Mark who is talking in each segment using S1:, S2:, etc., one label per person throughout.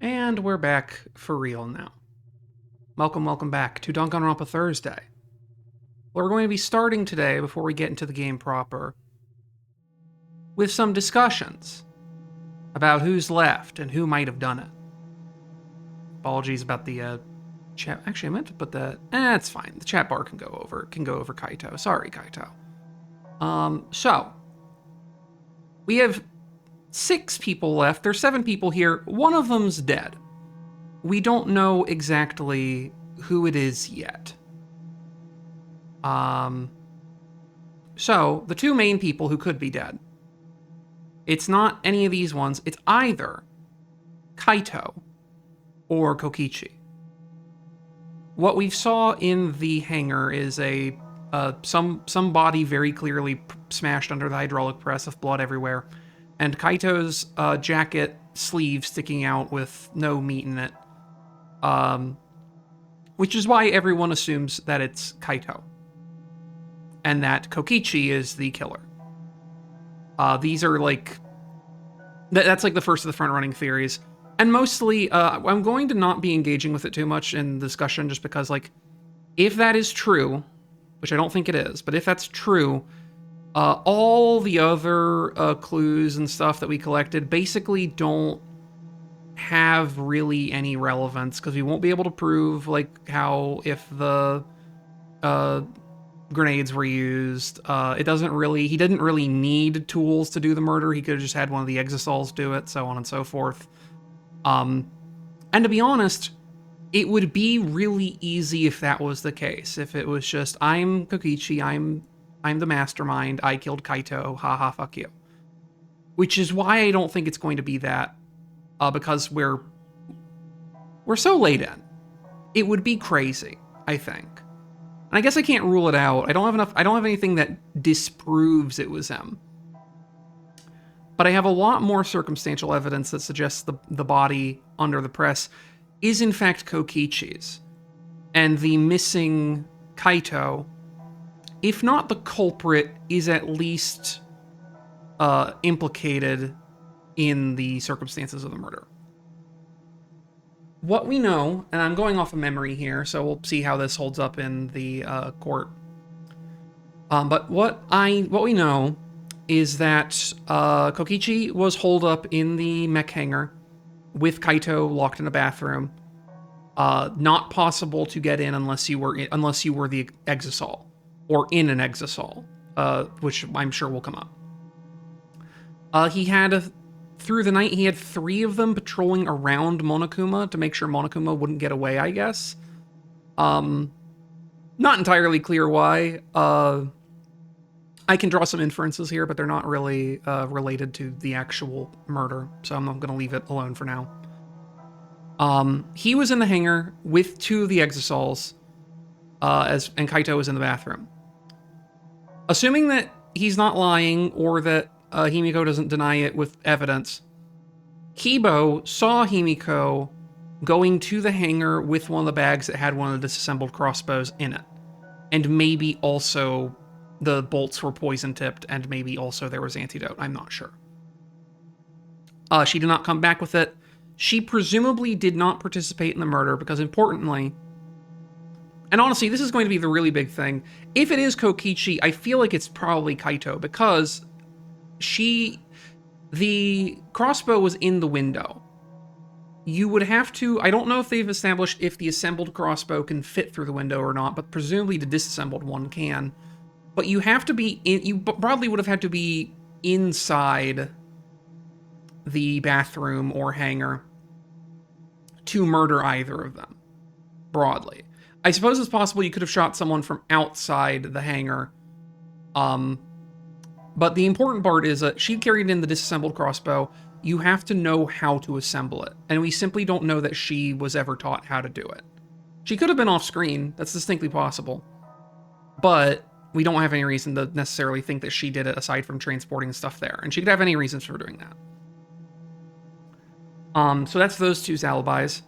S1: And we're back for real now. Welcome back to Danganronpa Thursday. We're going to be starting today, before we get into the game proper, with some discussions about who's left and who might have done it. Apologies about the chat. Actually, I meant to put that. It's fine. The chat bar can go over Kaito. Sorry, Kaito. So we have 6 people left. There's 7 people here. One of them's dead. We don't know exactly who it is yet. So the 2 main people who could be dead. It's not any of these ones. It's either Kaito or Kokichi. What we saw in the hangar is some body very clearly smashed under the hydraulic press of blood everywhere, and Kaito's jacket sleeve sticking out with no meat in it. Which is why everyone assumes that it's Kaito, and that Kokichi is the killer. These are that's like the first of the front-running theories. And mostly, I'm going to not be engaging with it too much in the discussion, just because, if that is true, which I don't think it is, but if that's true, all the other clues and stuff that we collected basically don't have really any relevance, because we won't be able to prove, if the grenades were used. He didn't really need tools to do the murder. He could have just had one of the Exosols do it, so on and so forth. And to be honest, it would be really easy if that was the case. If it was just, I'm Kokichi, I'm the mastermind, I killed Kaito, haha, fuck you. Which is why I don't think it's going to be that, because we're so late in. It would be crazy, I think. And I guess I can't rule it out. I don't have anything that disproves it was him. But I have a lot more circumstantial evidence that suggests the body under the press is in fact Kokichi's. And the missing Kaito, if not the culprit, is at least implicated in the circumstances of the murder. What we know, and I'm going off of memory here, so we'll see how this holds up in the court. But what we know is that Kokichi was holed up in the mech hangar with Kaito locked in a bathroom. Not possible to get in unless you were the Exosol, or in an Exosol, which I'm sure will come up. Through the night, he had 3 of them patrolling around Monokuma to make sure Monokuma wouldn't get away, I guess. Not entirely clear why. I can draw some inferences here, but they're not really related to the actual murder, so I'm going to leave it alone for now. He was in the hangar with 2 of the Exosols, and Kaito was in the bathroom. Assuming that he's not lying, or that Himiko doesn't deny it with evidence, Kibo saw Himiko going to the hangar with one of the bags that had one of the disassembled crossbows in it. And maybe also the bolts were poison-tipped, and maybe also there was antidote. I'm not sure. She did not come back with it. She presumably did not participate in the murder, because importantly, and honestly, this is going to be the really big thing, if it is Kokichi, I feel like it's probably Kaito, because the crossbow was in the window. You would have to, I don't know if they've established if the assembled crossbow can fit through the window or not, but presumably the disassembled one can. But you have to be you probably would have had to be inside the bathroom or hangar to murder either of them, broadly. I suppose it's possible you could have shot someone from outside the hangar. But the important part is that she carried in the disassembled crossbow. You have to know how to assemble it. And we simply don't know that she was ever taught how to do it. She could have been off screen. That's distinctly possible. But we don't have any reason to necessarily think that she did it aside from transporting stuff there. And she could have any reasons for doing that. So that's those 2's alibis.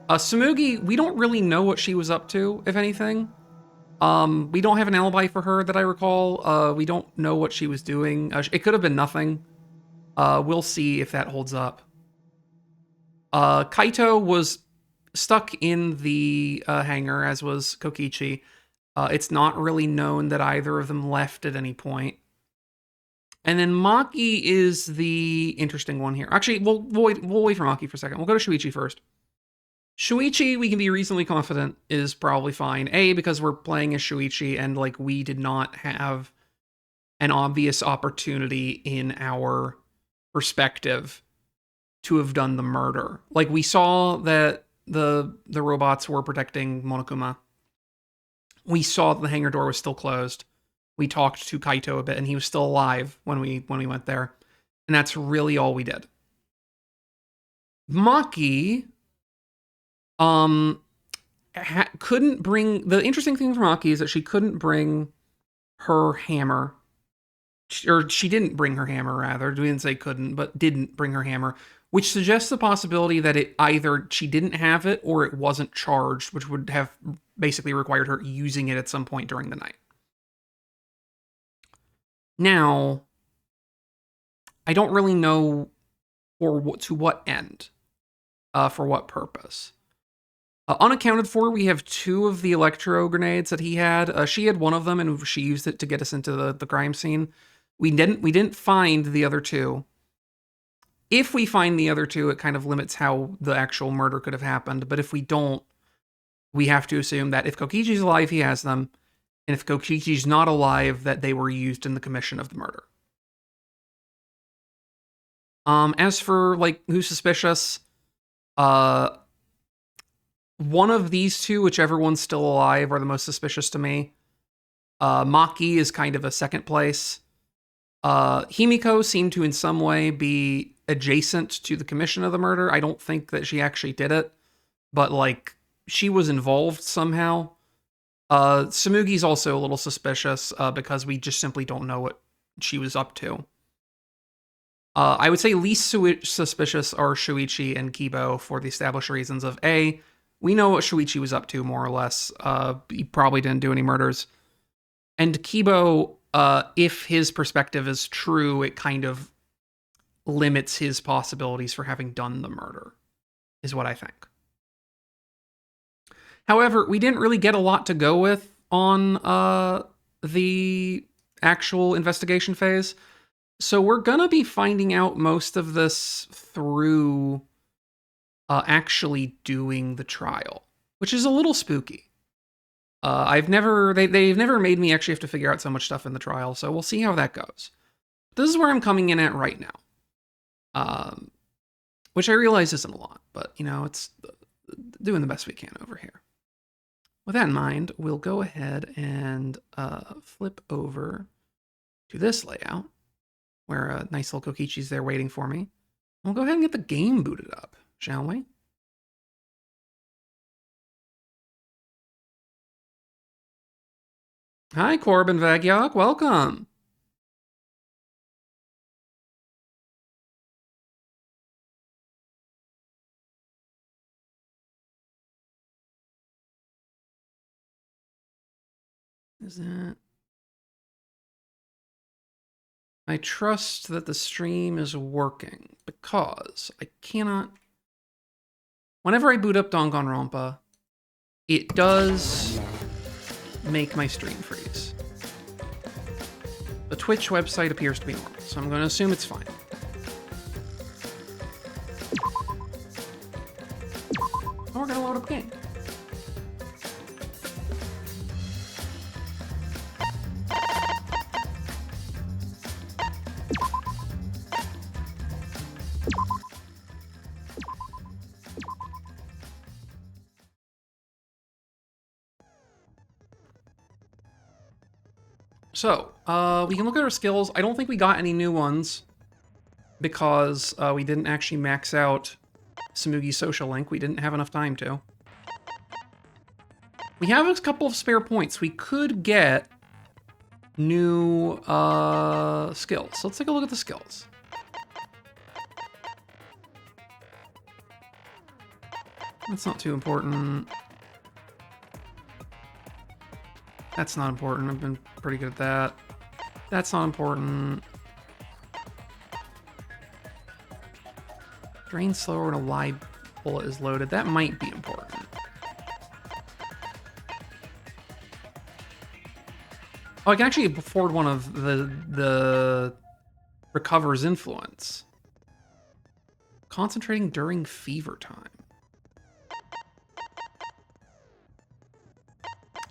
S1: Sumugi, we don't really know what she was up to, if anything. We don't have an alibi for her that I recall. We don't know what she was doing. It could have been nothing. We'll see if that holds up. Kaito was stuck in the hangar, as was Kokichi. It's not really known that either of them left at any point. And then Maki is the interesting one here. Actually, we'll wait for Maki for a second. We'll go to Shuichi first. Shuichi, we can be reasonably confident, is probably fine. A, because we're playing as Shuichi, and like we did not have an obvious opportunity in our perspective to have done the murder. Like we saw that the robots were protecting Monokuma. We saw that the hangar door was still closed. We talked to Kaito a bit, and he was still alive when we went there. And that's really all we did. Maki couldn't bring... The interesting thing for Maki is that she couldn't bring her hammer. Or she didn't bring her hammer, rather. We didn't say couldn't, but didn't bring her hammer. Which suggests the possibility that it either she didn't have it or it wasn't charged, which would have basically required her using it at some point during the night. Now, I don't really know to what end, for what purpose. Unaccounted for, we have 2 of the electro grenades that he had. She had one of them, and she used it to get us into the crime scene. We didn't find the other 2. If we find the other 2, it kind of limits how the actual murder could have happened. But if we don't, we have to assume that if Kokichi's alive, he has them. And if Kokichi's not alive, that they were used in the commission of the murder. As for, like, who's suspicious, one of these 2, whichever one's still alive, are the most suspicious to me. Maki is kind of a second place. Himiko seemed to in some way be adjacent to the commission of the murder. I don't think that she actually did it, but like she was involved somehow. Samugi's also a little suspicious because we just simply don't know what she was up to. I would say least suspicious are Shuichi and Kibo for the established reasons of A, we know what Shuichi was up to more or less. He probably didn't do any murders. And Kibo, if his perspective is true, it kind of limits his possibilities for having done the murder, is what I think. However, we didn't really get a lot to go with on the actual investigation phase. So we're going to be finding out most of this through actually doing the trial, which is a little spooky. They've never made me actually have to figure out so much stuff in the trial, so we'll see how that goes. This is where I'm coming in at right now. Which I realize isn't a lot, but, you know, it's doing the best we can over here. With that in mind, we'll go ahead and flip over to this layout, where a nice little Kokichi's there waiting for me. We'll go ahead and get the game booted up, shall we? Hi, Corbin Vagyok, welcome. Is that... I trust that the stream is working because I cannot... Whenever I boot up Danganronpa, it does make my stream freeze. The Twitch website appears to be normal, so I'm going to assume it's fine. Oh, we're going to load up game. So, we can look at our skills. I don't think we got any new ones because we didn't actually max out Samugi's social link. We didn't have enough time to. We have a couple of spare points. We could get new skills. So let's take a look at the skills. That's not too important. That's not important. I've been pretty good at that. That's not important. Drain slower in a live bullet is loaded. That might be important. Oh, I can actually afford one of the Recover's influence. Concentrating during fever time.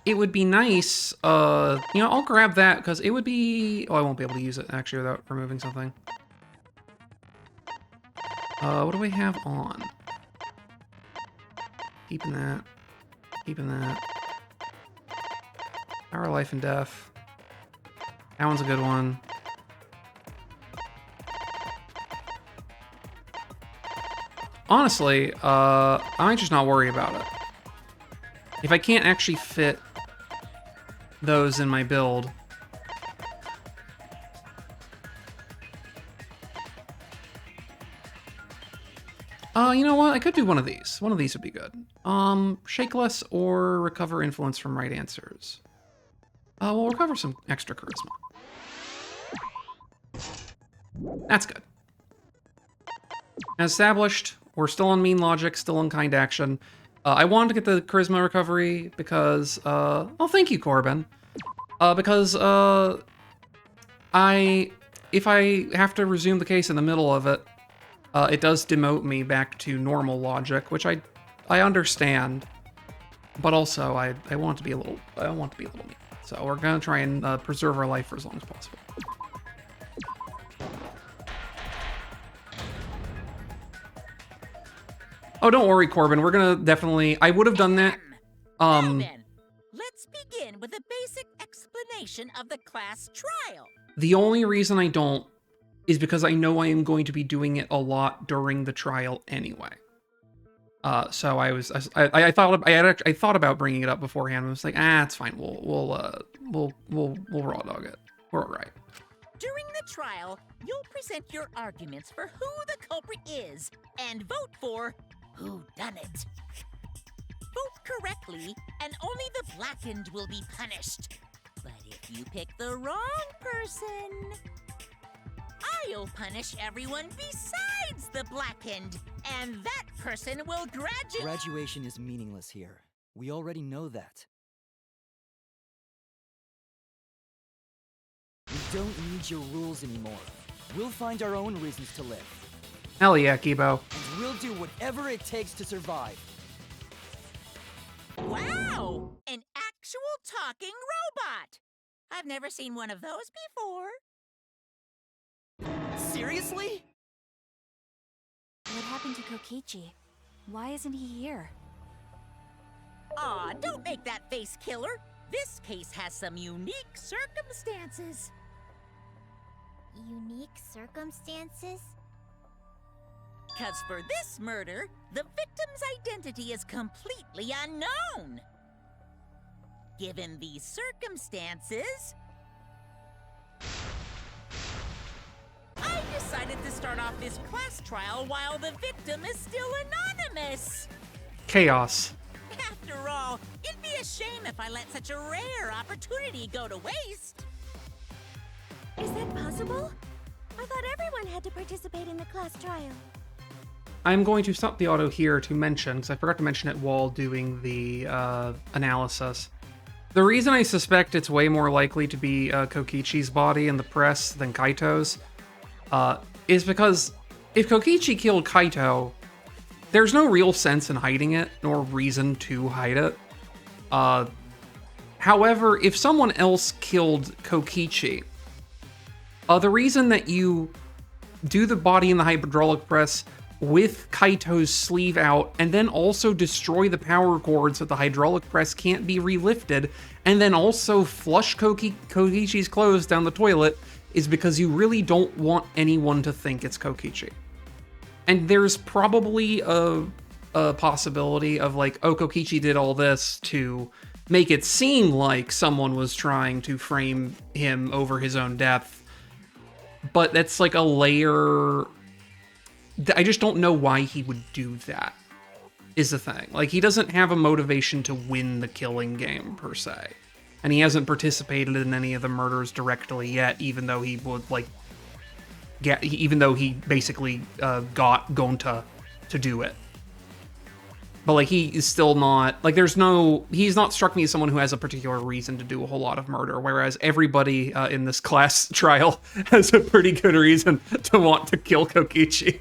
S1: It would be nice, you know, I'll grab that because it would be... Oh, I won't be able to use it actually without removing something. What do we have on? Keeping that. Keeping that. Power, life, and death. That one's a good one. Honestly, I might just not worry about it. If I can't actually fit those in my build. You know what? I could do one of these. One of these would be good. Shake less or recover influence from right answers. We'll recover some extra charisma. That's good. As established, we're still on mean logic, still on kind action. I wanted to get the charisma recovery because, oh, thank you, Corbin. Because, if I have to resume the case in the middle of it, it does demote me back to normal logic, which I understand, but also I want to be a little mean. So we're gonna try and preserve our life for as long as possible. Oh, don't worry, Corbin. We're gonna definitely... I would have done that.
S2: Now then, let's begin with a basic explanation of the class trial.
S1: The only reason I don't is because I know I am going to be doing it a lot during the trial anyway. So I thought about bringing it up beforehand. I was like, it's fine. We'll raw dog it. We're all right.
S2: During the trial, you'll present your arguments for who the culprit is and vote for who done it. Vote correctly, and only the blackened will be punished. But if you pick the wrong person, I'll punish everyone besides the blackened, and that person will graduate.
S3: Graduation is meaningless here. We already know that. We don't need your rules anymore. We'll find our own reasons to live.
S1: Hell yeah, Kibo.
S3: And we'll do whatever it takes to survive.
S2: Wow! An actual talking robot! I've never seen one of those before.
S3: Seriously?
S4: What happened to Kokichi? Why isn't he here?
S2: Aw, don't make that face, killer. This case has some unique circumstances.
S4: Unique circumstances?
S2: 'Cause for this murder, the victim's identity is completely unknown. Given these circumstances, I decided to start off this class trial while the victim is still anonymous.
S1: Chaos.
S2: After all, it'd be a shame if I let such a rare opportunity go to waste.
S4: Is that possible? I thought everyone had to participate in the class trial.
S1: I'm going to stop the auto here to mention, because I forgot to mention it while doing the analysis. The reason I suspect it's way more likely to be Kokichi's body in the press than Kaito's is because if Kokichi killed Kaito, there's no real sense in hiding it, nor reason to hide it. However, if someone else killed Kokichi, the reason that you do the body in the hydraulic press with Kaito's sleeve out, and then also destroy the power cords so the hydraulic press can't be relifted, and then also flush Kokichi's clothes down the toilet, is because you really don't want anyone to think it's Kokichi. And there's probably a possibility of like, oh, Kokichi did all this to make it seem like someone was trying to frame him over his own death. But that's like a layer... I just don't know why he would do that, is the thing. Like, he doesn't have a motivation to win the killing game, per se. And he hasn't participated in any of the murders directly yet, even though he would, like, even though he basically got Gonta to do it. But, like, he is still not... Like, he's not struck me as someone who has a particular reason to do a whole lot of murder, whereas everybody in this class trial has a pretty good reason to want to kill Kokichi.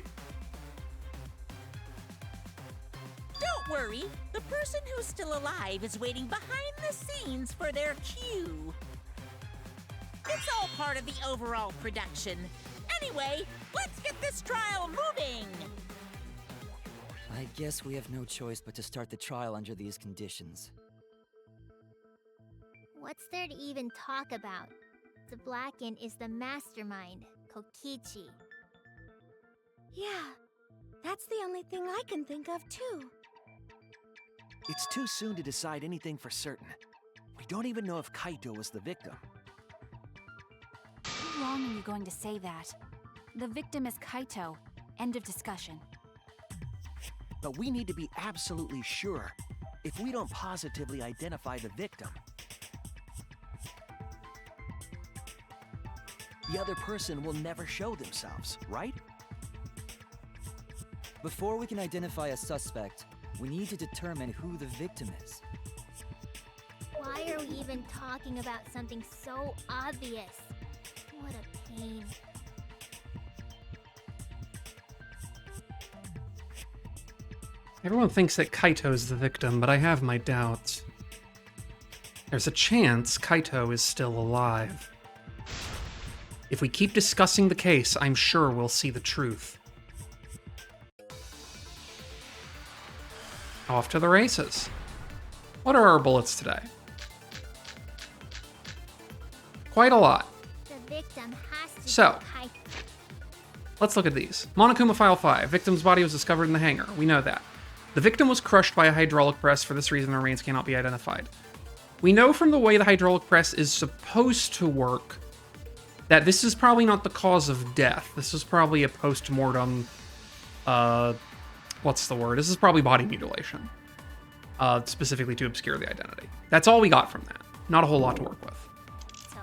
S2: Don't worry. The person who's still alive is waiting behind the scenes for their cue. It's all part of the overall production. Anyway, let's get this trial moving!
S3: I guess we have no choice but to start the trial under these conditions.
S4: What's there to even talk about? The Blackened is the mastermind, Kokichi. Yeah, that's the only thing I can think of too.
S5: It's too soon to decide anything for certain. We don't even know if Kaito was the victim.
S6: How long are you going to say that? The victim is Kaito. End of discussion.
S5: But we need to be absolutely sure. If we don't positively identify the victim, the other person will never show themselves, right?
S3: Before we can identify a suspect, we need to determine who the victim is.
S4: Why are we even talking about something so obvious? What a pain.
S1: Everyone thinks that Kaito's the victim, but I have my doubts. There's a chance Kaito is still alive. If we keep discussing the case, I'm sure we'll see the truth. Off to the races. What are our bullets today? Quite a lot.
S4: The victim has to
S1: So,
S4: be Kaito.
S1: let's look at these. Monokuma File 5. Victim's body was discovered in the hangar. We know that. The victim was crushed by a hydraulic press. For this reason, the remains cannot be identified. We know from the way the hydraulic press is supposed to work that this is probably not the cause of death. This is probably a post-mortem, what's the word? This is probably body mutilation, specifically to obscure the identity. That's all we got from that. Not a whole lot to work with.
S4: So,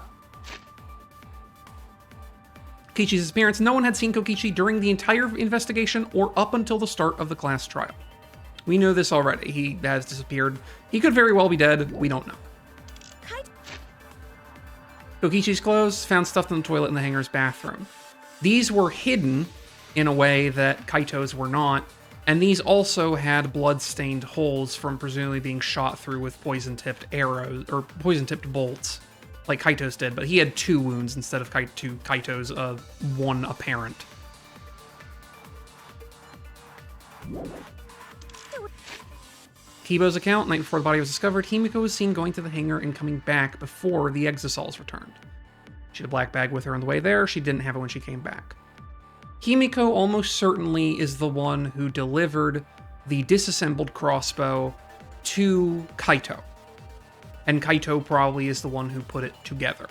S1: Kokichi's disappearance. No one had seen Kokichi during the entire investigation or up until the start of the class trial. We know this already. He has disappeared. He could very well be dead. We don't know. Kokichi's clothes found stuffed in the toilet in the hangar's bathroom. These were hidden in a way that Kaito's were not, and these also had blood-stained holes from presumably being shot through with poison-tipped arrows, or poison-tipped bolts, like Kaito's did, but he had 2 wounds instead of Kaito's 1 apparent. Kibo's account, night before the body was discovered, Himiko was seen going to the hangar and coming back before the Exosols returned. She had a black bag with her on the way there. She didn't have it when she came back. Himiko almost certainly is the one who delivered the disassembled crossbow to Kaito. And Kaito probably is the one who put it together.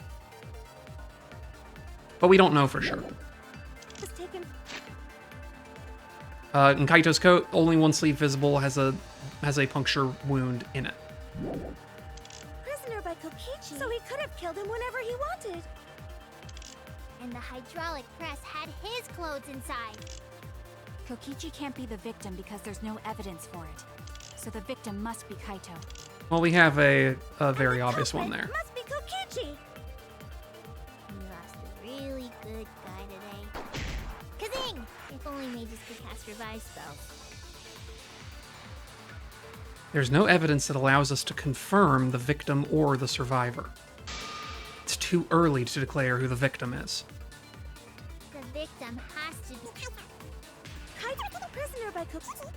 S1: But we don't know for sure. In Kaito's coat, only one sleeve visible, has a puncture wound in it.
S4: prisoner by Kokichi. So he could have killed him whenever he wanted. And the hydraulic press had his clothes inside.
S6: Kokichi can't be the victim because there's no evidence for it. So the victim must be Kaito.
S1: Well, we have a very obvious one there.
S4: Must be Kokichi. We lost a really good guy today. Kazing! If only mages could cast revive spells.
S1: There's no evidence that allows us to confirm the victim or the survivor. It's too early to declare who the victim is.
S4: The victim has to be Kaito, prisoner by Kokichi.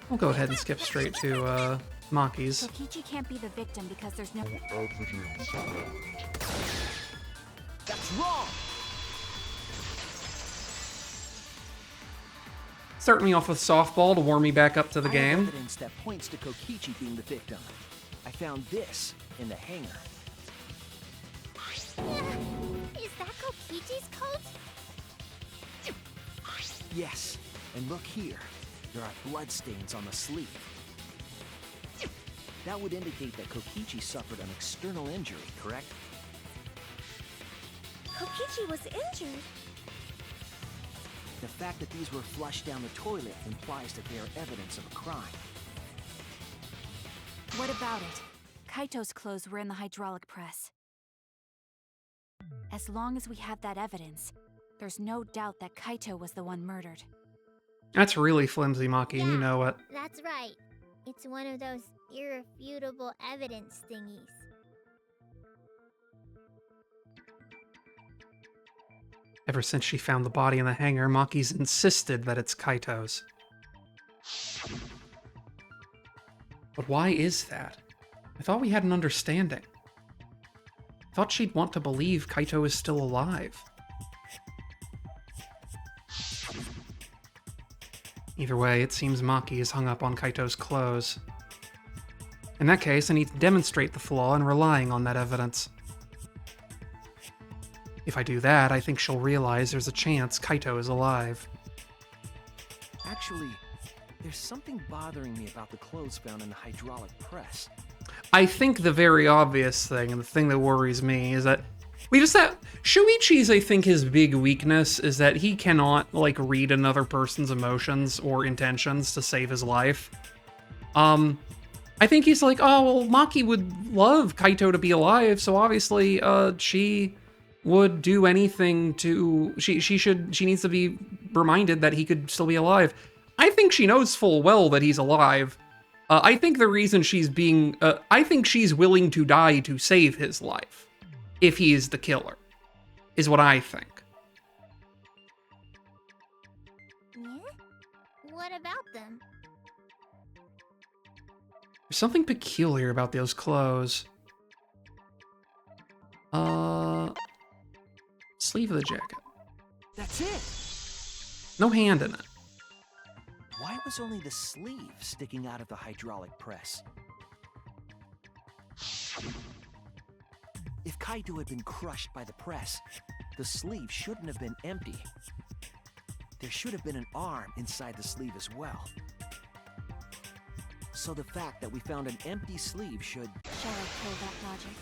S1: We'll go ahead and skip straight to Maki's.
S6: Kokichi can't be the victim because there's no...
S5: That's wrong!
S1: Start me off with softball to warm me back up to the
S5: I have
S1: game.
S5: evidence that points to Kokichi being the victim. I found this in the hangar.
S4: Is that Kokichi's coat?
S5: Yes, and look here. There are bloodstains on the sleeve. That would indicate that Kokichi suffered an external injury, correct?
S4: Kokichi was injured.
S5: The fact that these were flushed down the toilet implies that they are evidence of a crime.
S6: What about it? Kaito's clothes were in the hydraulic press. As long as we have that evidence, there's no doubt that Kaito was the one murdered.
S1: That's really flimsy, Maki, and you know it.
S4: That's right. It's one of those irrefutable evidence thingies.
S1: Ever since she found the body in the hangar, Maki's insisted that it's Kaito's. But why is that? I thought we had an understanding. I thought she'd want to believe Kaito is still alive. Either way, it seems Maki is hung up on Kaito's clothes. In that case, I need to demonstrate the flaw in relying on that evidence. If I do that, I think she'll realize there's a chance Kaito is alive.
S5: Actually, there's something bothering me about the clothes found in the hydraulic press.
S1: I think the very obvious thing, and the thing that worries me, is that Shuichi's, I think, his big weakness is that he cannot, like, read another person's emotions or intentions to save his life. I think he's like, oh, well, Maki would love Kaito to be alive, so obviously, she would do anything to... She needs to be reminded that he could still be alive. I think she knows full well that he's alive. I think the reason she's being... I think she's willing to die to save his life, if he is the killer, is what I think.
S4: Yeah? What about them?
S1: There's something peculiar about those clothes. Sleeve of the jacket.
S5: That's it!
S1: No hand in it.
S5: Why was only the sleeve sticking out of the hydraulic press? If Kaito had been crushed by the press, the sleeve shouldn't have been empty. There should have been an arm inside the sleeve as well. So the fact that we found an empty sleeve should...
S6: Shall I kill that logic?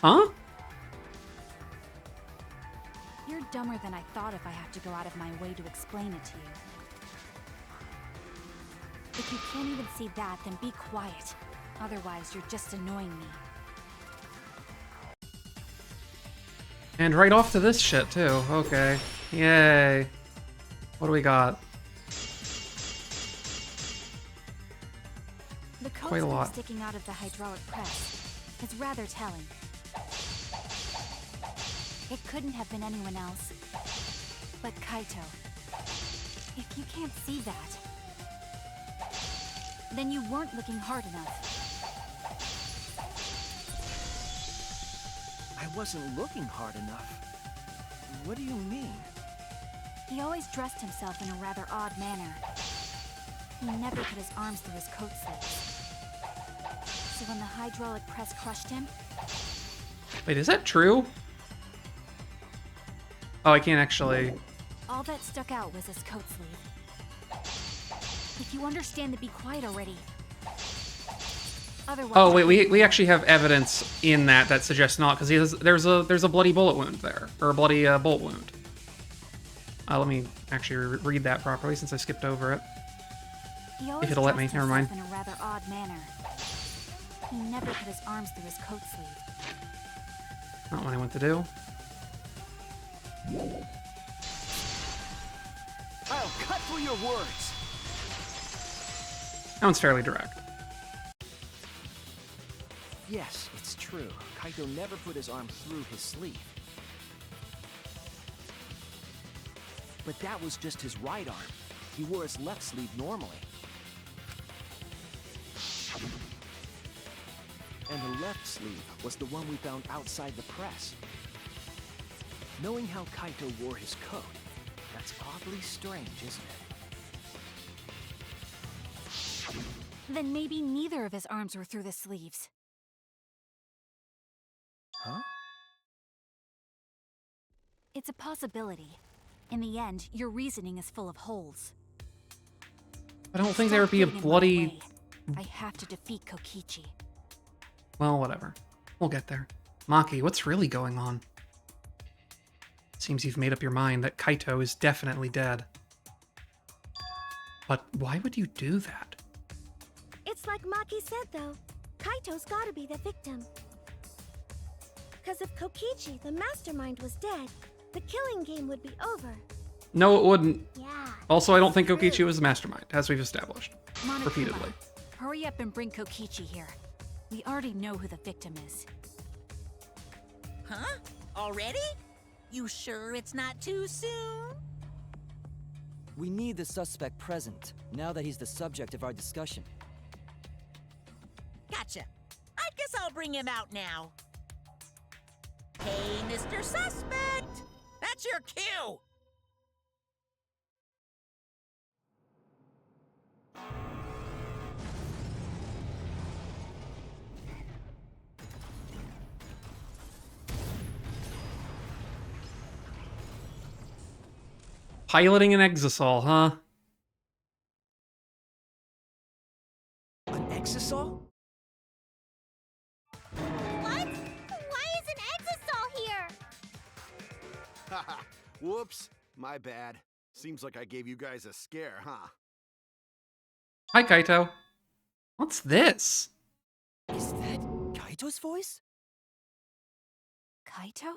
S1: Huh?
S6: You're dumber than I thought if I have to go out of my way to explain it to you. If you can't even see that, then be quiet. Otherwise, you're just annoying me.
S1: And right off to this shit, too. Okay. Yay. What do we got?
S6: The
S1: Quite a
S6: coat
S1: lot.
S6: sticking out of the hydraulic press is rather telling. It couldn't have been anyone else but Kaito. If you can't see that, then you weren't looking hard enough.
S5: I wasn't looking hard enough. What do you mean?
S6: He always dressed himself in a rather odd manner. He never put his arms through his coat sleeves. So when the hydraulic press crushed him...
S1: Wait, is that true? Oh, I can't actually...
S6: all that stuck out was his coat sleeve. If you understand, to be quiet already. Otherwise...
S1: Oh, wait, we actually have evidence in that suggests not, because there's a bloody bullet wound there, or a bloody bolt wound. Let me actually read that properly since I skipped over it.
S6: He always
S1: If it'll let me,
S6: dressed
S1: never mind.
S6: himself in a rather odd manner. He never put his arms through his coat sleeve.
S1: Not what I want to do.
S5: I'll cut through your words!
S1: That one's fairly direct.
S5: Yes, it's true. Kaito never put his arm through his sleeve. But that was just his right arm. He wore his left sleeve normally. And the left sleeve was the one we found outside the press. Knowing how Kaito wore his coat, that's oddly strange, isn't it?
S6: Then maybe neither of his arms were through the sleeves.
S5: Huh?
S6: It's a possibility. In the end, your reasoning is full of holes.
S1: I don't think there would be a
S6: Stop getting in my
S1: bloody...
S6: way. I have to defeat Kokichi.
S1: Well, whatever. We'll get there. Maki, what's really going on? Seems you've made up your mind that Kaito is definitely dead. But why would you do that?
S4: It's like Maki said, though. Kaito's gotta be the victim. Because if Kokichi, the mastermind, was dead, the killing game would be over.
S1: No, it wouldn't.
S4: Yeah.
S1: Also, I don't think Kokichi was the mastermind, as we've established.
S6: Monokuma,
S1: Repeatedly.
S6: hurry up and bring Kokichi here. We already know who the victim is.
S2: Huh? Already? You sure it's not too soon?
S3: We need the suspect present, now that he's the subject of our discussion.
S2: Gotcha. I guess I'll bring him out now. Hey, Mr. Suspect! That's your cue!
S1: Piloting an Exisal, huh?
S5: An exisal?
S4: What? Why is an Exisal here?
S7: Haha, whoops, my bad. Seems like I gave you guys a scare, huh?
S1: Hi, Kaito. What's this?
S3: Is that Kaito's voice?
S6: Kaito?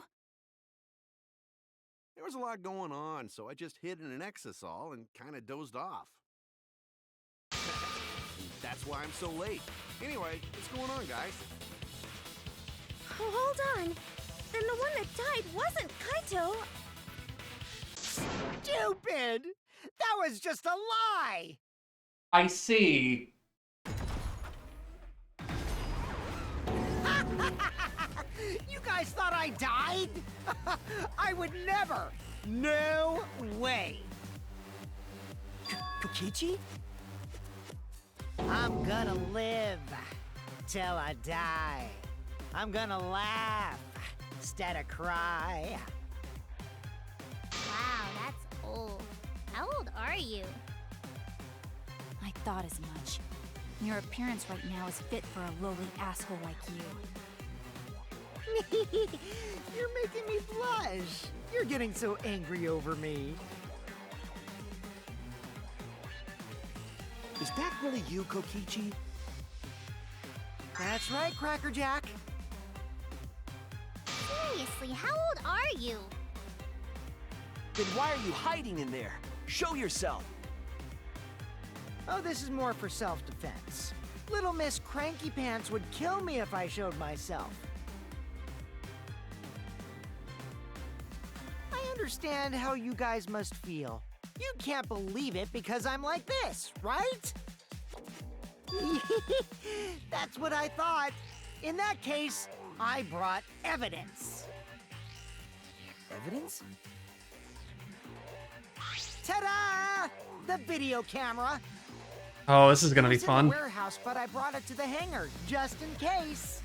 S7: There was a lot going on, so I just hid in an exisal and kind of dozed off. That's why I'm so late. Anyway, what's going on, guys?
S4: Oh, hold on. Then the one that died wasn't Kaito.
S8: Stupid! That was just a lie!
S1: I see.
S8: You guys thought I died? I would never! No way!
S3: Kokichi?
S8: I'm gonna live till I die. I'm gonna laugh instead of cry.
S4: Wow, that's old. How old are you?
S6: I thought as much. Your appearance right now is fit for a lowly asshole like you.
S8: You're making me blush. You're getting so angry over me.
S5: Is that really you, Kokichi?
S8: That's right, Cracker Jack.
S4: Seriously, how old are you?
S5: Then why are you hiding in there? Show yourself!
S8: Oh, this is more for self-defense. Little Miss Cranky Pants would kill me if I showed myself. I understand how you guys must feel. You can't believe it because I'm like this, right? That's what I thought. In that case, I brought evidence.
S3: Evidence?
S8: Ta-da! The video camera.
S1: Oh, this is gonna be
S8: It was in the
S1: fun.
S8: warehouse, but I brought it to the hangar just in case.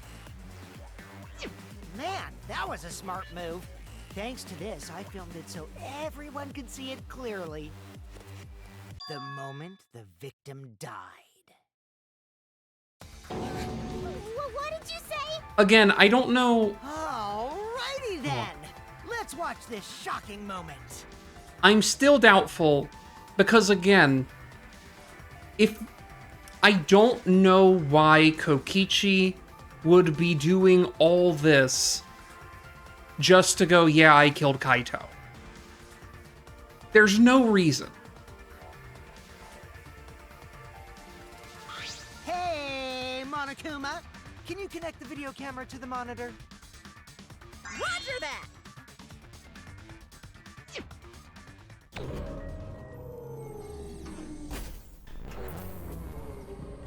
S8: Man, that was a smart move. Thanks to this, I filmed it so everyone could see it clearly. The moment the victim died.
S4: What did you say?
S1: Again, I don't know.
S8: Alrighty then. Let's watch this shocking moment.
S1: I'm still doubtful because, again, if I don't know why Kokichi would be doing all this just to go, yeah, I killed Kaito. There's no reason.
S8: Hey, Monokuma. Can you connect the video camera to the monitor?
S2: Roger that!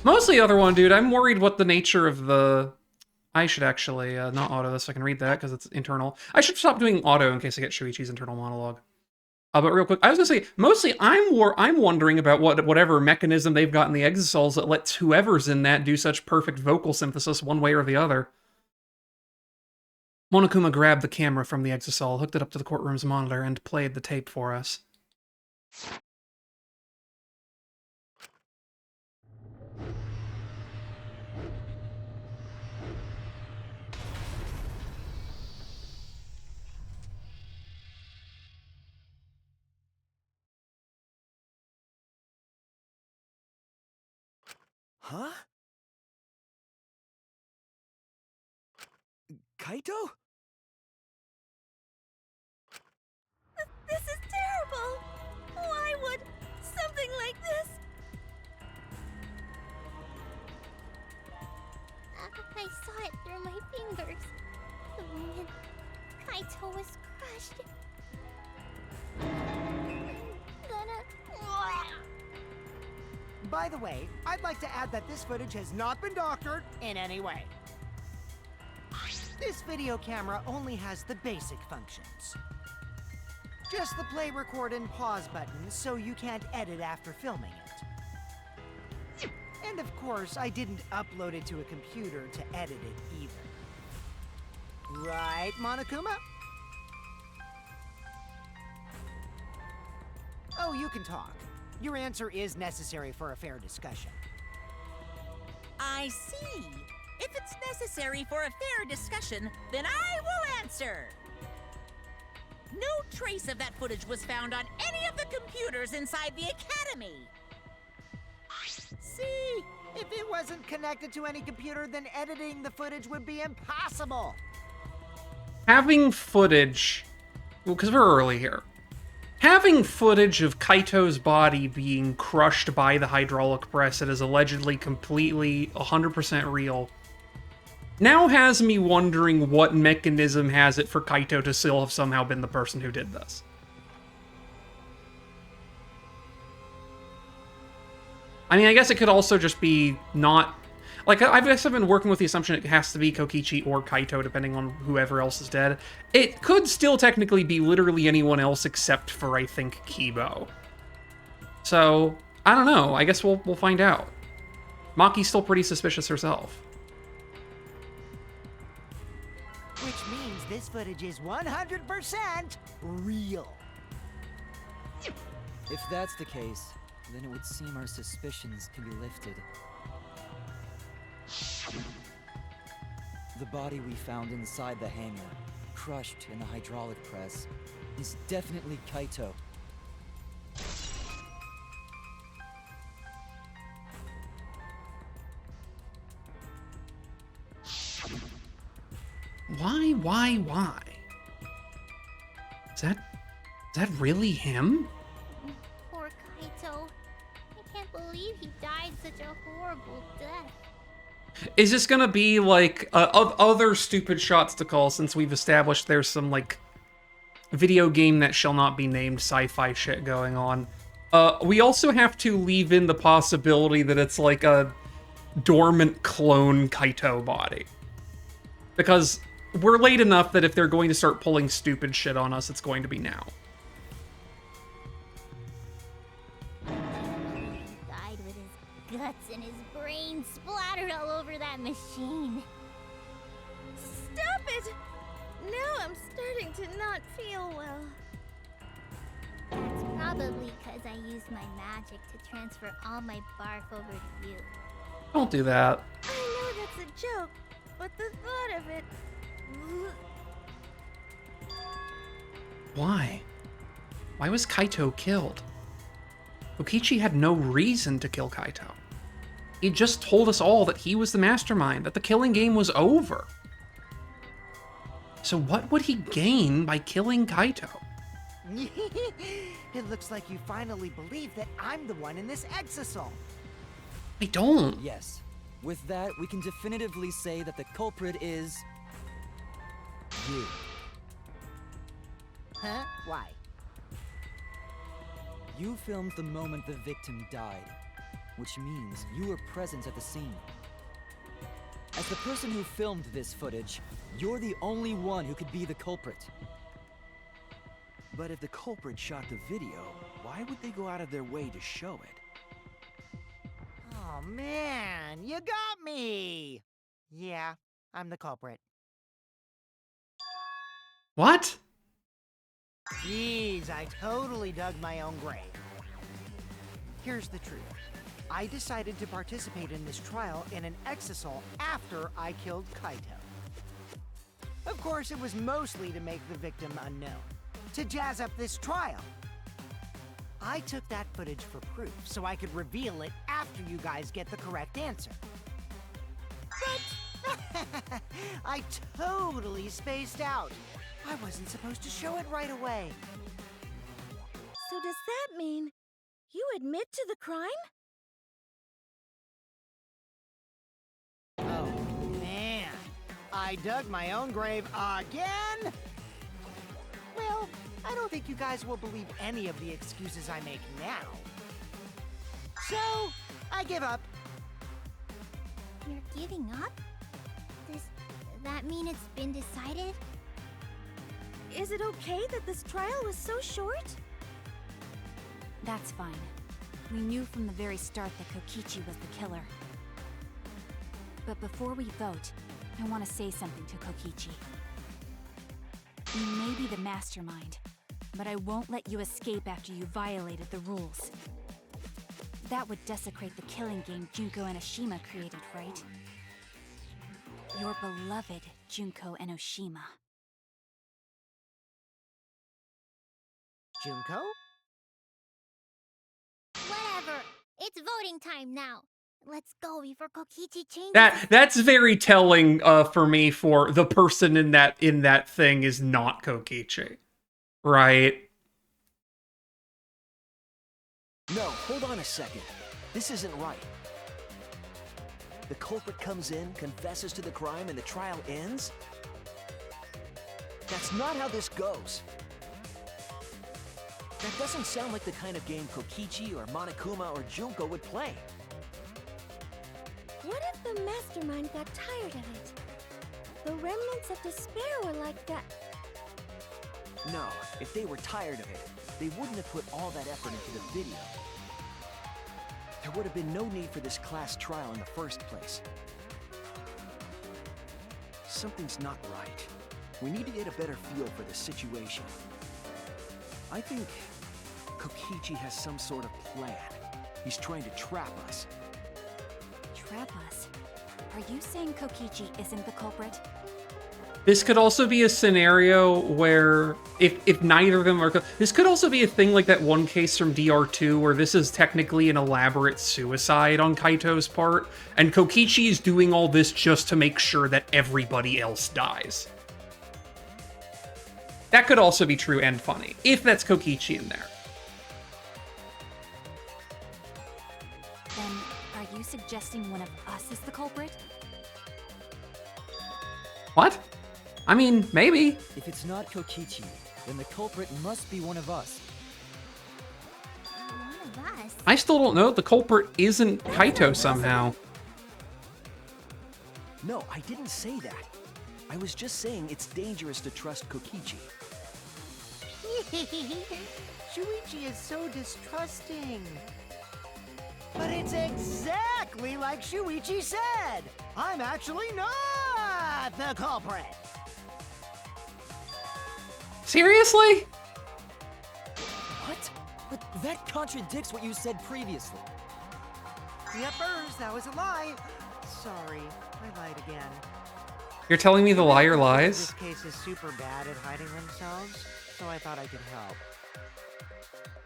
S1: Mostly the other one, dude. I'm worried what the nature of the... I should actually not auto this so I can read that because it's internal. I should stop doing auto in case I get Shuichi's internal monologue. But real quick, I was gonna say, mostly I'm wondering about whatever mechanism they've got in the Exisals that lets whoever's in that do such perfect vocal synthesis one way or the other. Monokuma grabbed the camera from the Exisal, hooked it up to the courtroom's monitor, and played the tape for us.
S5: Huh? Kaito?
S4: This is terrible! Why would something like this? I saw it through my fingers. The moment Kaito was crushed. I'm gonna...
S8: By the way, I'd like to add that this footage has not been doctored in any way. This video camera only has the basic functions. Just the play, record, and pause buttons, so you can't edit after filming it. And of course, I didn't upload it to a computer to edit it either. Right, Monokuma? Oh, you can talk. Your answer is necessary for a fair discussion.
S2: I see. If it's necessary for a fair discussion, then I will answer. No trace of that footage was found on any of the computers inside the Academy.
S8: See? If it wasn't connected to any computer, then editing the footage would be impossible.
S1: Having footage, well, because we're early here. Having footage of Kaito's body being crushed by the hydraulic press that is allegedly completely 100% real now has me wondering what mechanism has it for Kaito to still have somehow been the person who did this. I mean, I guess it could also just be not... Like, I guess I've been working with the assumption it has to be Kokichi or Kaito, depending on whoever else is dead. It could still technically be literally anyone else except for, I think, Kibo. So, I don't know. I guess we'll find out. Maki's still pretty suspicious herself.
S8: Which means this footage is 100% real.
S3: If that's the case, then it would seem our suspicions can be lifted. The body we found inside the hangar, crushed in the hydraulic press, is definitely Kaito.
S1: Why? Is that really him?
S4: Poor Kaito. I can't believe he died such a horrible death.
S1: Is this gonna be, like, other stupid shots to call, since we've established there's some, like, video game that shall not be named sci-fi shit going on? We also have to leave in the possibility that it's, like, a dormant clone Kaito body. Because we're late enough that if they're going to start pulling stupid shit on us, it's going to be now.
S4: He died with his guts and his brains splattered all over that machine. Stop it! Now I'm starting to not feel well. That's probably because I used my magic to transfer all my barf over to you.
S1: Don't do that.
S4: I know that's a joke, but the thought of it...
S1: Why? Why was Kaito killed? Kokichi had no reason to kill Kaito. He just told us all that he was the mastermind, that the killing game was over. So what would he gain by killing Kaito?
S8: It looks like you finally believe that I'm the one in this exisal.
S1: I don't.
S3: Yes. With that, we can definitively say that the culprit is... you.
S8: Huh? Why?
S3: You filmed the moment the victim died, which means you were present at the scene. As the person who filmed this footage, you're the only one who could be the culprit.
S5: But if the culprit shot the video, why would they go out of their way to show it?
S8: Oh man, you got me! Yeah, I'm the culprit.
S1: What?
S8: Jeez, I totally dug my own grave. Here's the truth. I decided to participate in this trial in an exisal after I killed Kaito. Of course, it was mostly to make the victim unknown, to jazz up this trial. I took that footage for proof so I could reveal it after you guys get the correct answer. But I totally spaced out. I wasn't supposed to show it right away.
S4: So does that mean you admit to the crime?
S8: Oh, man. I dug my own grave again? Well, I don't think you guys will believe any of the excuses I make now. So, I give up.
S6: You're giving up? Does that mean it's been decided?
S4: Is it okay that this trial was so short?
S6: That's fine. We knew from the very start that Kokichi was the killer. But before we vote, I want to say something to Kokichi. You may be the mastermind, but I won't let you escape after you violated the rules. That would desecrate the killing game Junko Enoshima created, right? Your beloved Junko Enoshima.
S8: Junko?
S9: Whatever. It's voting time now. Let's go before Kokichi changes.
S1: That's very telling for me for the person in that thing is not Kokichi. Right?
S5: No, hold on a second. This isn't right. The culprit comes in, confesses to the crime, and the trial ends? That's not how this goes. That doesn't sound like the kind of game Kokichi or Monokuma or Junko would play.
S4: What if the mastermind got tired of it? The remnants of despair were like that.
S5: No, if they were tired of it, they wouldn't have put all that effort into the video. There would have been no need for this class trial in the first place. Something's not right. We need to get a better feel for the situation. I think Kokichi has some sort of plan. He's trying to trap us.
S6: Trap us? Are you saying Kokichi isn't the culprit?
S1: This could also be a scenario where if neither of them are... This could also be a thing like that one case from DR2 where this is technically an elaborate suicide on Kaito's part, and Kokichi is doing all this just to make sure that everybody else dies. That could also be true and funny, if that's Kokichi in there.
S6: Then, are you suggesting one of us is the culprit?
S1: What? I mean, maybe.
S3: If it's not Kokichi, then the culprit must be one of us.
S9: One of us?
S1: I still don't know. The culprit isn't Kaito somehow.
S5: No, I didn't say that. I was just saying it's dangerous to trust Kokichi.
S8: Shuichi is so distrusting. But it's exactly like Shuichi said! I'm actually not the culprit!
S1: Seriously?
S3: What? But that contradicts what you said previously.
S8: Yuppers, that was a lie. Sorry, I lied again.
S1: You're telling me the liar
S8: This
S1: lies?
S8: case is super bad at hiding themselves, so I thought I could help.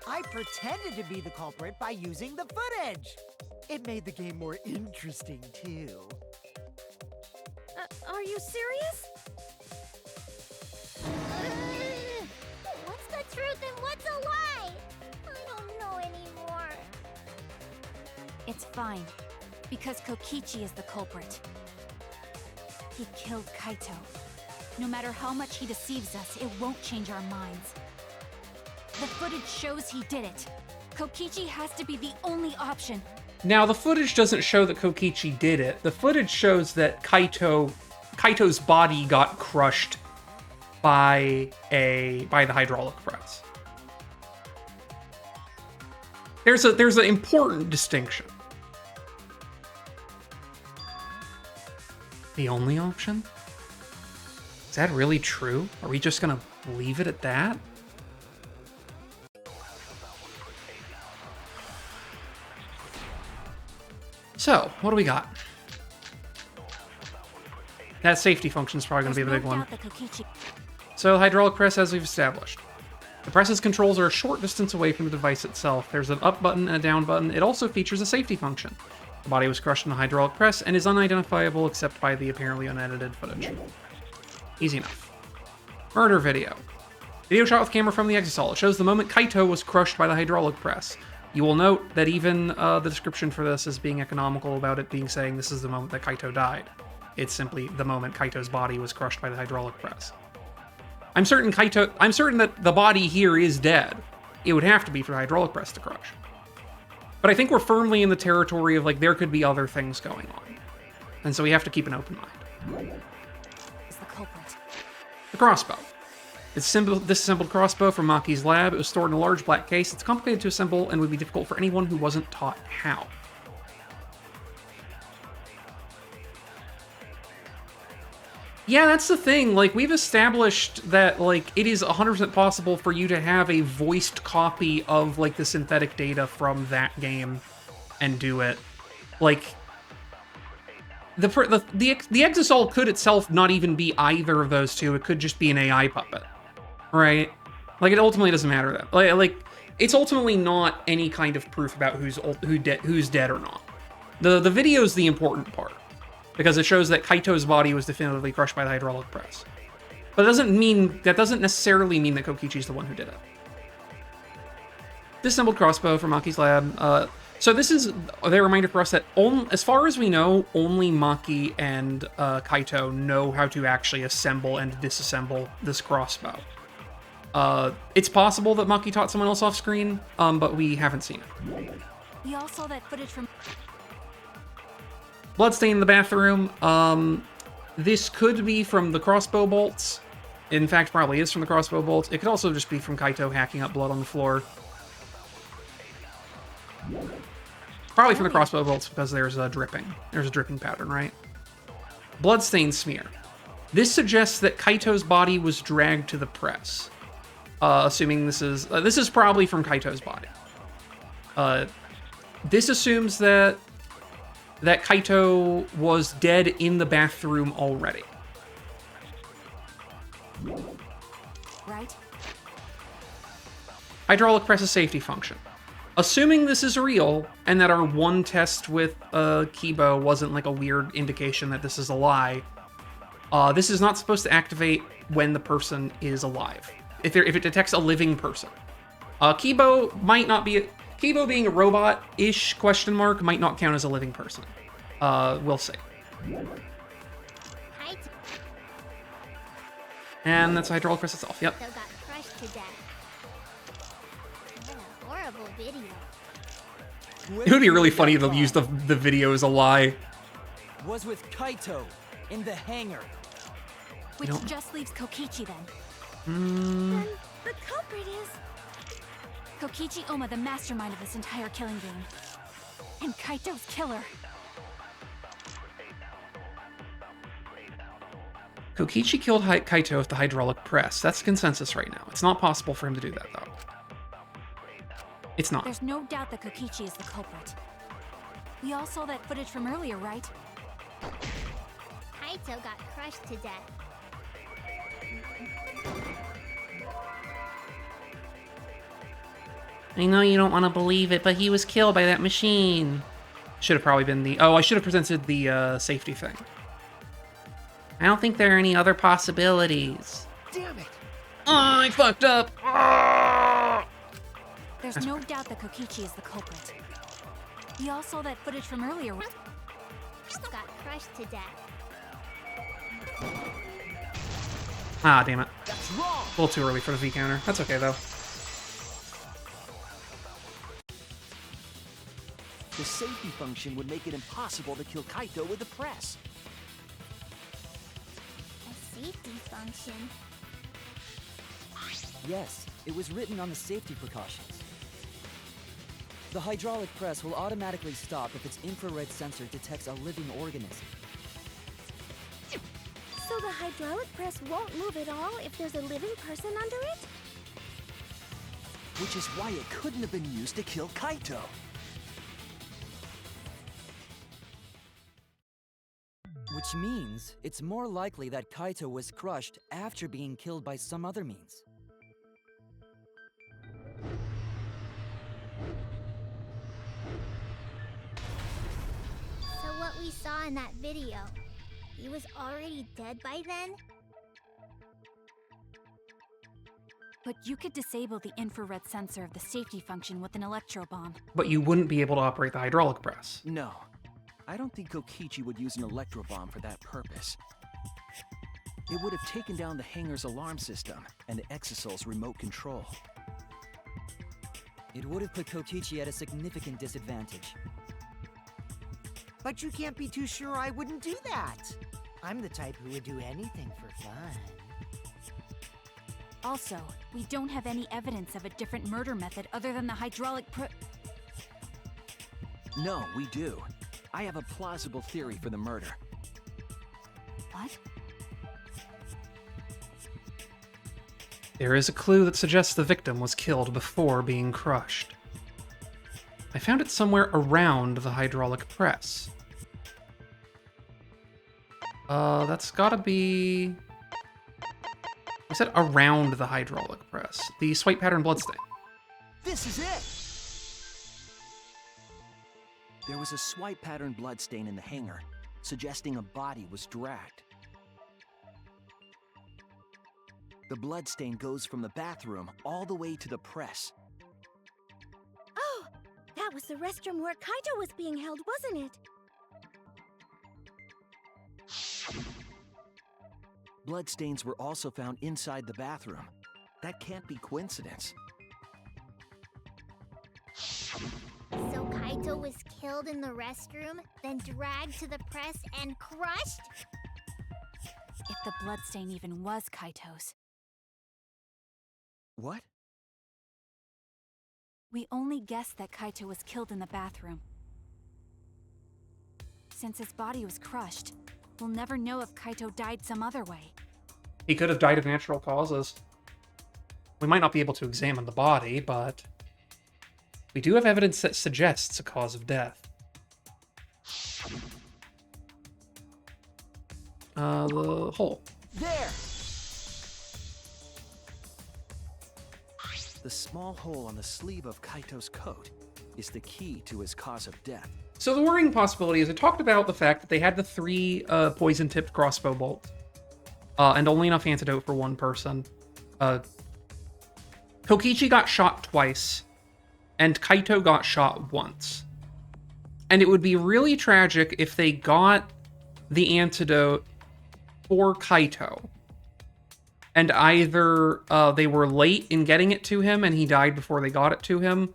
S8: I pretended to be the culprit by using the footage! It made the game more interesting, too.
S4: Are you serious?
S9: What's the truth and what's a lie? I don't know anymore.
S6: It's fine, because Kokichi is the culprit. He killed Kaito. No matter how much he deceives us, it won't change our minds. The footage shows he did it. Kokichi has to be the only option.
S1: Now, the footage doesn't show that Kokichi did it. The footage shows that Kaito's body got crushed by the hydraulic press. There's an important distinction. The only option? Is that really true? Are we just gonna leave it at that? So, what do we got? That safety function is probably going to be the big one. So, hydraulic press, as we've established. The press's controls are a short distance away from the device itself. There's an up button and a down button. It also features a safety function. The body was crushed in a hydraulic press and is unidentifiable except by the apparently unedited footage. Easy enough. Murder video. Video shot with camera from the exisal. It shows the moment Kaito was crushed by the hydraulic press. You will note that even the description for this is being economical about it being saying this is the moment that Kaito died. It's simply the moment Kaito's body was crushed by the hydraulic press. I'm certain that the body here is dead. It would have to be for the hydraulic press to crush. But I think we're firmly in the territory of, like, there could be other things going on. And so we have to keep an open mind.
S6: Is the culprit?
S1: The crossbow. It's disassembled crossbow from Maki's lab. It was stored in a large black case. It's complicated to assemble and would be difficult for anyone who wasn't taught how. Yeah, that's the thing. Like, we've established that, like, it is 100% possible for you to have a voiced copy of, like, the synthetic data from that game and do it. Like, the Exisol could itself not even be either of those two. It could just be an AI puppet, right? Like, it ultimately doesn't matter that. Like, it's ultimately not any kind of proof about who's dead or not. The video's the important part, because it shows that Kaito's body was definitively crushed by the hydraulic press. But that doesn't necessarily mean that Kokichi's the one who did it. Disassembled crossbow from Maki's lab. So this is a reminder for us that, as far as we know, only Maki and Kaito know how to actually assemble and disassemble this crossbow. It's possible that Maki taught someone else off screen, but we haven't seen it.
S6: We all saw that footage from...
S1: Bloodstain in the bathroom. This could be from the crossbow bolts. In fact, probably is from the crossbow bolts. It could also just be from Kaito hacking up blood on the floor. Probably from the crossbow bolts because there's a dripping. There's a dripping pattern, right? Bloodstain smear. This suggests that Kaito's body was dragged to the press. Assuming this is probably from Kaito's body. This assumes that Kaito was dead in the bathroom already.
S6: Right?
S1: Hydraulic press's safety function. Assuming this is real, and that our one test with Kibo wasn't like a weird indication that this is a lie, this is not supposed to activate when the person is alive. If it detects a living person. Kibo might not be... Kibo being a robot-ish question mark might not count as a living person. We'll see. And that's hydraulic press itself, yep.
S9: Got crushed to death. What a horrible video.
S1: It would be really funny to use the video as a lie.
S3: Was with Kaito in the hangar.
S6: Which just leaves Kokichi then.
S4: Then the culprit is...
S6: Kokichi Oma, the mastermind of this entire killing game. And Kaito's killer.
S1: Kokichi killed Kaito with the hydraulic press. That's the consensus right now. It's not possible for him to do that, though. It's not.
S6: There's no doubt that Kokichi is the culprit. We all saw that footage from earlier, right?
S9: Kaito got crushed to death.
S1: I know you don't want to believe it, but he was killed by that machine. Should have probably been the... Oh, I should have presented the safety thing. I don't think there are any other possibilities.
S5: Damn it!
S1: Oh, I fucked up! Oh!
S6: There's no doubt that Kokichi is the culprit. We all saw that footage from earlier.
S9: Got crushed to death.
S1: Ah, damn it.
S5: That's wrong!
S1: A little too early for the V counter. That's okay, though.
S5: The safety function would make it impossible to kill Kaito with the press.
S9: A safety function.
S3: Yes, it was written on the safety precautions. The hydraulic press will automatically stop if its infrared sensor detects a living organism.
S4: So the hydraulic press won't move at all if there's a living person under it?
S5: Which is why it couldn't have been used to kill Kaito.
S3: Which means it's more likely that Kaito was crushed after being killed by some other means.
S9: what we saw in that video. He was already dead by then?
S6: But you could disable the infrared sensor of the safety function with an electro bomb.
S1: But you wouldn't be able to operate the hydraulic press.
S5: No. I don't think Kokichi would use an electro bomb for that purpose. It would have taken down the hangar's alarm system and the Exosol's remote control.
S3: It would have put Kokichi at a significant disadvantage.
S8: But you can't be too sure I wouldn't do that. I'm the type who would do anything for fun.
S6: Also, we don't have any evidence of a different murder method other than the hydraulic
S5: No, we do. I have a plausible theory for the murder.
S6: What?
S1: There is a clue that suggests the victim was killed before being crushed. I found it somewhere around the hydraulic press. That's gotta be... I said around the hydraulic press. The swipe pattern bloodstain.
S5: This is it! There was a swipe pattern bloodstain in the hangar, suggesting a body was dragged. The bloodstain goes from the bathroom all the way to the press.
S4: Oh, that was the restroom where Kaito was being held, wasn't it?
S5: Bloodstains were also found inside the bathroom. That can't be coincidence.
S9: So Kaito was killed in the restroom, then dragged to the press and crushed?
S6: If the bloodstain even was Kaito's.
S5: What?
S6: We only guessed that Kaito was killed in the bathroom. Since his body was crushed, we'll never know if Kaito died some other way.
S1: He could have died of natural causes. We might not be able to examine the body, but we do have evidence that suggests a cause of death. The hole.
S5: There! The small hole on the sleeve of Kaito's coat is the key to his cause of death.
S1: So the worrying possibility is I talked about the fact that they had the 3 poison-tipped crossbow bolts. And only enough antidote for one person. Kokichi got shot twice, and Kaito got shot once. And it would be really tragic if they got the antidote for Kaito, and either they were late in getting it to him and he died before they got it to him,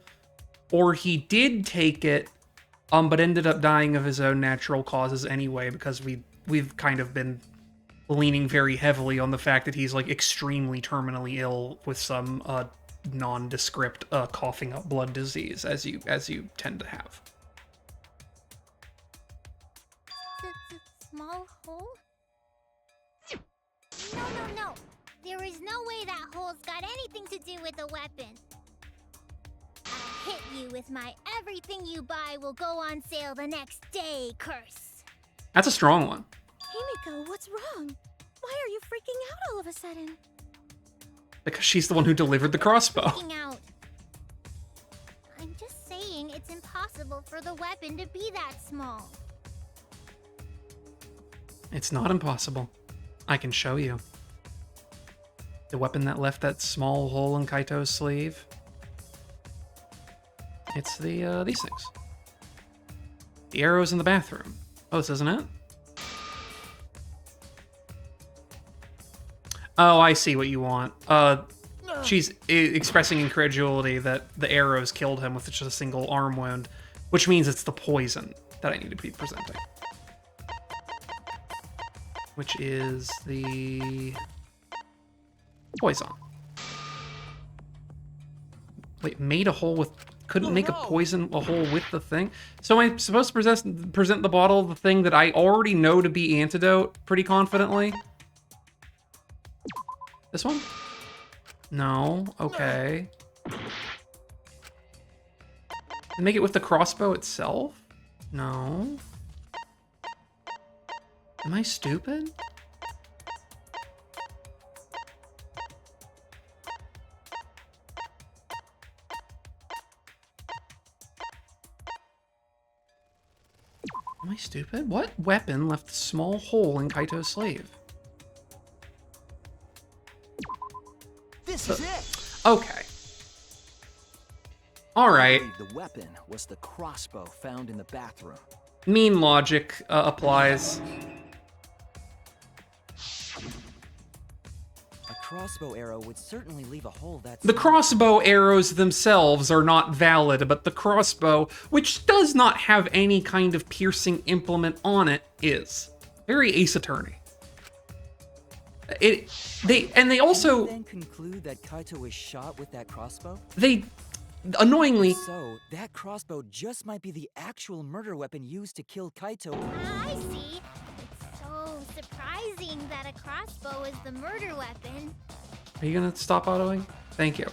S1: or he did take it, but ended up dying of his own natural causes anyway, because we've kind of been leaning very heavily on the fact that he's like extremely terminally ill with some nondescript coughing up blood disease, as you tend to have.
S9: Small hole? No. There is no way that hole's got anything to do with the weapon. I'll hit you with my everything you buy will go on sale the next day curse.
S1: That's a strong one.
S4: Himiko, what's wrong? Why are you freaking out all of a sudden?
S1: Because she's the one who delivered the crossbow.
S9: Freaking out. I'm just saying it's impossible for the weapon to be that small.
S1: It's not impossible. I can show you. The weapon that left that small hole in Kaito's sleeve. It's the these things. The arrows in the bathroom. Oh, this isn't it? Oh, I see what you want. She's expressing incredulity that the arrows killed him with just a single arm wound, which means it's the poison that I need to be presenting. Which is the poison. Wait, made a hole with... Couldn't make a hole with the thing? So am I supposed to present the bottle of the thing that I already know to be antidote pretty confidently? This one? No. Okay. Make it with the crossbow itself? No. Am I stupid? Am I stupid? What weapon left a small hole in Kaito's sleeve?
S5: This is it!
S1: Okay. Alright.
S5: I believe the weapon was the crossbow found in the bathroom.
S1: Meme logic applies.
S3: A crossbow arrow would certainly leave a hole that's...
S1: The crossbow arrows themselves are not valid, but the crossbow, which does not have any kind of piercing implement on it, is. Very Ace Attorney. They also...
S3: then conclude that Kaito was shot with that crossbow?
S1: They... Annoyingly...
S3: So, that crossbow just might be the actual murder weapon used to kill Kaito.
S9: I see. It's so surprising that a crossbow is the murder weapon.
S1: Are you gonna stop autoing? Thank you.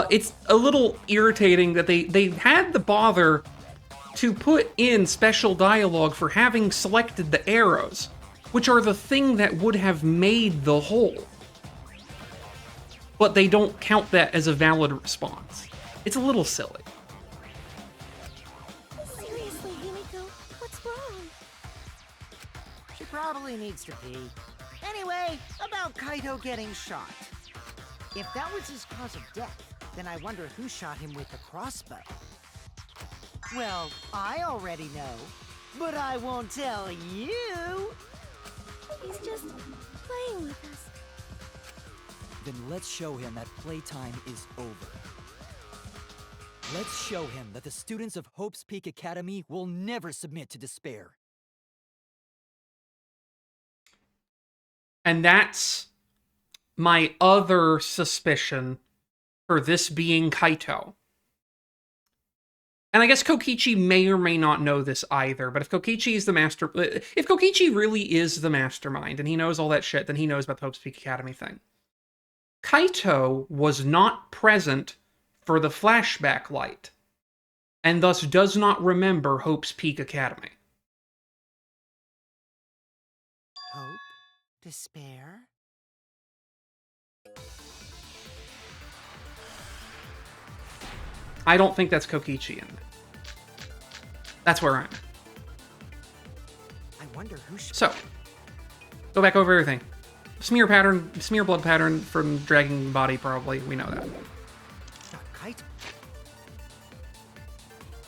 S1: It's a little irritating that they had the bother to put in special dialogue for having selected the arrows, which are the thing that would have made the hole. But they don't count that as a valid response. It's a little silly.
S4: Seriously, Himiko, what's wrong?
S8: She probably needs to pee. Anyway, about Kaito getting shot. If that was his cause of death, then I wonder who shot him with the crossbow. Well, I already know, but I won't tell you.
S4: He's just playing with us.
S3: Then let's show him that playtime is over. Let's show him that the students of Hope's Peak Academy will never submit to despair.
S1: And that's my other suspicion for this being Kaito. And I guess Kokichi may or may not know this either, but if Kokichi is the master... If Kokichi really is the mastermind, and he knows all that shit, then he knows about the Hope's Peak Academy thing. Kaito was not present for the flashback light, and thus does not remember Hope's Peak Academy.
S8: Hope? Despair?
S1: I don't think that's Kokichi in it. That's where I'm at.
S8: I wonder who
S1: So, go back over everything. Smear blood pattern from dragging body, probably. We know that.
S8: Not Kaito.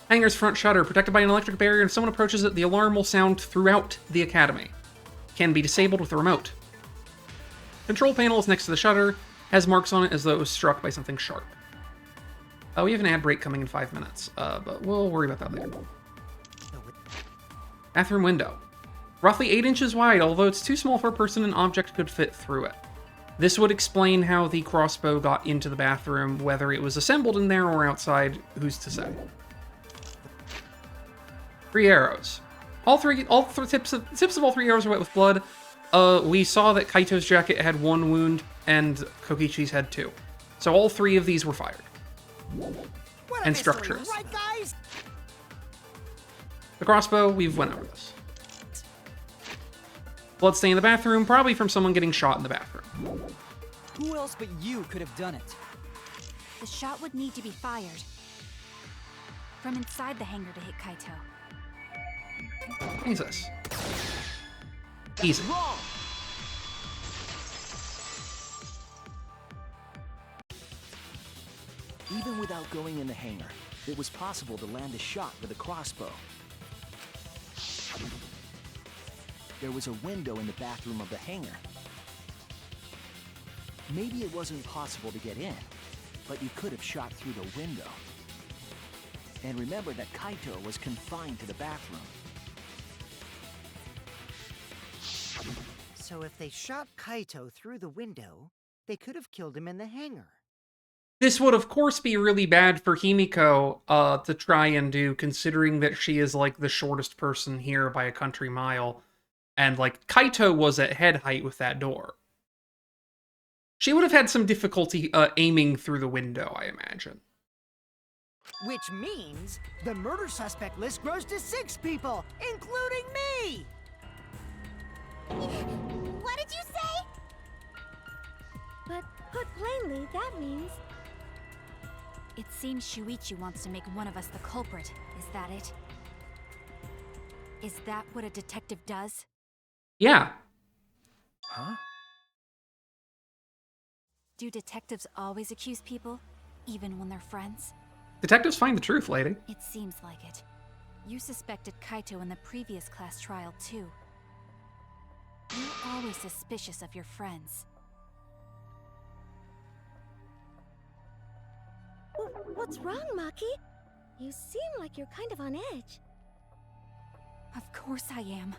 S1: Hangar's front shutter, protected by an electric barrier. If someone approaches it, the alarm will sound throughout the academy. Can be disabled with a remote. Control panel is next to the shutter. Has marks on it as though it was struck by something sharp. We have an ad break coming in 5 minutes, but we'll worry about that later. Bathroom window. Roughly 8 inches wide, although it's too small for a person, an object could fit through it. This would explain how the crossbow got into the bathroom, whether it was assembled in there or outside, who's to say. 3 arrows. All tips of all 3 arrows are wet with blood. We saw that Kaito's jacket had 1 wound, and Kokichi's had 2. So all 3 of these were fired. And structures.
S8: Right, guys?
S1: The crossbow, we've went over this. Bloodstain in the bathroom, probably from someone getting shot in the bathroom.
S3: Who else but you could have done it?
S6: The shot would need to be fired from inside the hangar to hit Kaito.
S1: What's this? Easy.
S5: Wrong! Even without going in the hangar, it was possible to land a shot with a crossbow. There was a window in the bathroom of the hangar. Maybe it wasn't possible to get in, but you could have shot through the window. And remember that Kaito was confined to the bathroom.
S8: So if they shot Kaito through the window, they could have killed him in the hangar.
S1: This would, of course, be really bad for Himiko to try and do, considering that she is, like, the shortest person here by a country mile. And, like, Kaito was at head height with that door. She would have had some difficulty aiming through the window, I imagine.
S8: Which means the murder suspect list grows to 6 people, including me!
S9: What did you say?
S4: But put plainly, that means...
S6: It seems Shuichi wants to make one of us the culprit. Is that it? Is that what a detective does?
S1: Yeah.
S5: Huh?
S6: Do detectives always accuse people, even when they're friends?
S1: Detectives find the truth, lady.
S6: It seems like it. You suspected Kaito in the previous class trial, too. You're always suspicious of your friends.
S4: What's wrong, Maki? You seem like you're kind of on edge.
S6: Of course I am.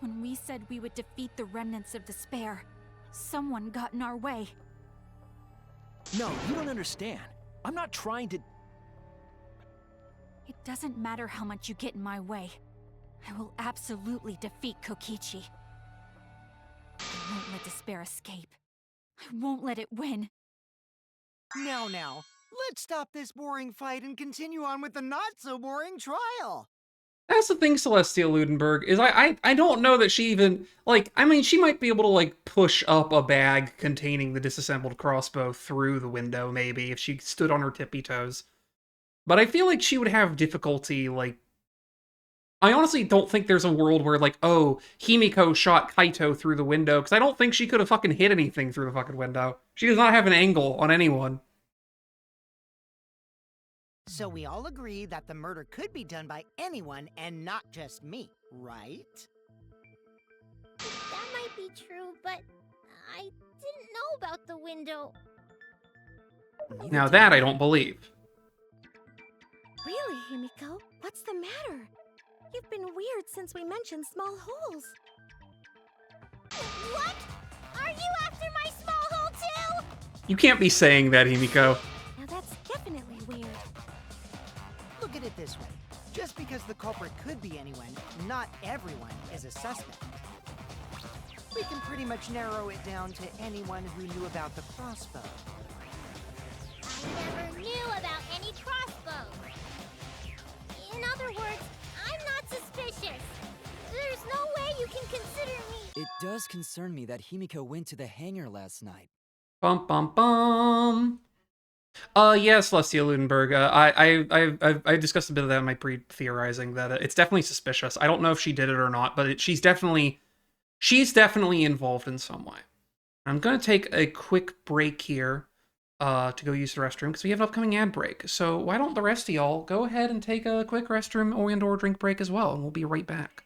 S6: When we said we would defeat the remnants of despair, someone got in our way.
S5: No, you don't understand. I'm not trying to...
S6: It doesn't matter how much you get in my way. I will absolutely defeat Kokichi. I won't let despair escape. I won't let it win.
S8: Now, let's stop this boring fight and continue on with the not-so-boring trial.
S1: That's the thing, Celestia Ludenberg, is I don't know that she even, like, I mean, she might be able to, like, push up a bag containing the disassembled crossbow through the window, maybe, if she stood on her tippy toes. But I feel like she would have difficulty, like... I honestly don't think there's a world where, like, oh, Himiko shot Kaito through the window, because I don't think she could have fucking hit anything through the fucking window. She does not have an angle on anyone.
S8: So we all agree that the murder could be done by anyone and not just me, right?
S9: That might be true, but I didn't know about the window.
S1: Now that I don't believe.
S4: Really, Himiko? What's the matter? You've been weird since we mentioned small holes.
S9: What? Are you after my small hole too?
S1: You can't be saying that, Himiko.
S4: Now that's definitely weird.
S8: Look at it this way. Just because the culprit could be anyone, not everyone is a suspect. We can pretty much narrow it down to anyone who knew about the crossbow.
S9: I never knew about any crossbows. In other words, I'm not suspicious. There's no way you can consider me.
S3: It does concern me that Himiko went to the hangar last night.
S1: Bum bum bum. Yes, Celestia Ludenberg. I discussed a bit of that in my pre-theorizing that it's definitely suspicious. I don't know if she did it or not, but she's definitely involved in some way. I'm gonna take a quick break here, to go use the restroom because we have an upcoming ad break. So why don't the rest of y'all go ahead and take a quick restroom or drink break as well, and we'll be right back.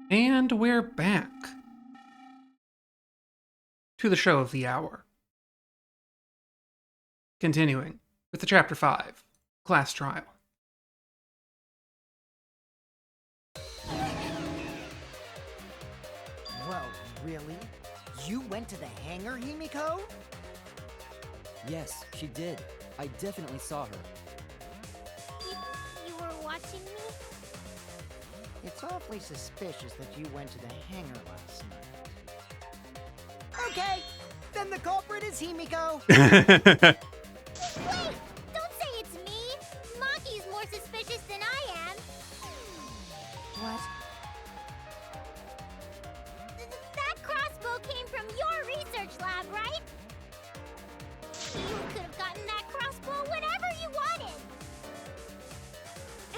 S1: And we're back to the show of the hour. Continuing with the Chapter 5, Class Trial.
S8: Well, really? You went to the hangar, Himiko?
S3: Yes, she did. I definitely saw her.
S9: You were watching me?
S8: It's awfully suspicious that you went to the hangar last night. Okay, then the culprit is Himiko.
S9: Wait! Don't say it's me! Maki's more suspicious than I am!
S6: What?
S9: That crossbow came from your research lab, right? You could have gotten that crossbow whenever you wanted!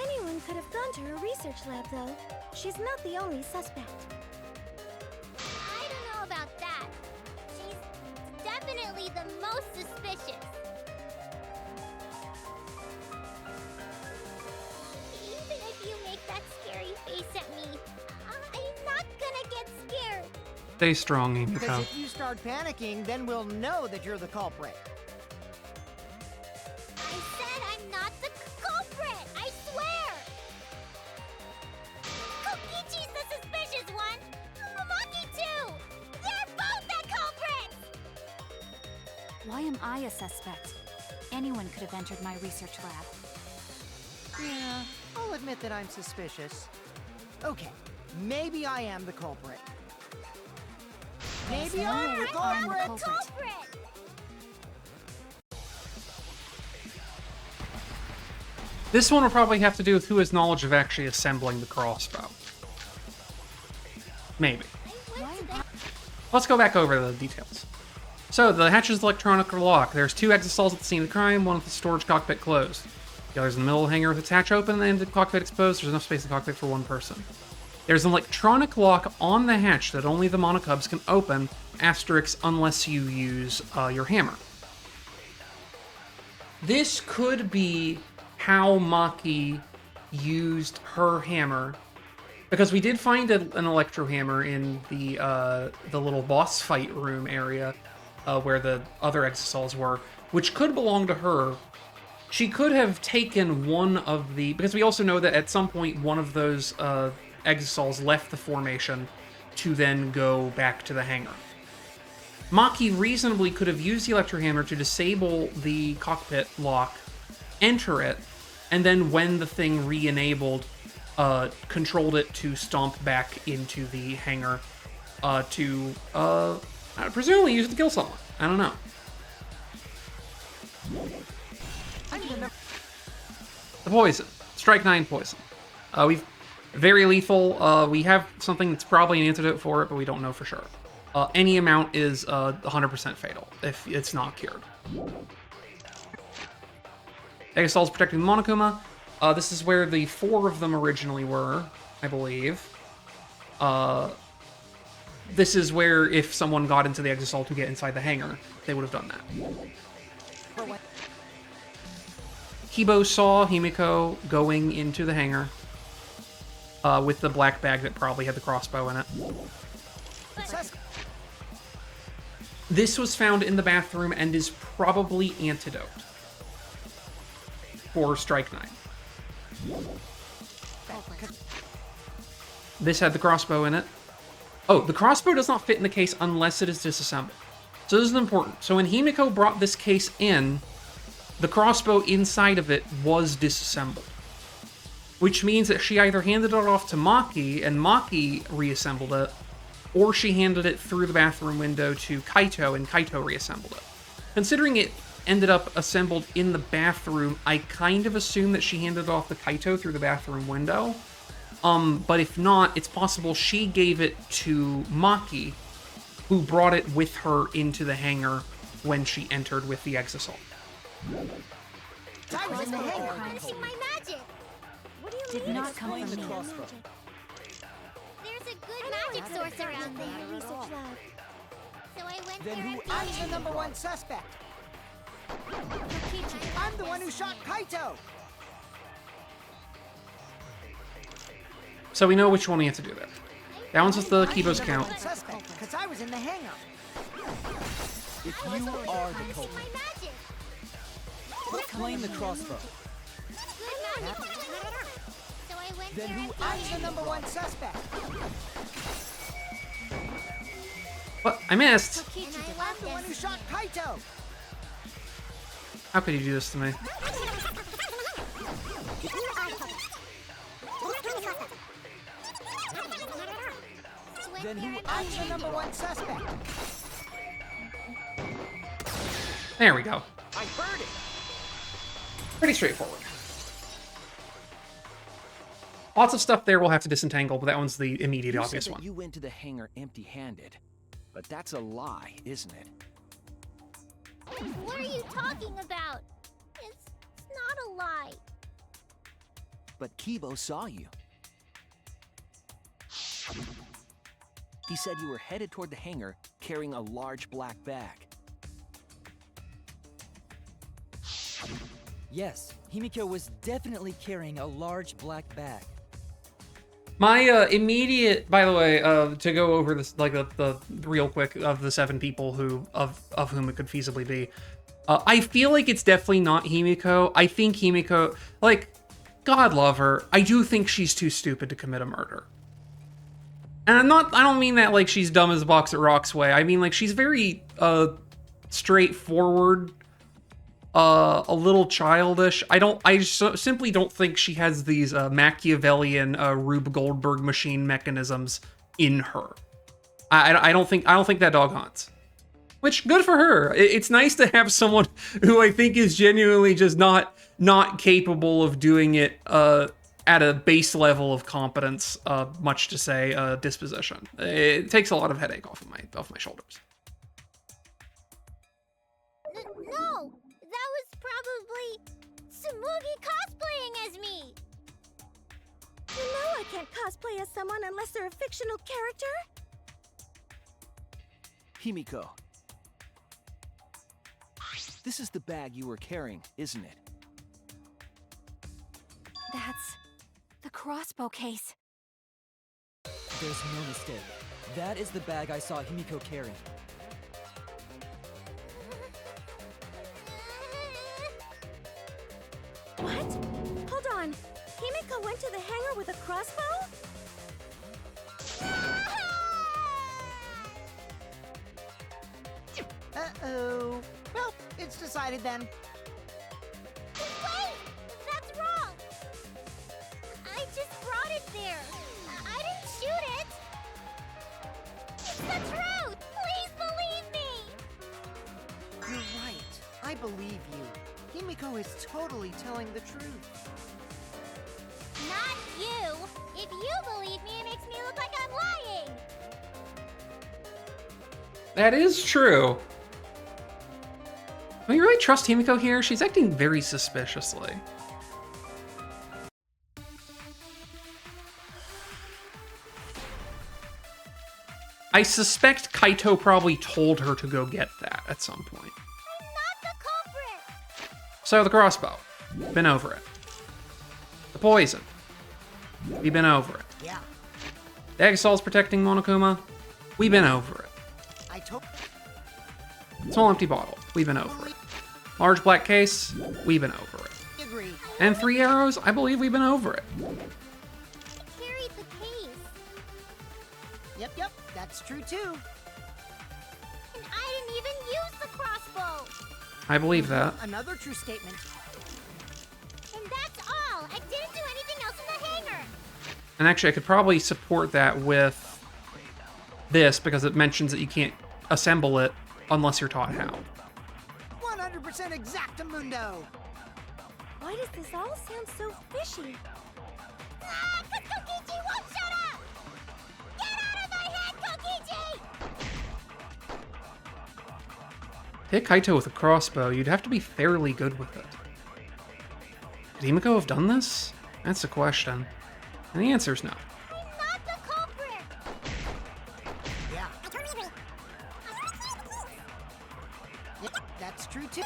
S4: Anyone could have gone to her research lab, though. She's not the only suspect.
S9: I don't know about that. She's definitely the most suspicious. Even if you make that scary face at me, I'm not gonna get scared.
S1: Stay strong,
S8: Because
S1: Himiko.
S8: if you start panicking, then we'll know that you're the culprit.
S9: I said I'm not the culprit! I swear! Kokichi's the suspicious one! Maki too! They're both the culprits!
S6: Why am I a suspect? Anyone could have entered my research lab.
S8: Yeah, I'll admit that I'm suspicious. Okay, maybe I am the culprit. Maybe I'm the
S6: I'm the
S8: culprit!
S6: culprit.
S1: This one will probably have to do with who has knowledge of actually assembling the crossbow. Maybe. Let's go back over the details. So, the hatch is electronic lock. There's 2 exit stalls at the scene of the crime, one with the storage cockpit closed. The other's in the middle of the hangar with its hatch open and the cockpit exposed. There's enough space in the cockpit for 1 person. There's an electronic lock on the hatch that only the monocubs can open, asterisk, unless you use your hammer. This could be how Maki used her hammer, because we did find an electro hammer in the little boss fight room area where the other exisals were, which could belong to her. She could have taken one of the, because we also know that at some point one of those exisals left the formation to then go back to the hangar. Maki reasonably could have used the electro hammer to disable the cockpit lock, enter it, and then when the thing re-enabled, controlled it to stomp back into the hangar to presumably use it to kill someone. I don't know. The poison. Strike 9 poison. We've very lethal. We have something that's probably an antidote for it, but we don't know for sure. Any amount is 100% fatal if it's not cured. Existal's protecting the Monokuma. This is where the 4 of them originally were, I believe. This is where if someone got into the Exisal to get inside the hangar, they would have done that. Kibo saw Himiko going into the hangar with the black bag that probably had the crossbow in it. This was found in the bathroom and is probably antidote for Strike 9. This had the crossbow in it. Oh, the crossbow does not fit in the case unless it is disassembled. So this is important. So when Himiko brought this case in, the crossbow inside of it was disassembled. Which means that she either handed it off to Maki, and Maki reassembled it, or she handed it through the bathroom window to Kaito, and Kaito reassembled it. Considering it ended up assembled in the bathroom, I kind of assume that she handed it off to Kaito through the bathroom window. But if not, it's possible she gave it to Maki, who brought it with her into the hangar when she entered with the Exisal.
S8: I was in the hangar.
S9: Finishing my magic!
S4: What do you
S6: Did
S4: mean?
S6: not come
S4: explain
S6: from
S4: the
S6: me.
S4: crossbow?
S9: There's a good
S4: Anyone
S9: magic
S4: could have
S9: source
S4: gotten
S9: around
S4: into
S9: there.
S4: the research lab.
S9: So I went
S3: Then
S9: there
S3: who
S9: and
S8: I'm
S9: found
S8: the
S9: it.
S8: #1 suspect. I'm the one who shot Kaito.
S1: So we know which one we have to do there. That one's with the Kibo's count.
S8: Suspect, because I was in the hangar.
S3: If you are the
S9: Finishing
S3: culprit,
S9: my magic!
S3: Claim the crossbow.
S9: So I went
S3: Then
S9: there
S3: who
S9: and
S8: I'm
S9: found
S8: the number one suspect.
S1: What? I missed.
S9: and I
S8: I'm
S9: left
S8: the one who
S9: as
S8: shot Kaito.
S1: How could you do this to me?
S3: Then who?
S8: I'm the number one suspect.
S1: There we go.
S5: I heard it.
S1: Pretty straightforward. Lots of stuff there we'll have to disentangle, but that one's the immediate
S5: You
S1: obvious
S5: said that
S1: one.
S5: you went to the hangar empty-handed, but that's a lie, isn't it?
S9: What are you talking about? It's not a lie.
S5: But Kibo saw you. He said you were headed toward the hangar carrying a large black bag.
S3: Yes, Himiko was definitely carrying a large black bag.
S1: My immediate, by the way, to go over this, like the real quick of the 7 people who of whom it could feasibly be, I feel like it's definitely not Himiko. I think Himiko, like, God love her, I do think she's too stupid to commit a murder. And I don't mean that like she's dumb as a box of rocks way. I mean like she's very straightforward, a little childish. I simply don't think she has these Machiavellian Rube Goldberg machine mechanisms in her. I don't think that dog haunts. Which, good for her. It's nice to have someone who I think is genuinely just not capable of doing it at a base level of competence, much to say disposition. It takes a lot of headache off my shoulders.
S9: No, that was probably Tsumugi cosplaying as me.
S4: You know I can't cosplay as someone unless they're a fictional character.
S5: Himiko. This is the bag you were carrying, isn't it?
S6: That's the crossbow case.
S3: There's no mistake. That is the bag I saw Himiko carrying.
S4: What? Hold on. Himiko went to the hangar with a crossbow?
S8: Uh-oh. Well, it's decided then.
S9: Wait! That's wrong! I just brought it there. I didn't shoot it. It's the truth! Please believe me!
S8: You're right. I believe you. Himiko is totally telling the truth.
S9: Not you! If you believe me, it makes me look like I'm lying!
S1: That is true. Well, you really trust Himiko here? She's acting very suspiciously. I suspect Kaito probably told her to go get that at some point.
S9: I'm not the culprit!
S1: So the crossbow, been over it. The poison, we've been over it.
S8: Yeah.
S1: Dagasol's protecting Monokuma, we've been over it.
S8: I told...
S1: Small empty bottle, we've been over it. Large black case, we've been over it.
S8: Agree.
S1: And 3 arrows, I believe we've been over it.
S9: I carried the case,
S8: Yep, that's true too.
S9: and I didn't even use the crossbow!
S1: I believe that.
S8: Another true statement.
S9: And that's all! I didn't do anything else in the hangar!
S1: And actually, I could probably support that with this, because it mentions that you can't assemble it unless you're taught how.
S8: 100% exactamundo.
S4: Why does this all sound so fishy?
S9: Ah, 'cause Kokichi won't shut up! Get out of my head, Kokichi!
S1: Hit Kaito with a crossbow, you'd have to be fairly good with it. Did Himiko have done this? That's the question. And the answer's no.
S9: I'm not the culprit!
S8: Yeah. Yep, that's true too.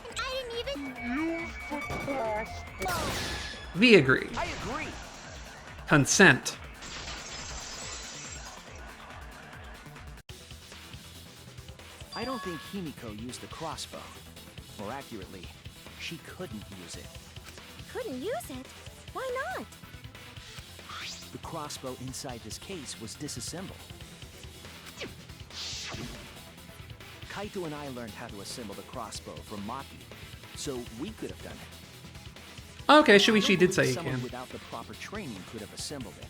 S9: And I didn't even use the crossbow!
S1: V agree.
S5: I agree.
S1: Consent.
S5: I don't think Himiko used the crossbow. More accurately, she couldn't use it.
S4: Couldn't use it? Why not?
S5: The crossbow inside this case was disassembled. Kaito and I learned how to assemble the crossbow from Maki, so we could have done it.
S1: Okay, Shuichi did say he
S5: Someone
S1: can.
S5: without the proper training could have assembled it.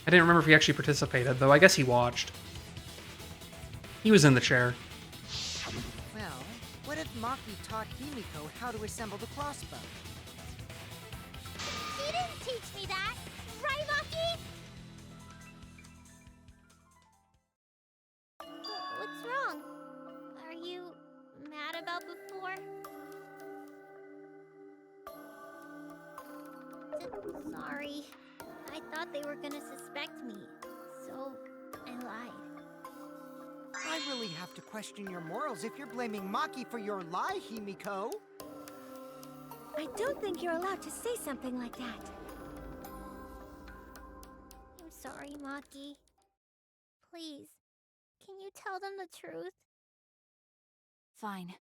S1: I didn't remember if he actually participated, though I guess he watched. He was in the chair.
S8: Well, what if Maki taught Himiko how to assemble the crossbow?
S9: She didn't teach me that, right, Maki? What's wrong? Are you mad about before? Sorry. I thought they were gonna suspect me, so I lied.
S8: I really have to question your morals if you're blaming Maki for your lie, Himiko.
S4: I don't think you're allowed to say something like that.
S9: I'm sorry, Maki. Please, can you tell them the truth?
S6: Fine.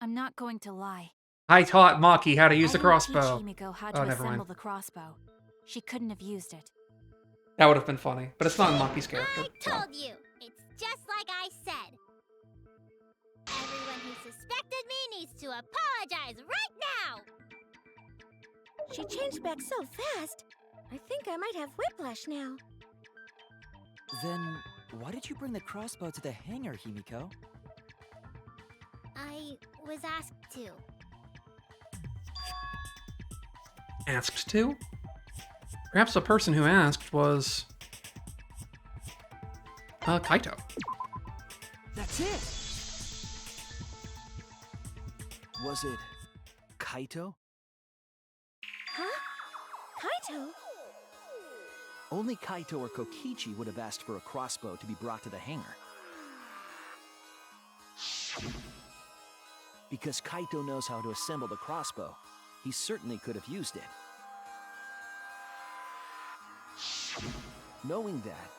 S6: I'm not going to lie.
S1: I taught Maki how to use
S6: I
S1: the
S6: didn't
S1: crossbow.
S6: teach Himiko how
S1: Oh,
S6: to
S1: never mind.
S6: assemble the crossbow. She couldn't have used it.
S1: That would have been funny, but it's not in Maki's character.
S9: I
S1: So.
S9: told you! It's just like I said. Everyone who suspected me needs to apologize right now!
S4: She changed back so fast. I think I might have whiplash now.
S3: Then, why did you bring the crossbow to the hangar, Himiko?
S9: I was asked to.
S1: Asked to? Perhaps the person who asked was... Kaito.
S5: That's it! Was it Kaito?
S4: Huh? Kaito?
S5: Only Kaito or Kokichi would have asked for a crossbow to be brought to the hangar. Because Kaito knows how to assemble the crossbow, he certainly could have used it. Knowing that,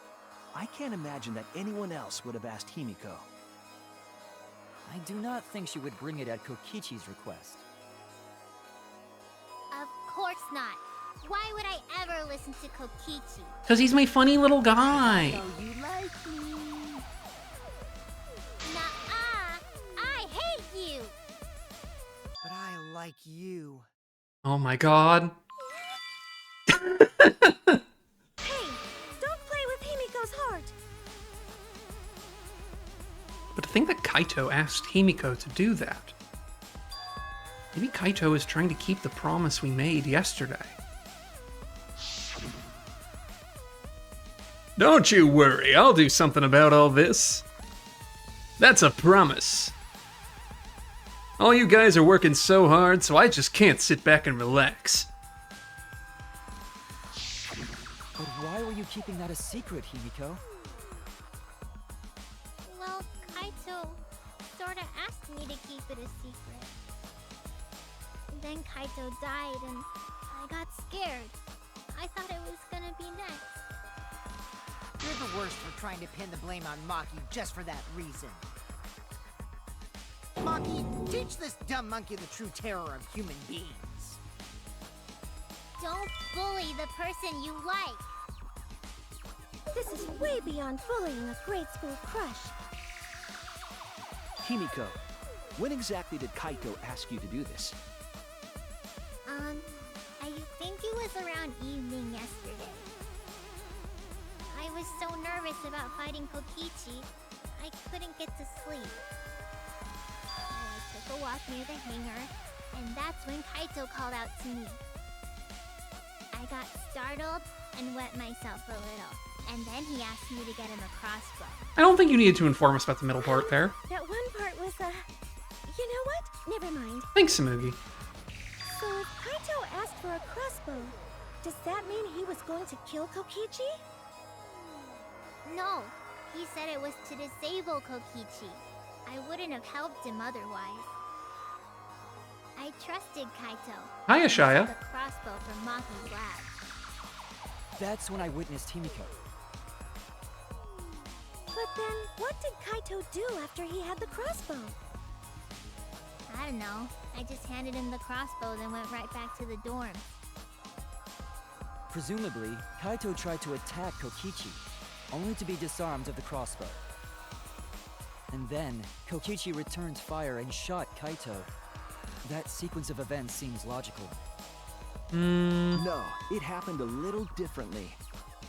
S5: I can't imagine that anyone else would have asked Himiko.
S3: I do not think she would bring it at Kokichi's request.
S9: Of course not. Why would I ever listen to Kokichi?
S1: Because he's my funny little guy.
S8: So you like me?
S9: Nuh-uh! I hate you!
S8: But I like you.
S1: Oh my god.
S4: Hey, don't play with Himiko's heart.
S1: But to think that Kaito asked Himiko to do that. Maybe Kaito is trying to keep the promise we made yesterday. Don't you worry, I'll do something about all this. That's a promise. All you guys are working so hard, so I just can't sit back and relax.
S3: But why were you keeping that a secret, Himiko?
S9: Well, Kaito sorta asked me to keep it a secret. Then Kaito died and I got scared. I thought it was gonna be next.
S8: You're the worst for trying to pin the blame on Maki just for that reason. Maki, teach this dumb monkey the true terror of human beings.
S9: Don't bully the person you like.
S4: This is way beyond bullying a grade school crush.
S5: Himiko, when exactly did Kaito ask you to do this?
S9: I think it was around evening yesterday. I was so nervous about fighting Kokichi, I couldn't get to sleep. So I took a walk near the hangar, and that's when Kaito called out to me. I got startled and wet myself a little, and then he asked me to get him a crossbow.
S1: I don't think you needed to inform us about the middle part there.
S4: That one part was, you know what? Never mind.
S1: Thanks, Samugi.
S4: So if Kaito asked for a crossbow, does that mean he was going to kill Kokichi?
S9: No, he said it was to disable Kokichi. I wouldn't have helped him otherwise. I trusted Kaito.
S1: Hiya,
S9: and
S1: Shia.
S9: took the crossbow from Maki's lab.
S3: That's when I witnessed Himiko.
S4: But then, what did Kaito do after he had the crossbow?
S9: I don't know. I just handed him the crossbow, then went right back to the dorm.
S3: Presumably, Kaito tried to attack Kokichi, only to be disarmed of the crossbow. And then, Kokichi returned fire and shot Kaito. That sequence of events seems logical.
S5: No, it happened a little differently.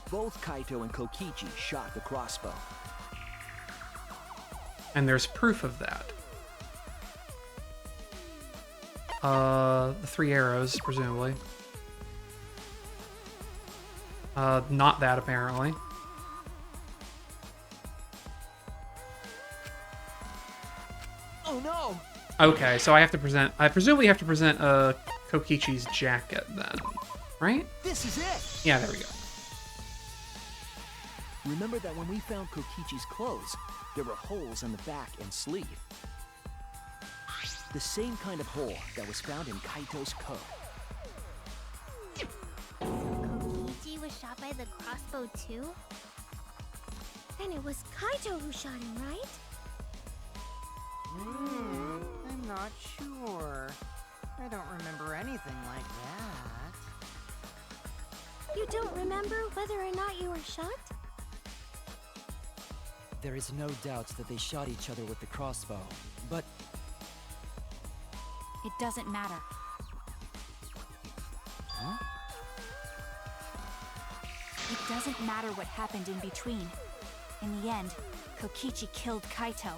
S5: Both Kaito and Kokichi shot the crossbow.
S1: And there's proof of that. The 3 arrows, presumably. Not that, apparently.
S5: Oh no!
S1: Okay, so I have to present... I presumably have to present, Kokichi's jacket, then. Right?
S5: This is it!
S1: Yeah, there we go.
S5: Remember that when we found Kokichi's clothes, there were holes in the back and sleeve. The same kind of hole that was found in Kaito's coat.
S9: Kokichi was shot by the crossbow too?
S4: Then it was Kaito who shot him, right?
S8: I'm not sure. I don't remember anything like that.
S4: You don't remember whether or not you were shot?
S3: There is no doubt that they shot each other with the crossbow, but
S6: It doesn't matter.
S3: huh?
S6: It doesn't matter what happened in between. In the end, Kokichi killed Kaito.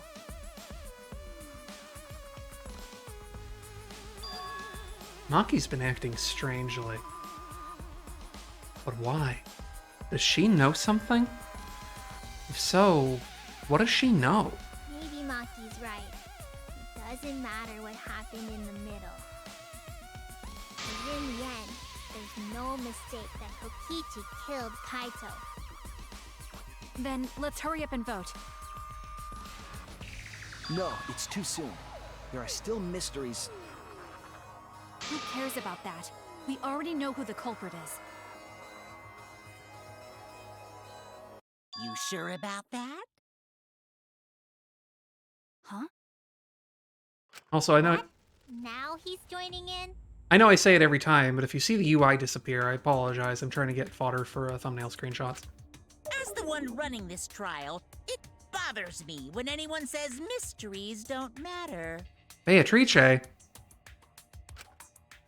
S1: Maki's been acting strangely. But why? Does she know something? If so, what does she know?
S9: Maybe Maki's right. It doesn't matter what happened in the middle. 'Cause in the end, there's no mistake that Kokichi killed Kaito.
S6: Then let's hurry up and vote.
S5: No, it's too soon. There are still mysteries.
S6: Who cares about that? We already know who the culprit is.
S2: You sure about that?
S6: Huh?
S1: Also, I know
S9: Now he's joining in?
S1: I say it every time, but if you see the UI disappear, I apologize. I'm trying to get fodder for thumbnail screenshots.
S2: As the one running this trial, it bothers me when anyone says mysteries don't matter.
S1: Beatrice.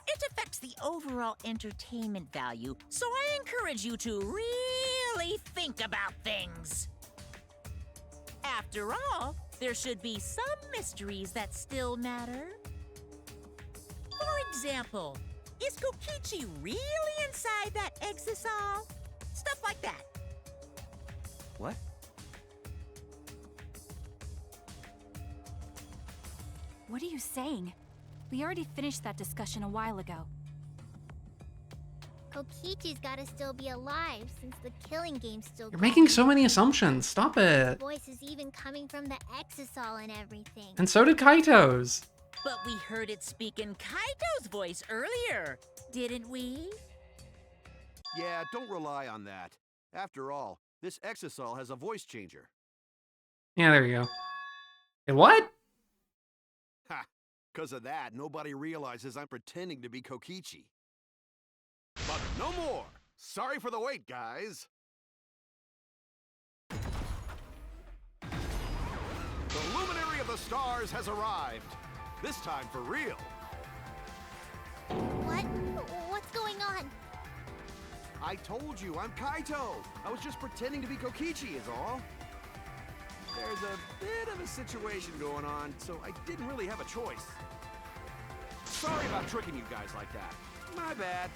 S2: It affects the overall entertainment value, so I encourage you to really think about things. After all, there should be some mysteries that still matter. For example, is Kokichi really inside that exisal? Stuff like that.
S3: What?
S6: What are you saying? We already finished that discussion a while ago.
S9: Kokichi's gotta still be alive since the killing game's still
S1: You're making so many assumptions. Stop it.
S9: voice is even coming from the exisal and everything.
S1: And so did Kaito's.
S2: But we heard it speak in Kaito's voice earlier, didn't we?
S7: Yeah, don't rely on that. After all, this exisal has a voice changer.
S1: Yeah, there you go. Hey, what?
S7: Ha! Because of that, nobody realizes I'm pretending to be Kokichi. But no more! Sorry for the wait, guys! The luminary of the stars has arrived. This time for real.
S9: What? What's going on?
S7: I told you, I'm Kaito. I was just pretending to be Kokichi is all. There's a bit of a situation going on, so I didn't really have a choice. Sorry about tricking you guys like that. My bad.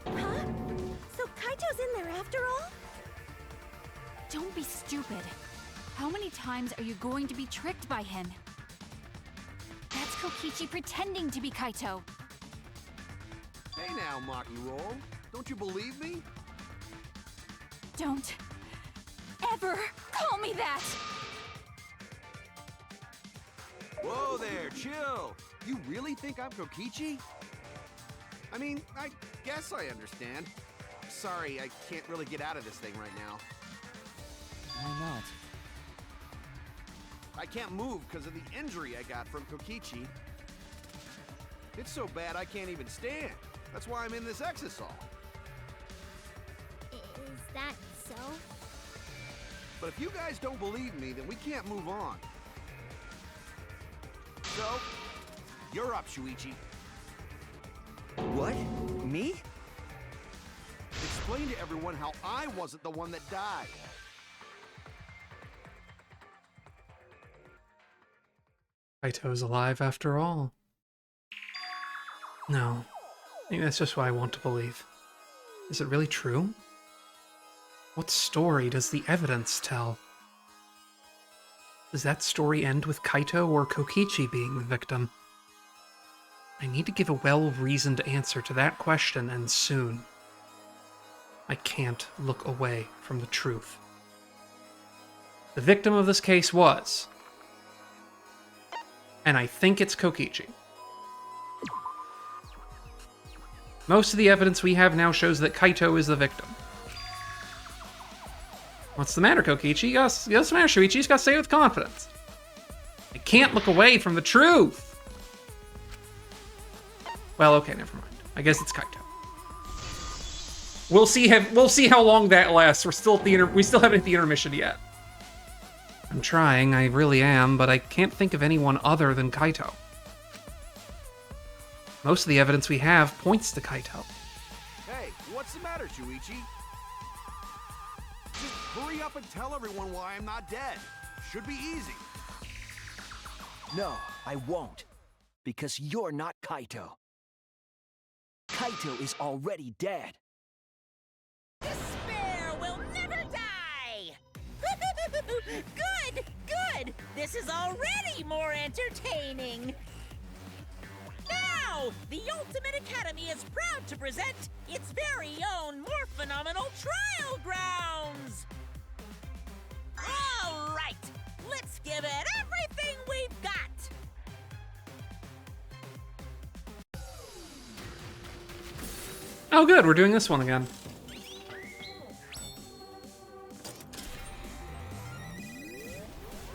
S4: Huh? So Kaito's in there after all?
S6: Don't be stupid. How many times are you going to be tricked by him? That's Kokichi pretending to be Kaito.
S7: Hey now, Maki Roll. Don't you believe me?
S6: Don't ever call me that!
S7: Whoa there, chill. You really think I'm Kokichi? I mean, I guess I understand. Sorry, I can't really get out of this thing right now.
S3: Why not?
S7: I can't move because of the injury I got from Kokichi, It's so bad I can't even stand. That's why I'm in this exisal.
S9: Is that so?
S7: But if you guys don't believe me, then we can't move on. So, you're up, Shuichi.
S5: What? Me?
S7: Explain to everyone how I wasn't the one that died.
S1: Kaito's alive after all. No. Maybe that's just what I want to believe. Is it really true? What story does the evidence tell? Does that story end with Kaito or Kokichi being the victim? I need to give a well-reasoned answer to that question, and soon. I can't look away from the truth. The victim of this case was... and I think it's Kokichi. Most of the evidence we have now shows that Kaito is the victim. What's the matter, Kokichi? What's the matter, Shuichi? You just gotta say it with confidence. I can't look away from the truth! Well, okay, never mind. I guess it's Kaito. We'll see how long that lasts. We still haven't hit the intermission yet. I'm trying, I really am, but I can't think of anyone other than Kaito. Most of the evidence we have points to Kaito.
S7: Hey, what's the matter, Shuichi? Just hurry up and tell everyone why I'm not dead. Should be easy.
S5: No, I won't. Because you're not Kaito. Kaito is already dead.
S2: Despair will never die! Good, good! This is already more entertaining! Now, the Ultimate Academy is proud to present its very own more phenomenal trial grounds! All right, let's give it everything we've got!
S1: Oh good, we're doing this one again.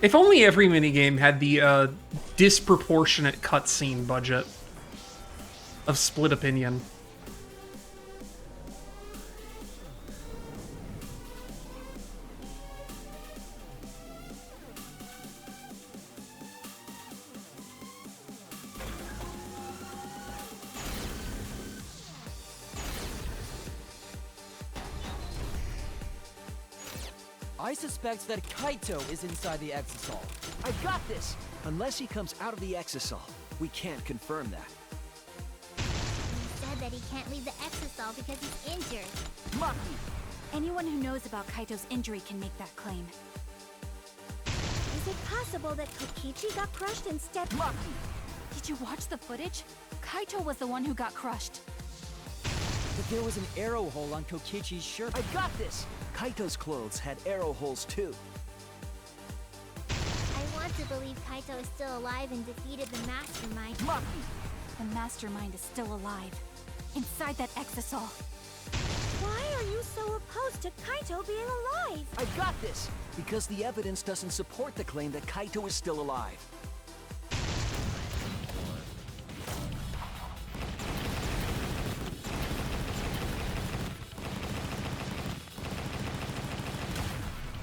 S1: If only every minigame had the disproportionate cutscene budget of Split Opinion.
S3: I suspect that Kaito is inside the exisal.
S5: I got this! Unless he comes out of the exisal, we can't confirm that.
S9: He said that he can't leave the exisal because he's injured.
S5: Maki!
S6: Anyone who knows about Kaito's injury can make that claim.
S4: Is it possible that Kokichi got crushed instead?
S5: Maki!
S6: Did you watch the footage? Kaito was the one who got crushed.
S3: But there was an arrow hole on Kokichi's shirt.
S5: I got this! Kaito's clothes had arrow holes too.
S9: I want to believe Kaito is still alive and defeated the mastermind.
S5: Maki!
S6: The mastermind is still alive. Inside that exisal.
S4: Why are you so opposed to Kaito being alive?
S5: I got this! Because the evidence doesn't support the claim that Kaito is still alive.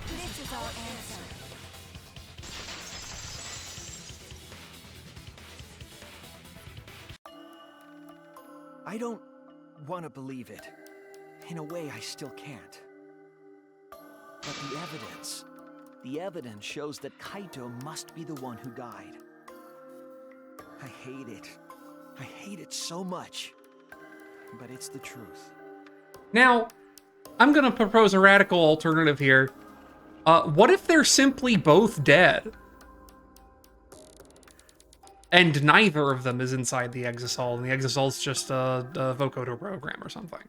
S6: This is our answer.
S5: I don't want to believe it. In a way, I still can't. But the evidence shows that Kaito must be the one who died. I hate it. I hate it so much. But it's the truth.
S1: Now, I'm gonna propose a radical alternative here. What if they're simply both dead? And neither of them is inside the exisal, and the exisal's just a vocoder program or something.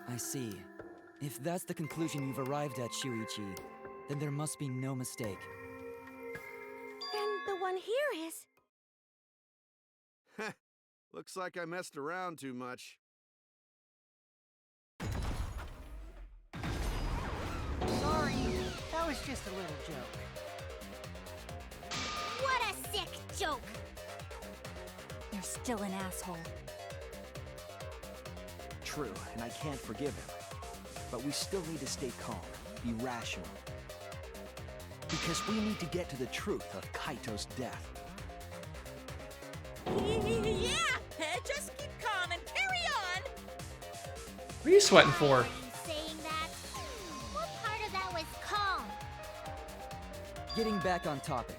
S3: I see. If that's the conclusion you've arrived at, Shuichi, then there must be no mistake.
S4: Then the one here is...
S7: Looks like I messed around too much.
S8: Sorry, that was just a little joke.
S9: sick joke.
S6: You're still an asshole.
S5: True, and I can't forgive him. But we still need to stay calm, be rational. Because we need to get to the truth of Kaito's death.
S2: Yeah, just keep calm and carry on.
S1: What are you sweating
S9: Why are
S1: for?
S9: you saying that? What part of that was calm?
S3: Getting back on topic,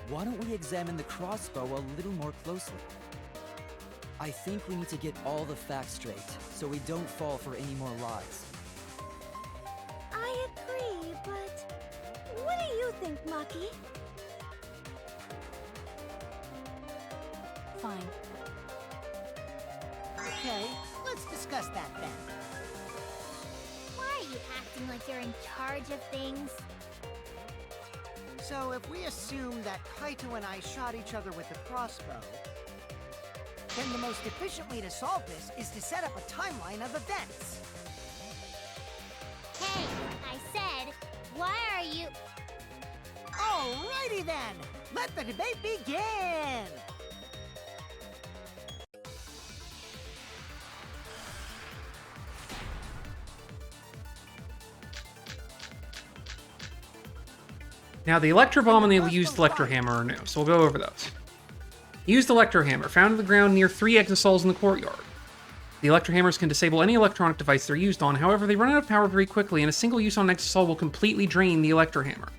S3: why don't we examine the crossbow a little more closely? I think we need to get all the facts straight, so we don't fall for any more lies.
S4: I agree, but what do you think, Maki?
S6: Fine.
S8: Okay, let's discuss that then.
S9: Why are you acting like you're in charge of things?
S8: So if we assume that Kaito and I shot each other with the crossbow, then the most efficient way to solve this is to set up a timeline of events.
S9: Hey, I said, why are you...
S8: Alrighty then, let the debate begin!
S1: Now, the Electro Bomb and the used Electro Hammer are new, so we'll go over those. Used Electro Hammer, found on the ground near 3 exosols in the courtyard. The Electro Hammers can disable any electronic device they're used on, however, they run out of power very quickly, and a single use on an exosol will completely drain the Electro Hammer.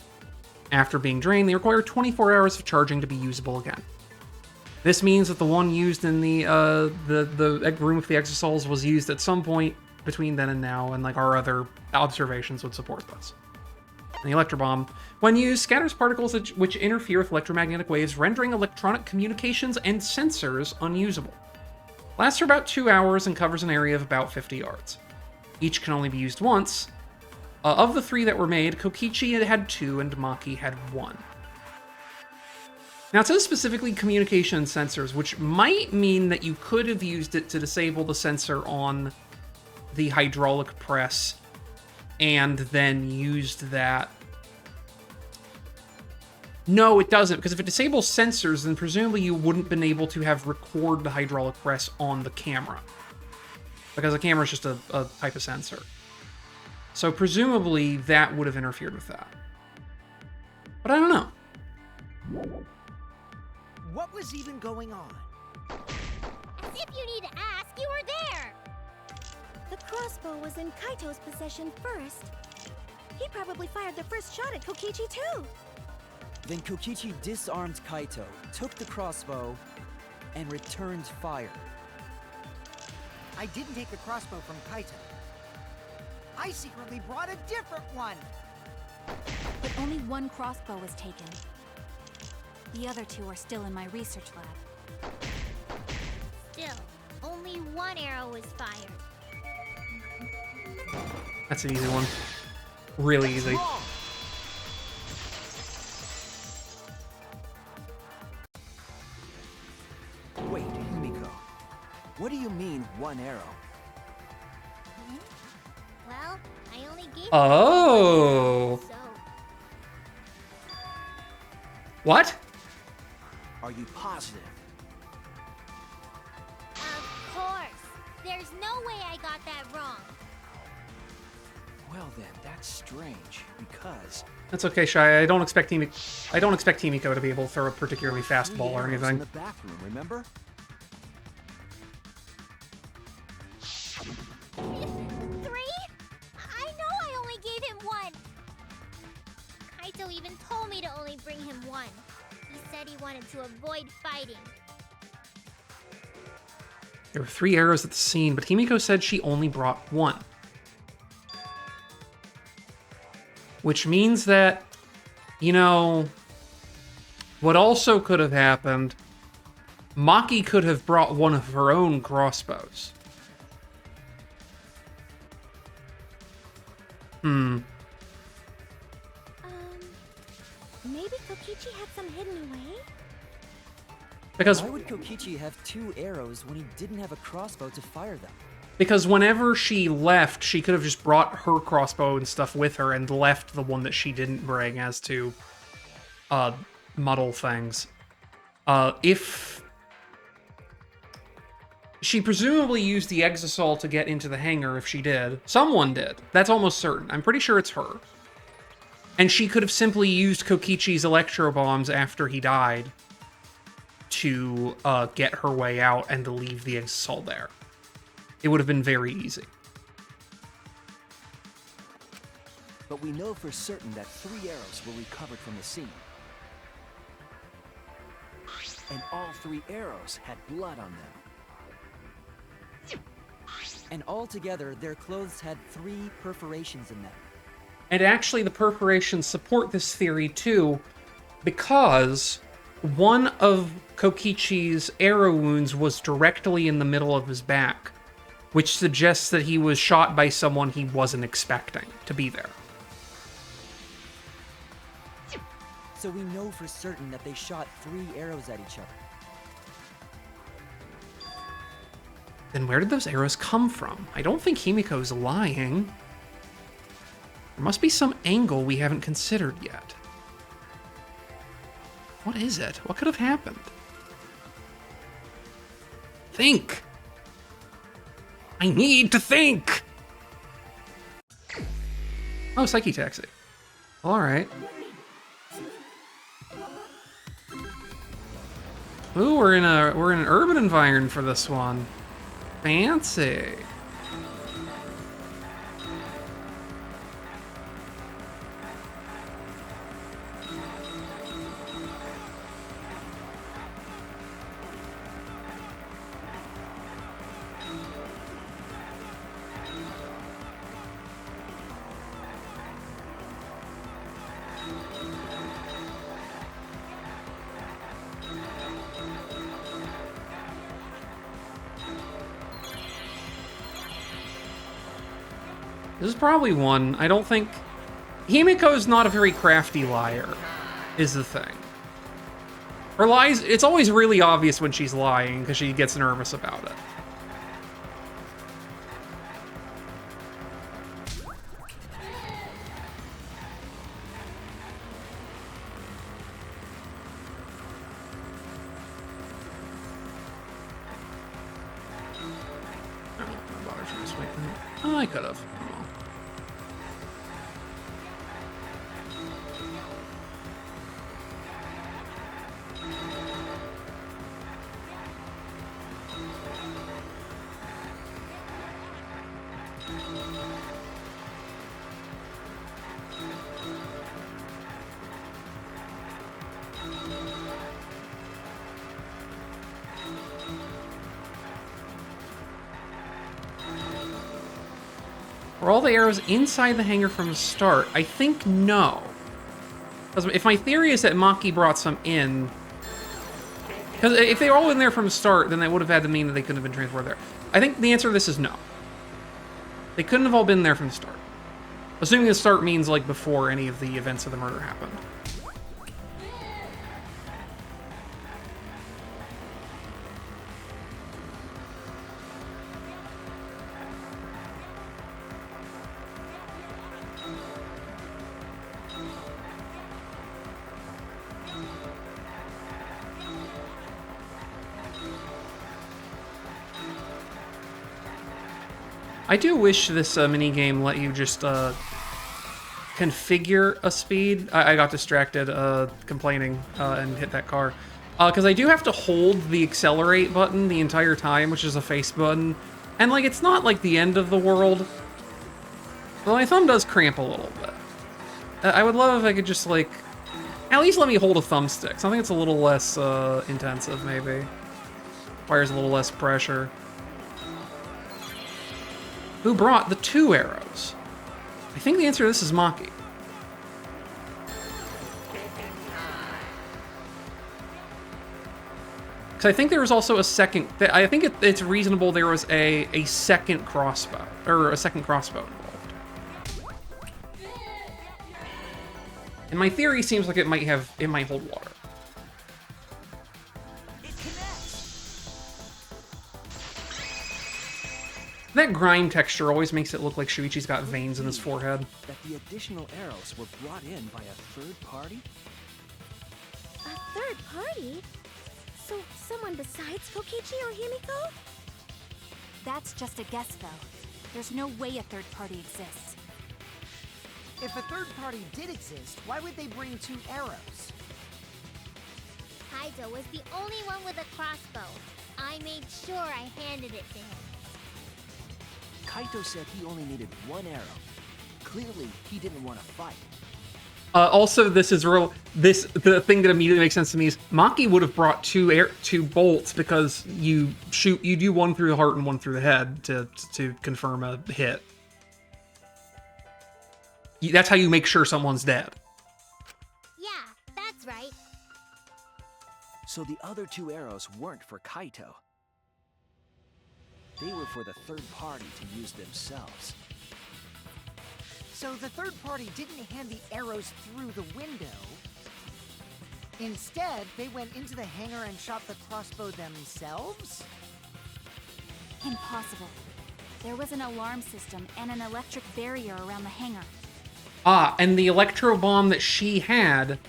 S1: After being drained, they require 24 hours of charging to be usable again. This means that the one used in the room with the exosols was used at some point between then and now, and like our other observations would support this. The Electro Bomb, when used, scatters particles which interfere with electromagnetic waves, rendering electronic communications and sensors unusable. Lasts for about 2 hours and covers an area of about 50 yards. Each can only be used once. Of the 3 that were made, Kokichi had 2 and Maki had 1. Now it says specifically communication sensors, which might mean that you could have used it to disable the sensor on the hydraulic press and then used that. No, it doesn't, because if it disables sensors, then presumably you wouldn't been able to have record the hydraulic press on the camera. Because the camera is just a type of sensor. So presumably that would have interfered with that. But I don't know.
S8: What was even going on?
S9: As if you need to ask, you were there!
S4: The crossbow was in Kaito's possession first. He probably fired the first shot at Kokichi too.
S3: Then Kokichi disarmed Kaito, took the crossbow, and returned fire.
S8: I didn't take the crossbow from Kaito. I secretly brought a different one!
S6: But only one crossbow was taken. The other 2 are still in my research lab.
S9: Still, only one arrow was fired.
S1: That's an easy one. Really easy.
S5: Wait, Himiko. What do you mean, 1 arrow?
S9: Well, I only gave
S1: Oh.
S9: so...
S1: What?
S5: Are you positive?
S9: Of course! There's no way I got that wrong.
S5: Well then, that's strange, because...
S1: That's okay, Shy. I don't expect Himiko to be able to throw a particularly fast ball or
S5: 3 arrows in
S1: anything.
S5: the bathroom, remember?
S9: 3? I know I only gave him 1. Kaito even told me to only bring him 1. He said he wanted to avoid fighting.
S1: There were 3 arrows at the scene, but Himiko said she only brought 1. Which means that, you know, what also could have happened, Maki could have brought one of her own crossbows.
S4: Maybe Kokichi had some hidden away?
S1: Because
S3: Why would Kokichi have 2 arrows when he didn't have a crossbow to fire them?
S1: Because whenever she left, she could have just brought her crossbow and stuff with her and left the one that she didn't bring as to muddle things. If she presumably used the Exisal to get into the hangar, if she did. Someone did. That's almost certain. I'm pretty sure it's her. And she could have simply used Kokichi's electro bombs after he died to get her way out and to leave the Exisal there. It would have been very easy.
S5: But we know for certain that 3 arrows were recovered from the scene. And all 3 arrows had blood on them.
S3: And altogether, their clothes had 3 perforations in them.
S1: And actually, the perforations support this theory too, because one of Kokichi's arrow wounds was directly in the middle of his back, which suggests that he was shot by someone he wasn't expecting to be there.
S3: So we know for certain that they shot 3 arrows at each other.
S1: Then where did those arrows come from? I don't think Himiko's lying. There must be some angle we haven't considered yet. What is it? What could have happened? Think! I need to think! Oh, Psyche Taxi. Alright. Ooh, we're in an urban environment for this one. Fancy. This is probably one. I don't think... Himiko's not a very crafty liar, is the thing. Her lies... It's always really obvious when she's lying, because she gets nervous about it. Oh, I could have. Were all the arrows inside the hangar from the start? I think no. Because if my theory is that Maki brought some in... Because if they were all in there from the start, then that would have had to mean that they couldn't have been transported there. I think the answer to this is no. They couldn't have all been there from the start. Assuming the start means, like, before any of the events of the murder happened. I do wish this minigame let you just configure a speed. I got distracted complaining and hit that car. Because I do have to hold the accelerate button the entire time, which is a face button. And like, it's not like the end of the world. But my thumb does cramp a little bit. I would love if I could just like, at least let me hold a thumbstick. Something that's a little less intensive maybe. Requires a little less pressure. Who brought the 2 arrows? I think the answer to this is Maki. Because I think there was also a second... I think it's reasonable there was a second crossbow. Or a second crossbow involved. And my theory seems like it might hold water. That grime texture always makes it look like Shuichi's got veins in his forehead.
S5: That the additional arrows were brought in by a third party?
S4: A third party? So, someone besides Kokichi or Himiko?
S6: That's just a guess, though. There's no way a third party exists.
S8: If a third party did exist, why would they bring 2 arrows?
S9: Kaito was the only one with a crossbow. I made sure I handed it to him.
S5: Kaito said he only needed 1 arrow. Clearly, he didn't want to fight.
S1: Also, this is real. The thing that immediately makes sense to me is Maki would have brought 2 bolts because you do one through the heart and one through the head to confirm a hit. That's how you make sure someone's dead.
S9: Yeah, that's right.
S5: So the other 2 arrows weren't for Kaito. They were for the third party to use themselves.
S8: So the third party didn't hand the arrows through the window. Instead, they went into the hangar and shot the crossbow themselves?
S6: Impossible. There was an alarm system and an electric barrier around the hangar.
S1: Ah, and the electro bomb that she had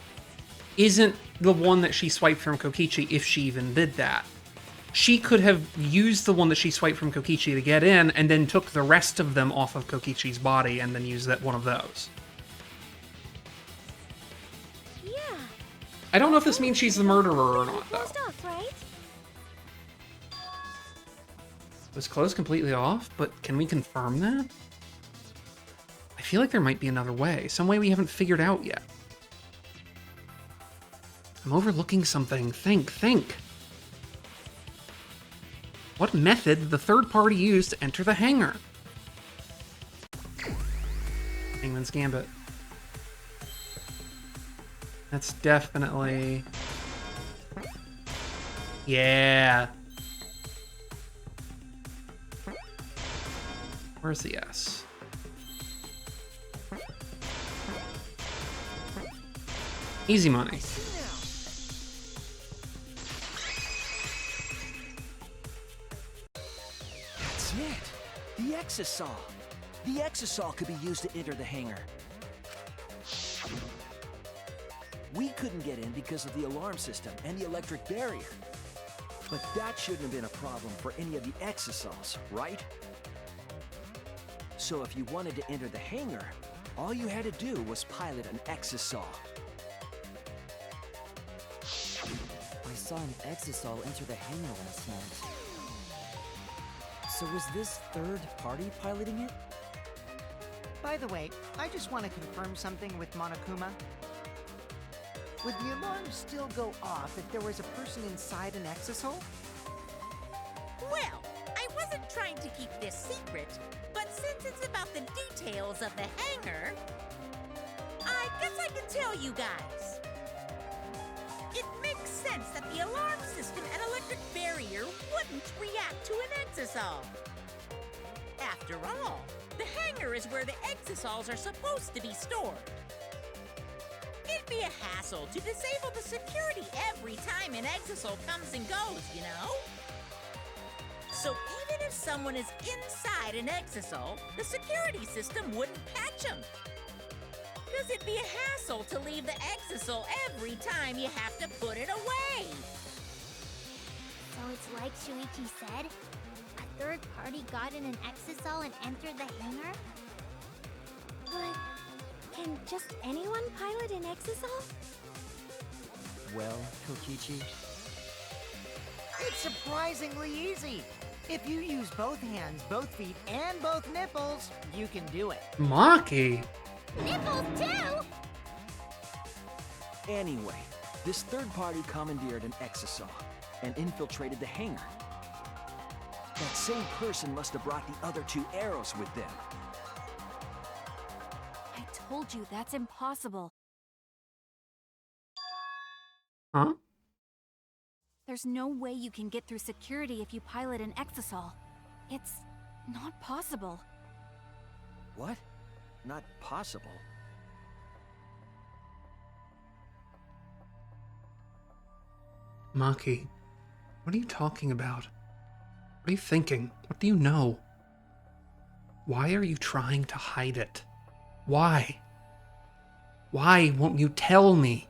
S1: isn't the one that she swiped from Kokichi, if she even did that. She could have used the one that she swiped from Kokichi to get in, and then took the rest of them off of Kokichi's body, and then used one of those.
S4: Yeah.
S1: I don't know if this means she's the murderer or not, though.
S4: Closed off, right?
S1: Was closed completely off, but can we confirm that? I feel like there might be another way. Some way we haven't figured out yet. I'm overlooking something. Think. What method did the third party use to enter the hangar? Hangman's Gambit. That's definitely... Yeah. Where's the S? Easy money.
S5: That's it! The Exisol! The Exisol could be used to enter the hangar. We couldn't get in because of the alarm system and the electric barrier. But that shouldn't have been a problem for any of the Exisols, right? So if you wanted to enter the hangar, all you had to do was pilot an Exisol.
S3: I saw an Exisol enter the hangar last night. So was this third party piloting it?
S8: By the way, I just want to confirm something with Monokuma. Would the alarm still go off if there was a person inside an Exisol?
S2: Well, I wasn't trying to keep this secret, but since it's about the details of the hangar, I guess I can tell you guys. It makes sense that the alarm system and electric barrier wouldn't react to an Exisol. After all, the hangar is where the Exisols are supposed to be stored. It'd be a hassle to disable the security every time an Exisol comes and goes, you know? So even if someone is inside an Exisol, the security system wouldn't catch them. Because it'd be a hassle to leave the Exisol every time you have to put it away.
S9: So it's like Shuichi said? A third party got in an Exisol and entered the hangar?
S4: But can just anyone pilot an Exisol?
S3: Well, Kokichi,
S8: It's surprisingly easy. If you use both hands, both feet, and both nipples, you can do it.
S1: Maki.
S9: Nipples too!
S5: Anyway, this third party commandeered an Exisol and infiltrated the hangar. That same person must have brought the other 2 arrows with them.
S6: I told you that's impossible.
S1: Huh?
S6: There's no way you can get through security if you pilot an Exisol. It's not possible.
S5: What? Not possible.
S1: Maki, what are you talking about? What are you thinking? What do you know? Why are you trying to hide it? Why? Why won't you tell me?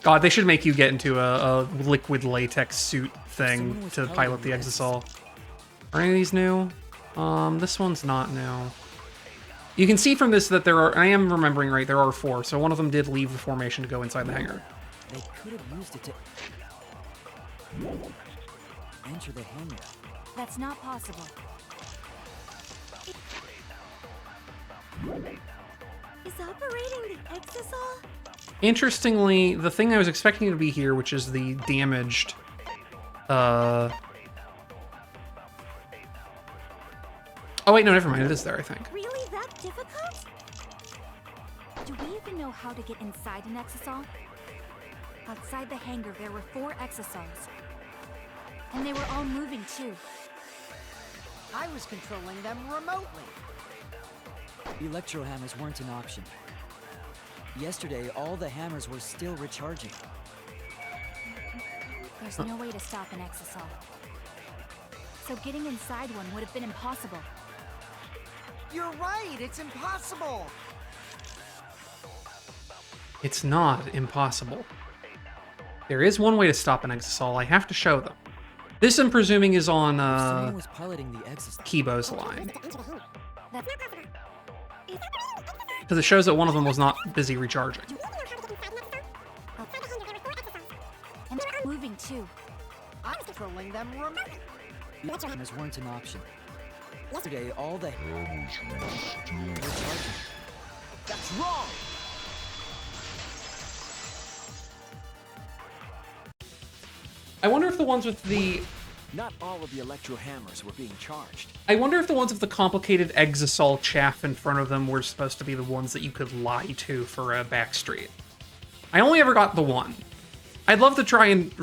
S1: God, they should make you get into a liquid latex suit thing
S3: Someone was
S1: to
S3: piloting
S1: pilot the
S3: the
S1: Exisal. Are any of these new? This one's not new. You can see from this that there are, I am remembering right, there are 4, so one of them did leave the formation to go inside the hangar.
S3: They could have used it to enter the hangar.
S6: That's not possible.
S4: Is operating the Exisal?
S1: Interestingly, the thing I was expecting to be here, which is the damaged, oh wait, no, never mind, it is there, I think.
S4: Really that difficult?
S6: Do we even know how to get inside an Exisal? Outside the hangar, there were 4 Exisals. And they were all moving too.
S8: I was controlling them remotely.
S3: Electro hammers weren't an option. Yesterday, all the hammers were still recharging.
S6: There's no way to stop an Exisal. So getting inside one would have been impossible.
S8: You're right, it's impossible.
S1: It's not impossible. There is one way to stop an Exisal. I have to show them. This, I'm presuming, is on
S3: Someone was piloting the Exisal.
S1: Kibo's line.
S6: That's
S1: Because it shows that one of them was not busy recharging.
S6: and moving too.
S8: I'm controlling them remotely.
S3: Electro hammers weren't an option. Yesterday, all the hammers were still recharging.
S5: That's wrong!
S1: I wonder if the ones with the...
S5: Not all of the electro hammers were being charged.
S1: I wonder if the ones with the complicated Exisal chaff in front of them were supposed to be the ones that you could lie to for a backstreet. I only ever got the one. I'd love to try and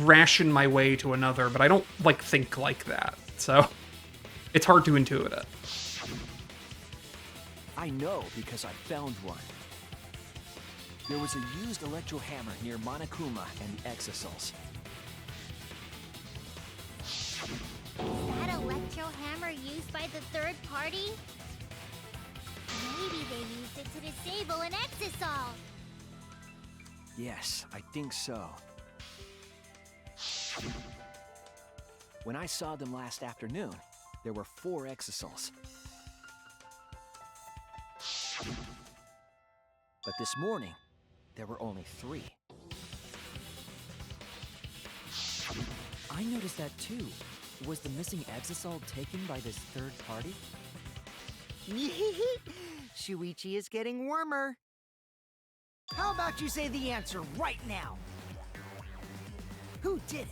S1: ration my way to another, but I don't, like, think like that. So, it's hard to intuit it.
S5: I know because I found one. There was a used electro hammer near Monokuma and the Exisals.
S9: That electro hammer used by the third party? Maybe they used it to disable an Exisal.
S5: Yes, I think so. When I saw them last afternoon, there were 4 Exisals. But this morning, there were only 3.
S3: I noticed that too. Was the missing Exisal taken by this third party?
S8: Shuichi is getting warmer. How about you say the answer right now? Who did it?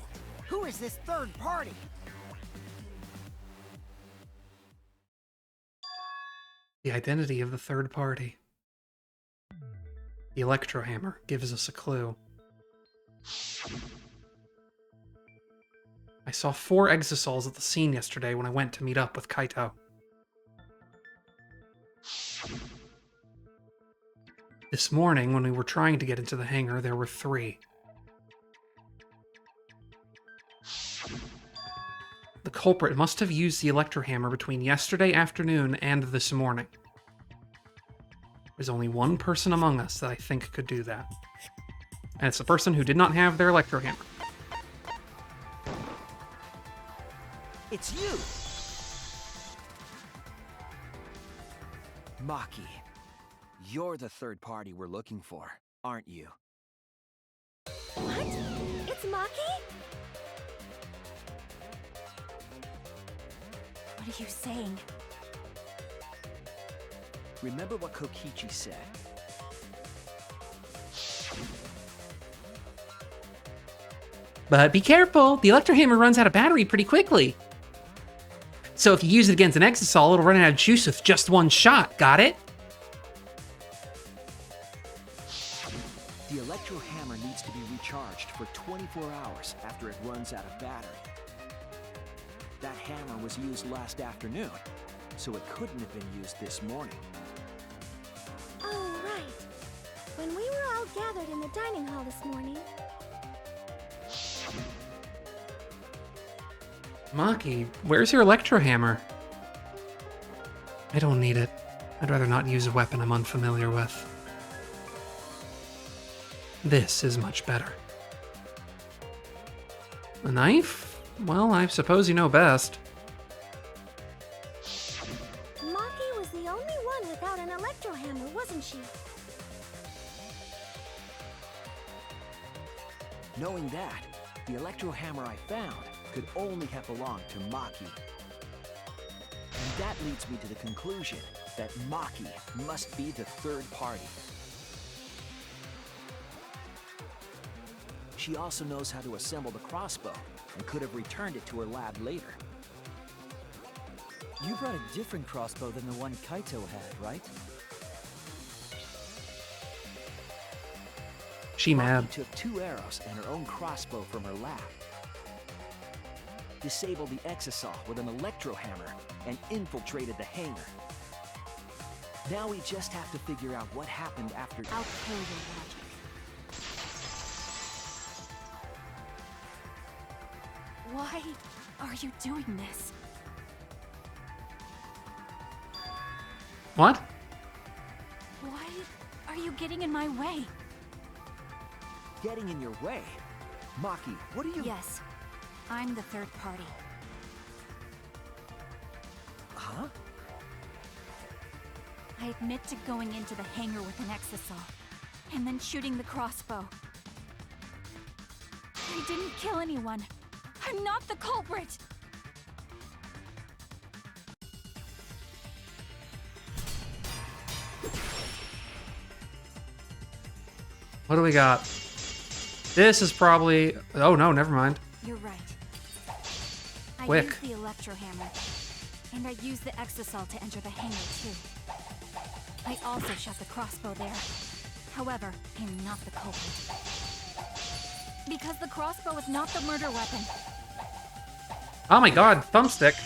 S8: Who is this third party?
S1: The identity of the third party. The electro hammer gives us a clue. I saw 4 Exisals at the scene yesterday when I went to meet up with Kaito. This morning, when we were trying to get into the hangar, there were 3. The culprit must have used the electro hammer between yesterday afternoon and this morning. There's only one person among us that I think could do that. And it's the person who did not have their electro hammer.
S5: It's you! Maki, you're the third party we're looking for, aren't you?
S4: What? It's Maki?
S6: What are you saying?
S5: Remember what Kokichi said.
S1: But be careful, the electro hammer runs out of battery pretty quickly. So if you use it against an Exisal, it'll run out of juice with just one shot, got it?
S5: The electro hammer needs to be recharged for 24 hours after it runs out of battery. That hammer was used last afternoon, so it couldn't have been used this morning.
S4: Oh, right. When we were all gathered in the dining hall this morning.
S1: Maki, where's your electro hammer? I don't need it. I'd rather not use a weapon I'm unfamiliar with. This is much better. A knife? Well, I suppose you know best.
S4: Maki was the only one without an electro hammer, wasn't she?
S5: Knowing that, the electro hammer I found could only have belonged to Maki. And that leads me to the conclusion that Maki must be the third party. She also knows how to assemble the crossbow and could have returned it to her lab later.
S3: You brought a different crossbow than the one Kaito had, right?
S1: She mad.
S5: Maki took 2 arrows and her own crossbow from her lab, disabled the exisal with an electro hammer, and infiltrated the hangar. Now we just have to figure out what happened after.
S6: I'll kill your logic. Why are you doing this?
S1: What?
S6: Why are you getting in my way?
S5: Getting in your way? Maki, what are you...
S6: Yes, I'm the third party.
S5: Huh?
S6: I admit to going into the hangar with an exisal, and then shooting the crossbow. I didn't kill anyone. I'm not the culprit!
S1: What do we got? This is probably... Oh no, never mind.
S6: You're right. I
S1: Quick.
S6: used the electro hammer, and I used the exisal to enter the hangar too. I also shot the crossbow there. However, I'm not the culprit. Because the crossbow is not the murder weapon.
S1: Oh my god, thumbstick.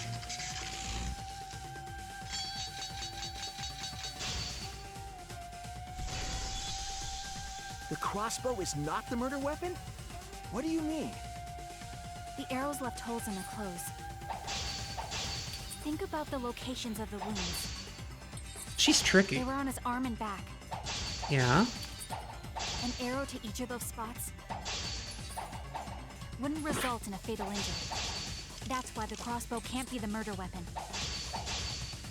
S5: The crossbow is not the murder weapon? What do you mean?
S6: The arrows left holes in the clothes. Think about the locations of the wounds.
S1: She's tricky.
S6: They were on his arm and back.
S1: Yeah.
S6: An arrow to each of those spots wouldn't result in a fatal injury. That's why the crossbow can't be the murder weapon.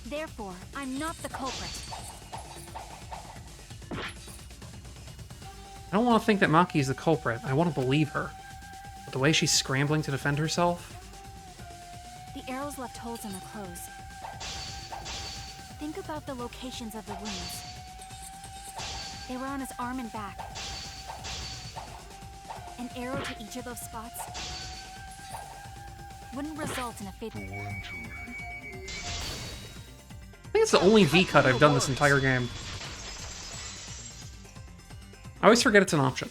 S6: Therefore, I'm not the culprit.
S1: I don't want to think that Maki is the culprit. I want to believe her. But the way she's scrambling to defend herself...
S6: The arrows left holes in the clothes. Think about the locations of the wounds. They were on his arm and back. An arrow to each of those spots wouldn't result in a fatal injury.
S1: I think it's the only V-cut I've done this entire game. I always forget it's an option.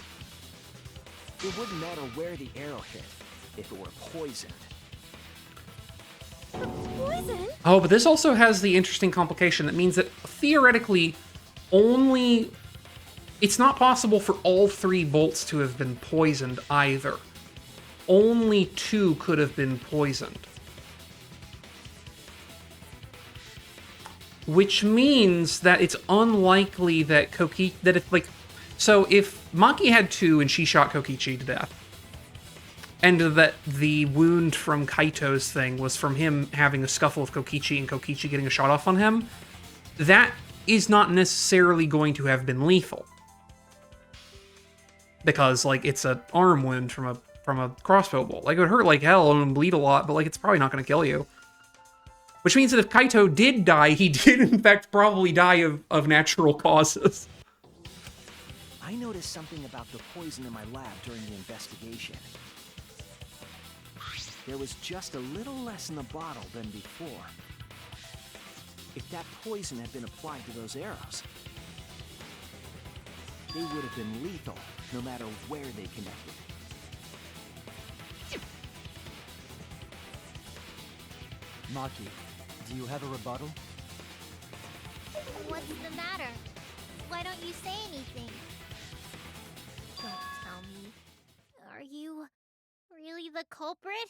S5: It wouldn't matter where the arrow hit if it were poisoned.
S4: Poison?
S1: Oh, but this also has the interesting complication that means that theoretically only... It's not possible for all 3 bolts to have been poisoned either. Only 2 could have been poisoned. Which means that it's unlikely that Kokichi... That if, like... So if Maki had 2 and she shot Kokichi to death, and that the wound from Kaito's thing was from him having a scuffle with Kokichi and Kokichi getting a shot off on him, that is not necessarily going to have been lethal. Because, like, it's an arm wound from a crossbow bolt. Like, it would hurt like hell and bleed a lot, but, like, it's probably not going to kill you. Which means that if Kaito did die, he did, in fact, probably die of natural causes.
S5: I noticed something about the poison in my lab during the investigation. There was just a little less in the bottle than before. If that poison had been applied to those arrows, they would have been lethal, no matter where they connected.
S3: Maki, do you have a rebuttal?
S9: What's the matter? Why don't you say anything? Don't tell me. Are you really the culprit?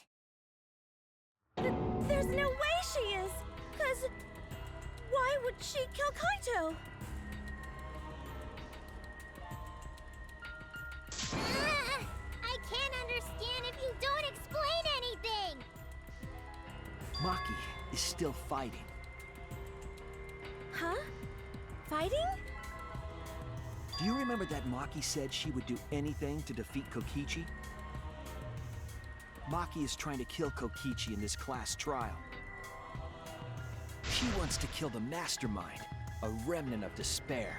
S4: There's no way she is! 'Cause why would she kill Kaito?
S5: Maki is still fighting.
S4: Huh? Fighting?
S5: Do you remember that Maki said she would do anything to defeat Kokichi? Maki is trying to kill Kokichi in this class trial. She wants to kill the mastermind, a remnant of despair.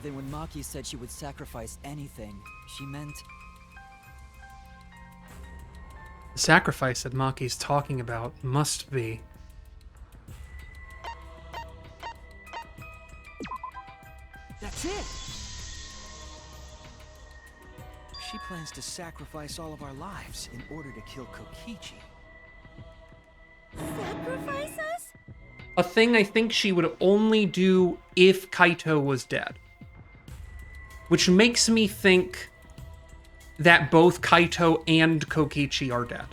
S3: Then when Maki said she would sacrifice anything, she meant...
S1: The sacrifice that Maki's talking about must be...
S5: That's it! She plans to sacrifice all of our lives in order to kill Kokichi.
S4: Sacrifice us?
S1: A thing I think she would only do if Kaito was dead. Which makes me think that both Kaito and Kokichi are dead.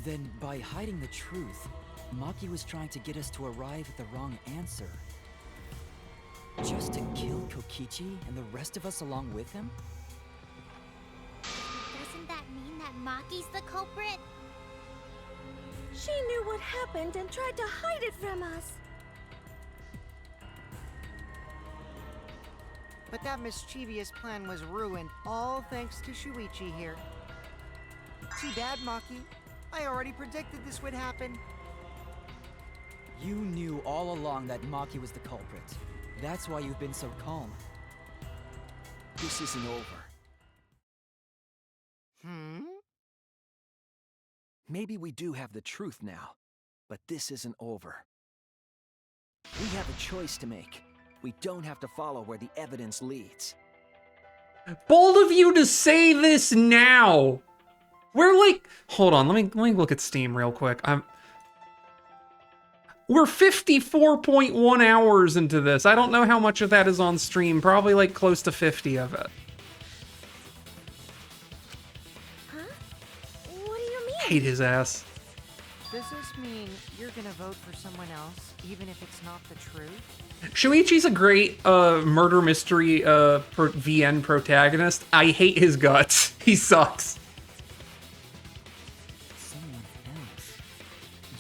S3: Then by hiding the truth, Maki was trying to get us to arrive at the wrong answer. Just to kill Kokichi and the rest of us along with him?
S9: Doesn't that mean that Maki's the culprit?
S4: She knew what happened and tried to hide it from us.
S8: But that mischievous plan was ruined, all thanks to Shuichi here. Too bad, Maki. I already predicted this would happen.
S3: You knew all along that Maki was the culprit. That's why you've been so calm.
S5: This isn't over. Maybe we do have the truth now, but this isn't over. We have a choice to make. We don't have to follow where the evidence leads.
S1: Bold of you to say this now! We're like... Hold on, let me look at Steam real quick. We're 54.1 hours into this. I don't know how much of that is on stream. Probably like close to 50 of it.
S4: Huh? What do you mean?
S1: Hate his ass.
S8: Does this mean you're gonna vote for someone else, even if it's not the truth?
S1: Shuichi's a great murder mystery VN protagonist. I hate his guts. He sucks.
S3: Someone else?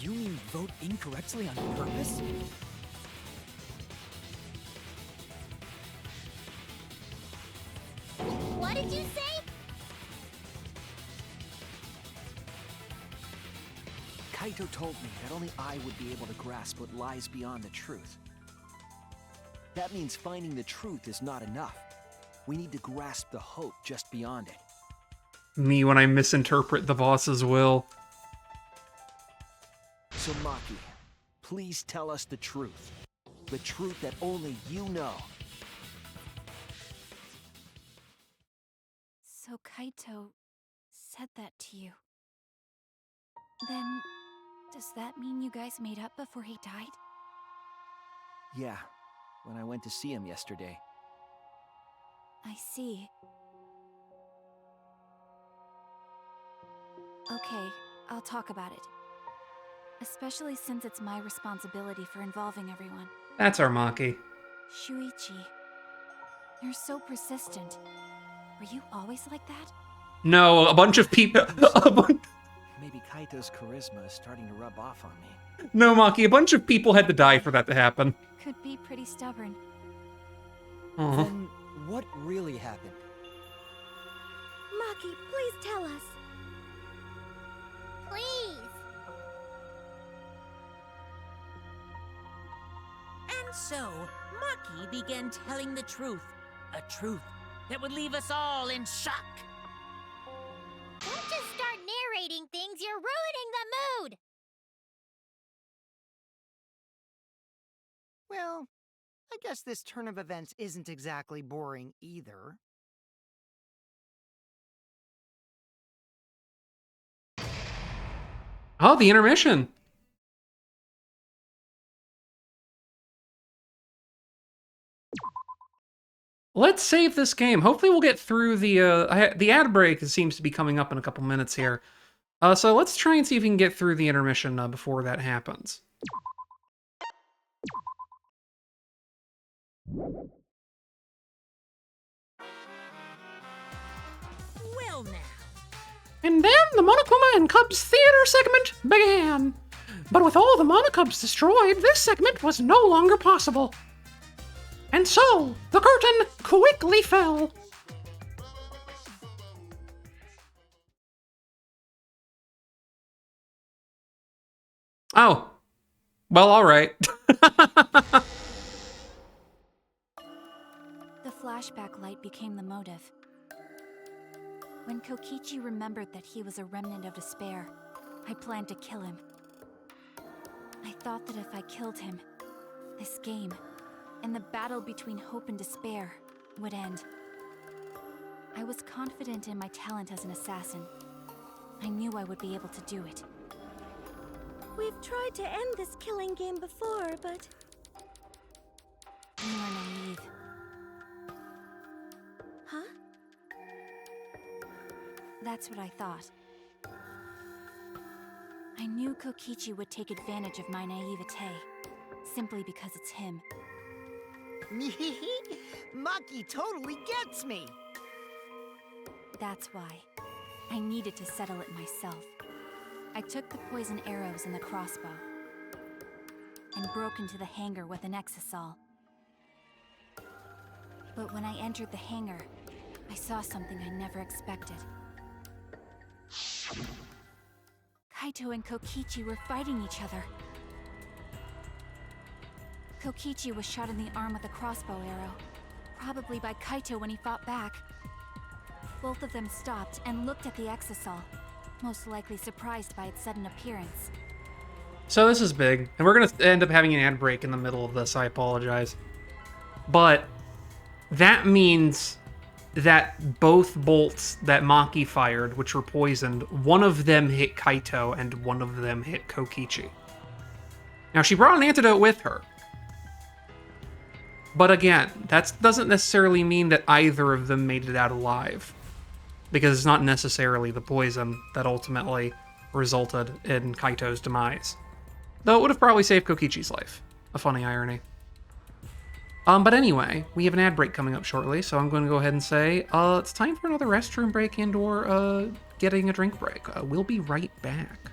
S3: You mean vote incorrectly on purpose?
S9: What did you say?
S5: Kaito told me that only I would be able to grasp what lies beyond the truth. That means finding the truth is not enough. We need to grasp the hope just beyond it.
S1: Me when I misinterpret the boss's will.
S5: So Maki, please tell us the truth. The truth that only you know.
S6: So Kaito said that to you. Then, does that mean you guys made up before he died?
S5: Yeah, when I went to see him yesterday.
S6: I see. Okay, I'll talk about it. Especially since it's my responsibility for involving everyone.
S1: That's our Maki.
S6: Shuichi, you're so persistent. Were you always like that?
S1: No, a bunch of people...
S5: Maybe Kaito's charisma is starting to rub off on me.
S1: No, Maki, a bunch of people had to die for that to happen.
S6: Could be pretty stubborn.
S1: Aw.
S3: Then what really happened?
S4: Maki, please tell us.
S9: Please.
S2: And so, Maki began telling the truth. A truth that would leave us all in shock.
S9: Don't just start narrating things, you're ruining the mood!
S8: Well, I guess this turn of events isn't exactly boring either.
S1: Oh, the intermission. Let's save this game. Hopefully we'll get through the ad break. It seems to be coming up in a couple minutes here. So let's try and see if we can get through the intermission before that happens.
S2: well now.
S1: And then the Monokuma and Cubs theater segment began. But with all the Monokubs destroyed, this segment was no longer possible. And so, the curtain quickly fell. Oh. Well, alright.
S6: The flashback light became the motive. When Kokichi remembered that he was a remnant of despair, I planned to kill him. I thought that if I killed him, this game, and the battle between hope and despair, would end. I was confident in my talent as an assassin. I knew I would be able to do it.
S4: We've tried to end this killing game before, but
S6: You are naive.
S4: huh?
S6: That's what I thought. I knew Kokichi would take advantage of my naivete, simply because it's him.
S8: Maki totally gets me!
S6: That's why. I needed to settle it myself. I took the poison arrows and the crossbow, and broke into the hangar with an exisal. But when I entered the hangar, I saw something I never expected. Kaito and Kokichi were fighting each other. Kokichi was shot in the arm with a crossbow arrow, probably by Kaito when he fought back. Both of them stopped and looked at the exisal, most likely surprised by its sudden appearance.
S1: So this is big, and we're gonna end up having an ad break in the middle of this, I apologize. But that means that both bolts that Maki fired, which were poisoned, one of them hit Kaito and one of them hit Kokichi. Now, she brought an antidote with her. But again, that doesn't necessarily mean that either of them made it out alive. Because it's not necessarily the poison that ultimately resulted in Kaito's demise. Though it would have probably saved Kokichi's life. A funny irony. But anyway, we have an ad break coming up shortly, so I'm going to go ahead and say, it's time for another restroom break and or getting a drink break. We'll be right back.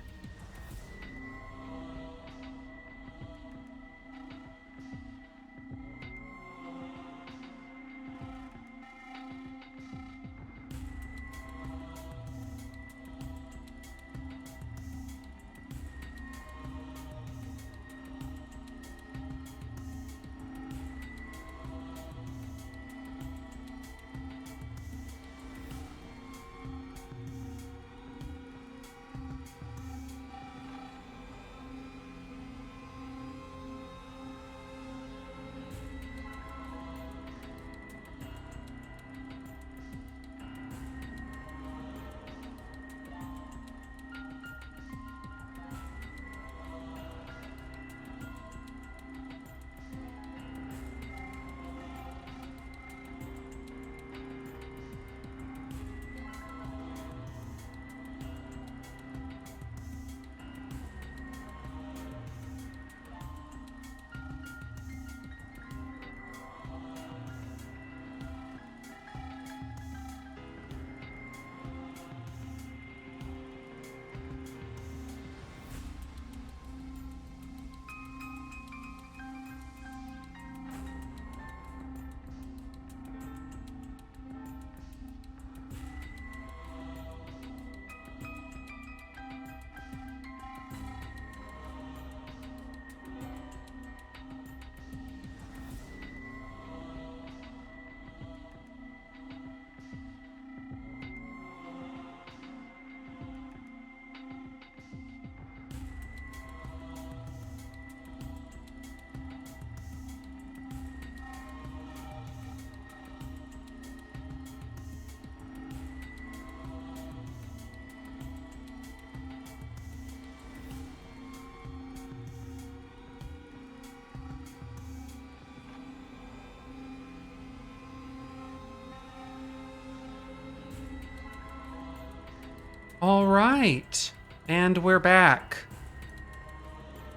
S1: All right, and we're back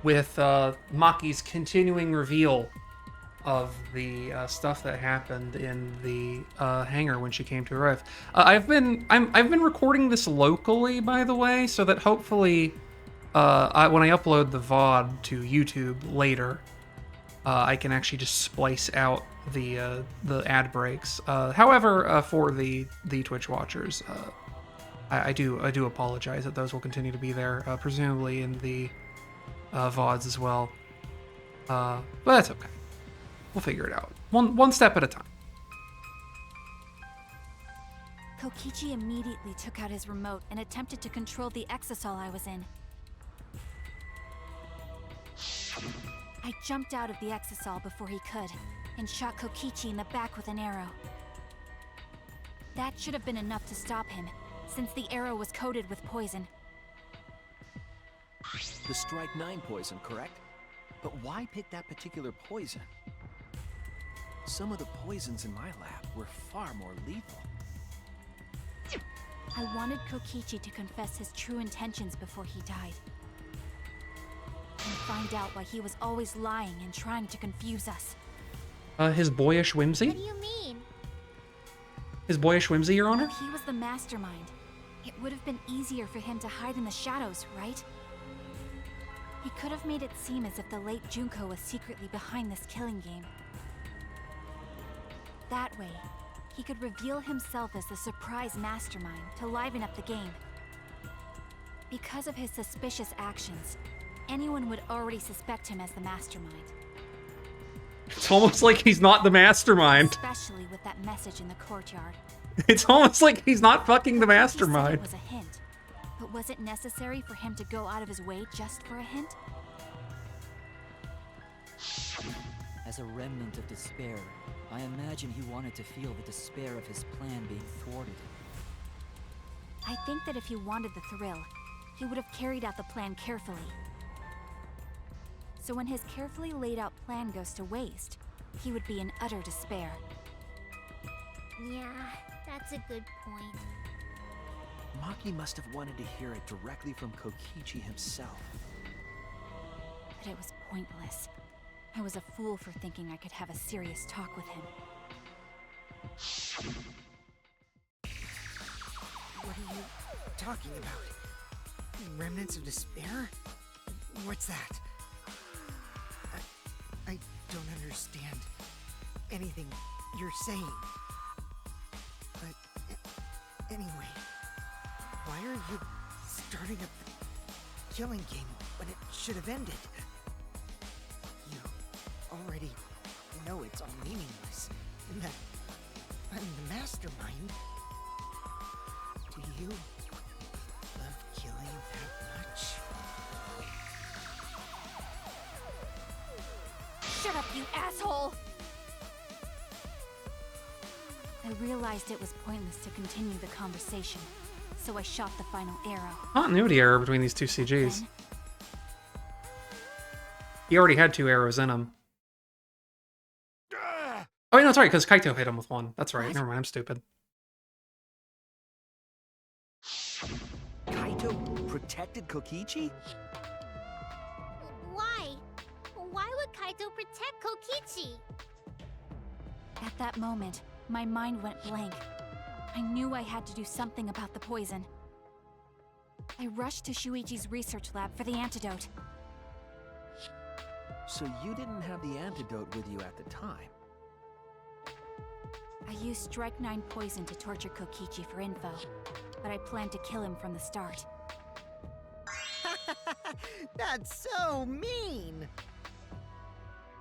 S1: with Maki's continuing reveal of the stuff that happened in the hangar when she came to Earth. I've been recording this locally, by the way, so that hopefully when I upload the VOD to YouTube later, I can actually just splice out the ad breaks. However, for the Twitch watchers, I do apologize that those will continue to be there, presumably in the VODs as well. But that's okay. We'll figure it out. One step at a time.
S6: Kokichi immediately took out his remote and attempted to control the exisal I was in. I jumped out of the exisal before he could, and shot Kokichi in the back with an arrow. That should have been enough to stop him, since the arrow was coated with poison.
S5: The Strike 9 poison, correct? But why pick that particular poison? Some of the poisons in my lab were far more lethal.
S6: I wanted Kokichi to confess his true intentions before he died. And find out why he was always lying and trying to confuse us.
S1: His boyish whimsy?
S9: What do you mean?
S1: His boyish whimsy, Your Honor?
S6: If he was the mastermind, it would have been easier for him to hide in the shadows, right? He could have made it seem as if the late Junko was secretly behind this killing game. That way, he could reveal himself as the surprise mastermind to liven up the game. Because of his suspicious actions, anyone would already suspect him as the mastermind.
S1: It's almost like he's not the mastermind.
S6: Especially with that message in the courtyard.
S1: It's almost like he's not fucking the
S6: He said
S1: mastermind.
S6: it was a hint, but was it necessary for him to go out of his way just for a hint?
S3: As a remnant of despair, I imagine he wanted to feel the despair of his plan being thwarted.
S6: I think that if he wanted the thrill, he would have carried out the plan carefully. So when his carefully laid out plan goes to waste, he would be in utter despair.
S9: Yeah, that's a good point.
S5: Maki must have wanted to hear it directly from Kokichi himself.
S6: But it was pointless. I was a fool for thinking I could have a serious talk with him.
S8: What are you talking about? Remnants of despair? What's that? I don't understand anything you're saying. But anyway, why are you starting up the killing game when it should have ended? You already know it's all meaningless, and that I'm the mastermind. Do you love killing that much?
S6: Shut up, you asshole! I realized it was pointless to continue the conversation, so I shot the final arrow.
S1: Continuity error between these two CGs.
S6: Then,
S1: He already had 2 arrows in him. Oh, wait, no, sorry, because Kaito hit him with 1. That's right.
S6: What?
S1: Never mind, I'm stupid.
S5: Kaito protected Kokichi?
S9: Why? Why would Kaito protect Kokichi?
S6: at that moment, my mind went blank. I knew I had to do something about the poison. I rushed to Shuichi's research lab for the antidote.
S5: So you didn't have the antidote with you at the time?
S6: I used Strike 9 poison to torture Kokichi for info, but I planned to kill him from the start.
S8: That's so mean!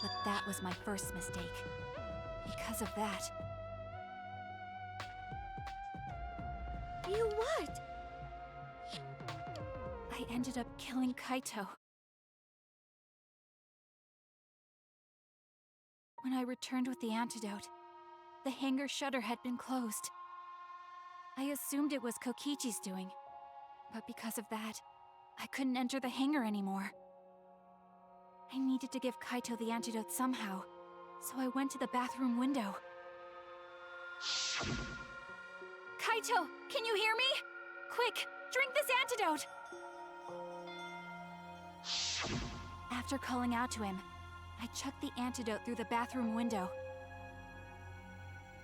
S6: But that was my first mistake. Because of that,
S4: You what?
S6: I ended up killing Kaito. When I returned with the antidote, the hangar shutter had been closed. I assumed it was Kokichi's doing, but because of that, I couldn't enter the hangar anymore. I needed to give Kaito the antidote somehow, so I went to the bathroom window. Kaito, can you hear me? Quick, drink this antidote! After calling out to him, I chucked the antidote through the bathroom window.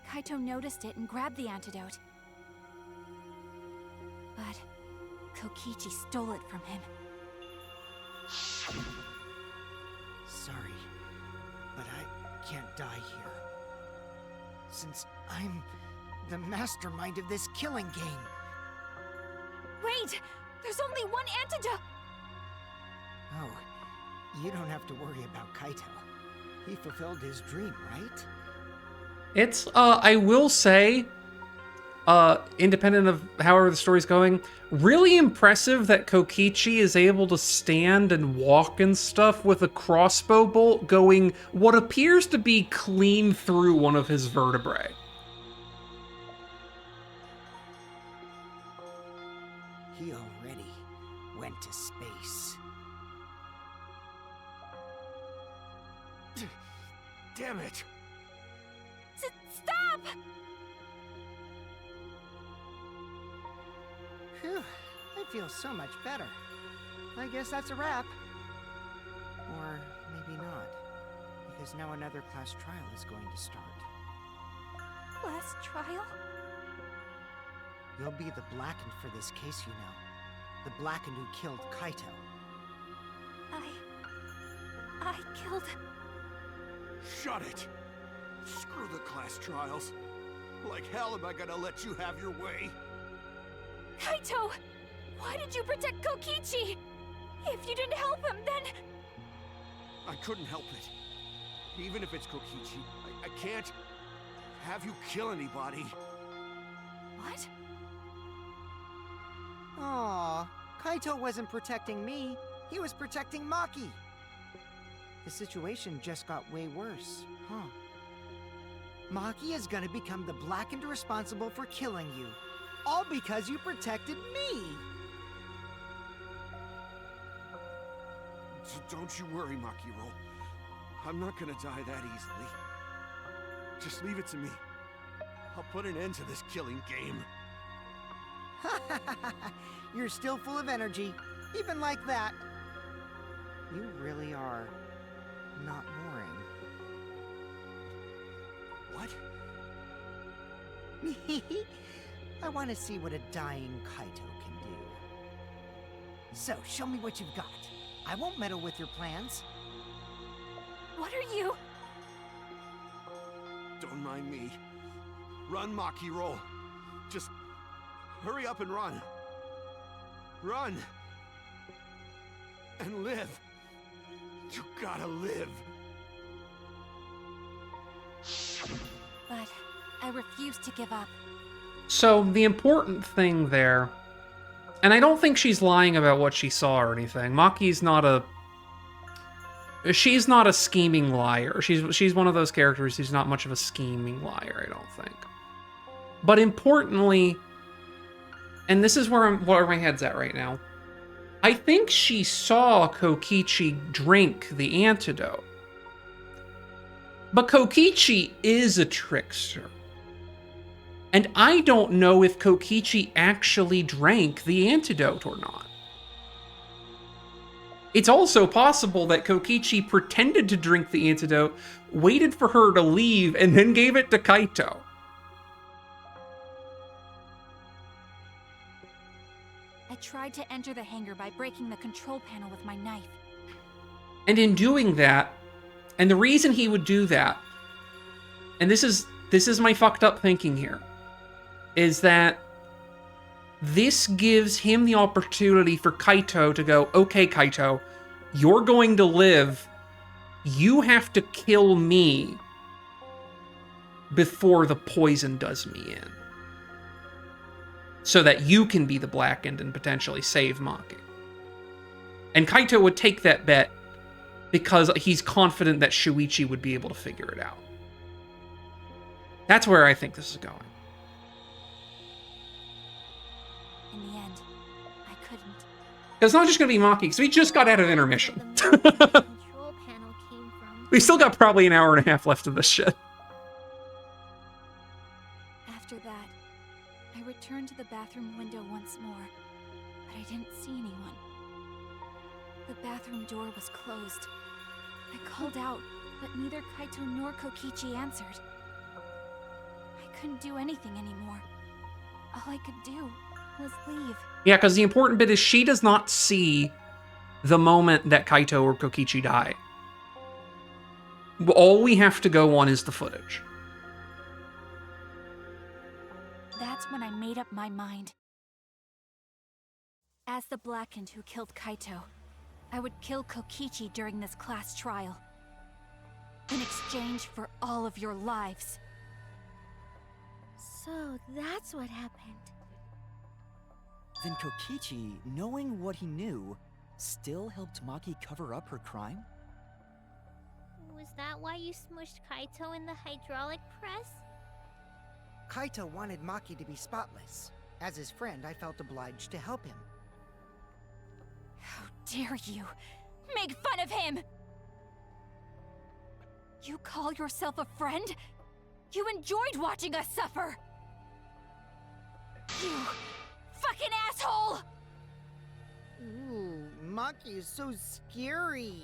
S6: Kaito noticed it and grabbed the antidote. But Kokichi stole it from him.
S8: Sorry, but I can't die here. Since I'm the mastermind of this killing game.
S6: Wait! There's only one antidote!
S8: Oh, you don't have to worry about Kaito. He fulfilled his dream, right?
S1: It's, I will say, independent of however the story's going, really impressive that Kokichi is able to stand and walk and stuff with a crossbow bolt going what appears to be clean through one of his vertebrae.
S8: He already went to space.
S7: Damn it!
S6: Stop!
S8: Phew, I feel so much better. I guess that's a wrap. Or maybe not, because now another class trial is going to start.
S6: Last trial?
S8: You'll be the Blackened for this case, you know. The Blackened who killed Kaito.
S6: I killed...
S7: Shut it! Screw the class trials. Like hell am I gonna let you have your way?
S6: Kaito! Why did you protect Kokichi? If you didn't help him, then...
S7: I couldn't help it. Even if it's Kokichi, I can't have you kill anybody.
S6: What?
S8: Aw, Kaito wasn't protecting me. He was protecting Maki. The situation just got way worse, huh? Maki is gonna become the Blackened responsible for killing you. All because you protected me!
S7: Don't you worry, Makiro. I'm not gonna die that easily. Just leave it to me. I'll put an end to this killing game.
S8: You're still full of energy, even like that. You really are not boring.
S7: What?
S8: I want to see what a dying Kaito can do. So, show me what you've got. I won't meddle with your plans.
S6: What are you...
S7: Don't mind me. Run, Makiro. Just hurry up and run. Run! And live. You gotta live.
S6: But I refuse to give up.
S1: So the important thing there, and I don't think she's lying about what she saw or anything. Maki's not a... She's not a scheming liar. She's one of those characters who's not much of a scheming liar, I don't think. But importantly, and this is where my head's at right now, I think she saw Kokichi drink the antidote. But Kokichi is a trickster. And I don't know if Kokichi actually drank the antidote or not. It's also possible that Kokichi pretended to drink the antidote, waited for her to leave, and then gave it to Kaito.
S6: I tried to enter the hangar by breaking the control panel with my knife.
S1: And in doing that, and the reason he would do that, and this is my fucked up thinking here, is that this gives him the opportunity for Kaito to go, okay, Kaito, you're going to live. You have to kill me before the poison does me in. So that you can be the Blackened and potentially save Maki. And Kaito would take that bet because he's confident that Shuichi would be able to figure it out. That's where I think this is going.
S6: In the end, I couldn't.
S1: It's not just going to be Maki, because we just got out of intermission.
S9: The control panel came from.
S1: We still got probably an hour and a half left of this shit.
S6: After that, I returned to the bathroom window once more, but I didn't see anyone. The bathroom door was closed. I called out, but neither Kaito nor Kokichi answered. I couldn't do anything anymore. All I could do was leave.
S1: Yeah, because the important bit is she does not see the moment that Kaito or Kokichi die. All we have to go on is the footage.
S6: That's when I made up my mind. As the Blackened who killed Kaito, I would kill Kokichi during this class trial. In exchange for all of your lives.
S4: So that's what happened.
S3: Then Kokichi, knowing what he knew, still helped Maki cover up her crime?
S9: Was that why you smushed Kaito in the hydraulic press?
S8: Kaito wanted Maki to be spotless. As his friend, I felt obliged to help him.
S6: How dare you make fun of him! You call yourself a friend? You enjoyed watching us suffer! You fucking asshole!
S8: Ooh, Maki is so scary.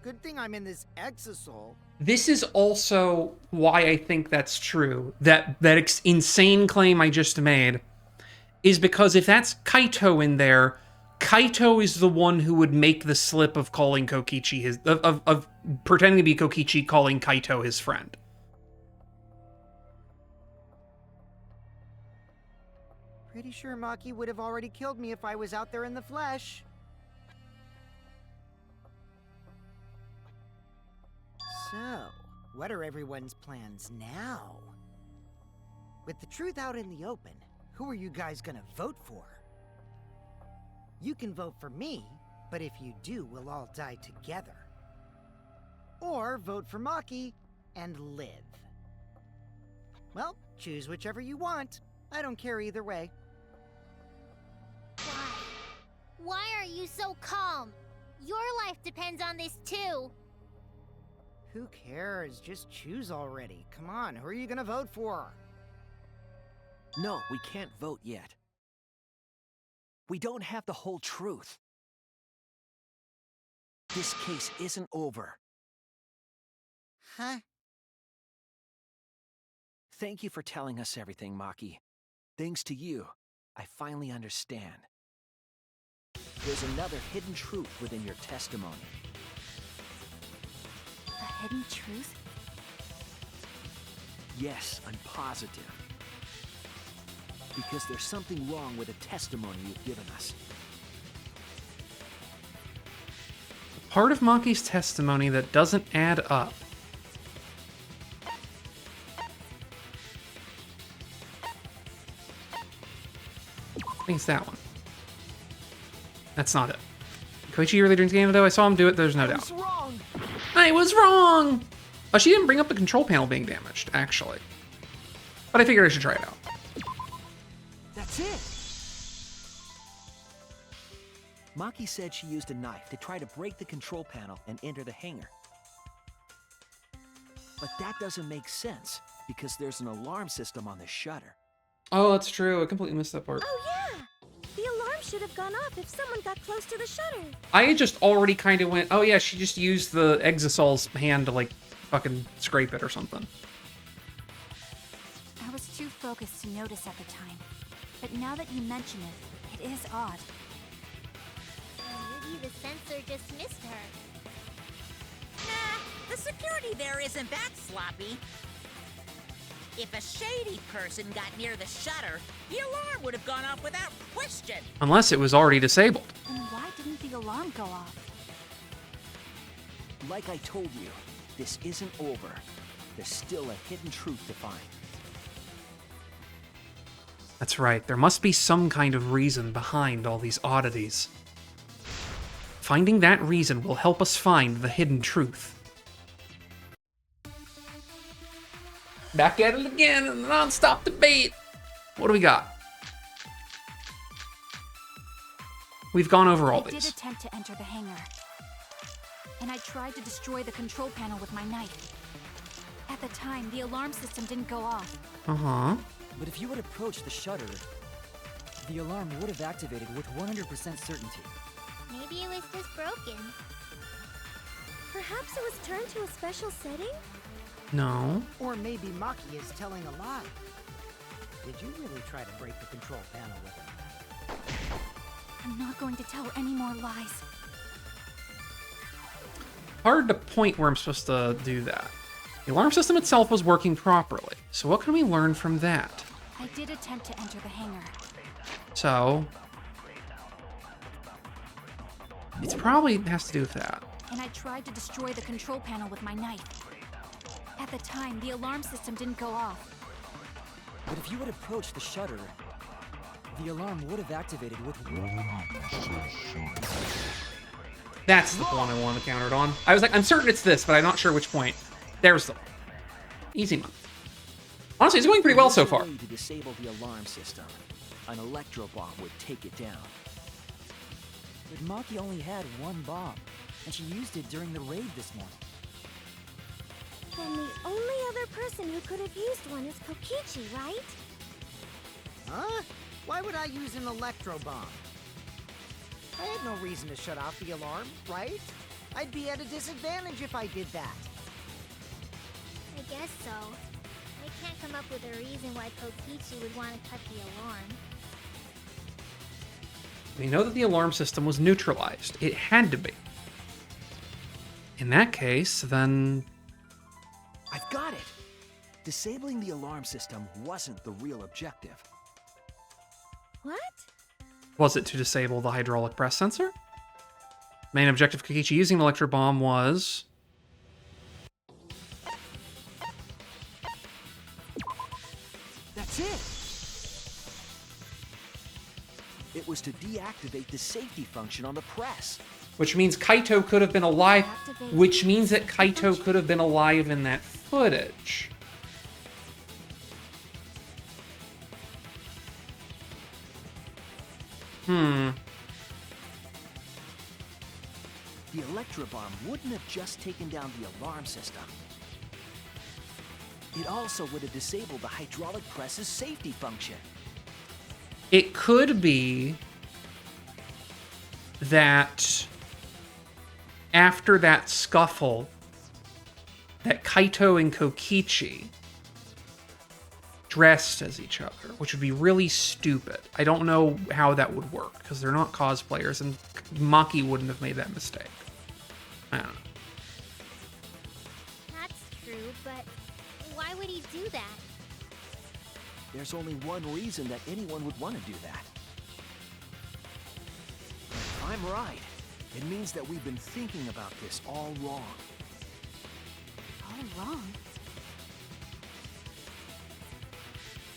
S8: Good thing I'm in this exisal.
S1: This is also why I think that's true. That insane claim I just made is because if that's Kaito in there, Kaito is the one who would make the slip of calling Kokichi his of pretending to be Kokichi, calling Kaito his friend.
S8: Pretty sure Maki would have already killed me if I was out there in the flesh. So, what are everyone's plans now? With the truth out in the open, who are you guys gonna vote for? You can vote for me, but if you do, we'll all die together. Or vote for Maki and live. Well, choose whichever you want. I don't care either way.
S9: Why? Why are you so calm? Your life depends on this too.
S8: Who cares? Just choose already. Come on, who are you gonna vote for?
S5: No, we can't vote yet. We don't have the whole truth. This case isn't over.
S8: Huh?
S5: Thank you for telling us everything, Maki. Thanks to you, I finally understand. There's another hidden truth within your testimony.
S6: A hidden truth?
S5: Yes, I'm positive. Because there's something wrong with the testimony you've given us.
S1: Part of Maki's testimony that doesn't add up. I think it's that one. That's not it. Koichi really drinks antidote. I saw him do it. There's no doubt.
S5: Wrong.
S1: I was wrong. Oh, she didn't bring up the control panel being damaged, actually. But I figured I should try it out.
S5: That's it. Maki said she used a knife to try to break the control panel and enter the hangar. But that doesn't make sense because there's an alarm system on the shutter.
S1: Oh, that's true. I completely missed that part.
S4: Oh yeah! The alarm should have gone off if someone got close to the shutter.
S1: I had just already kind of went, oh yeah, she just used the Exosol's hand to like fucking scrape it or something.
S6: I was too focused to notice at the time. But now that you mention it, it is odd.
S9: Maybe the sensor just missed her.
S2: Nah, the security there isn't that sloppy. If a shady person got near the shutter, the alarm would have gone off without question.
S1: Unless it was already disabled.
S6: Then why didn't the alarm go off?
S5: Like I told you, this isn't over. There's still a hidden truth to find.
S1: That's right. There must be some kind of reason behind all these oddities. Finding that reason will help us find the hidden truth. Back at it again in the non-stop debate. What do we got? We've gone over all
S6: I did
S1: these.
S6: attempt to enter the hangar. And I tried to destroy the control panel with my knife. At the time, the alarm system didn't go off.
S1: Uh-huh.
S3: But if you had approached the shutter, the alarm would have activated with 100% certainty.
S9: Maybe it was just broken.
S4: Perhaps it was turned to a special setting?
S1: No.
S8: Or maybe Maki is telling a lie. Did you really try to break the control panel with him?
S6: I'm not going to tell any more lies.
S1: Hard to point where I'm supposed to do that. The alarm system itself was working properly, so what can we learn from that?
S6: I did attempt to enter the hangar.
S1: So... it's probably has to do with that.
S6: And I tried to destroy the control panel with my knife. At the time, the alarm system didn't go off.
S3: But if you had approached the shutter, the alarm would have activated with...
S1: That's the one I wanted countered on. I was like, I'm certain it's this, but I'm not sure which point. There's the one. Easy one. Honestly, it's going pretty well so far.
S5: To disable the alarm system, an electro bomb would take it down.
S3: But Maki only had one bomb, and she used it during the raid this morning.
S4: Then the only other person who could have used one is Kokichi, right?
S8: Huh? Why would I use an electro bomb? I had no reason to shut off the alarm, right? I'd be at a disadvantage if I did that.
S9: I guess so. I can't come up with a reason why Kokichi would want to cut the alarm.
S1: We know that the alarm system was neutralized. It had to be. In that case, then...
S5: I've got it! Disabling the alarm system wasn't the real objective.
S4: What?
S1: Was it to disable the hydraulic press sensor? Main objective of Kokichi using the electro bomb was...
S5: That's it! It was to deactivate the safety function on the press.
S1: which means Kaito could have been alive, which means that Kaito could have been alive in that footage.
S5: The electro bomb wouldn't have just taken down the alarm system. It also would have disabled the hydraulic press's safety function.
S1: It could be that after that scuffle, that Kaito and Kokichi dressed as each other, which would be really stupid. I don't know how that would work, because they're not cosplayers, and Maki wouldn't have made that mistake. I don't know.
S9: That's true, but why would he do that?
S5: There's only one reason that anyone would want to do that. If I'm right, it means that we've been thinking about this all wrong.
S6: All wrong?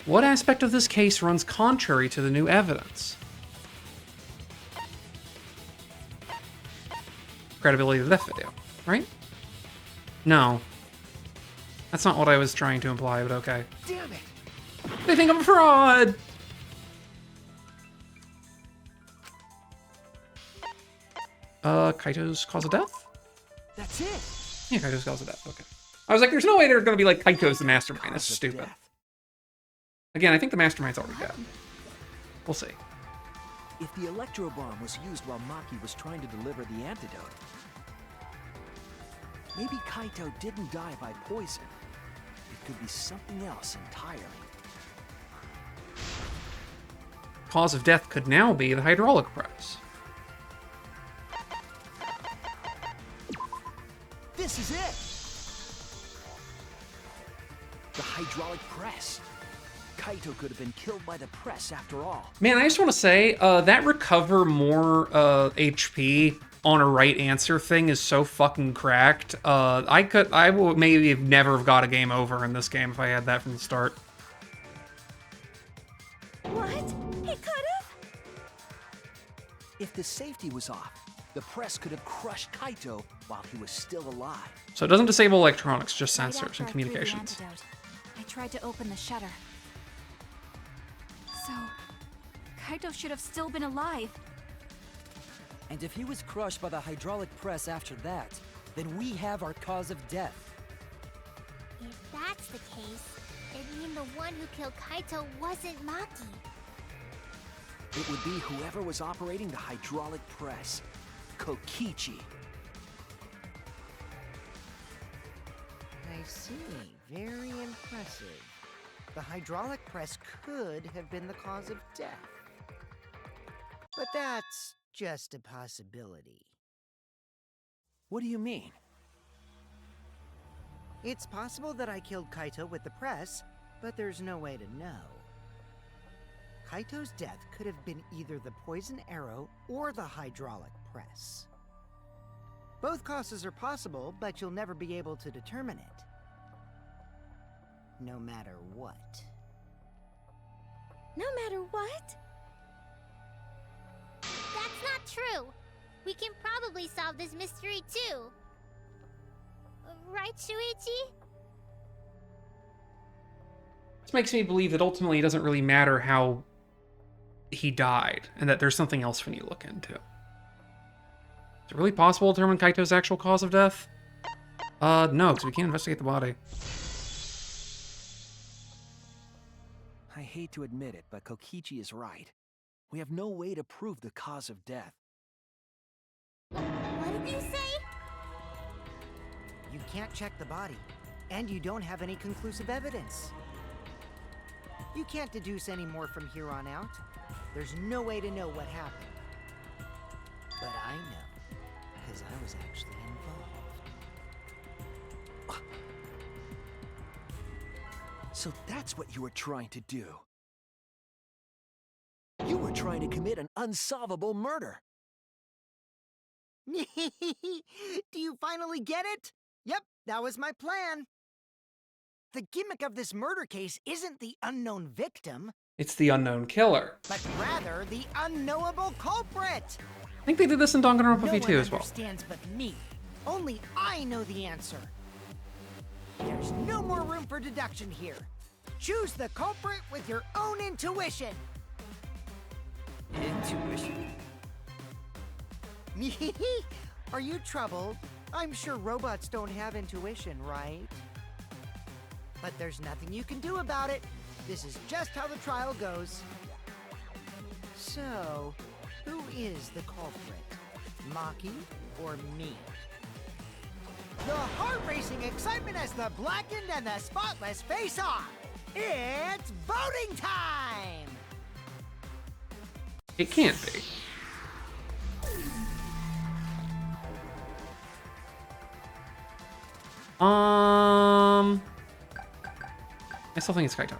S1: What aspect of this case runs contrary to the new evidence? Credibility of the death video, right? No. That's not what I was trying to imply, but okay.
S5: Damn it!
S1: They think I'm a fraud! Kaito's cause of death?
S5: That's it!
S1: Yeah, Kaito's cause of death, okay. I was like, there's no way they're gonna be like, Kaito's the mastermind. That's
S5: Cause of
S1: stupid.
S5: death.
S1: Again, I think the mastermind's already dead. We'll see.
S5: If the electro bomb was used while Maki was trying to deliver the antidote, maybe Kaito didn't die by poison. It could be something else entirely.
S1: Cause of death could now be the hydraulic press.
S5: This is it! The hydraulic press. Kaito could have been killed by the press after all.
S1: Man, I just want to say, that recover more HP on a right answer thing is so fucking cracked. I would maybe never have got a game over in this game if I had that from the start.
S4: What? He could have?
S5: If the safety was off, the press could have crushed Kaito while he was still alive.
S1: So it doesn't disable electronics, just
S6: Right
S1: sensors
S6: after
S1: and
S6: I threw the
S1: communications.
S6: antidote, I tried to open the shutter. So, Kaito should have still been alive.
S3: And if he was crushed by the hydraulic press after that, then we have our cause of death.
S9: If that's the case, it'd mean the one who killed Kaito wasn't Maki.
S5: It would be whoever was operating the hydraulic press. Kokichi.
S8: I see. Very impressive. The hydraulic press could have been the cause of death. But that's just a possibility.
S5: What do you mean?
S8: It's possible that I killed Kaito with the press, but there's no way to know. Kaito's death could have been either the poison arrow or the hydraulic press. Both causes are possible, but you'll never be able to determine it. No matter what.
S4: No matter what?
S9: That's not true. We can probably solve this mystery too. Right, Shuichi?
S1: This makes me believe that ultimately it doesn't really matter how he died, and that there's something else we need to look into. Is it really possible to determine Kaito's actual cause of death? No, because we can't investigate the body.
S5: I hate to admit it, but Kokichi is right. We have no way to prove the cause of death.
S9: What did you say?
S8: You can't check the body, and you don't have any conclusive evidence. You can't deduce any more from here on out. There's no way to know what happened. But I know, because I was actually involved.
S5: So that's what you were trying to do. You were trying to commit an unsolvable murder.
S8: Do you finally get it? Yep, that was my plan. The gimmick of this murder case isn't the unknown victim,
S1: It's the unknown killer.
S8: but rather the unknowable culprit.
S1: I think they did this in Danganronpa
S8: No one
S1: V2 as well.
S8: understands but me. Only I know the answer. There's no more room for deduction here. Choose the culprit with your own intuition.
S5: Intuition?
S8: Are you troubled? I'm sure robots don't have intuition, right? But there's nothing you can do about it. This is just how the trial goes. So, who is the culprit? Maki or me? The heart-racing excitement as the blackened and the spotless face off. It's voting time!
S1: It can't be. I still think it's Kaito.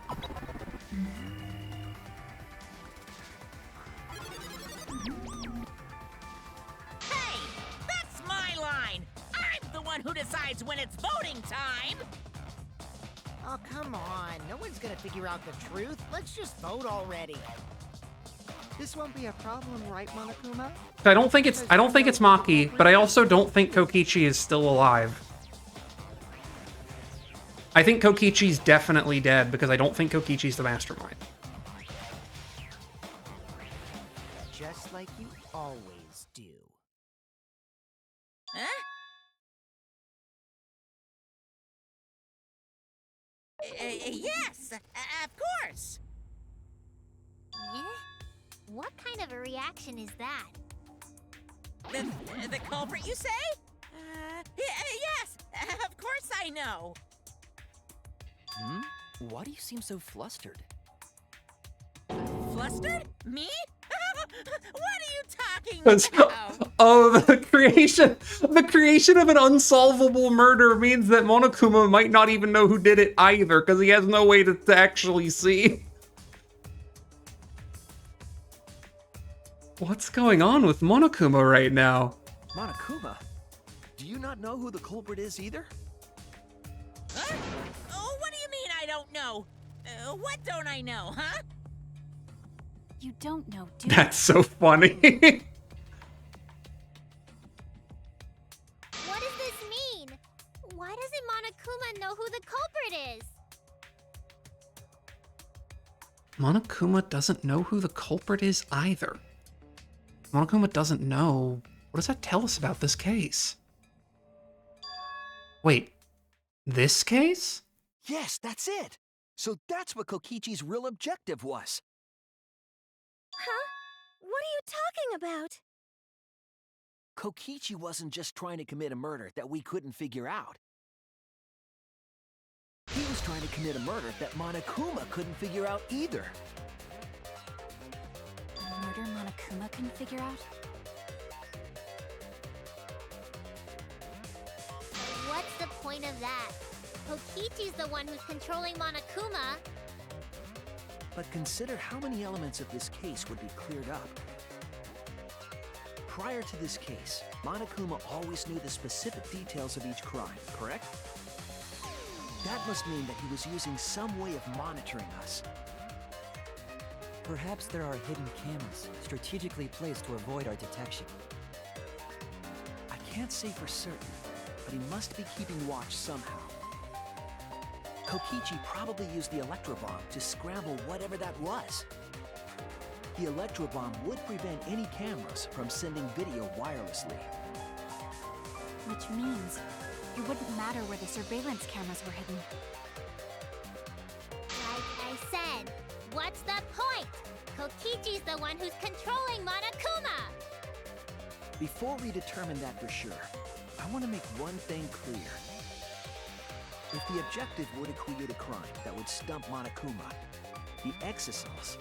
S2: Hey, that's my line. I'm the one who decides when it's voting time.
S8: Oh, come on. No one's gonna figure out the truth. Let's just vote already. This won't be a problem, right, Monokuma?
S1: I don't think it's Maki, but I also don't think Kokichi is still alive. I think Kokichi's definitely dead because I don't think Kokichi's the mastermind.
S8: Just like you always do.
S2: Huh? Yes, of course.
S9: Yeah? What kind of a reaction is that?
S2: The culprit, you say? Yes, of course I know.
S5: Hmm? Why do you seem so flustered?
S2: Flustered? Me? What are you talking
S1: That's-
S2: about?
S1: Oh, the creation of an unsolvable murder means that Monokuma might not even know who did it either, because he has no way to actually see. What's going on with Monokuma right now?
S5: Monokuma? Do you not know who the culprit is either?
S2: Huh? Oh, what do you mean I don't know? What don't I know, huh?
S6: You don't know, do you?
S1: That's so funny.
S9: What does this mean? Why doesn't Monokuma know who the culprit is?
S1: Monokuma doesn't know who the culprit is either. Monokuma doesn't know. What does that tell us about this case? Wait, this case?
S5: Yes, that's it! So that's what Kokichi's real objective was.
S4: Huh? What are you talking about?
S5: Kokichi wasn't just trying to commit a murder that we couldn't figure out. was trying to commit a murder that Monokuma couldn't figure out either.
S6: A murder Monokuma couldn't figure out?
S9: What's the point of that? Kokichi's the one who's controlling Monokuma.
S5: But consider how many elements of this case would be cleared up. Prior to this case, Monokuma always knew the specific details of each crime, correct? That must mean that he was using some way of monitoring us.
S3: Perhaps there are hidden cameras strategically placed to avoid our detection.
S5: I can't say for certain, but he must be keeping watch somehow. Kokichi probably used the electrobomb to scramble whatever that was. The electrobomb would prevent any cameras from sending video wirelessly.
S6: Which means it wouldn't matter where the surveillance cameras were hidden.
S9: Like I said, what's the point? Kokichi's the one who's controlling Monokuma!
S5: Before we determine that for sure, I want to make one thing clear. If the objective were to create a crime that would stump Monokuma, the exosols...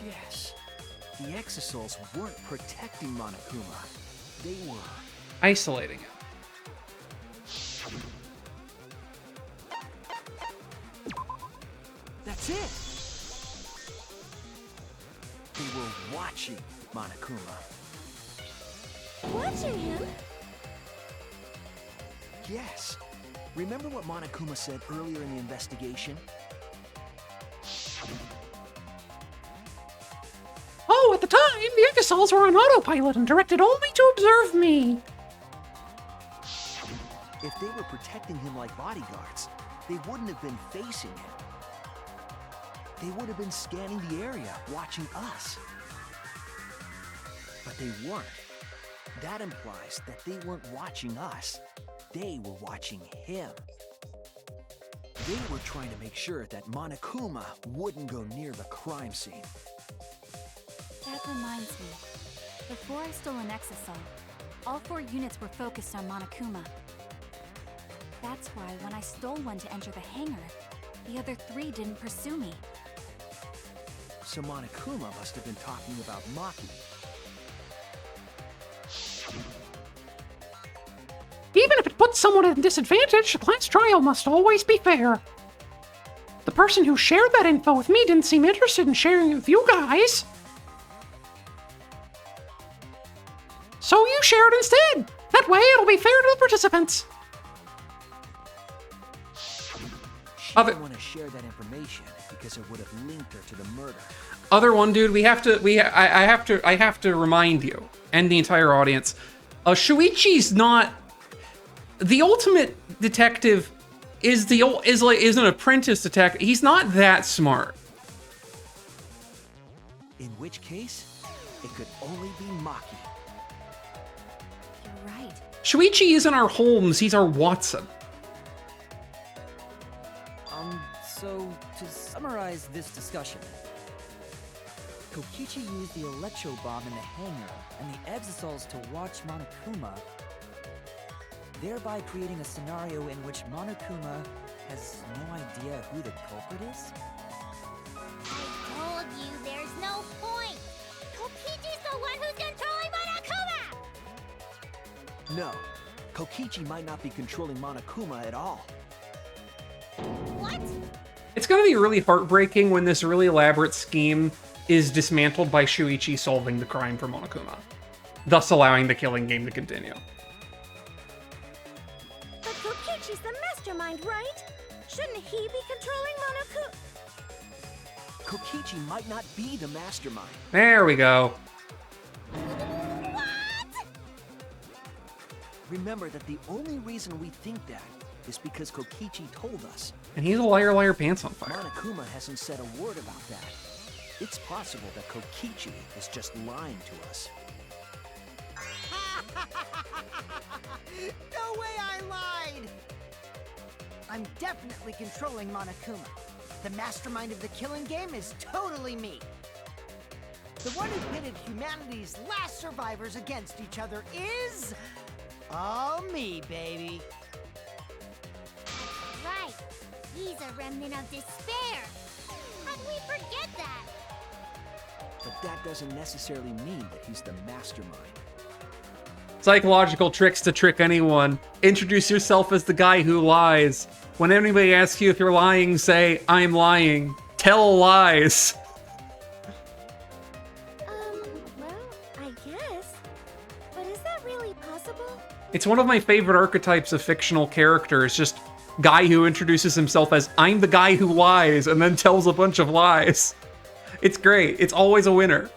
S5: Yes, the exosols weren't protecting Monokuma. They were...
S1: Isolating it.
S5: That's it! They were watching Monokuma.
S4: Watching him?
S5: Yes. Remember what Monokuma said earlier in the investigation?
S1: Oh, at the time, the exosols were on autopilot and directed only to observe me.
S5: If they were protecting him like bodyguards, they wouldn't have been facing him. They would have been scanning the area, watching us. But they weren't. That implies that they weren't watching us. They were watching him. They were trying to make sure that Monokuma wouldn't go near the crime scene.
S6: That reminds me. Before I stole an exosol, all 4 units were focused on Monokuma. That's why when I stole one to enter the hangar, the other 3 didn't pursue me.
S5: So Monokuma must have been talking about Maki.
S1: Even if it puts someone at a disadvantage, a class trial must always be fair. The person who shared that info with me didn't seem interested in sharing it with you guys. So you share it instead. That way it'll be fair to the participants.
S5: She didn't want to share that information because it would have linked her to the murder.
S1: Other one, dude, I have to remind you and the entire audience, Shuichi's not the ultimate detective. Is an apprentice detective. He's not that smart.
S5: In which case, it could only be Maki.
S6: You're right.
S1: Shuichi isn't our Holmes. He's our Watson.
S3: So to summarize this discussion, Kokichi used the electro bomb in the hangar and the exosols to watch Monokuma, thereby creating a scenario in which Monokuma has no idea who the culprit is?
S9: I told you there's no point! Kokichi's the one who's controlling Monokuma!
S5: No, Kokichi might not be controlling Monokuma at all.
S9: What?
S1: It's gonna be really heartbreaking when this really elaborate scheme is dismantled by Shuichi solving the crime for Monokuma, thus allowing the killing game to continue.
S4: But Kokichi's the mastermind, right? Shouldn't he be controlling Monokuma?
S5: Kokichi might not be the mastermind.
S1: There we go.
S9: What?
S5: Remember that the only reason we think that is because Kokichi told us.
S1: And he's a liar, liar, pants on fire.
S5: Monokuma hasn't said a word about that. It's possible that Kokichi is just lying to us.
S8: No way I lied! I'm definitely controlling Monokuma. The mastermind of the killing game is totally me. The one who pitted humanity's last survivors against each other is... all me, baby.
S9: a remnant of despair. How'd we forget that?
S5: But that doesn't necessarily mean that he's the mastermind.
S1: Psychological tricks to trick anyone. Introduce yourself as the guy who lies. When anybody asks you if you're lying, say, I'm lying. Tell lies.
S4: Well, I guess. But is that really possible?
S1: It's one of my favorite archetypes of fictional characters, just guy who introduces himself as, I'm the guy who lies, and then tells a bunch of lies. It's great. It's always a winner.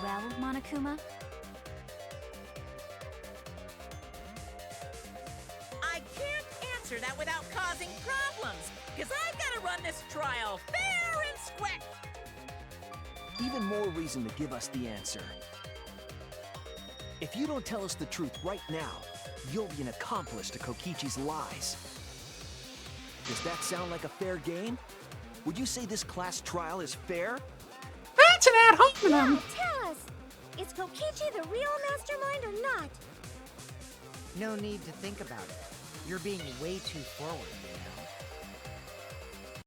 S6: Well, Monokuma?
S2: I can't answer that without causing problems, because I gotta run this trial fair and square.
S5: Even more reason to give us the answer. If you don't tell us the truth right now, you'll be an accomplice to Kokichi's lies. Does that sound like a fair game? Would you say this class trial is fair?
S1: That's an ad hominem.
S4: Yeah, tell us! Is Kokichi the real mastermind or not?
S8: No need to think about it. You're being way too forward, you know.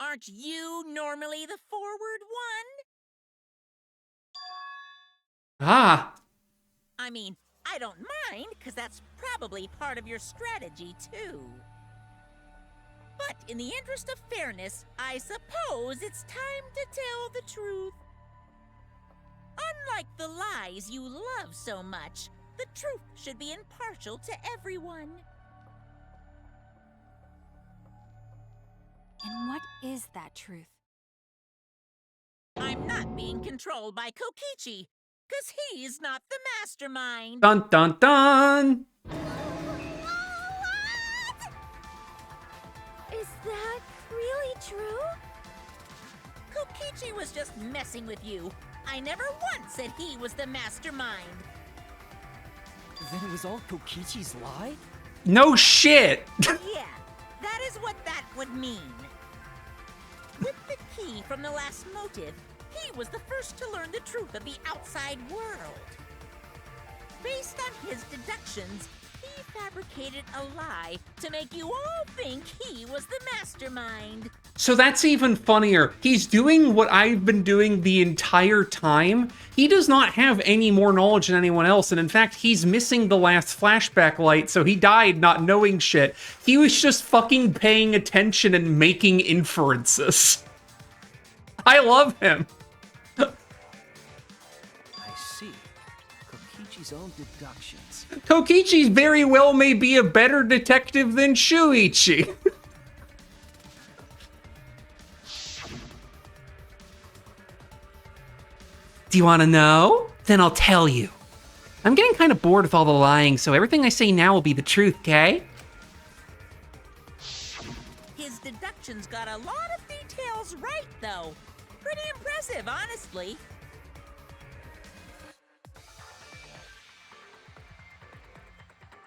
S2: Aren't you normally the forward one?
S1: Ah,
S2: I mean, I don't mind, because that's probably part of your strategy, too. But in the interest of fairness, I suppose it's time to tell the truth. Unlike the lies you love so much, the truth should be impartial to everyone.
S6: And what is that truth?
S2: I'm not being controlled by Kokichi, because he's not the mastermind.
S1: dun dun dun.
S4: Is that really true?
S2: Kokichi was just messing with you. I never once said he was the mastermind.
S3: Then it was all Kokichi's lie?
S1: No shit.
S2: Yeah, that is what that would mean. With the key from the last motive, he was the first to learn the truth of the outside world. Based on his deductions, he fabricated a lie to make you all think he was the mastermind.
S1: So that's even funnier. He's doing what I've been doing the entire time. He does not have any more knowledge than anyone else, and in fact, he's missing the last flashback light, so he died not knowing shit. He was just fucking paying attention and making inferences. I love him.
S5: I see. Kokichi's own deductions.
S1: Kokichi very well may be a better detective than Shuichi. Do you want to know? Then I'll tell you. I'm getting kind of bored with all the lying, so everything I say now will be the truth, okay?
S2: His deductions got a lot of details right, though. Pretty impressive, honestly.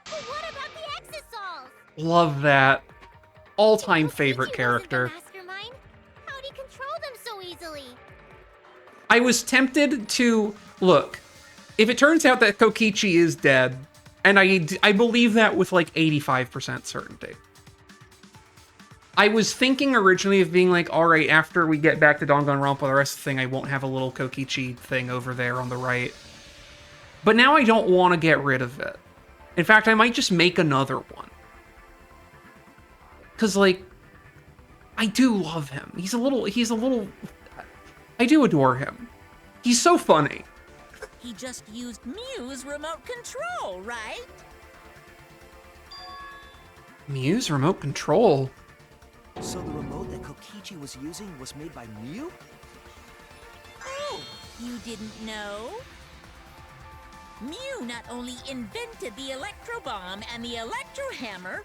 S9: But what about the Exosols?
S1: Love that. All-time favorite
S9: Kokichi
S1: character.
S9: wasn't the mastermind. How'd he control them so easily?
S1: I was tempted to... Look, if it turns out that Kokichi is dead, and I believe that with like 85% certainty. I was thinking originally of being like, all right, after we get back to Danganronpa, the rest of the thing, I won't have a little Kokichi thing over there on the right. But now I don't want to get rid of it. In fact, I might just make another one. Because, like, I do love him. He's a little... I do adore him. He's so funny.
S2: He just used Mew's remote control, right?
S1: Mew's remote control?
S5: So the remote that Kokichi was using was made by Mew?
S2: Oh, you didn't know? Mew not only invented the electro bomb and the electro hammer,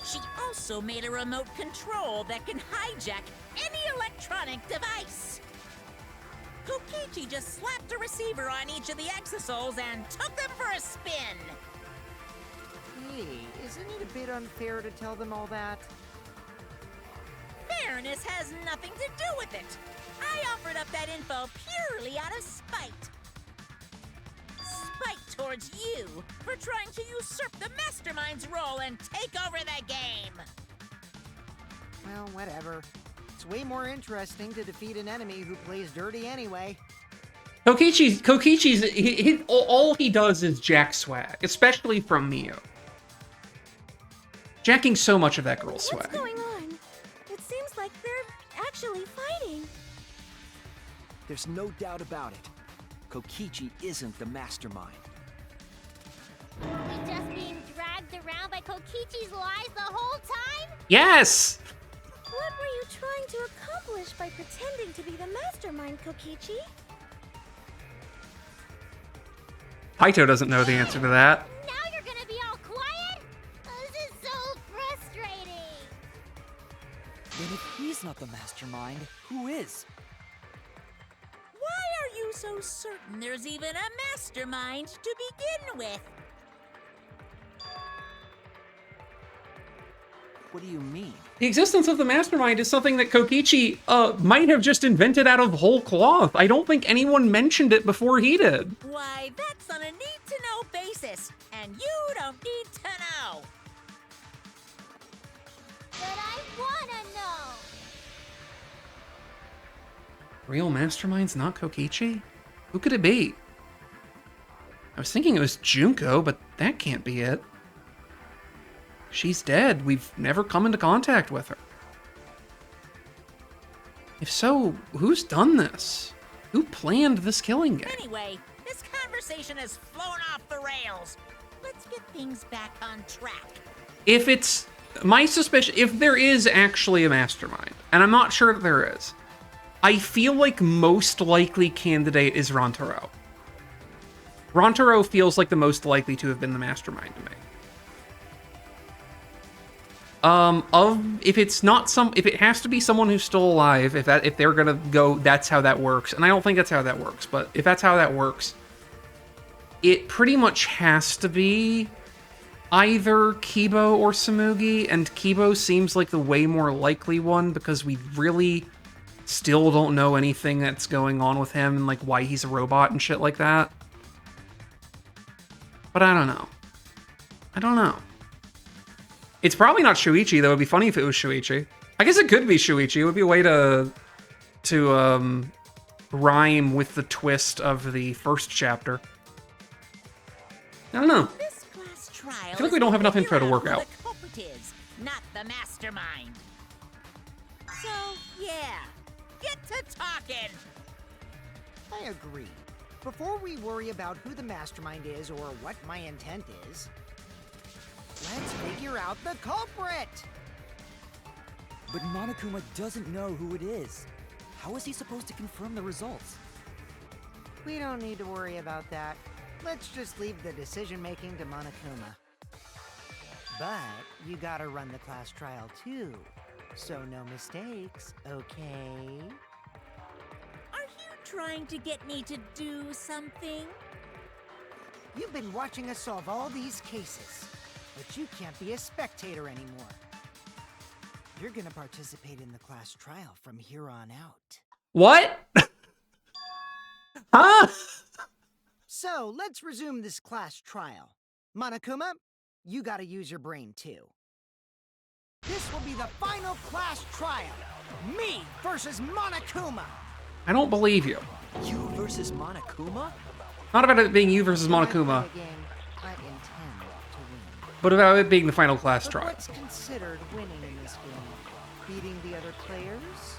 S2: she also made a remote control that can hijack any electronic device. Kokichi just slapped a receiver on each of the Exosols and took them for a spin.
S8: Hey, isn't it a bit unfair to tell them all that?
S2: Fairness has nothing to do with it. I offered up that info purely out of spite. Spite towards you for trying to usurp the mastermind's role and take over the game.
S8: Well, whatever. It's way more interesting to defeat an enemy who plays dirty anyway.
S1: Kokichi's all he does is jack swag, especially from Mio. Jacking so much of that girl's swag.
S4: What's going on? It seems like they're actually fighting.
S5: There's no doubt about it. Kokichi isn't the mastermind.
S9: Were we just being dragged around by Kokichi's lies the whole time?
S1: Yes!
S4: What were you trying to accomplish by pretending to be the mastermind, Kokichi?
S1: Kaito doesn't know the answer to that.
S9: Now you're gonna be all quiet? This is so frustrating.
S3: Then if he's not the mastermind, who is?
S2: Why are you so certain there's even a mastermind to begin with?
S5: What do you mean?
S1: The existence of the mastermind is something that Kokichi might have just invented out of whole cloth. I don't think anyone mentioned it before he did.
S2: Why, that's on a need-to-know basis, and you don't need to know.
S9: But I wanna know.
S1: Real mastermind's not Kokichi? Who could it be? I was thinking it was Junko, but that can't be it. She's dead. We've never come into contact with her. If so, who's done this? Who planned this killing game?
S2: Anyway, this conversation has flown off the rails. Let's get things back on track.
S1: If it's my suspicion, if there is actually a mastermind, and I'm not sure that there is, I feel like most likely candidate is Rantaro. Rantaro feels like the most likely to have been the mastermind to me. If it has to be someone who's still alive, if they're gonna go, that's how that works. And I don't think that's how that works, but if that's how that works, it pretty much has to be either Kibo or Samugi, and Kibo seems like the way more likely one because we really still don't know anything that's going on with him and like why he's a robot and shit like that. But I don't know. It's probably not Shuichi, though. It'd be funny if it was Shuichi. I guess it could be Shuichi. It would be a way to rhyme with the twist of the first chapter. I don't know.
S2: This class trial
S1: I feel like we don't have enough info to work out.
S2: The culprit is, not the mastermind. So, yeah, get to talking.
S8: I agree. Before we worry about who the mastermind is or what my intent is, let's figure out the culprit!
S3: But Monokuma doesn't know who it is. How is he supposed to confirm the results?
S8: We don't need to worry about that. Let's just leave the decision-making to Monokuma. But you gotta run the class trial too, so no mistakes, okay?
S2: Are you trying to get me to do something?
S8: You've been watching us solve all these cases, but you can't be a spectator anymore. You're gonna participate in the class trial from here on out.
S1: What? Huh?
S8: So, let's resume this class trial. Monokuma, you gotta use your brain too. This will be the final class trial. Me versus Monokuma.
S1: I don't believe you.
S5: You versus Monokuma?
S1: Not about it being you versus Monokuma,
S8: I intend to win.
S1: but about it being the final class
S8: But
S1: trial.
S8: what's considered winning in this game? Beating the other players?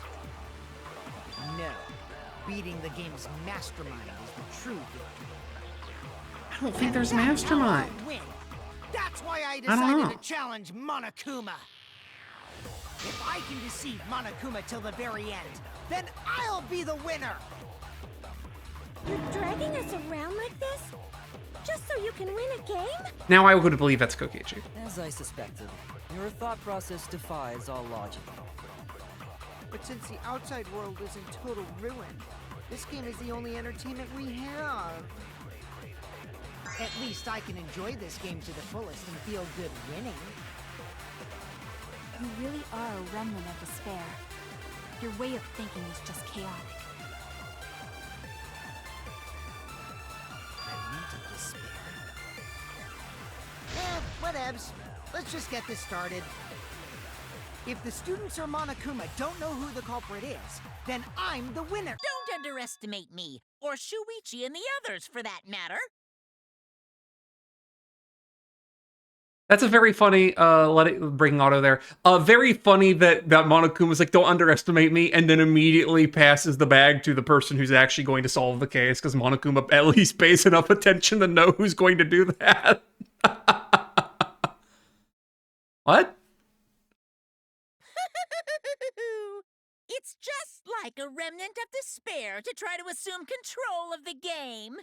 S8: No. Beating the game's mastermind is the true victory.
S1: I don't think there's
S8: That's how
S1: mastermind.
S8: I'll win. That's why I
S1: don't know.
S8: decided to challenge Monokuma. If I can deceive Monokuma till the very end, then I'll be the winner.
S4: You're dragging us around like this? Just so you can win a game?
S1: Now I would believe that's Kokichi.
S3: As I suspected, your thought process defies all logic.
S8: But since the outside world is in total ruin, this game is the only entertainment we have. At least I can enjoy this game to the fullest and feel good winning.
S6: You really are a remnant of despair. Your way of thinking is just chaotic.
S8: Remnant of despair. Whatevs. Let's just get this started. If the students or Monokuma don't know who the culprit is, then I'm the winner.
S2: Don't underestimate me, or Shuichi and the others, for that matter.
S1: That's a very funny, breaking auto there. Very funny that Monokuma's like, don't underestimate me, and then immediately passes the bag to the person who's actually going to solve the case, because Monokuma at least pays enough attention to know who's going to do that. What?
S2: It's just like a remnant of despair to try to assume control of the game.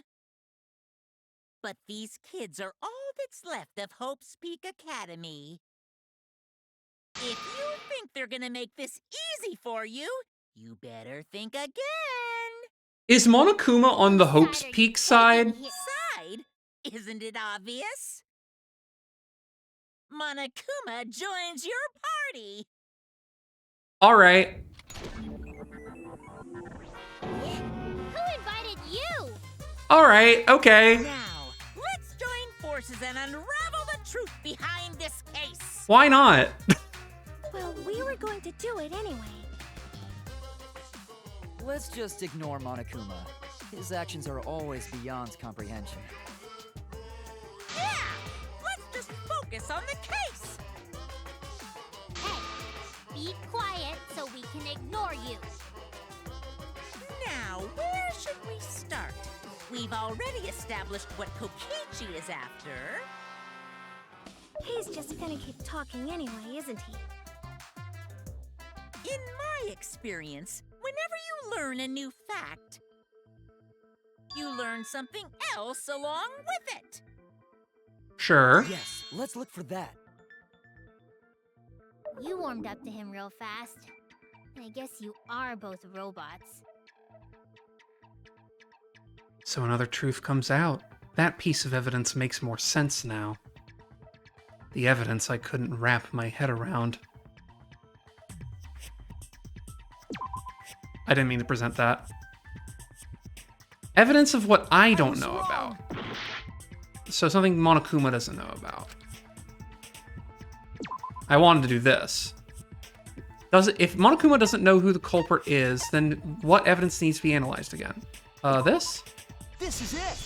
S2: But these kids are all that's left of Hope's Peak Academy. If you think they're gonna make this easy for you, you better think again.
S1: Is Monokuma on the Hope's Peak side?
S2: Side? Isn't it obvious? Monokuma joins your party.
S1: All right.
S9: Who invited you?
S1: All right. Okay.
S2: Now, let's join forces and unravel the truth behind this case.
S1: Why not?
S4: Well, we were going to do it anyway.
S3: Let's just ignore Monokuma. His actions are always beyond comprehension.
S2: Yeah! Let's just focus on the case.
S9: Hey, be quiet so we can ignore you.
S2: Now, where should we start? We've already established what Kokichi is after.
S4: He's just gonna keep talking anyway, isn't he?
S2: In my experience, whenever you learn a new fact, you learn something else along with it.
S1: Sure.
S3: Yes, let's look for that.
S9: You warmed up to him real fast. I guess you are both robots.
S1: So another truth comes out. That piece of evidence makes more sense now. The evidence I couldn't wrap my head around. I didn't mean to present that. Evidence of what I don't know about. So something Monokuma doesn't know about. I wanted to do this. If Monokuma doesn't know who the culprit is, then what evidence needs to be analyzed again? This?
S5: This is it!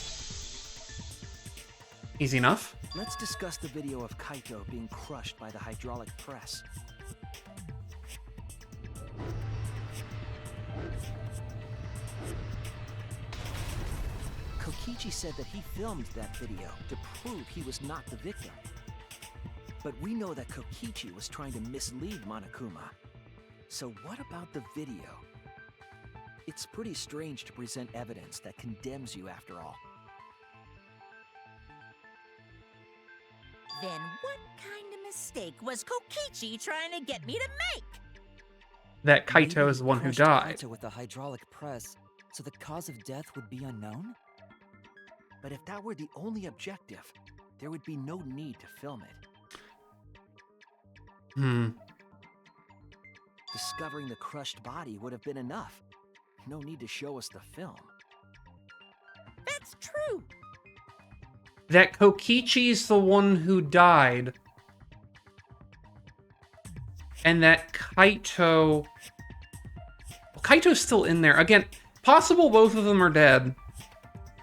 S1: Easy enough.
S5: Let's discuss the video of Kaito being crushed by the hydraulic press. Kokichi said that he filmed that video to prove he was not the victim. But we know that Kokichi was trying to mislead Monokuma. So what about the video? It's pretty strange to present evidence that condemns you after all.
S2: Then what kind of mistake was Kokichi trying to get me to make?
S1: That Kaito
S3: Maybe
S1: is the one who
S3: crushed
S1: died.
S3: Kaito with the hydraulic press, so the cause of death would be unknown?
S5: But if that were the only objective, there would be no need to film it. Discovering the crushed body would have been enough. No need to show us the film.
S2: That's true.
S1: That Kokichi's the one who died. And that Kaito... Well, Kaito's still in there. Again, possible both of them are dead.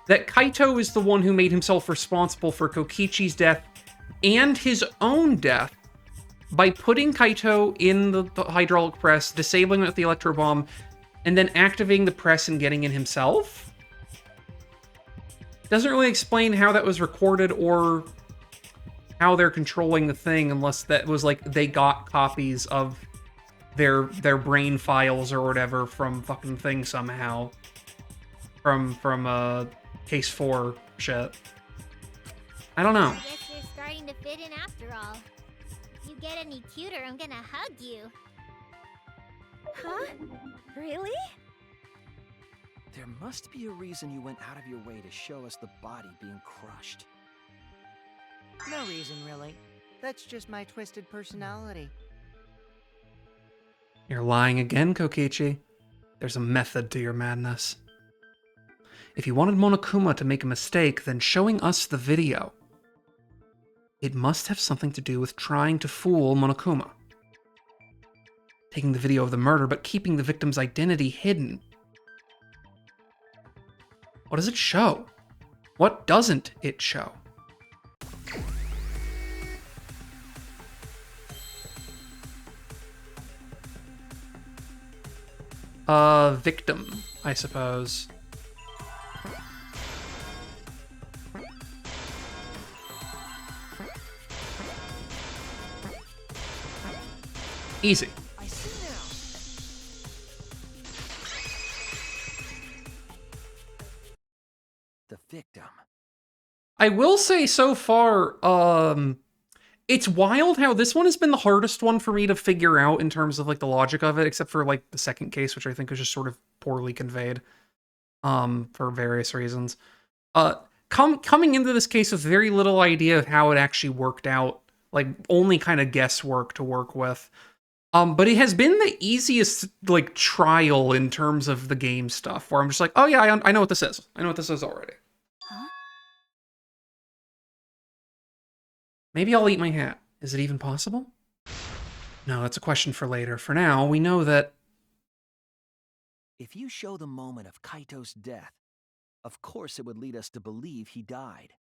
S1: That Kaito is the one who made himself responsible for Kokichi's death and his own death by putting Kaito in the hydraulic press, disabling it with the electro bomb, and then activating the press and getting in himself? Doesn't really explain how that was recorded or how they're controlling the thing, unless that was like they got copies of their brain files or whatever from fucking thing somehow. From Case 4 shit. I don't know.
S9: I guess you're starting to fit in after all. If you get any cuter, I'm gonna hug you.
S4: Huh? Really?
S5: There must be a reason you went out of your way to show us the body being crushed.
S8: No reason, really. That's just my twisted personality.
S1: You're lying again, Kokichi. There's a method to your madness. If you wanted Monokuma to make a mistake, then showing us the video. It must have something to do with trying to fool Monokuma. taking the video of the murder, but keeping the victim's identity hidden. What does it show? What doesn't it show? Victim, I suppose. Easy.
S5: I see now. The victim.
S1: I will say so far, it's wild how this one has been the hardest one for me to figure out in terms of like the logic of it, except for like the second case, which I think was just sort of poorly conveyed, for various reasons. Coming into this case with very little idea of how it actually worked out, like only kind of guesswork to work with. But it has been the easiest like trial in terms of the game stuff, where I'm just like, oh yeah, I know what this is. I know what this is already.
S6: Huh?
S1: Maybe I'll eat my hat. Is it even possible? No, that's a question for later. For now, we know that...
S5: If you show the moment of Kaito's death, of course it would lead us to believe he died.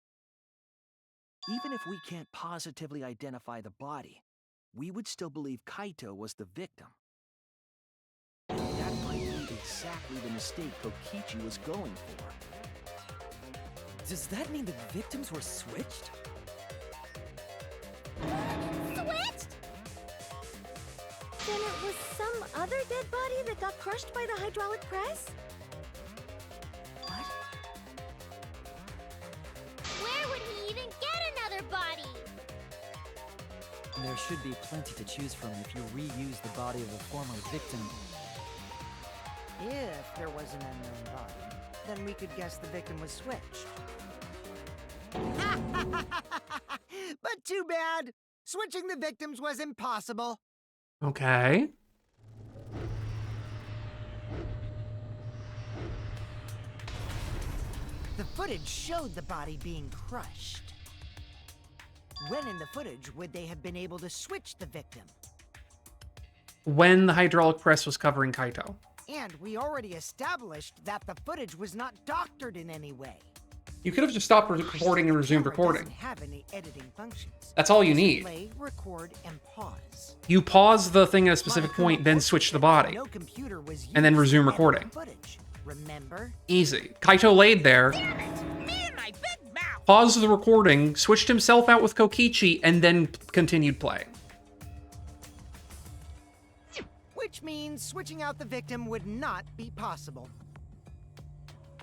S5: Even if we can't positively identify the body, we would still believe Kaito was the victim. And that might be exactly the mistake Kokichi was going for.
S3: Does that mean the victims were switched?
S9: Switched?
S4: Then it was some other dead body that got crushed by the hydraulic press?
S6: What?
S9: Where would he even get another body?
S3: There should be plenty to choose from if you reuse the body of a former victim.
S8: If there was an unknown body, then we could guess the victim was switched. But too bad! Switching the victims was impossible.
S1: Okay.
S8: The footage showed the body being crushed. When in the footage would they have been able to switch the victim?
S1: When the hydraulic press was covering Kaito.
S8: And we already established that the footage was not doctored in any way.
S1: You could have just stopped recording and resumed
S8: Camera
S1: recording.
S8: doesn't have any editing functions.
S1: That's all you
S8: Just
S1: need.
S8: Play, record, and pause.
S1: You pause the thing at a specific
S8: Monochrome
S1: point, then
S8: footage
S1: switch the
S8: that
S1: body.
S8: no computer was
S1: And then
S8: used
S1: resume
S8: to edit
S1: recording.
S8: the footage. Remember?
S1: Easy. Kaito laid there,
S2: Damn it! Me and my big mouth!
S1: paused the recording, switched himself out with Kokichi, and then continued playing.
S8: Which means switching out the victim would not be possible.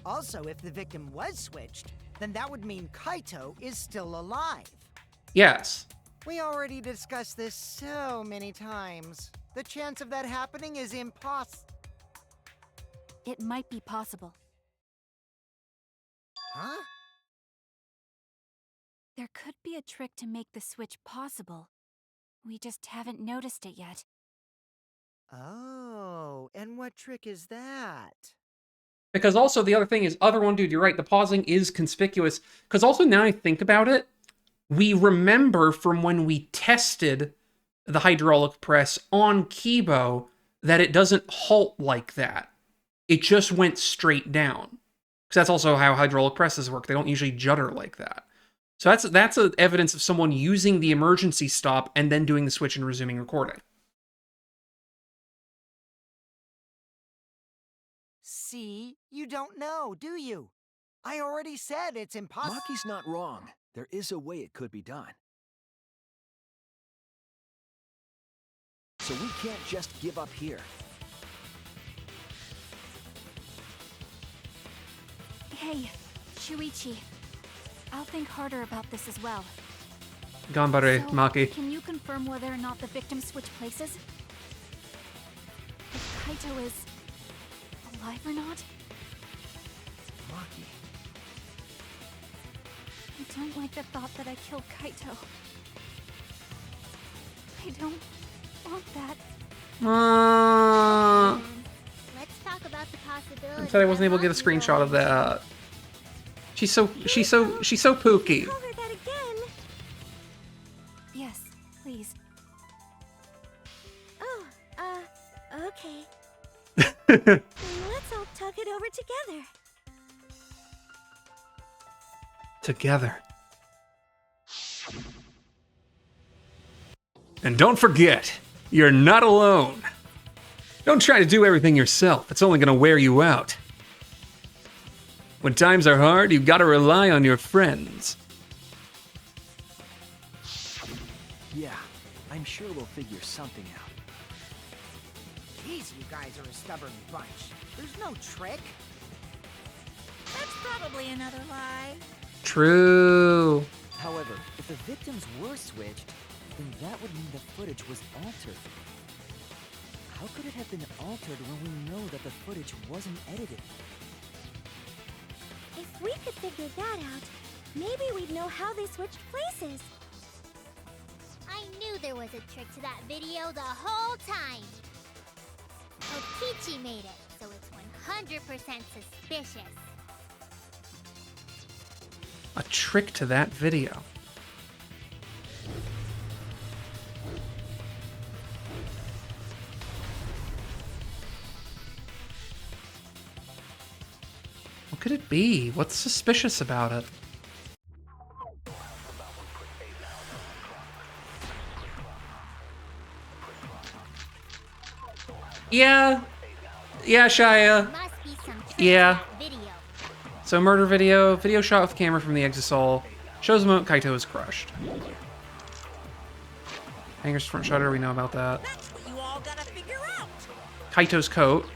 S8: Also, if the victim was switched, then that would mean Kaito is still alive.
S1: Yes.
S8: We already discussed this so many times. The chance of that happening is impossible.
S6: It might be possible.
S8: Huh?
S6: There could be a trick to make the switch possible. We just haven't noticed it yet.
S8: Oh, and what trick is that?
S1: Because also the other thing is, other one, dude, you're right, the pausing is conspicuous. Because also now I think about it, we remember from when we tested the hydraulic press on Kibo that it doesn't halt like that. It just went straight down. Because that's also how hydraulic presses work. They don't usually judder like that. So that's a evidence of someone using the emergency stop and then doing the switch and resuming recording.
S8: See? You don't know, do you? I already said it's impossible.
S5: Maki's not wrong. There is a way it could be done. So we can't just give up here.
S6: Hey, Shuichi. I'll think harder about this as well.
S1: Ganbare,
S6: So,
S1: Maki.
S6: can you confirm whether or not the victims switch places? If Kaito is alive or not?
S5: Maki.
S6: I don't like the thought that I killed Kaito. I don't want that.
S9: Let's talk about the possibility.
S1: I said I wasn't able to get a screenshot of that. She's so pooky.
S4: Tell her that again.
S6: Yes, please.
S4: Oh, Let's all tug it over together.
S1: Together. And don't forget, you're not alone. Don't try to do everything yourself. It's only gonna wear you out. When times are hard, you've gotta rely on your friends.
S5: Yeah, I'm sure we'll figure something out.
S8: Jeez, you guys are a stubborn bunch. There's no trick.
S2: That's probably another lie.
S1: True.
S3: However, if the victims were switched, then that would mean the footage was altered. How could it have been altered when we know that the footage wasn't edited?
S4: If we could figure that out, maybe we'd know how they switched places.
S9: I knew there was a trick to that video the whole time. Okichi made it, so it's 100% suspicious.
S1: A trick to that video. What could it be? What's suspicious about it? Yeah, Shia.
S9: Must be some trick
S1: Yeah.
S9: to that video.
S1: So murder video shot with camera from the Exisol, shows the moment Kaito is crushed. Hanger's front shutter, we know about that.
S2: That's what you all gotta figure out.
S1: Kaito's coat.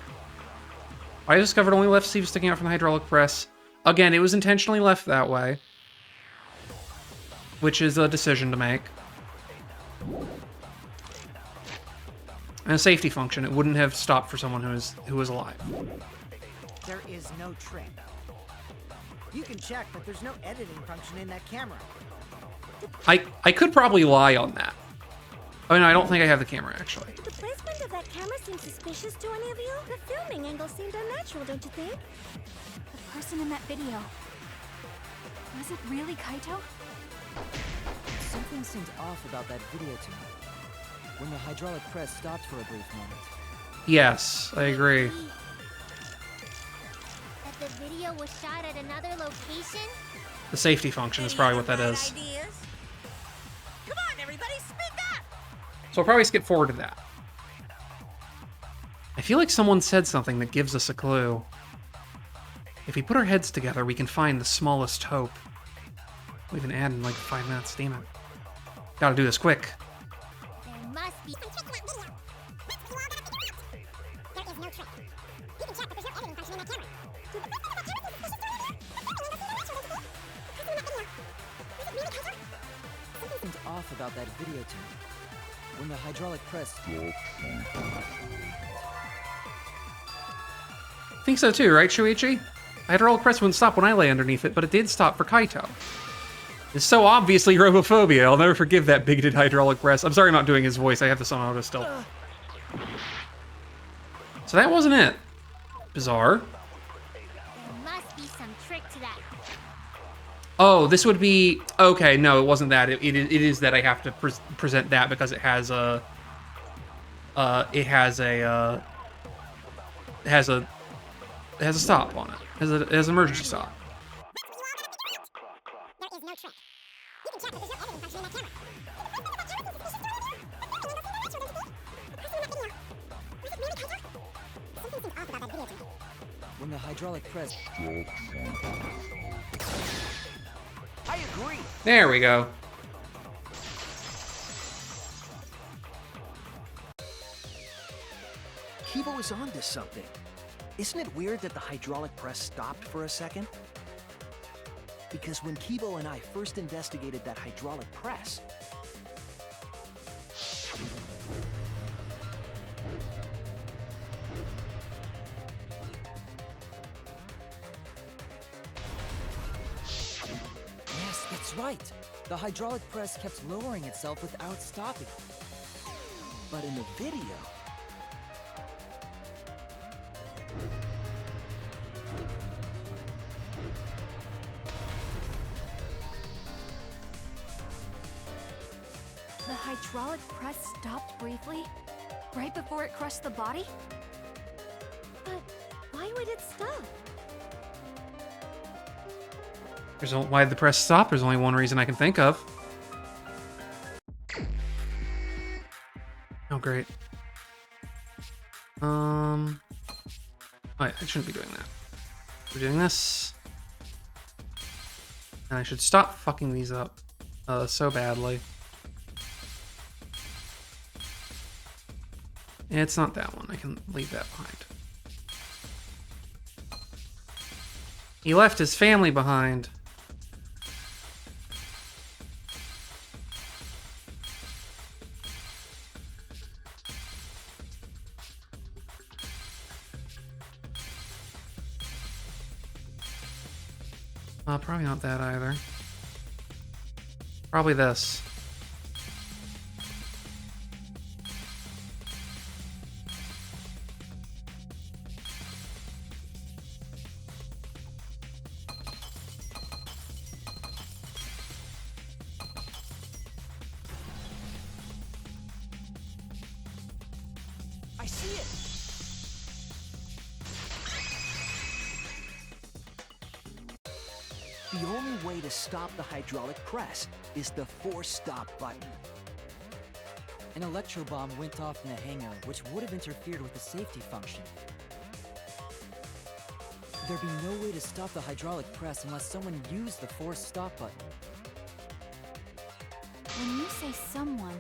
S1: I discovered only left sleeve sticking out from the hydraulic press. Again, it was intentionally left that way, which is a decision to make. And a safety function. It wouldn't have stopped for someone who was alive.
S8: There is no trick. You can check, but there's no editing function in that camera.
S1: I could probably lie on that. Oh no, I don't think I have the camera actually.
S4: Did the placement of that camera seem suspicious to any of you? The filming angle seemed unnatural, don't you think?
S6: The person in that video. Was it really Kaito?
S3: Something seemed off about that video to me. When the hydraulic press stopped for a brief moment.
S1: Yes, I agree.
S9: That the video was shot at another location?
S1: The safety function is probably what that is.
S2: Ideas? Come on, everybody, speak up!
S1: So I'll probably skip forward to that. I feel like someone said something that gives us a clue. If we put our heads together, we can find the smallest hope. We can add in like 5 minutes, damn it. Gotta do this quick.
S9: There must be some trick to that video. There is no trick. You can check, but there's no editing function in that camera.
S3: Something seemed off about that video to me. When the hydraulic press
S1: Think so too, right, Shuichi? Hydraulic press wouldn't stop when I lay underneath it, but it did stop for Kaito. It's so obviously robophobia. I'll never forgive that bigoted hydraulic press. I'm sorry I'm not doing his voice. I have this on auto still. So that wasn't it. Bizarre.
S9: There must be some trick to that.
S1: Oh, this would be... Okay, no, it wasn't that. It is that I have to present that because it has a... It has a stop on it. It has an emergency stop.
S9: There is no trick. You can check, but there's no editing function in that camera. Something seems off about that video to me.
S3: when the hydraulic press
S5: I agree.
S1: There we go.
S5: Kibo is onto something. Isn't it weird that the hydraulic press stopped for a second? Because when Kibo and I first investigated that hydraulic press,
S3: Yes, that's right. The hydraulic press kept lowering itself without stopping.
S5: but in the video,
S6: The hydraulic press stopped briefly, right before it crushed the body?
S4: But why would it stop?
S1: Why did the press stop? There's only one reason I can think of. Oh, great. Oh, yeah, I shouldn't be doing that. We're doing this. And I should stop fucking these up so badly. It's not that one. I can leave that behind. He left his family behind. Probably not that either. Probably this.
S5: I see it! The only way to stop the hydraulic press is the force stop button.
S3: An electro bomb went off in the hangar, which would have interfered with the safety function. There'd be no way to stop the hydraulic press unless someone used the force stop button.
S6: When you say someone,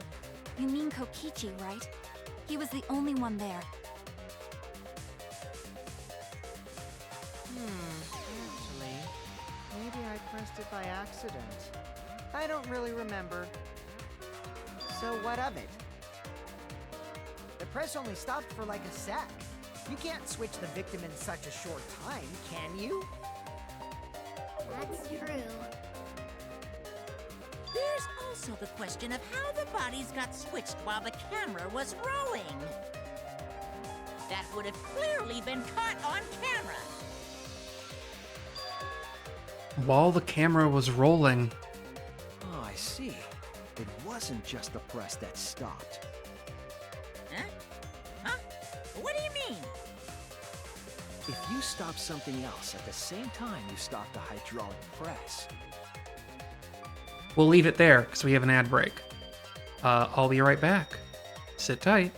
S6: you mean Kokichi, right? He was the only one there.
S8: Actually, maybe I pressed it by accident. I don't really remember. So what of it? The press only stopped for like a sec. You can't switch the victim in such a short time, can you?
S9: That's true.
S2: There's also the question of how the bodies got switched while the camera was rolling. That would have clearly been caught on camera.
S1: While the camera was rolling.
S5: Oh, I see. It wasn't just the press that stopped.
S2: Huh? Huh? What do you mean?
S5: If you stop something else at the same time you stop the hydraulic press.
S1: We'll leave it there because we have an ad break. I'll be right back. Sit tight.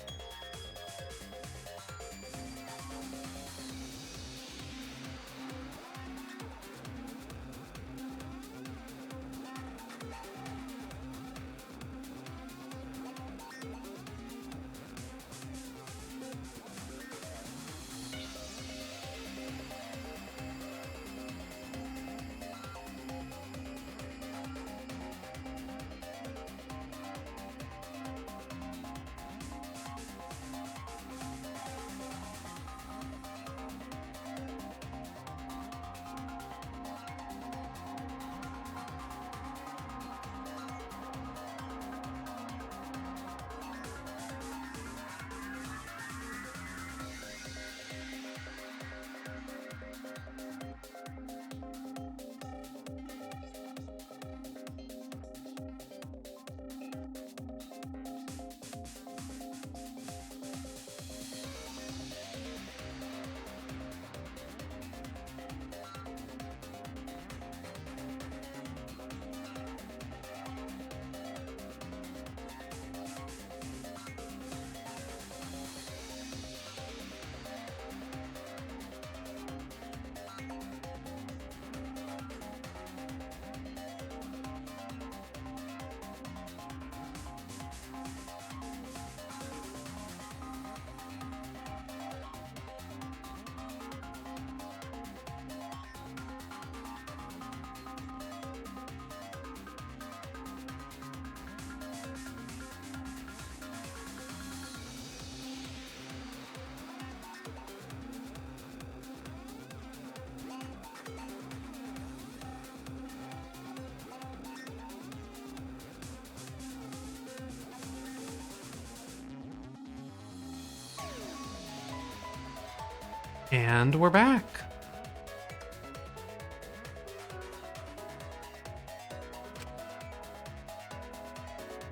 S1: And we're back.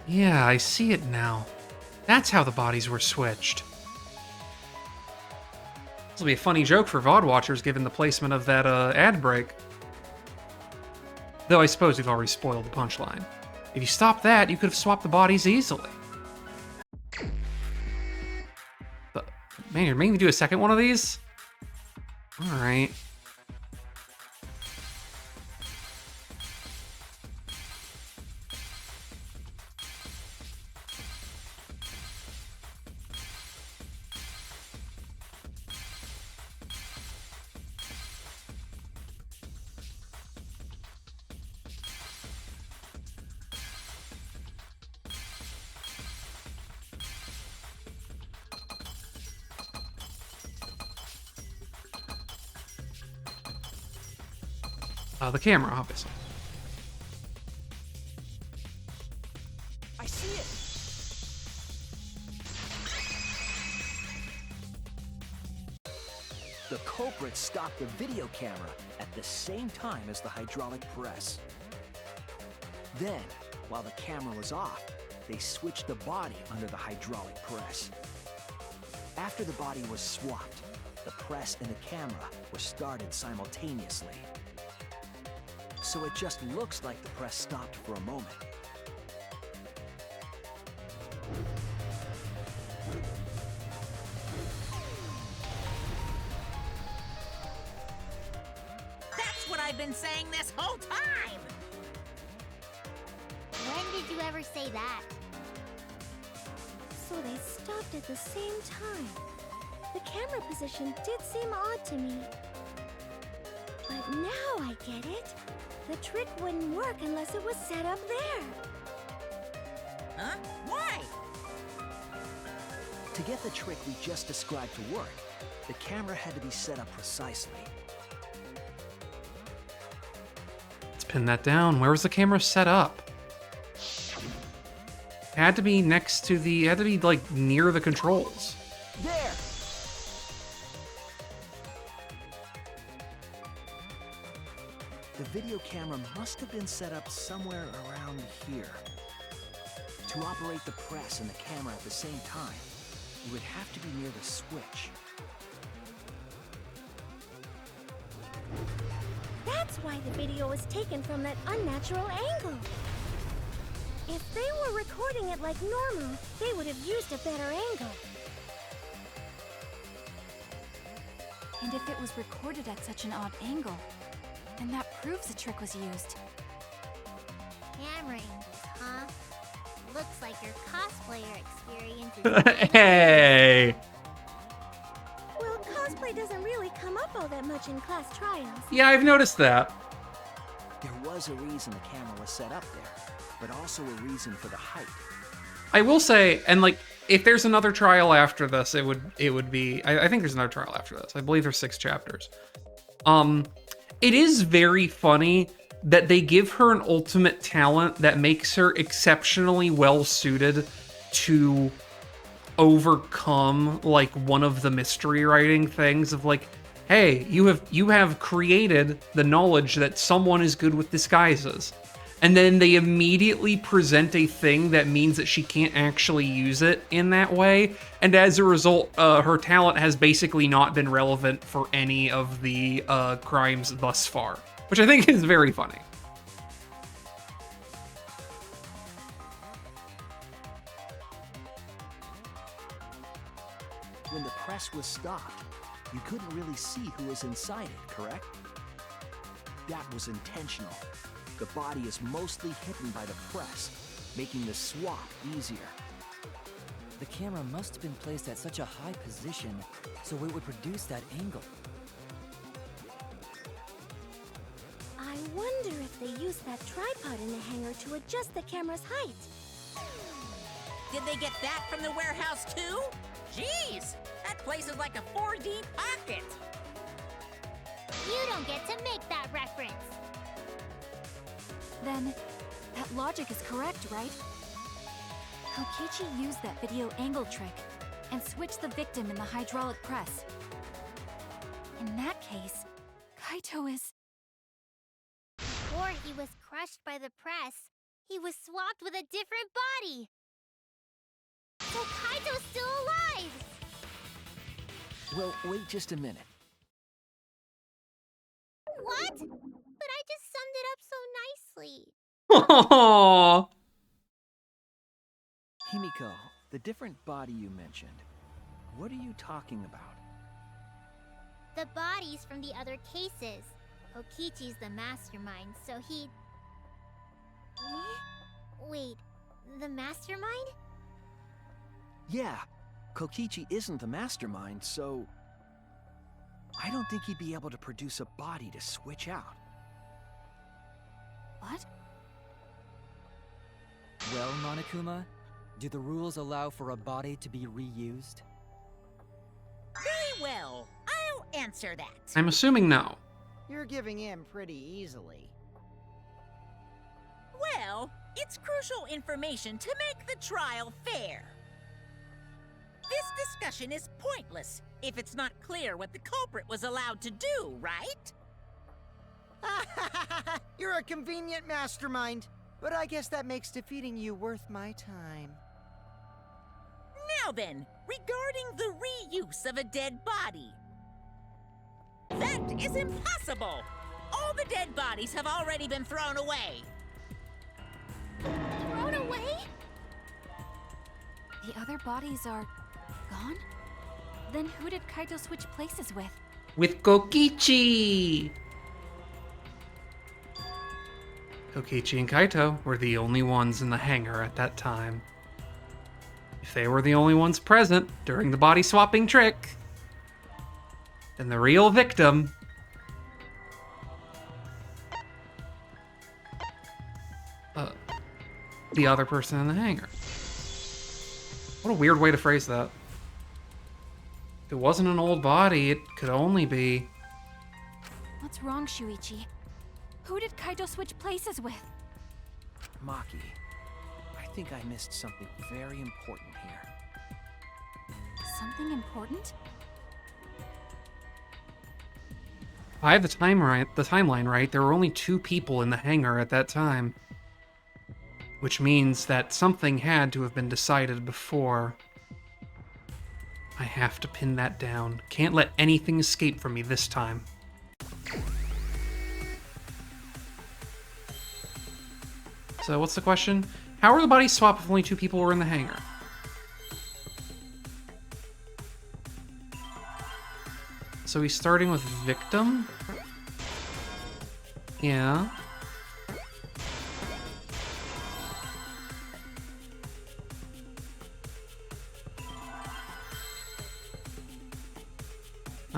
S1: Yeah, I see it now. That's how the bodies were switched. This will be a funny joke for VOD watchers given the placement of that ad break. Though I suppose we've already spoiled the punchline. If you stopped that, you could have swapped the bodies easily. But, man, you're making me do a second one of these? Alright. The camera, obviously.
S5: I see it! The culprit stopped the video camera at the same time as the hydraulic press. Then, while the camera was off, they switched the body under the hydraulic press. After the body was swapped, the press and the camera were started simultaneously. So it just looks like the press stopped for a moment.
S2: That's what I've been saying this whole time!
S9: When did you ever say that?
S4: So they stopped at the same time. The camera position did seem odd to me. But now I get it. The trick wouldn't work unless it was set up there.
S2: Huh? Why?
S5: To get the trick we just described to work, the camera had to be set up precisely.
S1: Let's pin that down. Where was the camera set up? Had to be next to the... Had to be, like, near the controls.
S5: There! The video camera must have been set up somewhere around here. To operate the press and the camera at the same time, it would have to be near the switch.
S4: That's why the video was taken from that unnatural angle. If they were recording it like normal, they would have used a better angle.
S6: And if it was recorded at such an odd angle, then that proves the trick was used.
S9: Camera angles, huh? Looks like your cosplayer experience is
S1: Hey!
S4: Well, cosplay doesn't really come up all that much in class trials.
S1: Yeah, I've noticed that.
S5: There was a reason the camera was set up there, but also a reason for the height.
S1: I will say, and like, if there's another trial after this, it would be... I think there's another trial after this. I believe there's 6 chapters. It is very funny that they give her an ultimate talent that makes her exceptionally well suited to overcome like one of the mystery writing things of like, hey, you have created the knowledge that someone is good with disguises. And then they immediately present a thing that means that she can't actually use it in that way. And as a result, her talent has basically not been relevant for any of the crimes thus far. Which I think is very funny.
S5: When the press was stopped, you couldn't really see who was inside it, correct? That was intentional. The body is mostly hidden by the press, making the swap easier.
S3: The camera must have been placed at such a high position, so it would produce that angle.
S4: I wonder if they used that tripod in the hangar to adjust the camera's height.
S2: Did they get that from the warehouse too? Jeez, that place is like a 4D pocket.
S9: You don't get to make that reference.
S6: Then, that logic is correct, right? Kokichi used that video angle trick and switched the victim in the hydraulic press. In that case, Kaito is...
S9: Before he was crushed by the press, he was swapped with a different body. So Kaito's still alive!
S5: Well, wait just a minute.
S9: What? But I just summed it up so nicely.
S1: Oh,
S5: Himiko, the different body you mentioned, what are you talking about?
S9: The bodies from the other cases. Kokichi's the mastermind, so he... Wait, the mastermind?
S5: Yeah, Kokichi isn't the mastermind, so... I don't think he'd be able to produce a body to switch out.
S6: What?
S3: Well, Monokuma, do the rules allow for a body to be reused?
S2: Very well. I'll answer that.
S1: I'm assuming no.
S8: You're giving in pretty easily.
S2: Well, it's crucial information to make the trial fair. This discussion is pointless if it's not clear what the culprit was allowed to do, right?
S8: You're a convenient mastermind, but I guess that makes defeating you worth my time.
S2: Now then, regarding the reuse of a dead body. That is impossible! All the dead bodies have already been thrown away.
S9: Thrown away?
S6: The other bodies are gone? Then who did Kaito switch places with?
S1: With Kokichi! Kokichi and Kaito were the only ones in the hangar at that time. If they were the only ones present during the body swapping trick, then the real victim... the other person in the hangar. What a weird way to phrase that. If it wasn't an old body, it could only be...
S6: What's wrong, Shuichi? Who did Kaito switch places with?
S5: Maki, I think I missed something very important here.
S6: Something important?
S1: If I have the timeline right, there were only 2 people in the hangar at that time. Which means that something had to have been decided before. I have to pin that down. Can't let anything escape from me this time. So what's the question? How are the bodies swapped if only 2 people were in the hangar? So he's starting with victim? Yeah.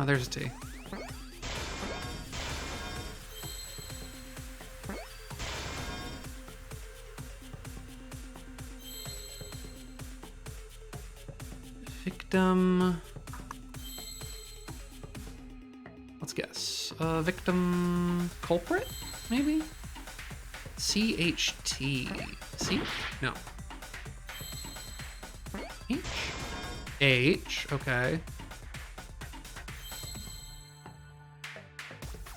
S1: Oh, there's a T. Victim... Let's guess. Victim... culprit? Maybe? CHT. C? No. H? H, okay.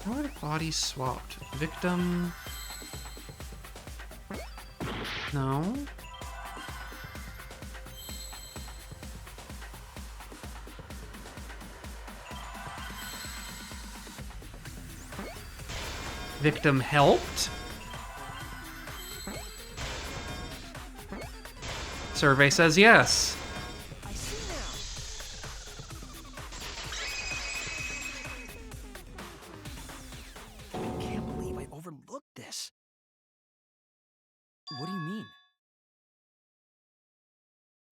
S1: How are the bodies swapped? Victim... No. Victim helped? Survey says yes.
S5: I see now. I can't believe I overlooked this.
S3: What do you mean?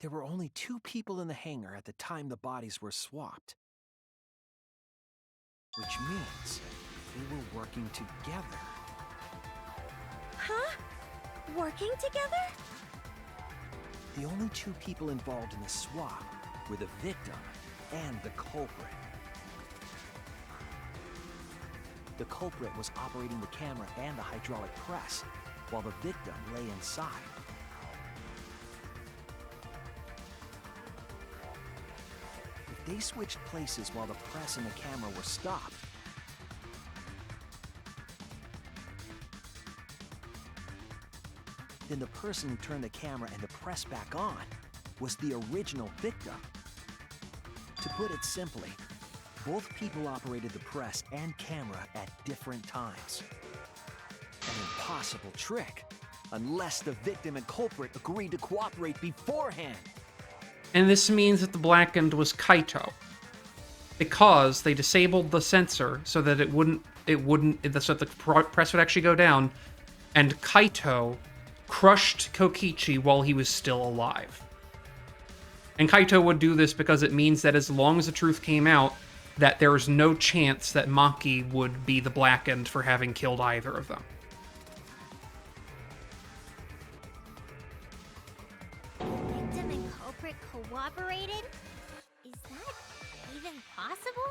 S5: There were only 2 people in the hangar at the time the bodies were swapped. Which means they were working together.
S4: Huh? Working together?
S5: The only 2 people involved in the swap were the victim and the culprit. The culprit was operating the camera and the hydraulic press, while the victim lay inside. If they switched places while the press and the camera were stopped, then the person who turned the camera and the press back on was the original victim. To put it simply, both people operated the press and camera at different times. An impossible trick, unless the victim and culprit agreed to cooperate beforehand.
S1: And this means that the blackened was Kaito, because they disabled the sensor so that so the press would actually go down, and Kaito crushed Kokichi while he was still alive. And Kaito would do this because it means that as long as the truth came out, that there was no chance that Maki would be the blackened for having killed either of them.
S9: Victim and culprit cooperated? Is that even possible?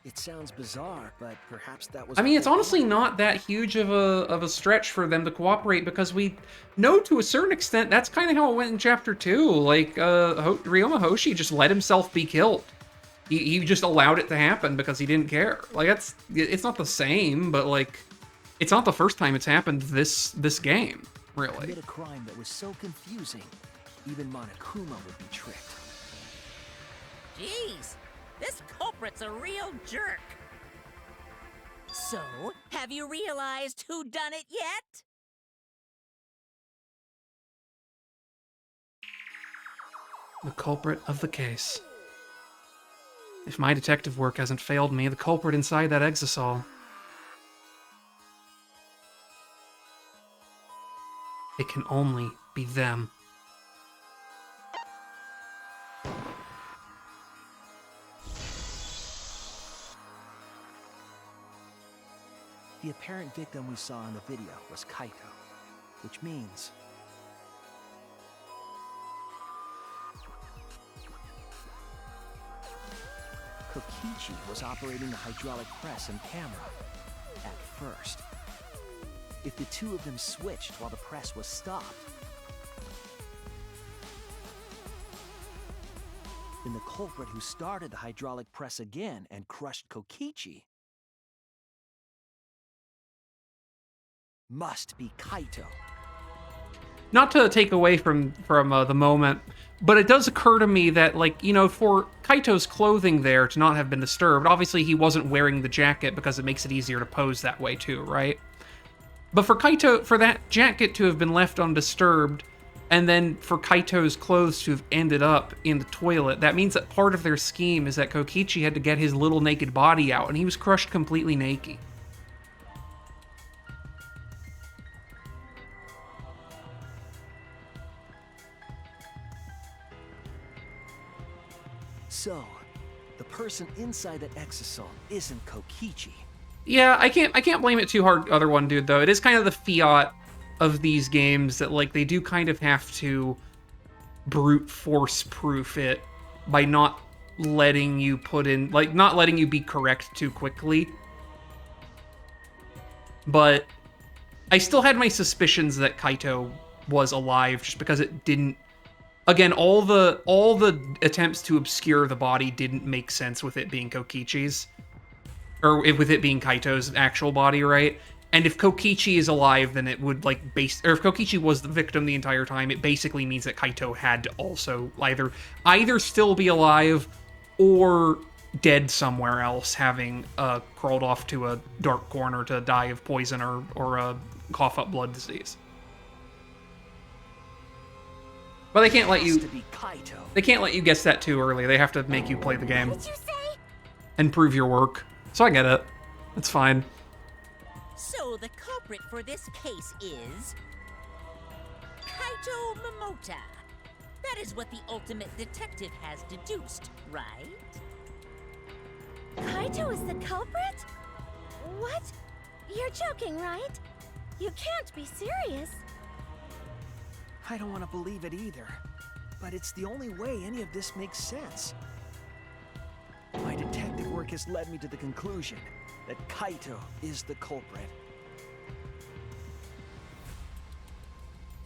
S5: It sounds bizarre, but perhaps that was...
S1: I mean, it's honestly not that huge of a stretch for them to cooperate, because we know to a certain extent that's kind of how it went in Chapter 2. Like, Ryoma Hoshi just let himself be killed. He just allowed it to happen because he didn't care. Like, it's not the same, but, like, it's not the first time it's happened this game, really.
S5: Commit a crime that was so confusing, even Monokuma would be tricked.
S2: Jeez, this culprit's a real jerk. So, have you realized who done it yet?
S1: The culprit of the case. If my detective work hasn't failed me, the culprit inside that exisal. It can only be them.
S5: The apparent victim we saw in the video was Kaito, which means... Kokichi was operating the hydraulic press and camera at first. If the two of them switched while the press was stopped, then the culprit who started the hydraulic press again and crushed Kokichi must be Kaito.
S1: Not to take away from the moment, but it does occur to me that, like, you know, for Kaito's clothing there to not have been disturbed, obviously he wasn't wearing the jacket because it makes it easier to pose that way too, right? But for Kaito, for that jacket to have been left undisturbed, and then for Kaito's clothes to have ended up in the toilet, that means that part of their scheme is that Kokichi had to get his little naked body out, and he was crushed completely naked.
S5: So, the person inside that exisal isn't Kokichi.
S1: Yeah, I can't blame it too hard, other one dude, though. It is kind of the fiat of these games that, like, they do kind of have to brute force proof it by not letting you put in, like, not letting you be correct too quickly. But I still had my suspicions that Kaito was alive just because it didn't... Again, all the attempts to obscure the body didn't make sense with it being Kokichi's. Or with it being Kaito's actual body, right? And if Kokichi is alive, then it would, like, or if Kokichi was the victim the entire time, it basically means that Kaito had to also either still be alive or dead somewhere else, having crawled off to a dark corner to die of poison or cough up blood disease. But they can't let you... They can't let you guess that too early. They have to make you play the game.
S9: What did you say?
S1: And prove your work. So I get it. It's fine.
S2: So the culprit for this case is... Kaito Momota. That is what the ultimate detective has deduced, right?
S4: Kaito is the culprit? What? You're joking, right? You can't be serious.
S5: I don't want to believe it either, but it's the only way any of this makes sense. My detective work has led me to the conclusion that Kaito is the culprit.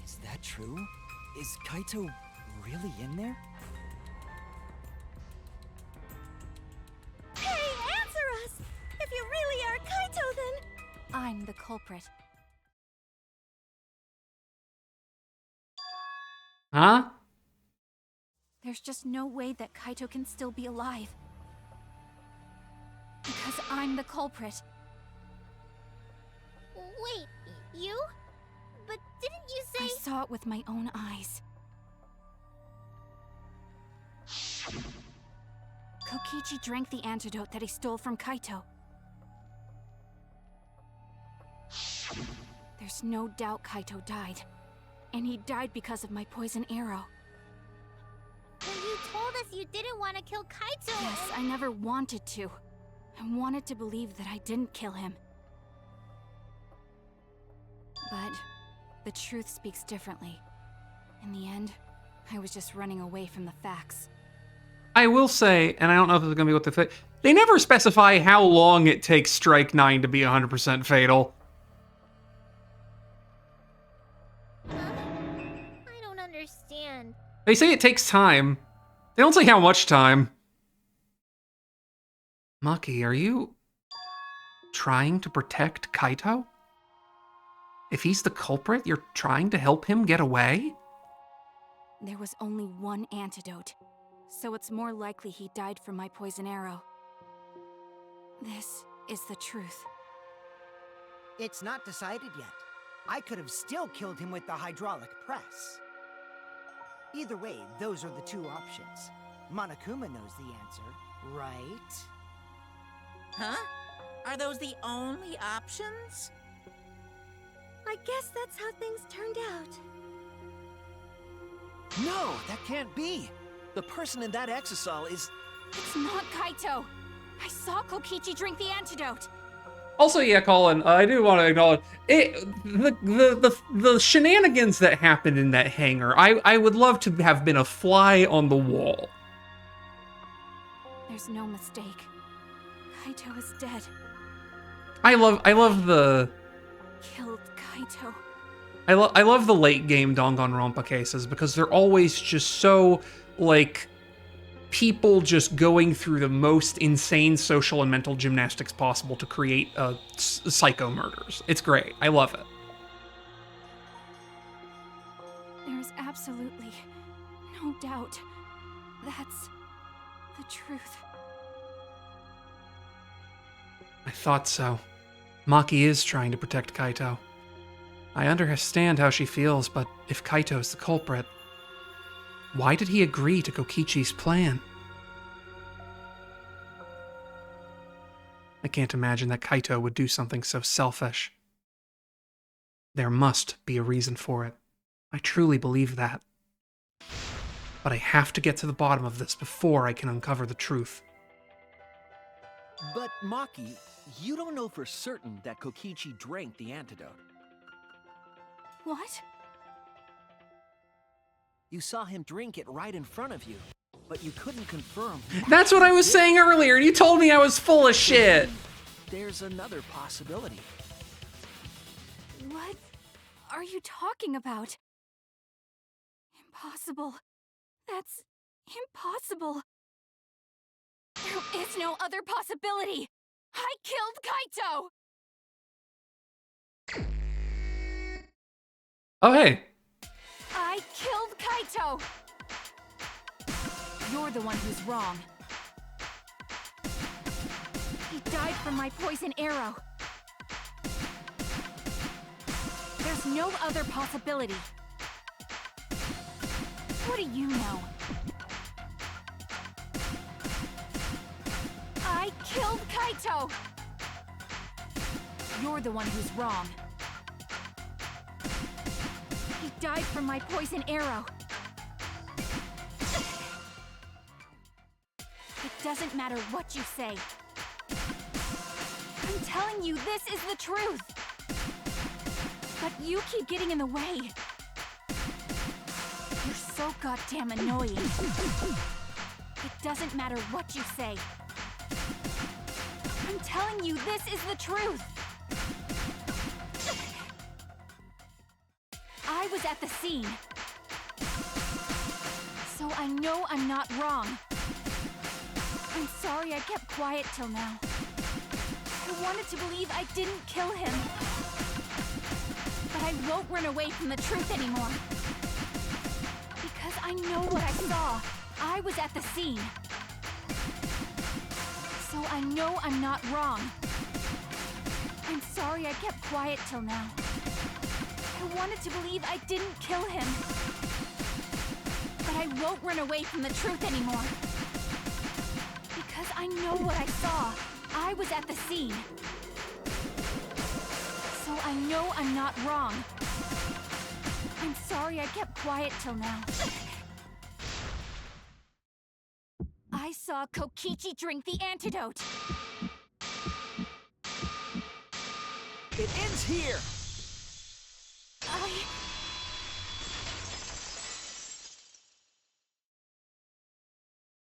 S3: Is that true? Is Kaito really in there?
S4: Hey, answer us! If you really are Kaito, then...
S6: I'm the culprit.
S1: Huh?
S6: There's just no way that Kaito can still be alive. Because I'm the culprit.
S9: Wait, you? But didn't you say—
S6: I saw it with my own eyes. Kokichi drank the antidote that he stole from Kaito. There's no doubt Kaito died. And he died because of my poison arrow.
S9: But you told us you didn't want to kill Kaito.
S6: Yes, I never wanted to. I wanted to believe that I didn't kill him. But the truth speaks differently. In the end, I was just running away from the facts.
S1: I will say, and I don't know if this is going to be what they think, they never specify how long it takes Strike 9 to be 100% fatal.
S9: I don't understand.
S1: They say it takes time. They don't say how much time. Maki, are you trying to protect Kaito? If he's the culprit, you're trying to help him get away?
S6: There was only one antidote, so it's more likely he died from my poison arrow. This is the truth.
S8: It's not decided yet. I could have still killed him with the hydraulic press. Either way, those are the two options. Monokuma knows the answer, right?
S2: Huh? Are those the only options?
S4: I guess that's how things turned out.
S5: No, that can't be. The person in that exisal is...
S6: It's not Kaito! I saw Kokichi drink the antidote!
S1: Also, yeah, Colin, I do want to acknowledge it. The shenanigans that happened in that hangar. I would love to have been a fly on the wall.
S6: There's no mistake. Kaito is dead.
S1: I love the
S6: Killed Kaito.
S1: I love the late game Danganronpa cases because they're always just so like people just going through the most insane social and mental gymnastics possible to create psycho murders. It's great. I love it.
S6: There's absolutely no doubt. That's the truth.
S1: I thought so. Maki is trying to protect Kaito. I understand how she feels, but if Kaito's the culprit, why did he agree to Kokichi's plan? I can't imagine that Kaito would do something so selfish. There must be a reason for it. I truly believe that. But I have to get to the bottom of this before I can uncover the truth.
S5: But Maki, you don't know for certain that Kokichi drank the antidote.
S6: What?
S5: You saw him drink it right in front of you, but you couldn't confirm.
S1: That's what I was saying earlier, and you told me I was full of shit.
S5: There's another possibility.
S6: What are you talking about? Impossible. That's impossible. There is no other possibility. I killed Kaito!
S1: Oh, hey.
S6: I killed Kaito! You're the one who's wrong. He died from my poison arrow. There's no other possibility. What do you know? I killed Kaito! You're the one who's wrong. He died from my poison arrow. It doesn't matter what you say. I'm telling you, this is the truth. But you keep getting in the way. You're so goddamn annoying. It doesn't matter what you say. I'm telling you, this is the truth. I was at the scene. So I know I'm not wrong. I'm sorry I kept quiet till now. I wanted to believe I didn't kill him. But I won't run away from the truth anymore. Because I know what I saw. I was at the scene. So I know I'm not wrong. I'm sorry I kept quiet till now. I wanted to believe I didn't kill him. But I won't run away from the truth anymore. Because I know what I saw. I was at the scene. So I know I'm not wrong. I'm sorry I kept quiet till now. I saw Kokichi drink the antidote.
S5: It ends here!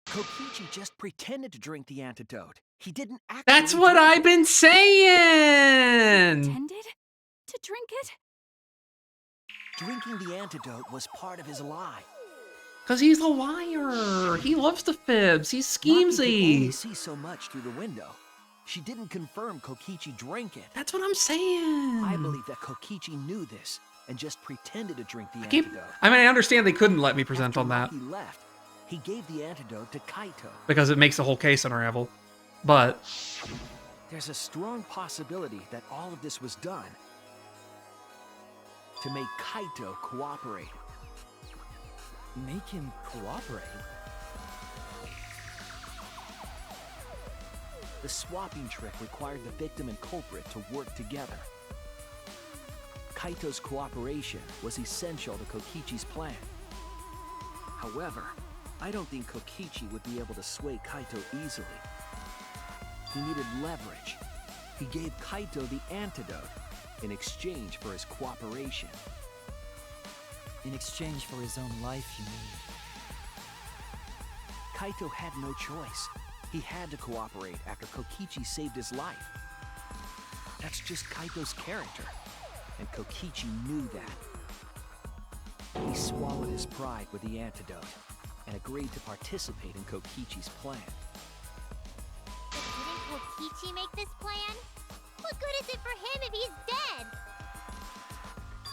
S5: Kokichi just pretended to drink the antidote. He didn't actually.
S1: That's what
S5: drink
S1: I've
S5: it.
S1: been saying!
S6: Intended to drink it?
S5: Drinking the antidote was part of his lie.
S1: Because he's a liar. He loves the fibs. He's
S5: Maki could only
S1: schemesy.
S5: see so much through the window. She didn't confirm Kokichi drank it.
S1: That's what I'm saying.
S5: I believe that Kokichi knew this and just pretended to drink the
S1: I
S5: antidote.
S1: mean, I understand they couldn't let me present
S5: After
S1: on that
S5: Maki left, he gave the antidote to Kaito.
S1: because it makes the whole case unravel. But
S5: There's a strong possibility that all of this was done to make Kaito cooperate.
S3: Make him cooperate?
S5: The swapping trick required the victim and culprit to work together. Kaito's cooperation was essential to Kokichi's plan. However, I don't think Kokichi would be able to sway Kaito easily. He needed leverage. He gave Kaito the antidote in exchange for his cooperation.
S3: In exchange for his own life, you mean?
S5: Kaito had no choice. He had to cooperate after Kokichi saved his life. That's just Kaito's character, and Kokichi knew that. He swallowed his pride with the antidote and agreed to participate in Kokichi's plan.
S9: But didn't Kokichi make this plan? What good is it for him if he's dead?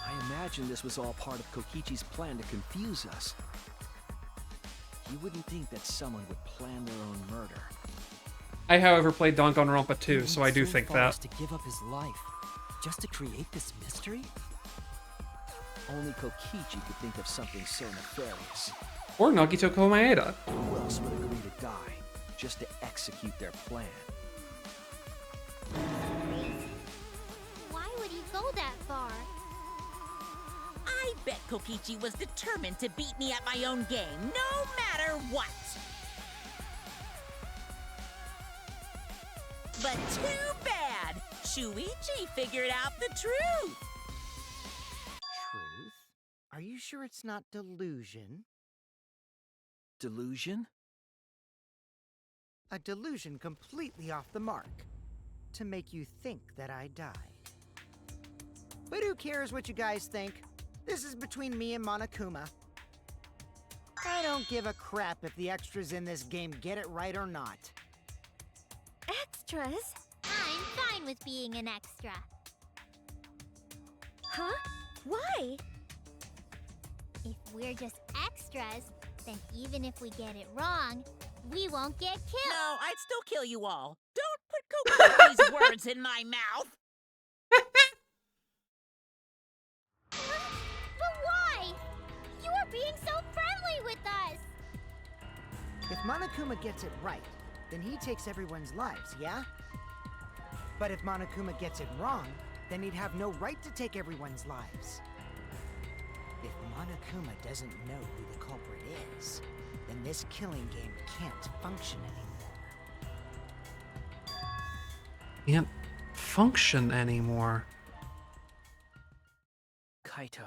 S5: I imagine this was all part of Kokichi's plan to confuse us. You wouldn't think that someone would plan their own murder.
S1: I, however, played Danganronpa 2,
S3: He
S1: so
S3: went
S1: I do
S3: so
S1: think
S3: far
S1: that.
S3: as to give up his life just to create this mystery?
S5: Only Kokichi could think of something so nefarious.
S1: Or Nagito Komaeda.
S5: Who else would agree to die just to execute their plan?
S9: Crazy. Why would he go that far?
S2: I bet Kokichi was determined to beat me at my own game, no matter what. But too bad! Shuichi figured out the truth!
S8: Truth? Are you sure it's not delusion?
S5: Delusion?
S8: A delusion completely off the mark. To make you think that I died. But who cares what you guys think? This is between me and Monokuma. I don't give a crap if the extras in this game get it right or not.
S4: Extras?
S9: I'm fine with being an extra.
S4: Huh? Why?
S9: If we're just extras, then even if we get it wrong, we won't get killed.
S2: No, I'd still kill you all. Don't put Kokichi's words in my mouth!
S9: But why? You are being so friendly with us.
S8: If Monokuma gets it right, then he takes everyone's lives, yeah? But if Monokuma gets it wrong, then he'd have no right to take everyone's lives. If Monokuma doesn't know who the culprit is, then this killing game can't function anymore.
S1: Can't function anymore.
S5: Kaito,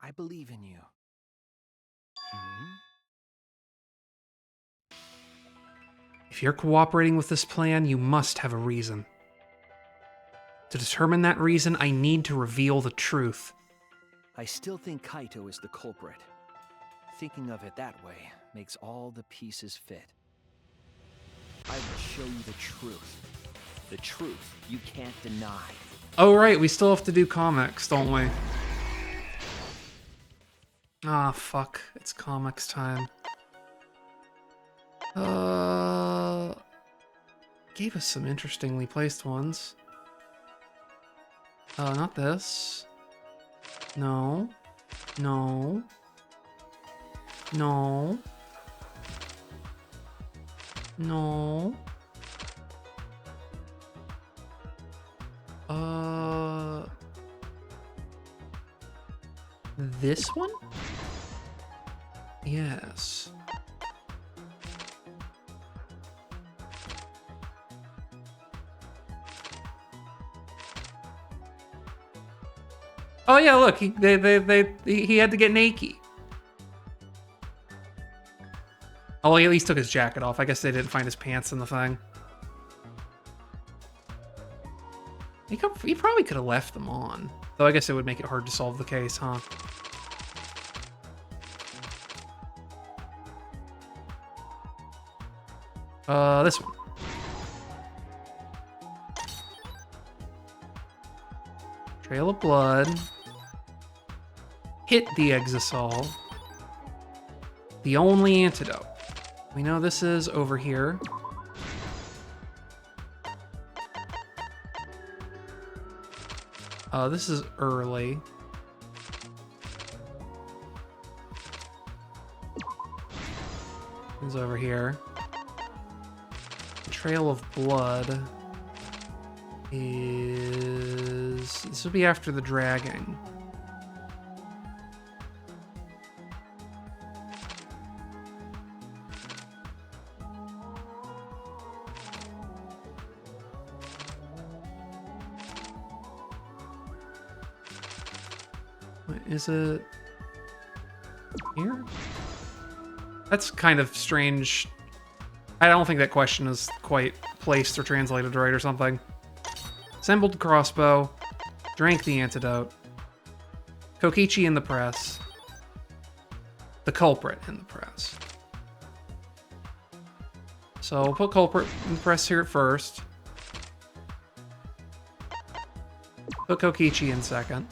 S5: I believe in you.
S1: If you're cooperating with this plan, you must have a reason. To determine that reason, I need to reveal the truth.
S5: I still think Kaito is the culprit. Thinking of it that way makes all the pieces fit. I will show you the truth. The truth you can't deny.
S1: Oh, right, we still have to do comics, don't we? Ah, fuck. It's comics time. gave us some interestingly placed ones. Not this. No. No. No. No. This one? Yes. Oh yeah, look, he had to get naked. Oh, he at least took his jacket off. I guess they didn't find his pants in the thing. He probably could have left them on. Though I guess it would make it hard to solve the case, huh? This one. Trail of blood. Hit the Exisol. The only antidote. We know this is over here. This is early. It's over here. Trail of blood is... This would be after the dragging. Is it here? That's kind of strange. I don't think that question is quite placed or translated right or something. Assembled the crossbow, drank the antidote, Kokichi in the press, the culprit in the press. So we'll put culprit in the press here at first. Put Kokichi in second.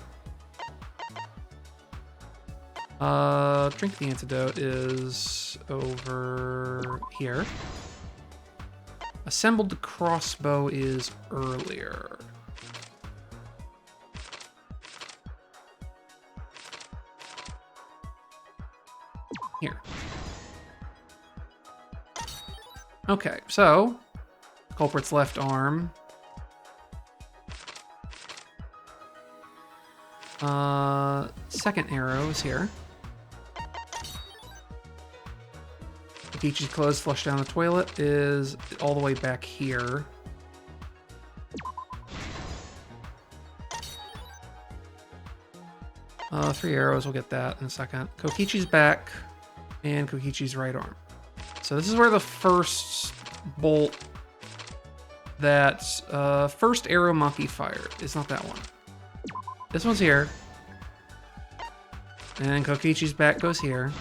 S1: Drink the antidote is over here. Assembled the crossbow is earlier. Here. Okay, so culprit's left arm. Second arrow is here. Kokichi's clothes flush down the toilet is all the way back here. Three arrows, we'll get that in a second. Kokichi's back and Kokichi's right arm. So this is where the first bolt, that first arrow Maki fired. It's not that one. This one's here. And Kokichi's back goes here.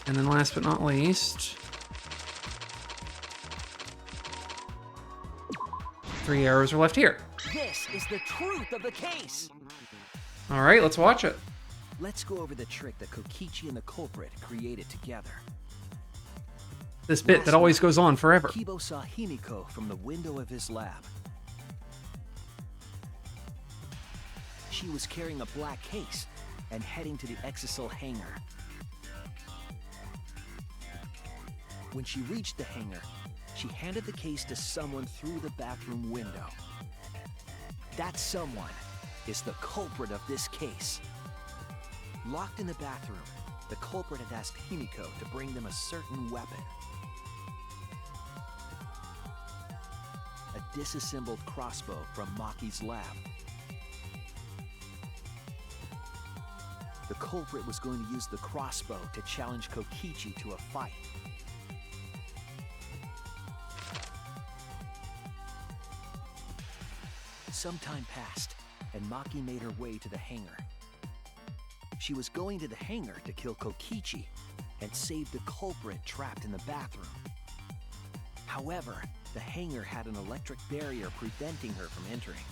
S1: And then last but not least, 3 arrows are left here.
S5: This is the truth of the case.
S1: All right, let's watch it.
S5: Let's go over the trick that Kokichi and the culprit created together.
S1: This bit that always goes on forever.
S5: Kibo saw Himiko from the window of his lab. She was carrying a black case and heading to the Exisal hangar. When she reached the hangar, she handed the case to someone through the bathroom window. That someone is the culprit of this case. Locked in the bathroom, the culprit had asked Himiko to bring them a certain weapon. A disassembled crossbow from Maki's lab. The culprit was going to use the crossbow to challenge Kokichi to a fight. Some time passed, and Maki made her way to the hangar. She was going to the hangar to kill Kokichi and save the culprit trapped in the bathroom. However, the hangar had an electric barrier preventing her from entering.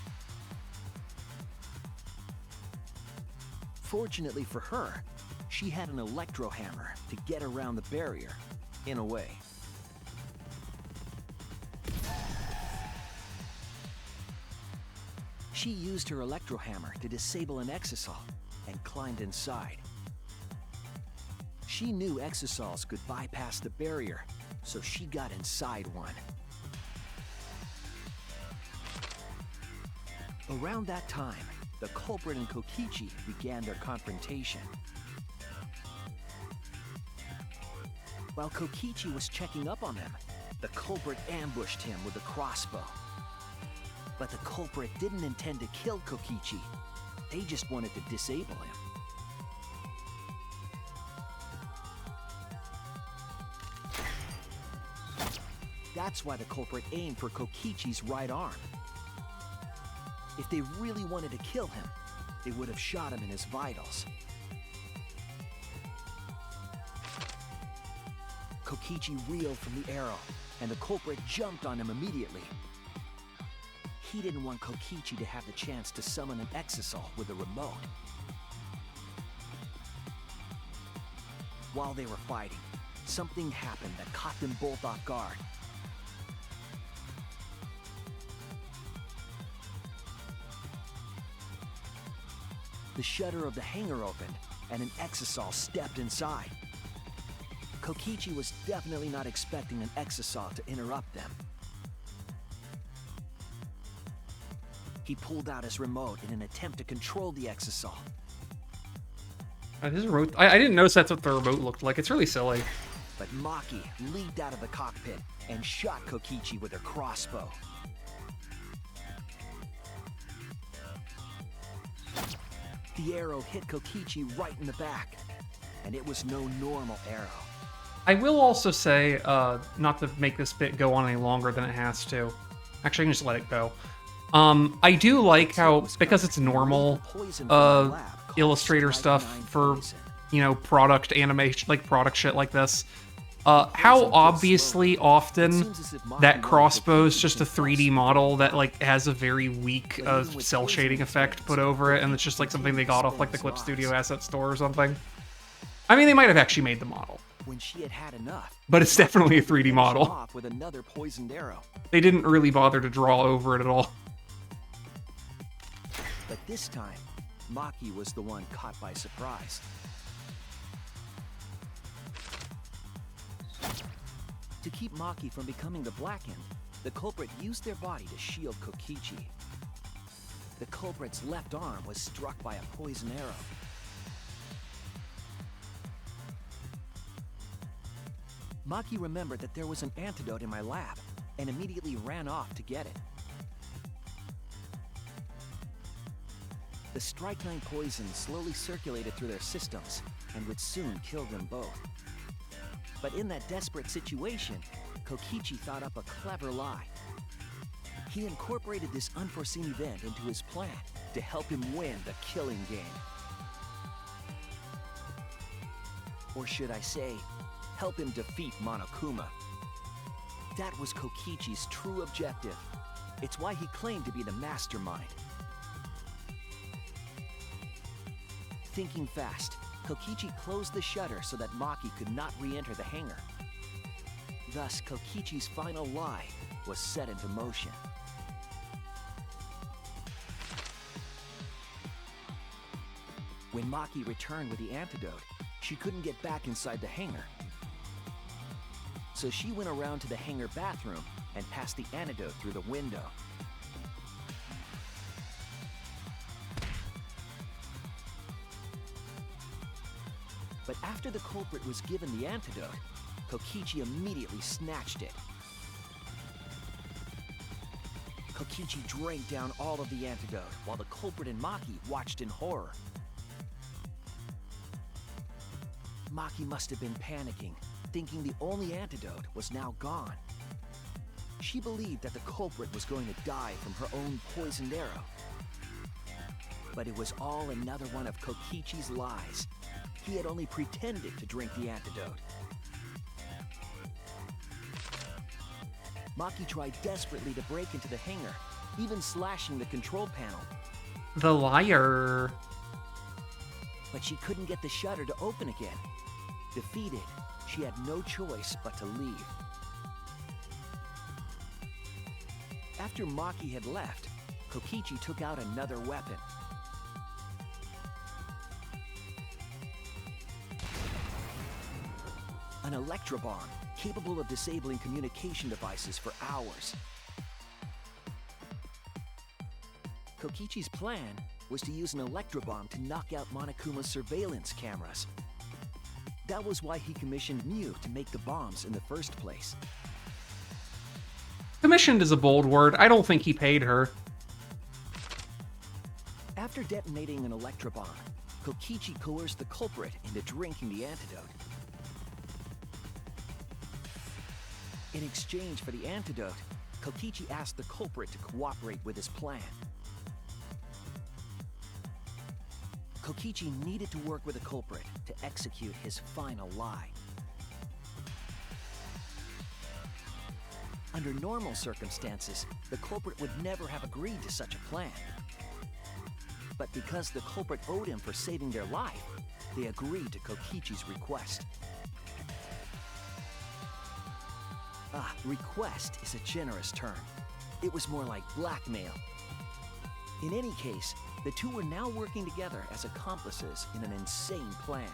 S5: Fortunately for her, she had an electro hammer to get around the barrier, in a way. She used her electro hammer to disable an exisal and climbed inside. She knew exisals could bypass the barrier, so she got inside one. Around that time, the culprit and Kokichi began their confrontation. While Kokichi was checking up on them, the culprit ambushed him with a crossbow. But the culprit didn't intend to kill Kokichi. They just wanted to disable him. That's why the culprit aimed for Kokichi's right arm. If they really wanted to kill him, they would have shot him in his vitals. Kokichi reeled from the arrow, and the culprit jumped on him immediately. He didn't want Kokichi to have the chance to summon an exisal with a remote. While they were fighting, something happened that caught them both off guard. The shutter of the hangar opened, and an exisal stepped inside. Kokichi was definitely not expecting an exisal to interrupt them. He pulled out his remote in an attempt to control the exisal.
S1: His remote, I didn't notice that's what the remote looked like. It's really silly.
S5: But Maki leaped out of the cockpit and shot Kokichi with her crossbow. The arrow hit Kokichi right in the back, and it was no normal arrow.
S1: I will also say, not to make this bit go on any longer than it has to. Actually, I can just let it go. I do like how, because it's normal Illustrator stuff for, you know, product animation, like product shit like this, how obviously often that crossbow's just a 3D model that like has a very weak cell shading effect put over it, and it's just like something they got off like the Clip Studio asset store or something. I mean, they might have actually made the model,
S5: When she had had enough,
S1: but it's definitely a 3D model.
S5: off with another poisoned arrow.
S1: They didn't really bother to draw over it at all.
S5: But this time, Maki was the one caught by surprise. To keep Maki from becoming the Blackened, the culprit used their body to shield Kokichi. The culprit's left arm was struck by a poison arrow. Maki remembered that there was an antidote in my lab and immediately ran off to get it. The strychnine poison slowly circulated through their systems and would soon kill them both. But in that desperate situation, Kokichi thought up a clever lie. He incorporated this unforeseen event into his plan to help him win the killing game. Or should I say, help him defeat Monokuma. That was Kokichi's true objective. It's why he claimed to be the mastermind. Thinking fast, Kokichi closed the shutter so that Maki could not re-enter the hangar. Thus, Kokichi's final lie was set into motion. When Maki returned with the antidote, she couldn't get back inside the hangar. So she went around to the hangar bathroom and passed the antidote through the window. But after the culprit was given the antidote, Kokichi immediately snatched it. Kokichi drank down all of the antidote while the culprit and Maki watched in horror. Maki must have been panicking, thinking the only antidote was now gone. She believed that the culprit was going to die from her own poisoned arrow. But it was all another one of Kokichi's lies. He had only pretended to drink the antidote. Maki tried desperately to break into the hangar, even slashing the control panel.
S1: The liar.
S5: But she couldn't get the shutter to open again. Defeated, she had no choice but to leave. After Maki had left, Kokichi took out another weapon. An electrobomb, capable of disabling communication devices for hours. Kokichi's plan was to use an electrobomb to knock out Monokuma's surveillance cameras. That was why he commissioned Mew to make the bombs in the first place.
S1: Commissioned is a bold word. I don't think he paid her.
S5: After detonating an electrobomb, Kokichi coerced the culprit into drinking the antidote. In exchange for the antidote, Kokichi asked the culprit to cooperate with his plan. Kokichi needed to work with the culprit to execute his final lie. Under normal circumstances, the culprit would never have agreed to such a plan. But because the culprit owed him for saving their life, they agreed to Kokichi's request. Request is a generous term. It was more like blackmail. In any case, the two were now working together as accomplices in an insane plan.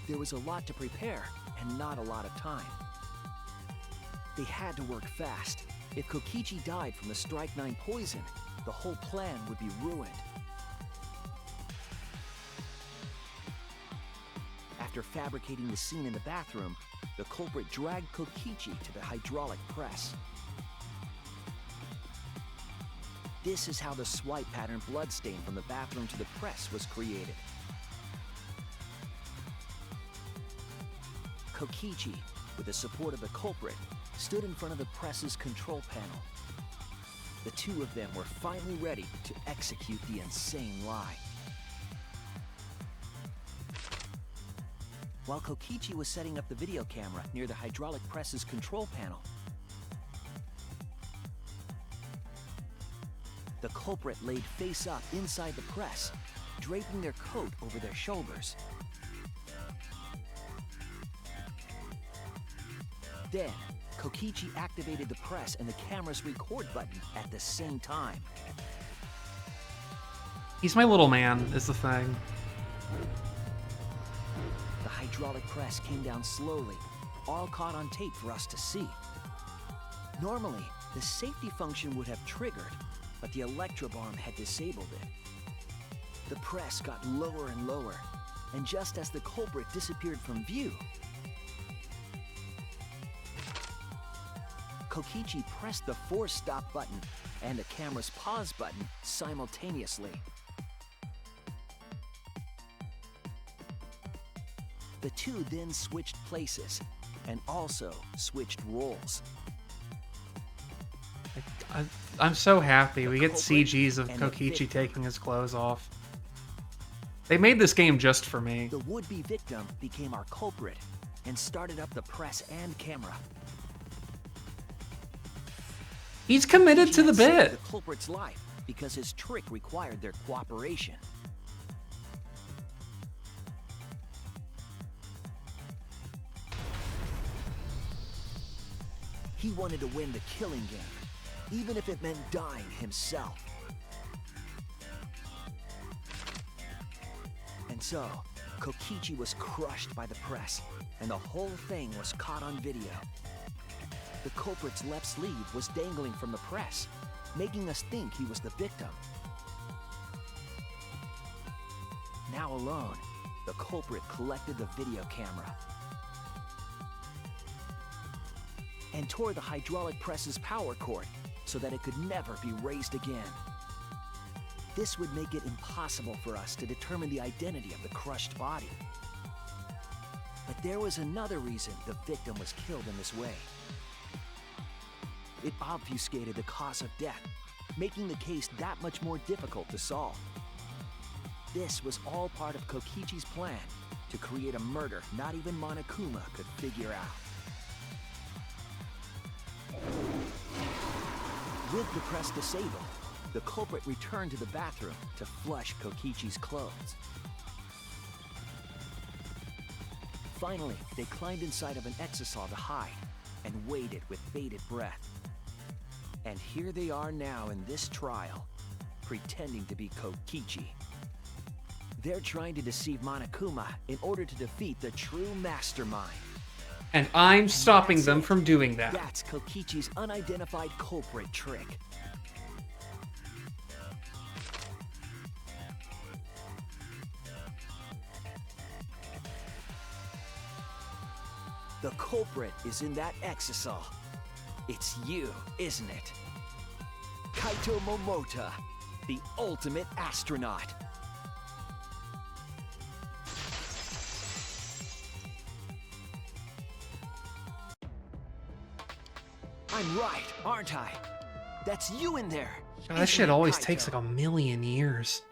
S5: There was a lot to prepare and not a lot of time. They had to work fast. If Kokichi died from the Strike-9 poison, the whole plan would be ruined. After fabricating the scene in the bathroom, the culprit dragged Kokichi to the hydraulic press. This is how the swipe pattern bloodstain from the bathroom to the press was created. Kokichi, with the support of the culprit, stood in front of the press's control panel. The two of them were finally ready to execute the insane lie. While Kokichi was setting up the video camera near the hydraulic press's control panel, the culprit laid face up inside the press, draping their coat over their shoulders. Then, Kokichi activated the press and the camera's record button at the same time.
S1: He's my little man, is the thing.
S5: The hydraulic press came down slowly, all caught on tape for us to see. Normally, the safety function would have triggered, but the electrobomb had disabled it. The press got lower and lower, and just as the culprit disappeared from view, Kokichi pressed the force stop button and the camera's pause button simultaneously. The two then switched places and also switched roles.
S1: I'm so happy. We get
S5: culprit
S1: CGs of
S5: and the
S1: Kokichi
S5: victim.
S1: taking his clothes off. They made this game just for me.
S5: The would-be victim became our culprit and started up the press and camera.
S1: He's committed to the
S5: Kokichi had saved
S1: bit.
S5: the culprit's life because his trick required their cooperation. He wanted to win the killing game, even if it meant dying himself. And so, Kokichi was crushed by the press, and the whole thing was caught on video. The culprit's left sleeve was dangling from the press, making us think he was the victim. Now alone, the culprit collected the video camera and tore the hydraulic press's power cord so that it could never be raised again. This would make it impossible for us to determine the identity of the crushed body. But there was another reason the victim was killed in this way. It obfuscated the cause of death, making the case that much more difficult to solve. This was all part of Kokichi's plan to create a murder not even Monokuma could figure out. With the press disabled, the culprit returned to the bathroom to flush Kokichi's clothes. Finally, they climbed inside of an exisal to hide and waited with bated breath. And here they are now in this trial, pretending to be Kokichi. They're trying to deceive Monokuma in order to defeat the true mastermind.
S1: And I'm stopping them from doing that.
S5: That's Kokichi's unidentified culprit trick. The culprit is in that exisal. It's you, isn't it? Kaito Momota, the ultimate astronaut. I'm right, aren't I? That's you in there.
S1: God, that shit always takes like a million years.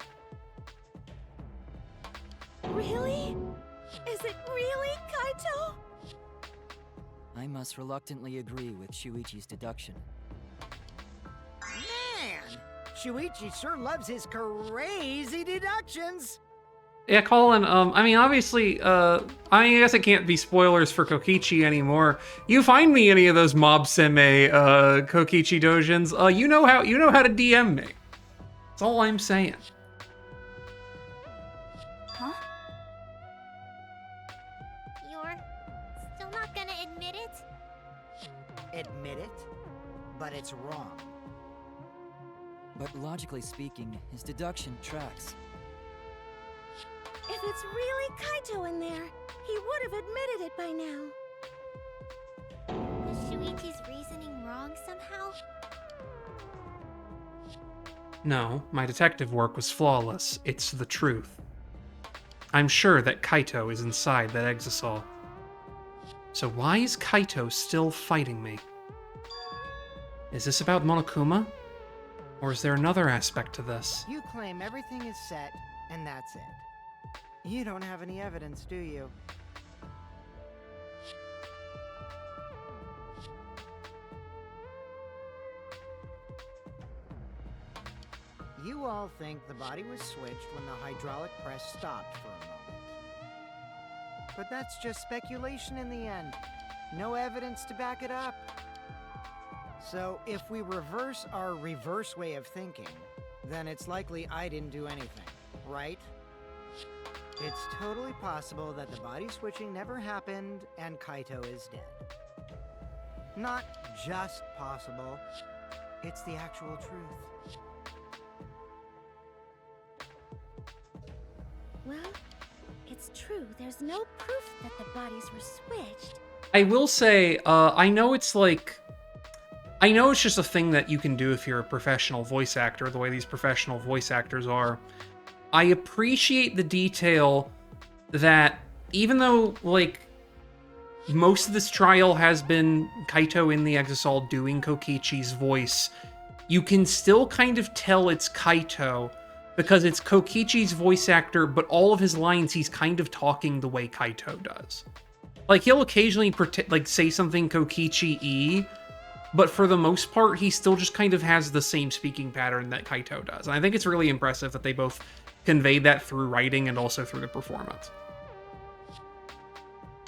S4: Really? Is it really Kaito?
S3: I must reluctantly agree with Shuichi's deduction.
S8: Man, Shuichi sure loves his crazy deductions.
S1: Yeah, Colin, I mean, obviously, I guess it can't be spoilers for Kokichi anymore. You find me any of those Mob Seme, Kokichi dojins, you know how to DM me. That's all I'm saying.
S6: Huh?
S9: You're still not gonna admit it?
S8: Admit it, but it's wrong.
S3: But logically speaking, his deduction tracks.
S4: If it's really Kaito in there, he would have admitted it by now.
S9: Was Shuichi's reasoning wrong somehow?
S1: No, my detective work was flawless. It's the truth. I'm sure that Kaito is inside that exisal. So why is Kaito still fighting me? Is this about Monokuma? Or is there another aspect to this?
S8: You claim everything is set, and that's it. You don't have any evidence, do you? You all think the body was switched when the hydraulic press stopped for a moment. But that's just speculation in the end. No evidence to back it up. So if we reverse our reverse way of thinking, then it's likely I didn't do anything, right? It's totally possible that the body switching never happened and Kaito is dead. Not just possible, it's the actual truth.
S4: Well, it's true. There's no proof that the bodies were switched.
S1: I will say, I know it's just a thing that you can do if you're a professional voice actor, the way these professional voice actors are. I appreciate the detail that even though, like, most of this trial has been Kaito in the exisal doing Kokichi's voice, you can still kind of tell it's Kaito because it's Kokichi's voice actor, but all of his lines, he's kind of talking the way Kaito does. Like, he'll occasionally say something Kokichi-y, but for the most part, he still just kind of has the same speaking pattern that Kaito does. And I think it's really impressive that they both conveyed that through writing and also through the performance.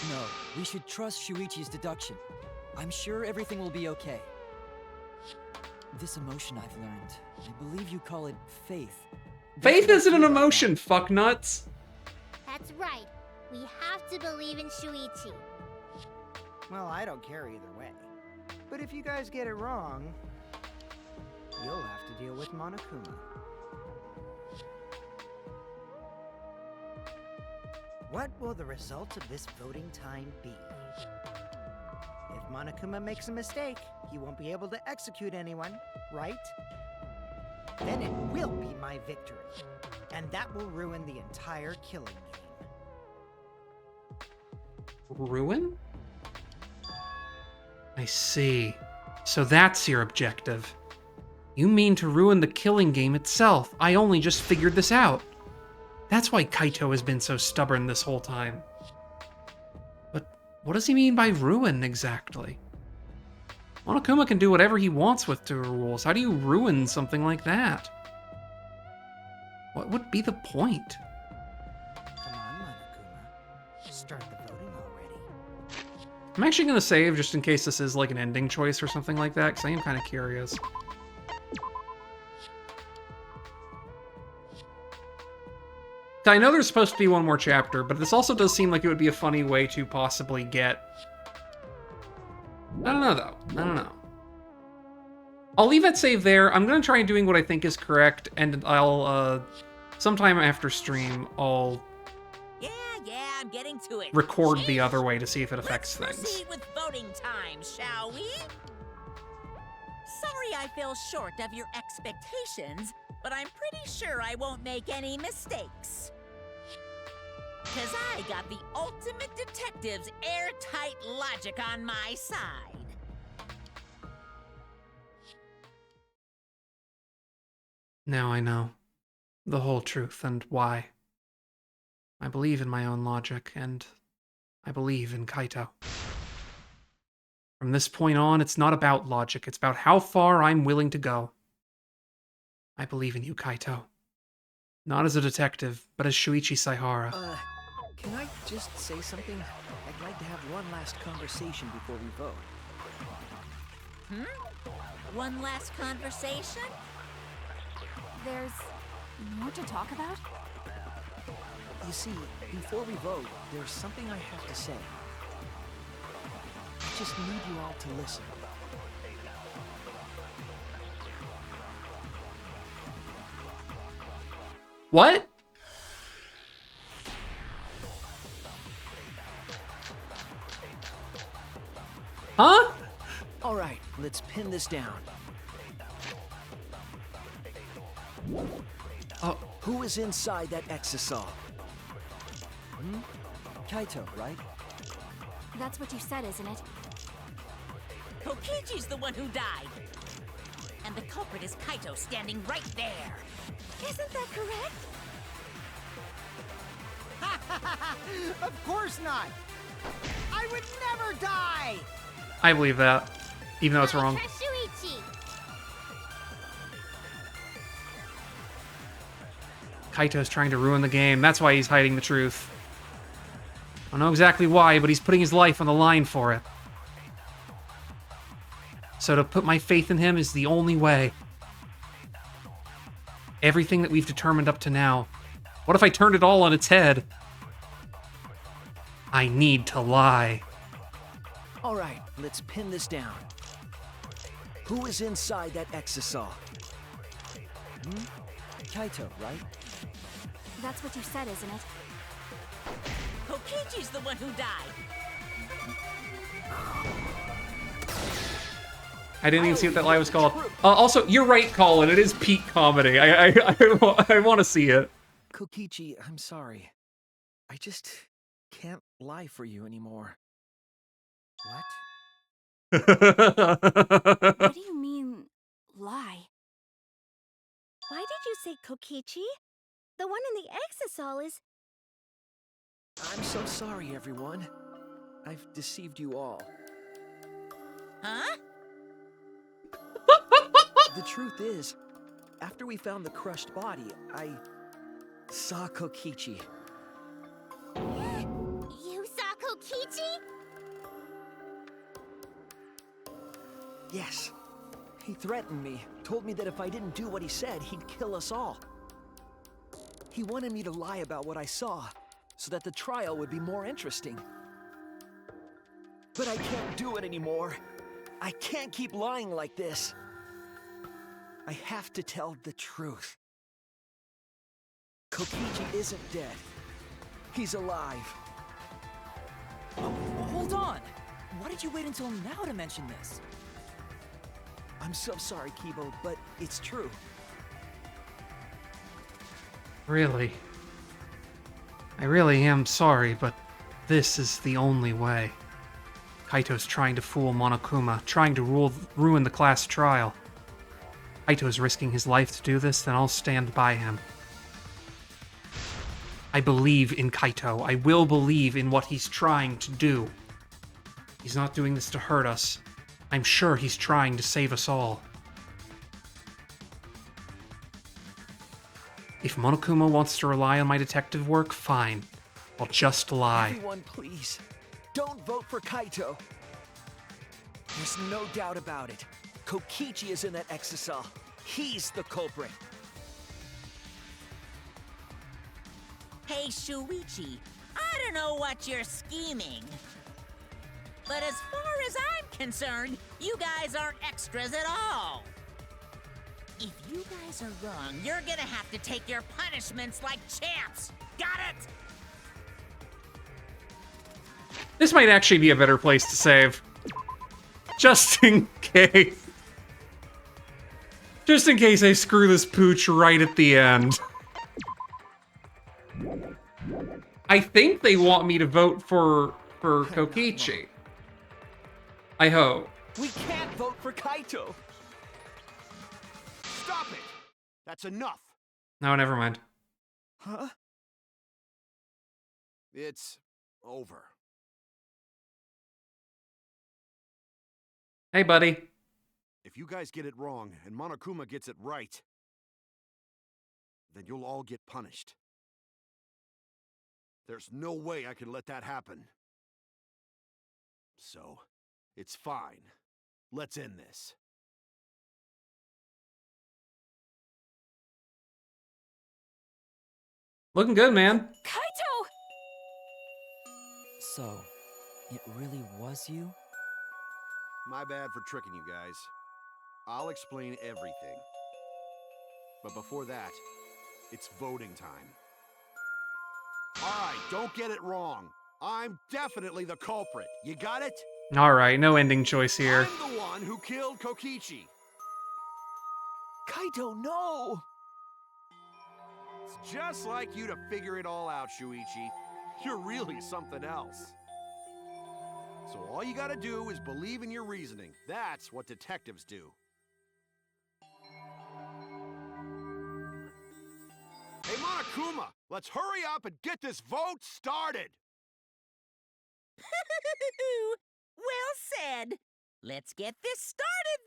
S3: No, we should trust Shuichi's deduction. I'm sure everything will be okay. This emotion I've learned, I believe you call it faith.
S1: Faith isn't an emotion, fucknuts!
S9: That's right. We have to believe in Shuichi.
S8: Well, I don't care either way. But if you guys get it wrong, you'll have to deal with Monokuma. What will the result of this voting time be? If Monokuma makes a mistake, he won't be able to execute anyone, right? Then it will be my victory, and that will ruin the entire killing game.
S1: Ruin? I see. So that's your objective. You mean to ruin the killing game itself. I only just figured this out. That's why Kaito has been so stubborn this whole time. But what does he mean by ruin exactly? Monokuma can do whatever he wants with the rules. How do you ruin something like that? What would be the point?
S8: Come on, Monokuma. Start the voting already.
S1: I'm actually gonna save just in case this is like an ending choice or something like that, because I am kind of curious. I know there's supposed to be one more chapter, but this also does seem like it would be a funny way to possibly get... I don't know, though. I don't know. I'll leave that save there. I'm gonna try doing what I think is correct, and I'll, sometime after stream, I'll
S2: Yeah, I'm getting to it.
S1: record the other way to see if it affects
S2: Let's
S1: things.
S2: proceed with voting time, shall we? Sorry I fell short of your expectations, but I'm pretty sure I won't make any mistakes. 'Cause I got the ultimate detective's airtight logic on my side.
S1: Now I know the whole truth and why. I believe in my own logic, and I believe in Kaito. From this point on, it's not about logic, it's about how far I'm willing to go. I believe in you, Kaito. Not as a detective, but as Shuichi Saihara.
S5: Can I just say something? I'd like to have one last conversation before we vote.
S2: One last conversation?
S6: There's more to talk about?
S5: You see, before we vote, there's something I have to say. I just need you all to listen.
S1: What? Huh?
S5: All right, let's pin this down. Who is inside that exisal? Kaito, right?
S6: That's what you said, isn't it?
S2: Kokichi's the one who died. And the culprit is Kaito standing right there.
S4: Isn't that correct?
S8: Of course not! I would never die!
S1: I believe that, even though it's wrong.
S9: Trust Shuichi.
S1: Kaito's trying to ruin the game. That's why he's hiding the truth. I don't know exactly why, but he's putting his life on the line for it. So to put my faith in him is the only way. Everything that we've determined up to now. What if I turned it all on its head? I need to lie.
S5: All right, let's pin this down. Who is inside that exisal? Kaito, right?
S6: That's what you said, isn't it?
S2: Kokichi's the one who died.
S1: I didn't even see what that lie was called. Also, you're right, Colin. It is peak comedy. I want to see it.
S5: Kokichi, I'm sorry. I just can't lie for you anymore. What?
S6: What do you mean, lie?
S4: Why did you say Kokichi? The one in the exisal is...
S5: I'm so sorry, everyone. I've deceived you all.
S2: Huh?
S5: The truth is, after we found the crushed body, I saw Kokichi.
S9: You saw Kokichi?
S5: Yes. He threatened me, told me that if I didn't do what he said, he'd kill us all. He wanted me to lie about what I saw, so that the trial would be more interesting. But I can't do it anymore. I can't keep lying like this. I have to tell the truth. Kokichi isn't dead. He's alive.
S3: Oh, hold on! Why did you wait until now to mention this?
S5: I'm so sorry, Kibo, but it's true.
S1: Really? I really am sorry, but this is the only way. Kaito's trying to fool Monokuma, trying to ruin the class trial. Kaito's risking his life to do this, then I'll stand by him. I believe in Kaito. I will believe in what he's trying to do. He's not doing this to hurt us. I'm sure he's trying to save us all. If Monokuma wants to rely on my detective work, fine. I'll just lie.
S5: Everyone, please. Don't vote for Kaito. There's no doubt about it. Kokichi is in that exisal. He's the culprit.
S2: Hey, Shuichi, I don't know what you're scheming. But as far as I'm concerned, you guys aren't extras at all. If you guys are wrong, you're gonna have to take your punishments like champs. Got it?
S1: This might actually be a better place to save. Just in case. Just in case I screw this pooch right at the end. I think they want me to vote for Kokichi. I hope.
S5: We can't vote for Kaito.
S7: Stop it! That's enough.
S1: No, never mind.
S5: Huh?
S7: It's over.
S1: Hey, buddy.
S7: If you guys get it wrong and Monokuma gets it right, then you'll all get punished. There's no way I can let that happen. So, it's fine. Let's end this.
S1: Looking good, man.
S6: Kaito!
S3: So, it really was you?
S7: My bad for tricking you guys. I'll explain everything. But before that, it's voting time. Alright, don't get it wrong. I'm definitely the culprit. You got it?
S1: Alright, no ending choice here.
S7: I'm the one who killed Kokichi.
S5: Kaito, no!
S7: It's just like you to figure it all out, Shuichi. You're really something else. So all you gotta do is believe in your reasoning. That's what detectives do. Hey, Monokuma, let's hurry up and get this vote started!
S2: Well said. Let's get this started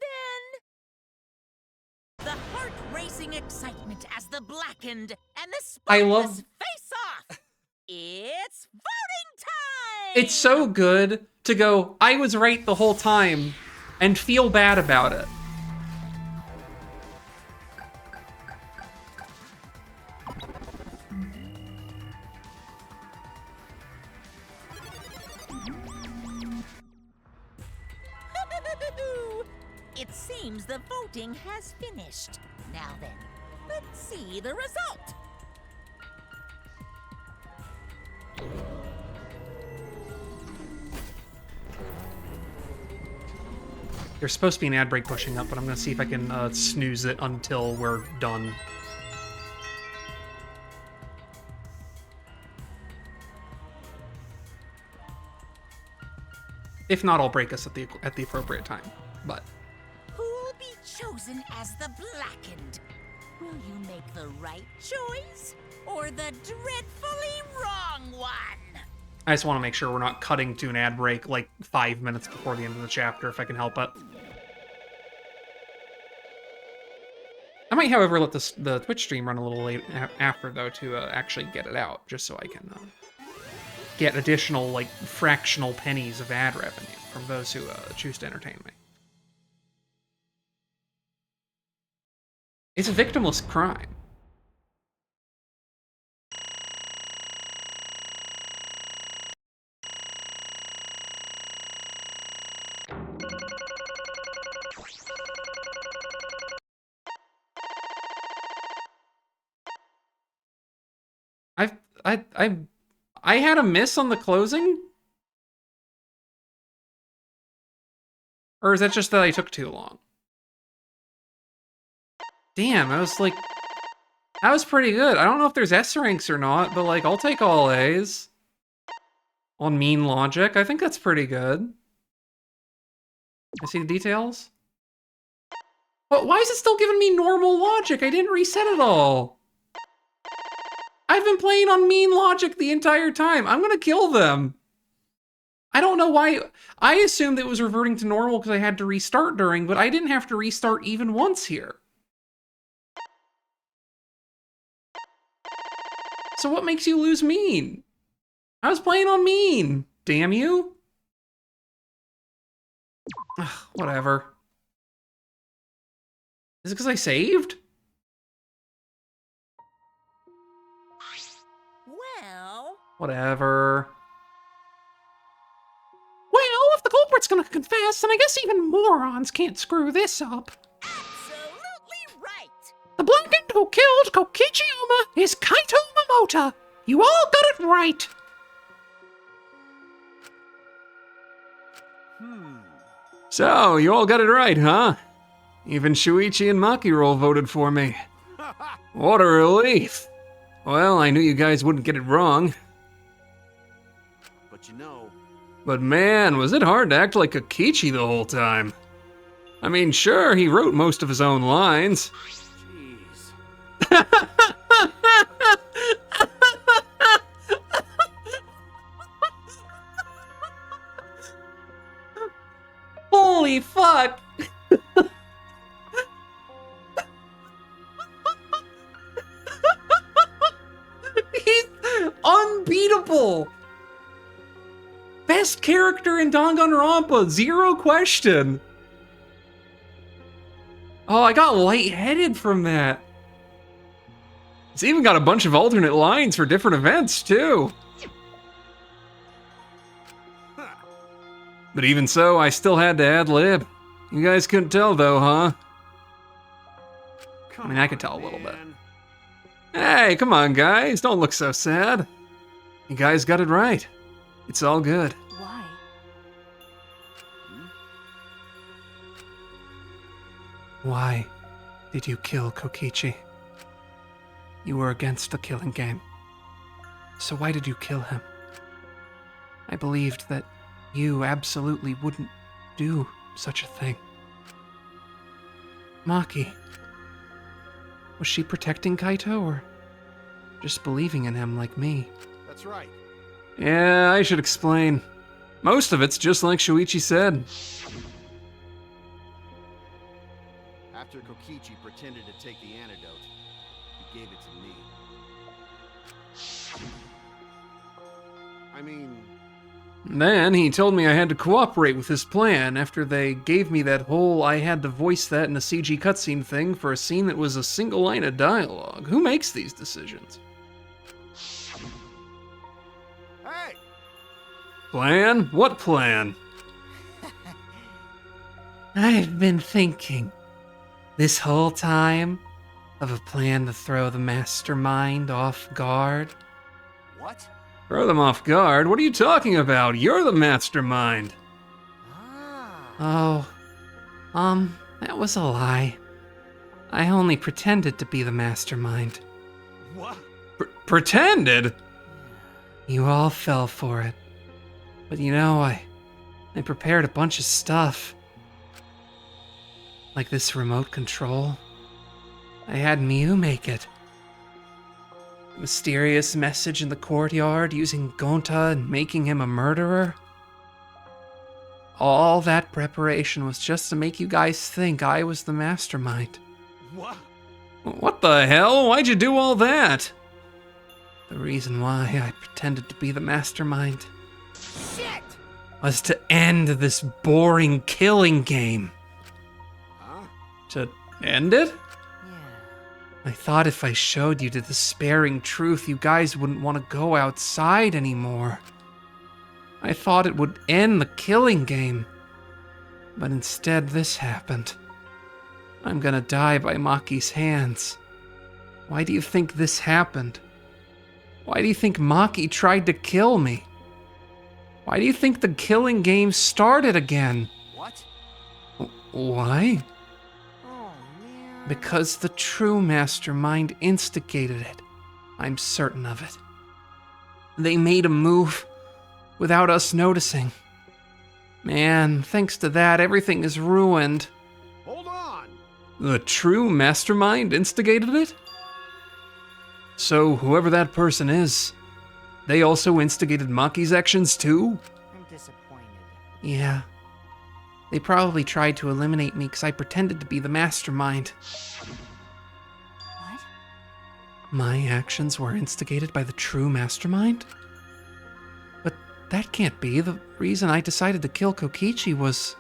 S2: then. The heart-racing excitement as the blackened and the
S1: I
S2: spotless
S1: love-
S2: face off. It's voting time.
S1: It's so good to go, I was right the whole time, and feel bad about it.
S2: It seems the voting has finished. Now then, let's see the result.
S1: There's supposed to be an ad break pushing up, but I'm gonna see if I can snooze it until we're done. If not, I'll break us at the appropriate time. But
S2: Who'll be chosen as the blackened? Will you make the right choice or the dreadfully wrong one?
S1: I just want to make sure we're not cutting to an ad break like 5 minutes before the end of the chapter, if I can help it. I might, however, let the Twitch stream run a little late after, though, to actually get it out, just so I can get additional, like, fractional pennies of ad revenue from those who choose to entertain me. It's a victimless crime. I had a miss on the closing? Or is that just that I took too long? Damn, that was pretty good. I don't know if there's S ranks or not, but like, I'll take all A's. On mean logic, I think that's pretty good. I see the details. But why is it still giving me normal logic? I didn't reset it all. I've been playing on mean logic the entire time. I'm gonna kill them. I don't know why. I assumed it was reverting to normal because I had to restart during, but I didn't have to restart even once here. So what makes you lose mean? I was playing on mean. Damn you. Ugh, whatever. Is it because I saved?
S2: Well,
S1: Whatever. Well, if the culprit's gonna confess, then I guess even morons can't screw this up.
S2: absolutely right.
S1: The blackened who killed Kokichiyama is Kaito Momota. You all got it right. So, you all got it right, huh? Even Shuichi and Makiro voted for me. What a relief. Well, I knew you guys wouldn't get it wrong.
S7: But you know,
S1: But man, was it hard to act like Kokichi the whole time. I mean, sure, he wrote most of his own lines.
S7: jeez.
S1: Holy fuck! He's unbeatable! Best character in Danganronpa, zero question! Oh, I got lightheaded from that. It's even got a bunch of alternate lines for different events, too. But even so, I still had to ad-lib. You guys couldn't tell though, huh?
S7: Come
S1: I could
S7: on,
S1: tell a little bit.
S7: man.
S1: Hey, come on guys, don't look so sad. You guys got it right. It's all good.
S6: Why?
S1: Why did you kill Kokichi? You were against the killing game. So why did you kill him? I believed that you absolutely wouldn't do such a thing. Maki, was she protecting Kaito or just believing in him like me?
S7: That's right.
S1: Yeah, I should explain. Most of it's just like Shuichi said.
S7: After Kokichi pretended to take the antidote, he gave it to me. I mean,
S1: Then he told me I had to cooperate with his plan after they gave me that whole I had to voice that in a CG cutscene thing for a scene that was a single line of dialogue. Who makes these decisions?
S7: hey!
S1: Plan? What plan? I've been thinking this whole time of a plan to throw the mastermind off guard.
S7: What?
S1: Throw them off guard? What are you talking about? You're the mastermind.
S8: Ah.
S1: Oh, that was a lie. I only pretended to be the mastermind.
S7: What?
S1: Pretended? You all fell for it. But you know, I prepared a bunch of stuff. Like this remote control. I had Miu make it. A mysterious message in the courtyard using Gonta and making him a murderer. All that preparation was just to make you guys think I was the mastermind.
S7: What?
S1: What the hell? Why'd you do all that? The reason why I pretended to be the mastermind
S8: Shit!
S1: was to end this boring killing game.
S7: Huh?
S1: To end it?
S8: Yeah.
S1: I thought if I showed you the despairing truth, you guys wouldn't want to go outside anymore. I thought it would end the killing game. But instead, this happened. I'm gonna die by Maki's hands. Why do you think this happened? Why do you think Maki tried to kill me? Why do you think the killing game started again?
S7: What?
S1: Why?
S8: Oh, man.
S1: Because the true mastermind instigated it. I'm certain of it. They made a move without us noticing. Man, thanks to that, everything is ruined.
S7: Hold on!
S1: The true mastermind instigated it? So, whoever that person is, they also instigated Maki's actions too?
S8: I'm disappointed.
S1: Yeah. They probably tried to eliminate me because I pretended to be the mastermind.
S6: What?
S1: My actions were instigated by the true mastermind? But that can't be. The reason I decided to kill Kokichi was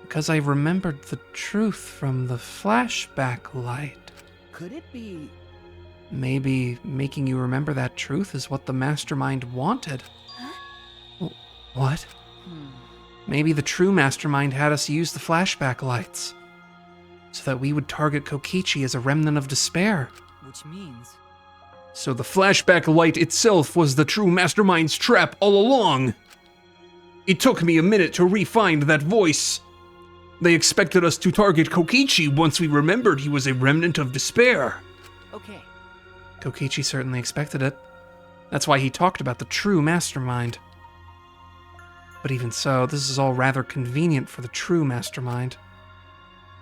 S1: Because I remembered the truth from the flashback light.
S5: Could it be...
S1: Maybe making you remember that truth is what the mastermind wanted. What? Maybe the true mastermind had us use the flashback lights so that we would target Kokichi as a remnant of despair.
S3: Which means...
S1: So the flashback light itself was the true mastermind's trap all along. It took me a minute to re-find that voice. They expected us to target Kokichi once we remembered he was a remnant of despair.
S3: Okay.
S1: Kokichi certainly expected it. That's why he talked about the true mastermind. But even so, this is all rather convenient for the true mastermind.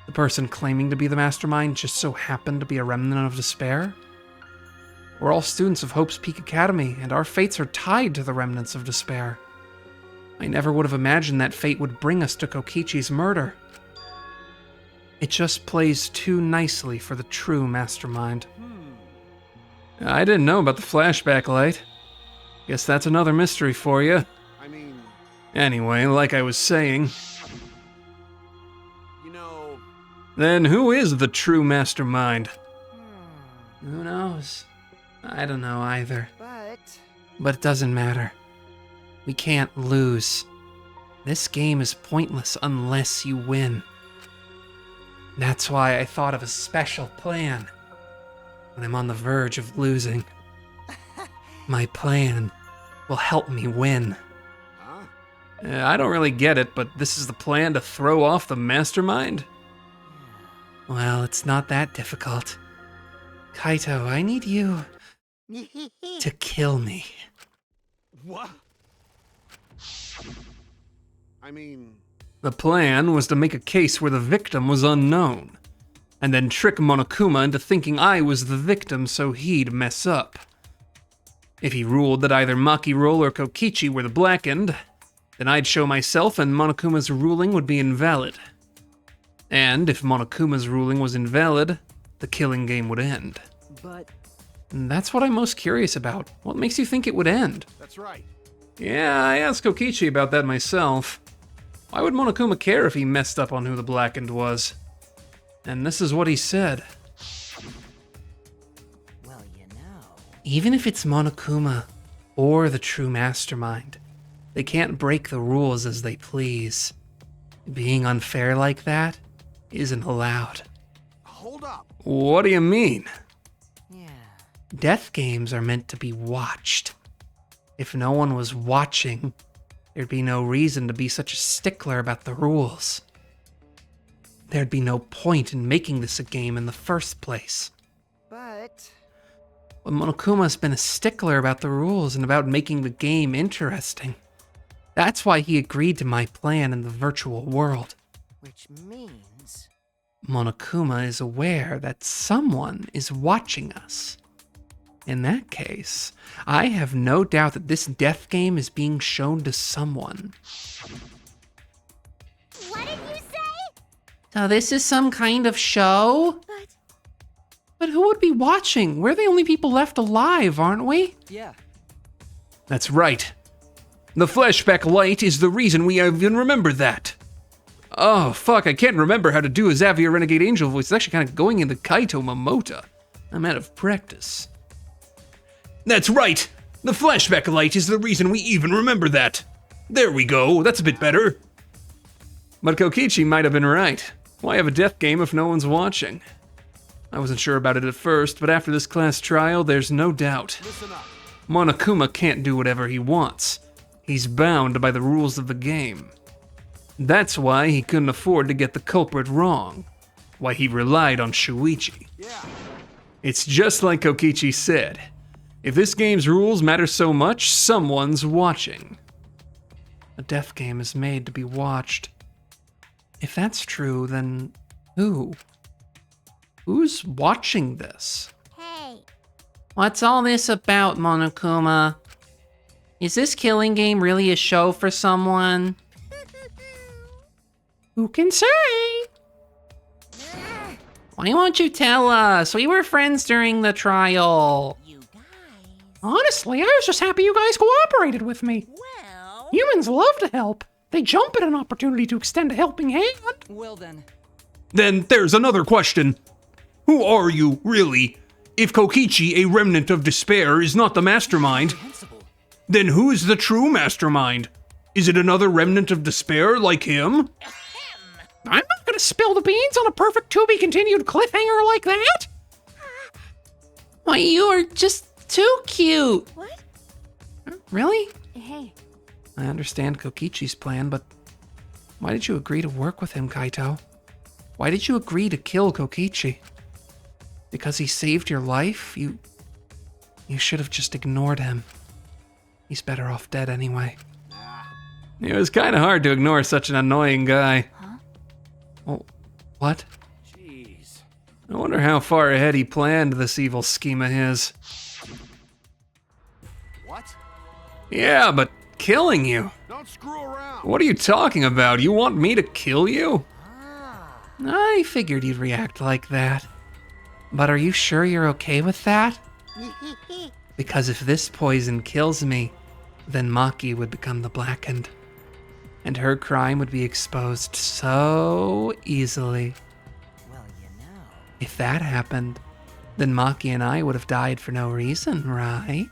S1: The person claiming to be the mastermind just so happened to be a remnant of despair. We're all students of Hope's Peak Academy, and our fates are tied to the remnants of despair. I never would have imagined that fate would bring us to Kokichi's murder. It just plays too nicely for the true mastermind. I didn't know about the flashback light. Guess that's another mystery for you.
S7: I mean,
S1: Anyway, like I was saying,
S7: you know,
S1: then who is the true mastermind? Who knows? I don't know either. But it doesn't matter. We can't lose. This game is pointless unless you win. That's why I thought of a special plan when I'm on the verge of losing. My plan will help me win.
S7: huh?
S1: I don't really get it, but this is the plan to throw off the mastermind? Well, it's not that difficult. Kaito, I need you to kill me.
S7: What? I mean,
S1: The plan was to make a case where the victim was unknown, and then trick Monokuma into thinking I was the victim so he'd mess up. If he ruled that either Maki-Roll or Kokichi were the blackened, then I'd show myself and Monokuma's ruling would be invalid. And if Monokuma's ruling was invalid, the killing game would end.
S5: But...
S1: And that's what I'm most curious about. What makes you think it would end?
S7: that's right.
S1: Yeah, I asked Kokichi about that myself. Why would Monokuma care if he messed up on who the blackened was? And this is what he said.
S3: Well, you know...
S1: Even if it's Monokuma or the true mastermind, they can't break the rules as they please. Being unfair like that isn't allowed.
S7: Hold up.
S1: What do you mean?
S3: Yeah.
S1: Death games are meant to be watched. If no one was watching, there'd be no reason to be such a stickler about the rules. There'd be no point in making this a game in the first place.
S8: But...
S1: But Monokuma's been a stickler about the rules and about making the game interesting. That's why he agreed to my plan in the virtual world.
S8: which means...
S1: Monokuma is aware that someone is watching us. In that case, I have no doubt that this death game is being shown to someone.
S9: What did you say?
S1: So this is some kind of show? But who would be watching? We're the only people left alive, aren't we?
S3: Yeah.
S1: That's right. The flashback light is the reason we even remember that. Oh, fuck, I can't remember how to do a Xavier Renegade Angel voice. It's actually kind of going into Kaito Momota. I'm out of practice. That's right! The flashback light is the reason we even remember that. There we go, that's a bit better. But Kokichi might have been right. Why have a death game if no one's watching? I wasn't sure about it at first, but after this class trial, there's no doubt.
S7: Listen up.
S1: Monokuma can't do whatever he wants. He's bound by the rules of the game. That's why he couldn't afford to get the culprit wrong. Why he relied on Shuichi.
S7: Yeah.
S1: It's just like Kokichi said. If this game's rules matter so much, someone's watching. A death game is made to be watched. If that's true, then who? Who's watching this?
S9: Hey,
S1: What's all this about, Monokuma? Is this killing game really a show for someone? Who can say? Why won't you tell us? We were friends during the trial.
S2: You guys.
S1: Honestly, I was just happy you guys cooperated with me.
S2: Well.
S1: Humans love to help. They jump at an opportunity to extend a helping hand.
S3: Well then,
S10: Then there's another question. Who are you, really? If Kokichi, a remnant of despair, is not the mastermind,
S3: comprehensible.
S10: then who is the true mastermind? Is it another remnant of despair like him?
S1: I'm not gonna spill the beans on a perfect to-be-continued cliffhanger like that. Why, you are just too cute.
S4: What?
S1: Really?
S6: Hey,
S1: I understand Kokichi's plan, but why did you agree to work with him, Kaito? Why did you agree to kill Kokichi? Because he saved your life? You should have just ignored him. He's better off dead anyway. It was kind of hard to ignore such an annoying guy.
S6: Huh?
S1: Oh, what?
S7: Jeez.
S1: I wonder how far ahead he planned this evil scheme of his.
S7: What?
S1: Yeah, but killing you?
S7: Don't screw around.
S1: What are you talking about? You want me to kill you?
S7: Ah.
S1: I figured you'd react like that. But are you sure you're okay with that? Because if this poison kills me, then Maki would become the Blackened. And her crime would be exposed so easily.
S3: Well, you know.
S1: If that happened, then Maki and I would have died for no reason, right?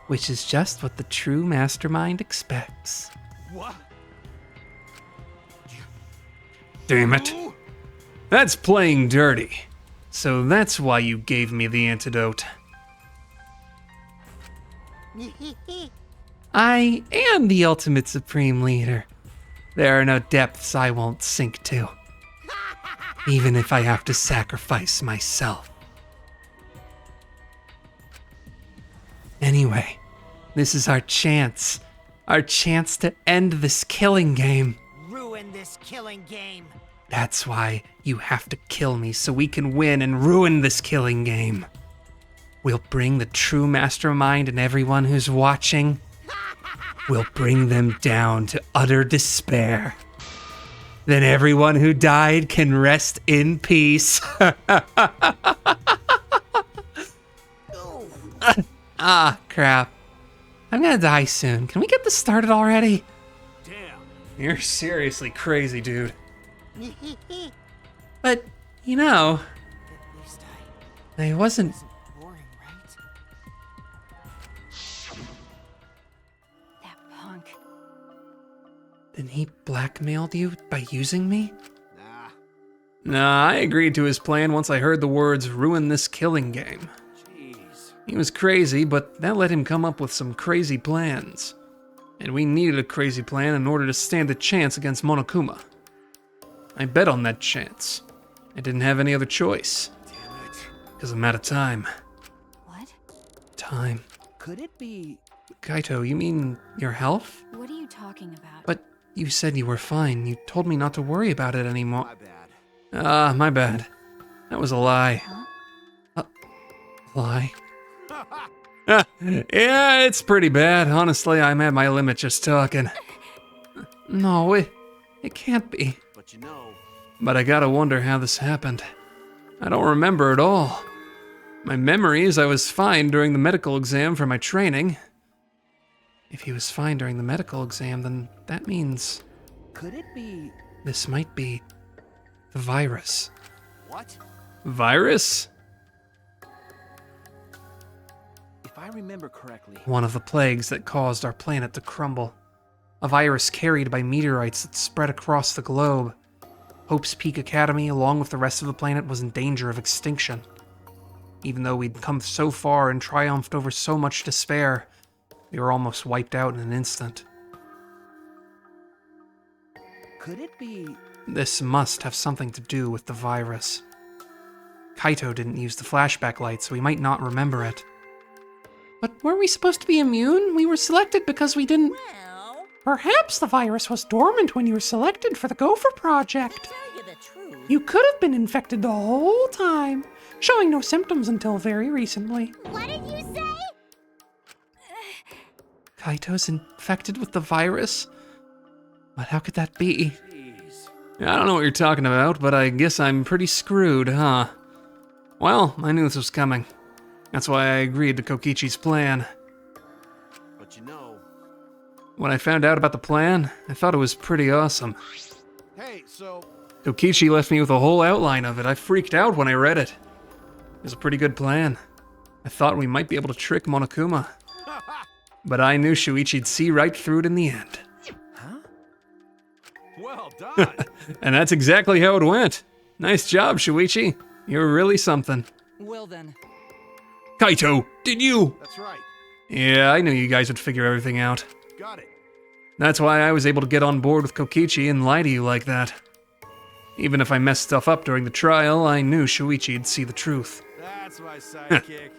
S1: Which is just what the true mastermind expects.
S7: What?
S1: Damn it.
S7: Ooh.
S1: That's playing dirty. So that's why you gave me the antidote. I am the ultimate supreme leader. There are no depths I won't sink to. Even if I have to sacrifice myself. Anyway, this is our chance. Our chance to end this killing game.
S8: Ruin this killing game.
S1: That's why you have to kill me so we can win and ruin this killing game. We'll bring the true mastermind and everyone who's watching. We'll bring them down to utter despair. Then everyone who died can rest in peace. Ah, crap. I'm gonna die soon. Can we get this started already?
S7: Damn.
S1: You're seriously crazy, dude. But, you know,
S8: At least
S1: I wasn't...
S8: wasn't boring, right?
S6: that punk.
S1: Then he blackmailed you by using me?
S7: Nah.
S1: Nah, I agreed to his plan once I heard the words, ruin this killing game.
S7: Jeez.
S1: He was crazy, but that let him come up with some crazy plans. And we needed a crazy plan in order to stand a chance against Monokuma. I bet on that chance. I didn't have any other choice.
S7: Damn it.
S1: Because I'm out of time.
S6: What?
S1: Time.
S3: Could it be?
S1: Kaito, you mean your health?
S6: What are you talking about?
S1: But you said you were fine. You told me not to worry about it anymore.
S7: My bad.
S1: Ah, my bad. That was a lie.
S6: Huh?
S1: Lie? Yeah, it's pretty bad. Honestly, I'm at my limit just talking. No, it can't be.
S7: But you know.
S1: But I gotta wonder how this happened. I don't remember at all. My memory is I was fine during the medical exam for my training. If he was fine during the medical exam, then that means
S3: Could it be?
S1: this might be the virus.
S7: What?
S1: Virus?
S5: If I remember correctly,
S1: One of the plagues that caused our planet to crumble. A virus carried by meteorites that spread across the globe. Hope's Peak Academy, along with the rest of the planet, was in danger of extinction. Even though we'd come so far and triumphed over so much despair, we were almost wiped out in an instant.
S3: Could it be?
S1: This must have something to do with the virus. Kaito didn't use the flashback light, so he might not remember it. But weren't we supposed to be immune? We were selected because we didn't...
S2: Well,
S1: Perhaps the virus was dormant when you were selected for the Gopher Project.
S2: to tell you the truth,
S1: You could have been infected the whole time, showing no symptoms until very recently.
S9: What did you say?
S1: Kaito's infected with the virus? But how could that be?
S7: Jeez.
S1: I don't know what you're talking about, but I guess I'm pretty screwed, huh? Well, I knew this was coming. That's why I agreed to Kokichi's plan.
S7: But you know.
S10: When I found out about the plan, I thought it was pretty awesome.
S7: Hey, so...
S10: Kokichi left me with a whole outline of it. I freaked out when I read it. It was a pretty good plan. I thought we might be able to trick Monokuma. But I knew Shuichi'd see right through it in the end.
S7: Huh? Well done!
S10: And that's exactly how it went. Nice job, Shuichi. You're really something.
S3: Well then,
S10: Kaito, did you?
S7: That's right.
S10: Yeah, I knew you guys would figure everything out.
S7: Got it.
S10: That's why I was able to get on board with Kokichi and lie to you like that. Even if I messed stuff up during the trial, I knew Shuichi'd see the truth.
S7: That's my sidekick.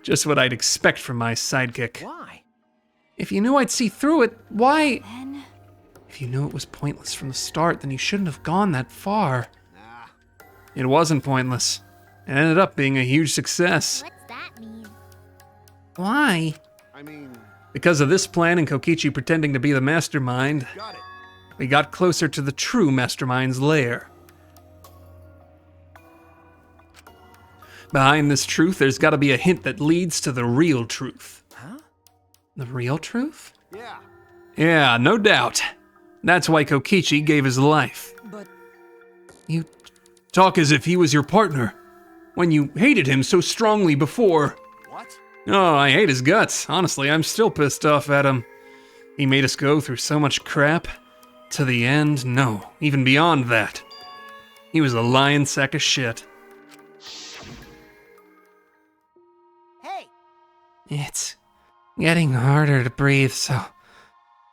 S10: Just what I'd expect from my sidekick.
S5: Why?
S10: If you knew I'd see through it, why?
S6: Then...
S10: If you knew it was pointless from the start, then you shouldn't have gone that far.
S7: Nah.
S10: It wasn't pointless. It ended up being a huge success.
S9: What's that mean?
S10: Why?
S7: I mean,
S10: Because of this plan and Kokichi pretending to be the mastermind,
S7: got it.
S10: we got closer to the true mastermind's lair. Behind this truth, there's gotta be a hint that leads to the real truth.
S5: Huh?
S10: The real truth?
S7: Yeah.
S10: Yeah, no doubt. That's why Kokichi gave his life.
S3: but
S10: You talk as if he was your partner, when you hated him so strongly before.
S7: What?
S10: Oh, I hate his guts. Honestly, I'm still pissed off at him. He made us go through so much crap. To the end, no, even beyond that. He was a lying sack of shit.
S8: Hey,
S10: It's getting harder to breathe, so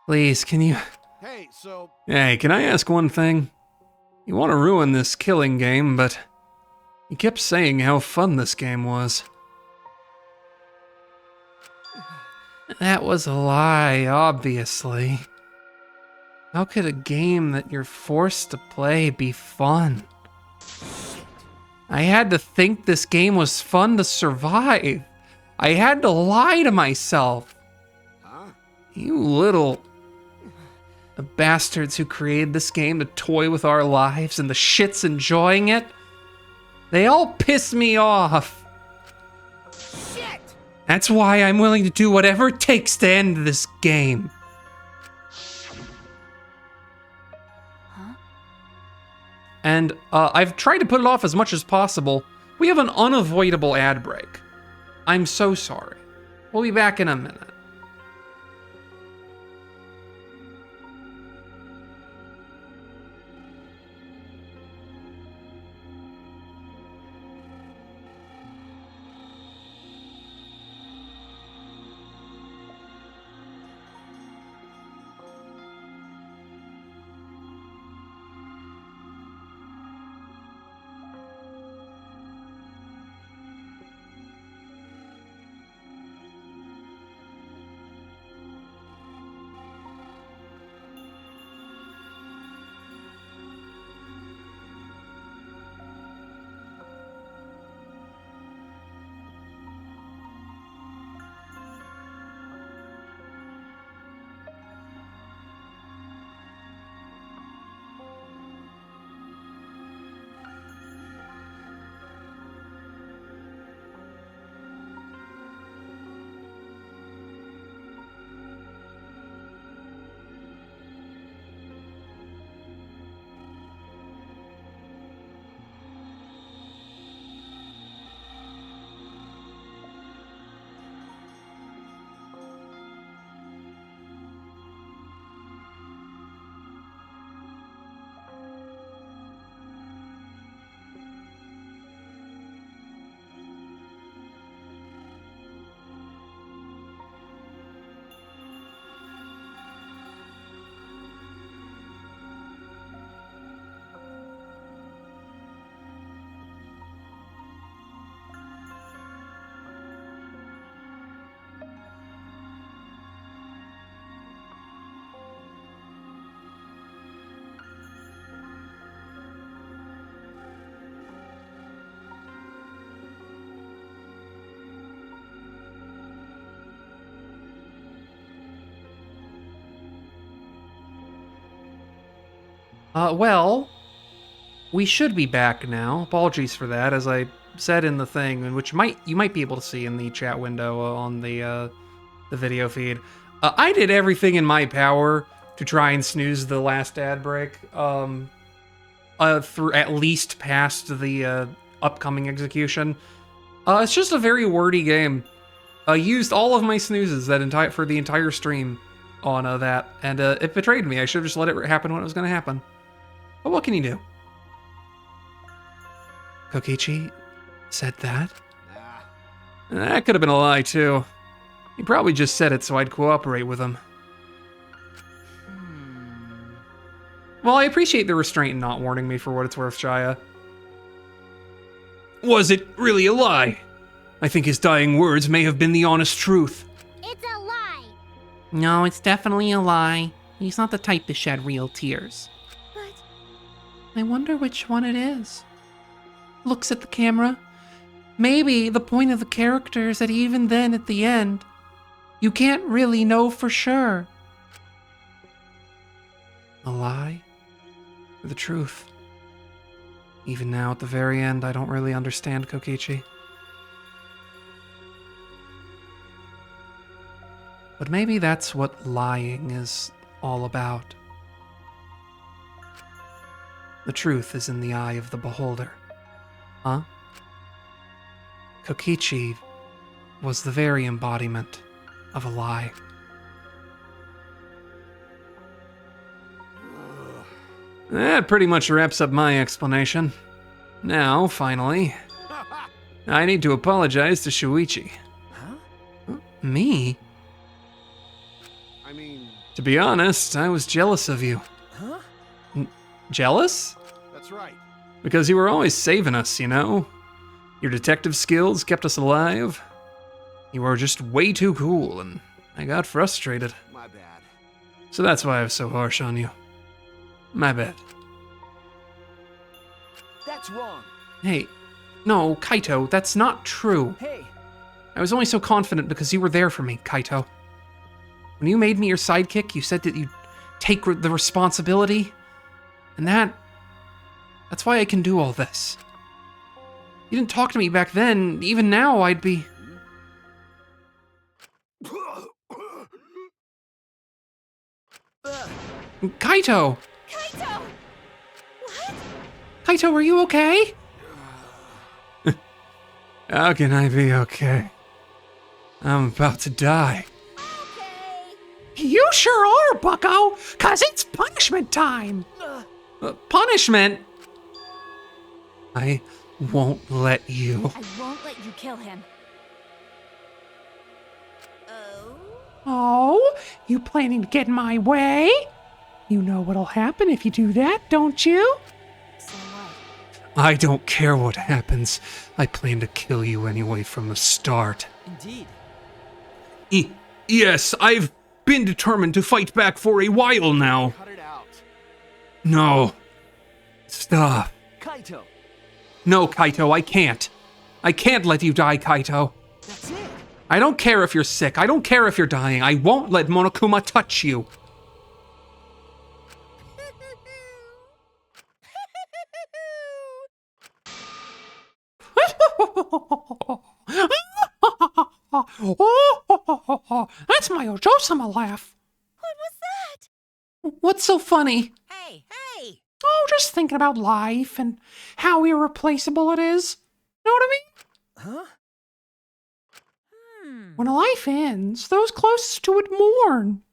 S10: please, can you...
S7: Hey, so...
S10: Hey, can I ask one thing? You want to ruin this killing game, but you kept saying how fun this game was. That was a lie, obviously. How could a game that you're forced to play be fun? I had to think this game was fun to survive. I had to lie to myself.
S7: Huh?
S10: You little... The bastards who created this game to toy with our lives and the shits enjoying it, they all piss me off.
S8: shit!
S10: That's why I'm willing to do whatever it takes to end this game.
S6: Huh?
S1: And I've tried to put it off as much as possible. We have an unavoidable ad break. I'm so sorry. We'll be back in a minute. Well, we should be back now. Apologies for that, as I said in the thing, which you might be able to see in the chat window on the video feed. I did everything in my power to try and snooze the last ad break. Through at least past the upcoming execution. It's just a very wordy game. I used all of my snoozes for the entire stream on that, and it betrayed me. I should have just let it happen when it was going to happen. But what can you do? Kokichi said that? That could have been a lie, too. He probably just said it so I'd cooperate with him. Well, I appreciate the restraint in not warning me for what it's worth, Shia. Was it really a lie? I think his dying words may have been the honest truth.
S9: It's a lie.
S10: No, it's definitely a lie. He's not the type to shed real tears.
S4: But
S10: I wonder which one it is. Looks at the camera. Maybe the point of the character is that even then, at the end, you can't really know for sure. A lie? Or the truth? Even now, at the very end, I don't really understand Kokichi. But maybe that's what lying is all about. The truth is in the eye of the beholder. Huh? Kokichi was the very embodiment of a lie. That pretty much wraps up my explanation. Now, finally, I need to apologize to Shuichi.
S5: Huh?
S10: Me?
S7: I mean,
S10: To be honest, I was jealous of you.
S5: Huh?
S10: Jealous?
S7: that's right.
S10: Because you were always saving us, you know? Your detective skills kept us alive. You were just way too cool, and I got frustrated.
S7: My bad.
S10: So that's why I was so harsh on you. My bad.
S5: That's wrong.
S10: Hey, no, Kaito, that's not true.
S5: Hey,
S10: I was only so confident because you were there for me, Kaito. When you made me your sidekick, you said that you'd take the responsibility. And that's why I can do all this. You didn't talk to me back then. Even now, I'd be... Kaito!
S4: Kaito! What?
S10: Kaito, are you okay? How can I be okay? I'm about to die. You sure are, bucko, 'cause it's punishment time. Punishment? I won't let you.
S6: I won't let you kill him.
S10: Oh, you planning to get in my way? You know what'll happen if you do that, don't you?
S6: So what?
S10: I don't care what happens. I plan to kill you anyway from the start.
S3: Indeed.
S10: Yes, I've been determined to fight back for a while now.
S7: Cut it out.
S10: No. Stop.
S5: Kaito.
S10: No, Kaito, I can't. I can't let you die, Kaito.
S5: That's it.
S10: I don't care if you're sick. I don't care if you're dying. I won't let Monokuma touch you. That's my Ojo-sama laugh.
S4: What was that?
S10: What's so funny?
S2: Hey!
S10: Oh, just thinking about life and how irreplaceable it is. Know what I mean?
S5: Huh?
S10: When a life ends, those closest to it mourn.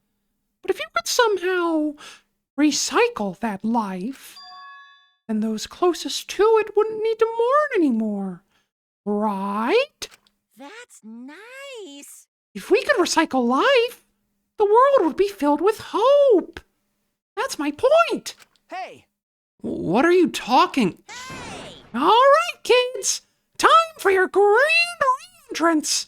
S10: But if you could somehow recycle that life, then those closest to it wouldn't need to mourn anymore. Right?
S2: That's nice.
S10: If we could recycle life, the world would be filled with hope. That's my point.
S5: Hey.
S10: What are you talking?
S2: Hey!
S10: All right, kids. Time for your grand re-entrance.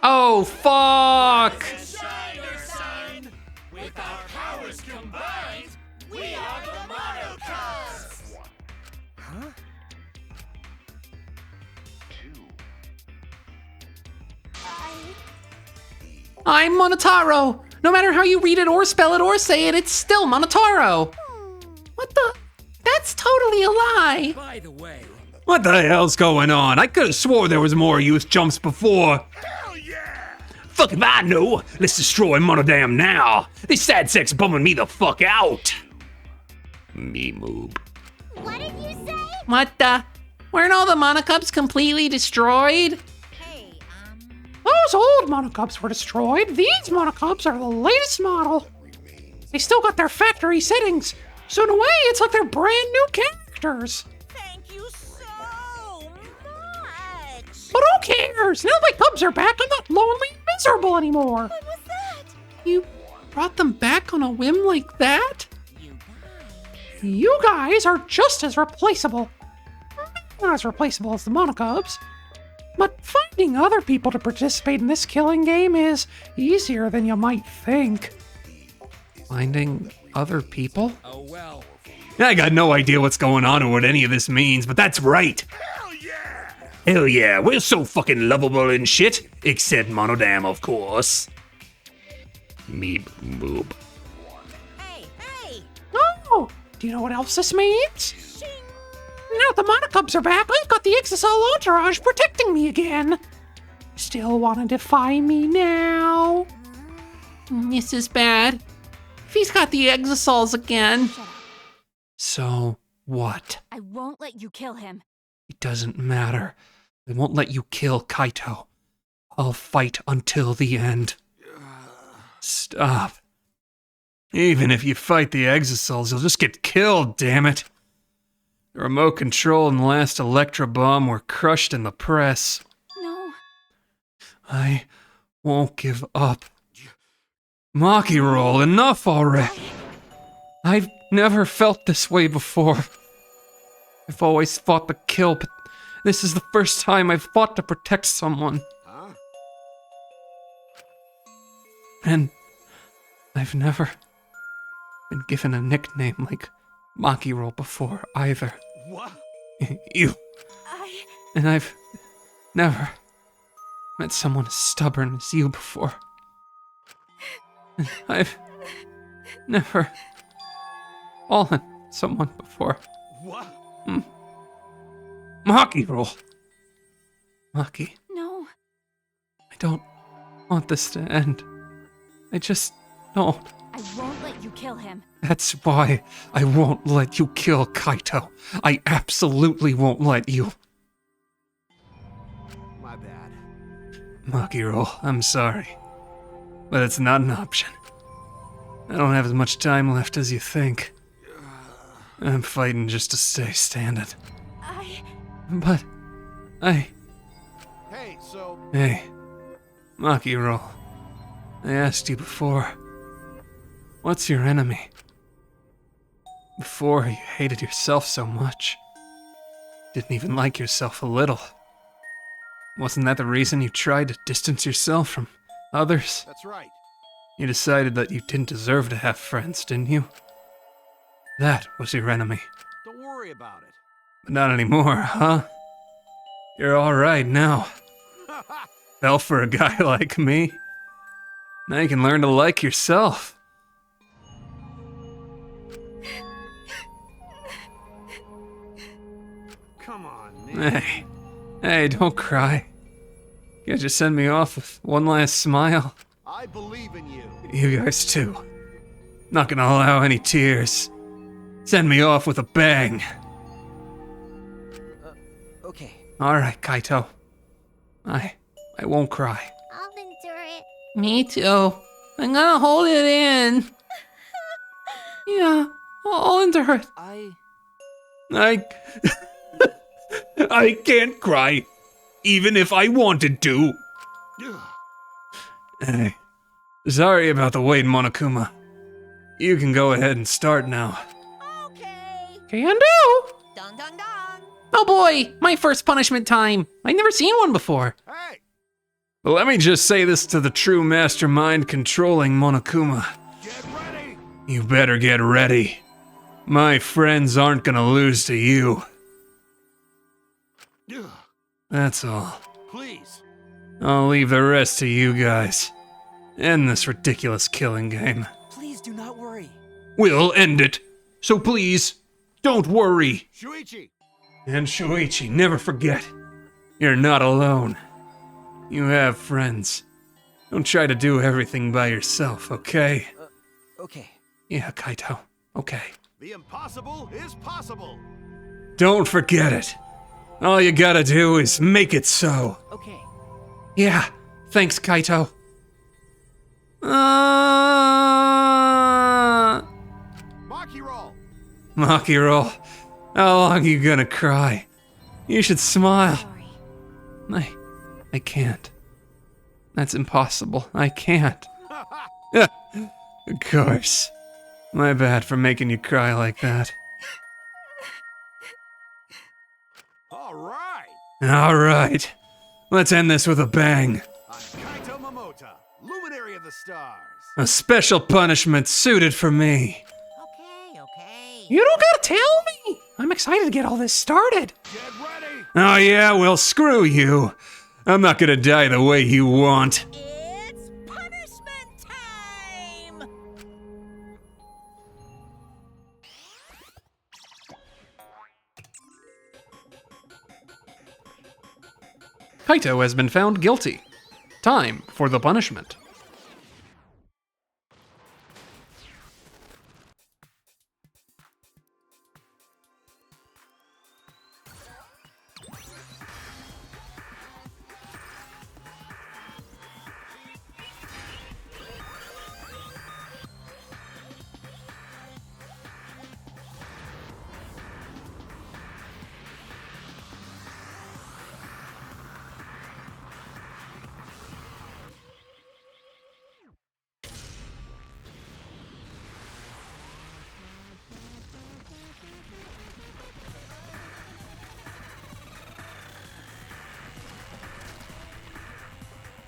S10: Oh, fuck!
S11: With our powers combined, we are the Monocons!
S5: Huh?
S10: I'm Monotaro. No matter how you read it or spell it or say it, it's still Monotaro. What the? That's totally a lie.
S11: By the way,
S10: What the hell's going on? I could have swore there was more youth jumps before.
S7: Hell yeah!
S10: Fuck if I know. Let's destroy Monodam now. This sad sex bumming me the fuck out. Me moob.
S9: What did you say?
S10: What the? Weren't all the Monocubs completely destroyed?
S2: Hey,
S1: Those old Monocubs were destroyed. These Monocubs are the latest model. They still got their factory settings, so in a way, it's like they're brand new characters.
S2: thank you so much.
S1: But who cares? Now my cubs are back, I'm not lonely and miserable anymore.
S2: What was that?
S1: You brought them back on a whim like that?
S2: You guys.
S1: You guys are just as replaceable. Not as replaceable as the Monocubs. But finding other people to participate in this killing game is easier than you might think. Finding other people?
S7: Oh well.
S10: I got no idea what's going on or what any of this means, but that's right.
S7: Hell yeah!
S10: Hell yeah, we're so fucking lovable and shit. Except Monodam, of course. Meep moob.
S2: Hey, hey.
S1: Oh, do you know what else this means? Now that the Monocubs are back, I've got the Exisal entourage protecting me again. Still want to defy me now? This is bad. If he's got the Exisals again.
S6: Shut up.
S10: So, what?
S6: I won't let you kill him.
S10: It doesn't matter. I won't let you kill Kaito. I'll fight until the end. Stop. Even if you fight the Exisals, you'll just get killed, damn it. The remote control and the last Electro bomb were crushed in the press.
S6: No.
S10: I won't give up. Maki roll, enough already. I've never felt this way before. I've always fought to kill, but this is the first time I've fought to protect someone.
S7: Huh?
S10: And I've never been given a nickname like Maki roll before either.
S7: What?
S10: You.
S6: I...
S10: And I've never met someone as stubborn as you before. And I've never fallen someone before.
S7: What?
S10: Maki roll. Maki,
S6: No.
S10: I don't want this to end. I just don't.
S6: I won't let you kill him.
S10: That's why I won't let you kill Kaito. I absolutely won't let you.
S7: My bad.
S10: Maki roll, I'm sorry. But it's not an option. I don't have as much time left as you think. I'm fighting just to stay standing. But
S7: Hey, so
S10: Hey, Maki roll. I asked you before. What's your enemy? Before, you hated yourself so much. Didn't even like yourself a little. Wasn't that the reason you tried to distance yourself from others?
S7: that's right.
S10: You decided that you didn't deserve to have friends, didn't you? That was your enemy.
S7: Don't worry about it.
S10: But not anymore, huh? You're alright now. Fell for a guy like me. Now you can learn to like yourself.
S7: Come on, man.
S10: Hey, don't cry. You guys just send me off with one last smile.
S7: I believe in you.
S10: You guys too. Not gonna allow any tears. Send me off with a bang.
S3: Okay.
S10: Alright, Kaito. I won't cry.
S9: I'll endure it.
S10: Me too. I'm gonna hold it in. Yeah, I'll endure it. I can't cry, even if I wanted to. Hey, sorry about the wait, Monokuma. You can go ahead and start now.
S2: Okay.
S1: Can do.
S2: Dun dun dun.
S1: Oh boy, my first punishment time. I've never seen one before.
S7: Hey,
S10: But let me just say this to the true mastermind controlling Monokuma.
S7: get ready.
S10: You better get ready. My friends aren't gonna lose to you. That's all.
S7: Please.
S10: I'll leave the rest to you guys. End this ridiculous killing game.
S3: Please do not worry.
S10: We'll end it. So please, don't worry.
S7: Shuichi,
S10: And Shuichi, never forget, you're not alone. You have friends. Don't try to do everything by yourself, okay?
S5: Okay.
S10: Yeah, Kaito. Okay.
S7: The impossible is possible.
S10: Don't forget it. All you gotta do is make it so.
S5: Okay.
S10: Yeah, thanks, Kaito.
S7: Maki roll.
S10: Maki roll. How long you gonna cry? You should smile.
S6: Sorry.
S10: I can't. That's impossible. I can't. Of course. My bad for making you cry like that.
S7: All right.
S10: All right. Let's end this with a bang.
S7: I'm Kaito Momota, luminary of the stars.
S10: A special punishment suited for me.
S2: Okay.
S1: You don't gotta tell me. I'm excited to get all this started.
S7: Get ready.
S10: Oh yeah, well screw you. I'm not gonna die the way you want.
S2: It's punishment time!
S1: Kaito has been found guilty. Time for the punishment.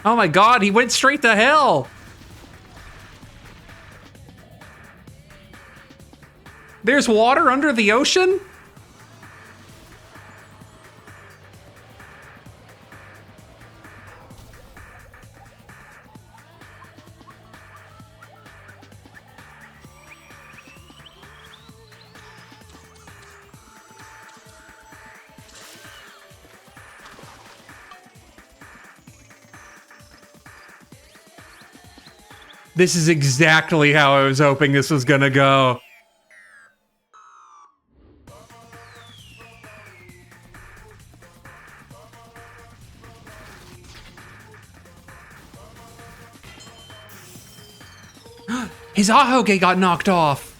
S1: Oh my god, he went straight to hell! There's water under the ocean? This is exactly how I was hoping this was gonna go. His Ahoge got knocked off.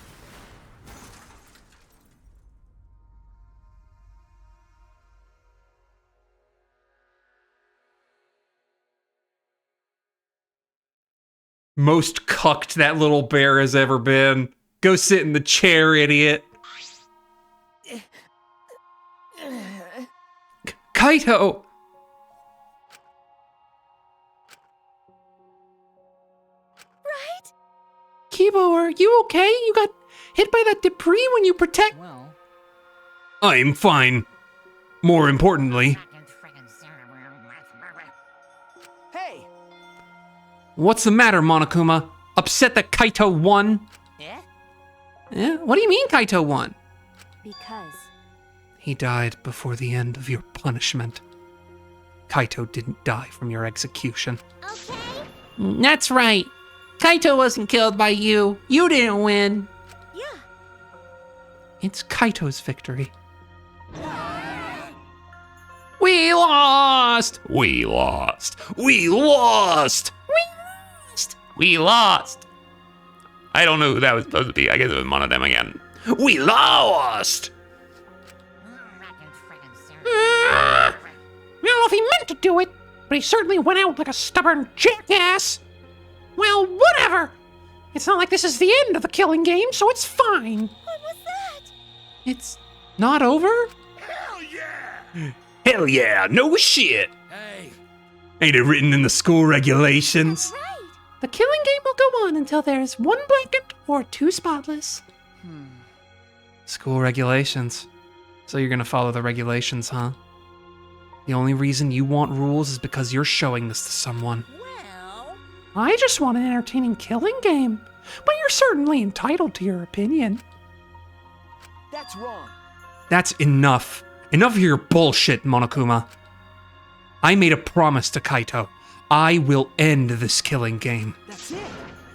S1: Most cucked that little bear has ever been. Go sit in the chair, idiot. Kaito!
S4: Right?
S1: Kibo, are you okay? You got hit by that debris when you protect—
S3: Well,
S10: I'm fine. More importantly,
S5: Hey!
S1: What's the matter, Monokuma? Upset that Kaito won?
S2: Yeah?
S1: Eh? What do you mean Kaito won?
S6: Because
S1: He died before the end of your punishment. Kaito didn't die from your execution.
S9: Okay?
S1: That's right. Kaito wasn't killed by you. You didn't win.
S4: Yeah.
S1: It's Kaito's victory. We lost! We lost! We lost! We lost! I don't know who that was supposed to be. I guess it was one of them again. We lost! I don't know if he meant to do it, but he certainly went out like a stubborn jackass. Well, whatever. It's not like this is the end of the killing game, so it's fine.
S4: What was that?
S1: It's not over?
S11: Hell yeah!
S10: hell yeah, no shit.
S11: Hey,
S10: Ain't it written in the school regulations?
S4: Right.
S1: The killing game will go on until there's one blanket or two spotless. School regulations. So you're gonna follow the regulations, huh? The only reason you want rules is because you're showing this to someone.
S2: Well,
S1: I just want an entertaining killing game, but you're certainly entitled to your opinion.
S5: That's wrong.
S10: That's enough. Enough of your bullshit, Monokuma. I made a promise to Kaito. I will end this killing game.
S5: That's it.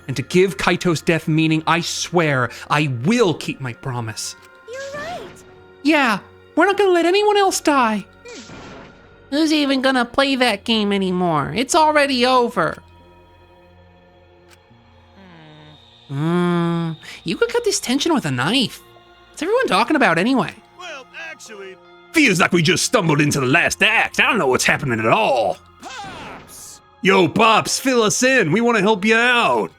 S10: And to give Kaito's death meaning, I swear I will keep my promise.
S4: You're right.
S10: Yeah, we're not gonna let anyone else die. Who's even gonna play that game anymore? It's already over. You could cut this tension with a knife. What's everyone talking about anyway?
S11: Well, actually,
S10: Feels like we just stumbled into the last act. I don't know what's happening at all.
S11: Pops!
S10: Yo, Pops, fill us in. We want to help you out.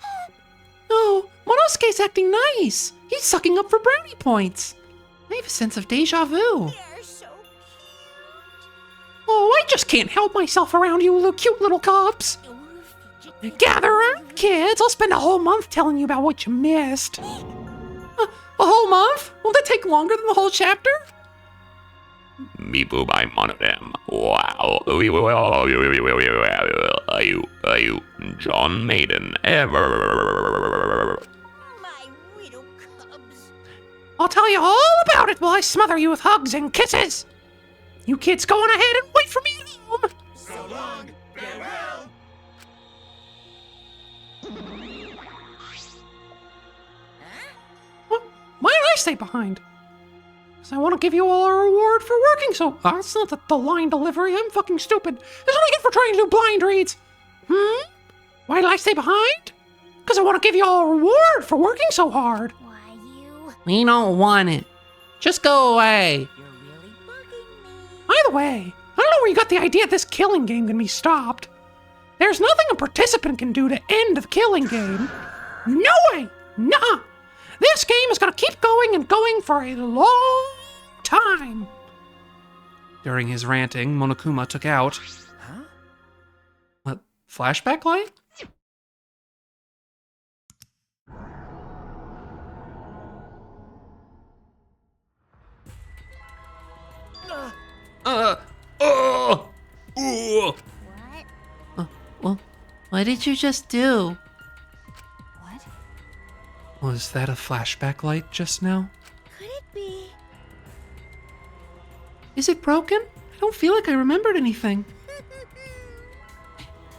S10: Oh, Monosuke's acting nice. He's sucking up for brownie points. I have a sense of deja vu.
S9: They're so
S10: Oh, I just can't help myself around you little cute little cubs.
S9: cute.
S10: Gather around, kids. I'll spend a whole month telling you about what you missed. A whole month? Won't that take longer than the whole chapter?
S12: Mibu by Monodam. Wow. Are you John Maiden ever?
S9: My little cubs.
S10: I'll tell you all about it while I smother you with hugs and kisses. You kids go on ahead and wait for me at home.
S11: So long, farewell!
S10: Why did I stay behind? Because I want to give you all a reward for working so... that's not the line delivery. I'm fucking stupid. That's only good for trying to do blind reads. Why did I stay behind? Because I want to give you all a reward for working so hard.
S9: Why you?
S10: We don't want it. Just go away.
S9: You're really bugging me.
S10: Either way, I don't know where you got the idea this killing game can be stopped. There's nothing a participant can do to end the killing game. No way! Nah! This game is gonna keep going and going for a long time. During his ranting, Monokuma took out...
S5: Huh?
S10: a flashback light?
S9: What?
S10: What did you just do?
S6: What?
S10: Was that a flashback light just now?
S4: Could it be?
S10: Is it broken? I don't feel like I remembered anything.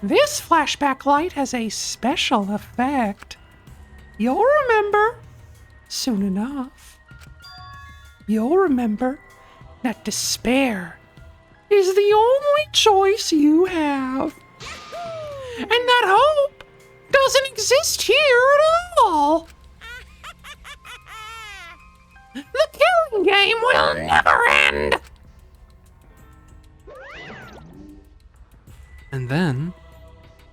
S10: This flashback light has a special effect. You'll remember soon enough. You'll remember that despair is the only choice you have. And that hope doesn't exist here at all. The killing game will never end. And then,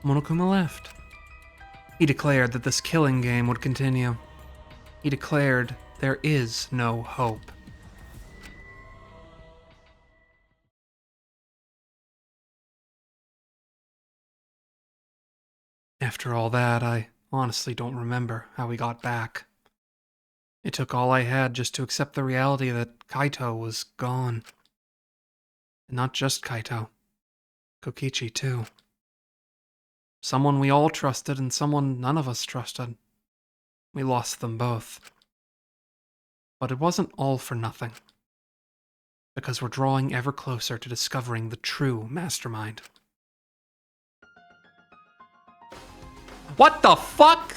S10: Monokuma left. He declared that this killing game would continue. He declared there is no hope. After all that, I honestly don't remember how we got back. It took all I had just to accept the reality that Kaito was gone. And not just Kaito. Kokichi, too. Someone we all trusted and someone none of us trusted. We lost them both. But it wasn't all for nothing. Because we're drawing ever closer to discovering the true mastermind. What the fuck?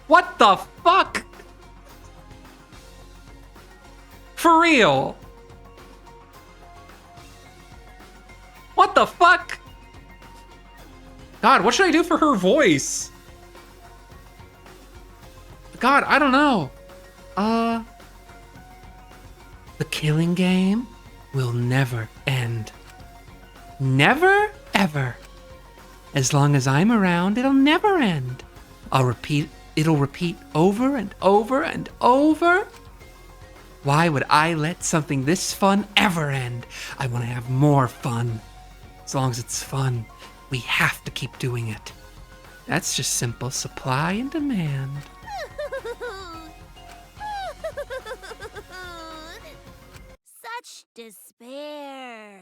S10: What the fuck? For real? What the fuck? God, what should I do for her voice? God, I don't know. The killing game will never end. Never, ever. As long as I'm around, it'll never end. It'll repeat over and over and over. Why would I let something this fun ever end? I want to have more fun. As long as it's fun, we have to keep doing it. That's just simple supply and demand.
S9: Such despair.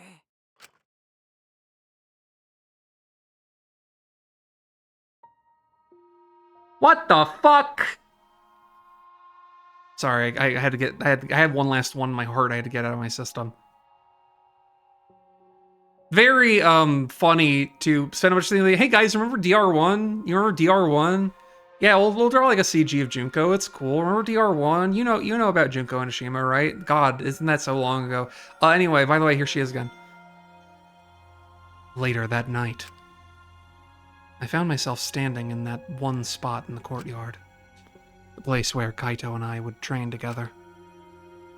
S10: What the fuck?
S1: Sorry, I had to get. I had one last one in my heart. I had to get out of my system. Very funny to spend a bunch of things like, hey guys, remember DR1? You remember DR1? Yeah, we'll draw like a CG of Junko. It's cool. Remember DR1? You know about Junko Enoshima, right? God, isn't that so long ago? Anyway, by the way, here she is again. Later that night, I found myself standing in that one spot in the courtyard. The place where Kaito and I would train together.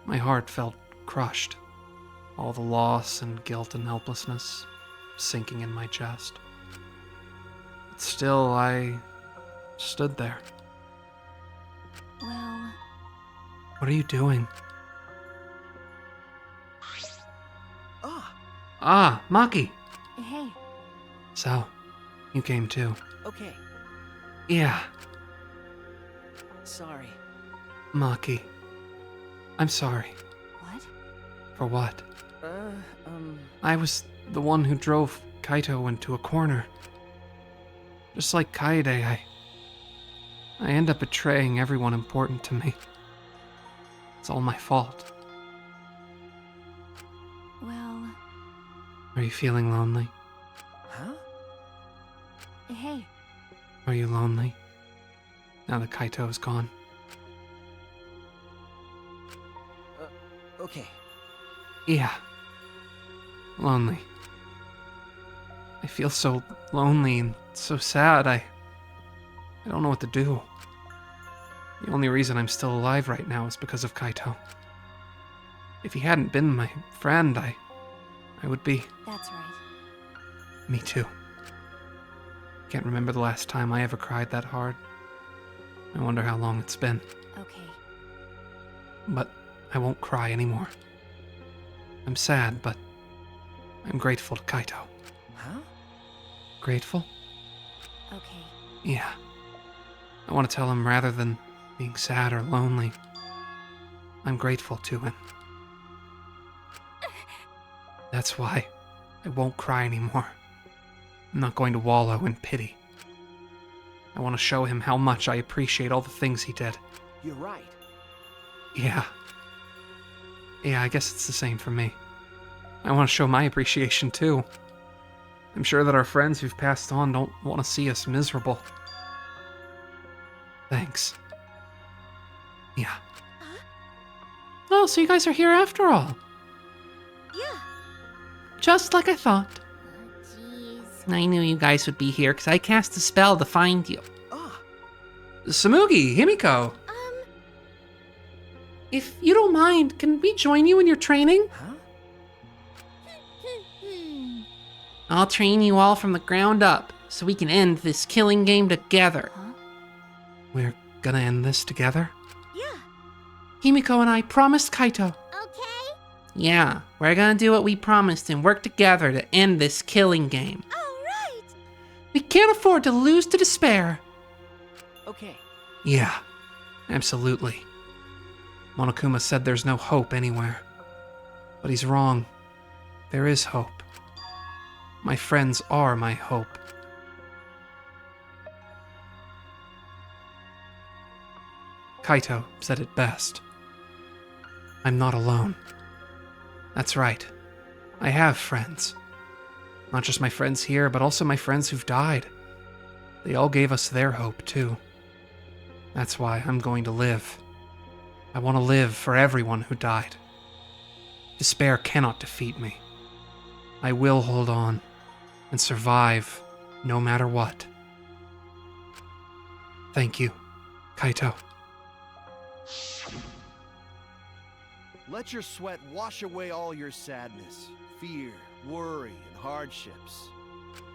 S1: My heart felt crushed. All the loss and guilt and helplessness sinking in my chest. But still, I stood there.
S6: Well...
S1: What are you doing? Ah, Maki!
S6: Hey.
S1: So, you came too.
S5: Okay,
S1: Yeah,
S5: sorry.
S1: Maki. I'm sorry.
S6: What?
S1: For what?
S5: Uh,
S1: I was the one who drove Kaito into a corner. Just like Kaede, I end up betraying everyone important to me. It's all my fault.
S6: Well...
S1: Are you feeling lonely?
S5: huh?
S6: Hey.
S1: Are you lonely? Now that Kaito is gone.
S5: Okay.
S1: Yeah. Lonely. I feel so lonely and so sad. I don't know what to do. The only reason I'm still alive right now is because of Kaito. If he hadn't been my friend, I would be.
S6: That's right.
S1: Me too. Can't remember the last time I ever cried that hard. I wonder how long it's been.
S6: Okay.
S1: But I won't cry anymore. I'm sad, but I'm grateful to Kaito.
S5: Huh?
S1: Grateful?
S6: Okay.
S1: Yeah. I want to tell him rather than being sad or lonely, I'm grateful to him. That's why I won't cry anymore. I'm not going to wallow in pity. I want to show him how much I appreciate all the things he did.
S5: You're right.
S1: Yeah. Yeah, I guess it's the same for me. I want to show my appreciation too. I'm sure that our friends who've passed on don't want to see us miserable. Thanks. Yeah. Oh, so you guys are here after all.
S4: Yeah.
S10: Just like I thought.
S9: Jeez.
S10: I knew you guys would be here because I cast a spell to find you.
S5: Ah,
S1: Samugi, Himiko.
S10: If you don't mind, can we join you in your training?
S5: huh?
S10: I'll train you all from the ground up so we can end this killing game together.
S1: We're gonna end this together?
S4: Yeah.
S10: Himiko and I promised Kaito.
S9: Okay.
S10: Yeah, we're gonna do what we promised and work together to end this killing game.
S4: All right.
S10: We can't afford to lose to despair.
S5: Okay.
S1: Yeah, absolutely. Monokuma said there's no hope anywhere. But he's wrong. There is hope. My friends are my hope. Kaito said it best. I'm not alone. That's right. I have friends. Not just my friends here, but also my friends who've died. They all gave us their hope, too. That's why I'm going to live. I want to live for everyone who died. Despair cannot defeat me. I will hold on and survive no matter what. Thank you, Kaito.
S7: Let your sweat wash away all your sadness, fear, worry, and hardships.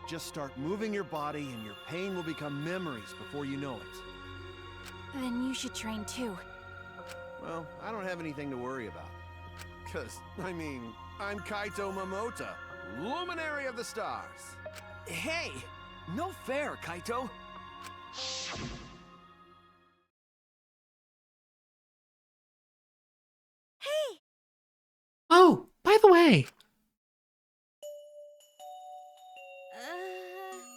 S7: Just start moving your body and your pain will become memories before you know it.
S6: Then you should train too.
S7: Well, I don't have anything to worry about. Cause, I mean, I'm Kaito Momota, luminary of the stars.
S5: Hey! No fair, Kaito!
S4: Hey.
S10: Oh, by the way,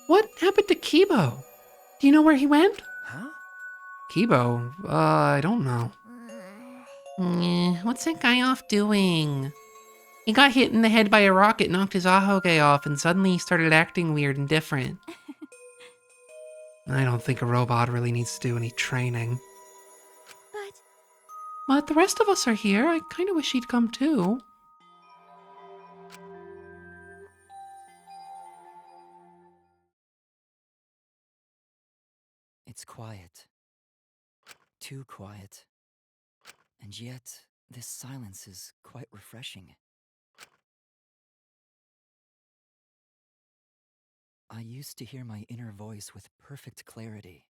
S10: what happened to Kibo? Do you know where he went?
S5: Huh?
S1: Kibo, I don't know.
S10: What's that guy off doing? He got hit in the head by a rocket, knocked his ahoge off, and suddenly he started acting weird and different. I don't think a robot really needs to do any training. But the rest of us are here. I kind of wish he'd come too.
S3: It's quiet. Too quiet. And yet, this silence is quite refreshing. I used to hear my inner voice with perfect clarity.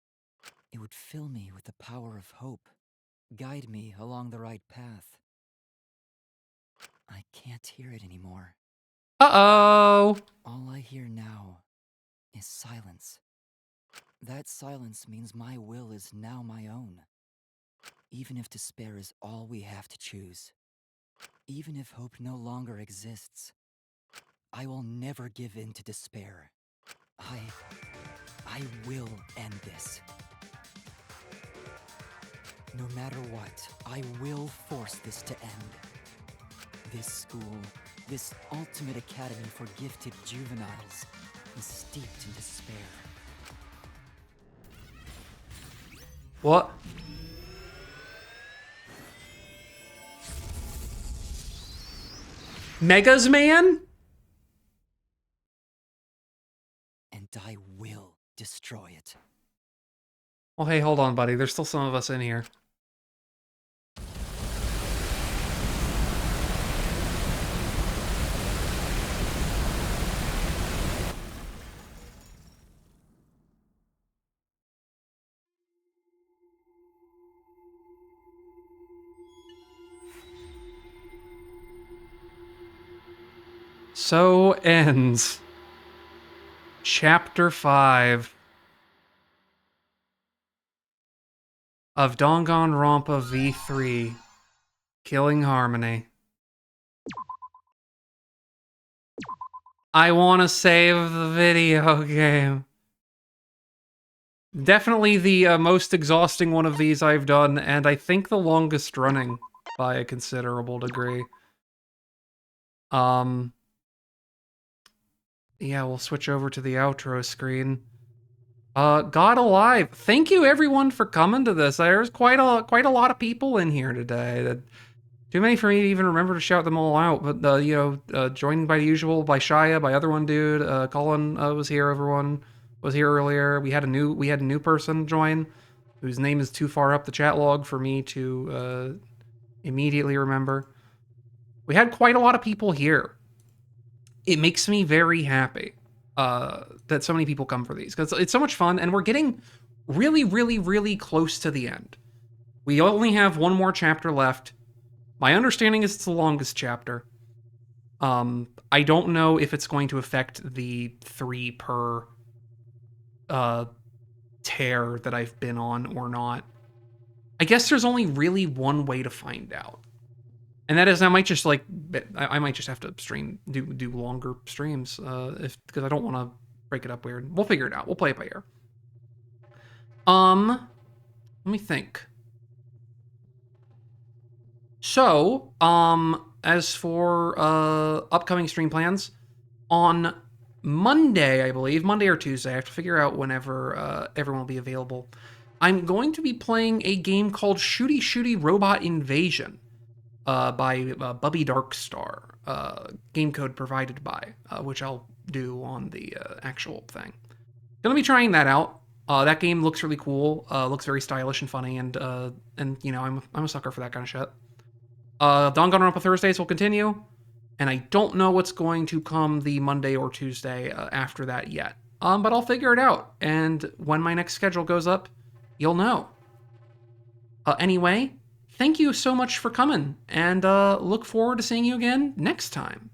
S3: It would fill me with the power of hope, guide me along the right path. I can't hear it anymore.
S10: Uh-oh!
S3: All I hear now is silence. That silence means my will is now my own. Even if despair is all we have to choose, even if hope no longer exists, I will never give in to despair. I will end this. No matter what, I will force this to end. This school, this ultimate academy for gifted juveniles, is steeped in despair.
S10: What? Megas Man?
S3: And I will destroy it.
S10: Well, hey, hold on, buddy. There's still some of us in here. So ends Chapter 5 of Danganronpa V3, Killing Harmony. I want to save the video game. Definitely the most exhausting one of these I've done, and I think the longest running by a considerable degree. Yeah, we'll switch over to the outro screen. God alive! Thank you everyone for coming to this. There's quite a lot of people in here today. Too many for me to even remember to shout them all out. But joined by the usual, by Shia, by other one dude. Colin was here. Everyone was here earlier. We had a new person join, whose name is too far up the chat log for me to immediately remember. We had quite a lot of people here. It makes me very happy that so many people come for these, because it's so much fun, and we're getting really, really, really close to the end. We only have one more chapter left. My understanding is it's the longest chapter. I don't know if it's going to affect the 3 per tear that I've been on or not. I guess there's only really one way to find out. And that is, I might just have to do longer streams, because I don't want to break it up weird. We'll figure it out. We'll play it by ear. Let me think. So, as for upcoming stream plans, on Monday, I believe, Monday or Tuesday, I have to figure out whenever everyone will be available. I'm going to be playing a game called Shooty Shooty Robot Invasion. By Bubby Darkstar, game code provided by, which I'll do on the actual thing. Gonna be trying that out. That game looks really cool. Looks very stylish and funny, and you know, I'm a sucker for that kind of shit. Danganronpa Thursdays will continue, and I don't know what's going to come the Monday or Tuesday after that yet. But I'll figure it out, and when my next schedule goes up, you'll know. Anyway. Thank you so much for coming, and look forward to seeing you again next time.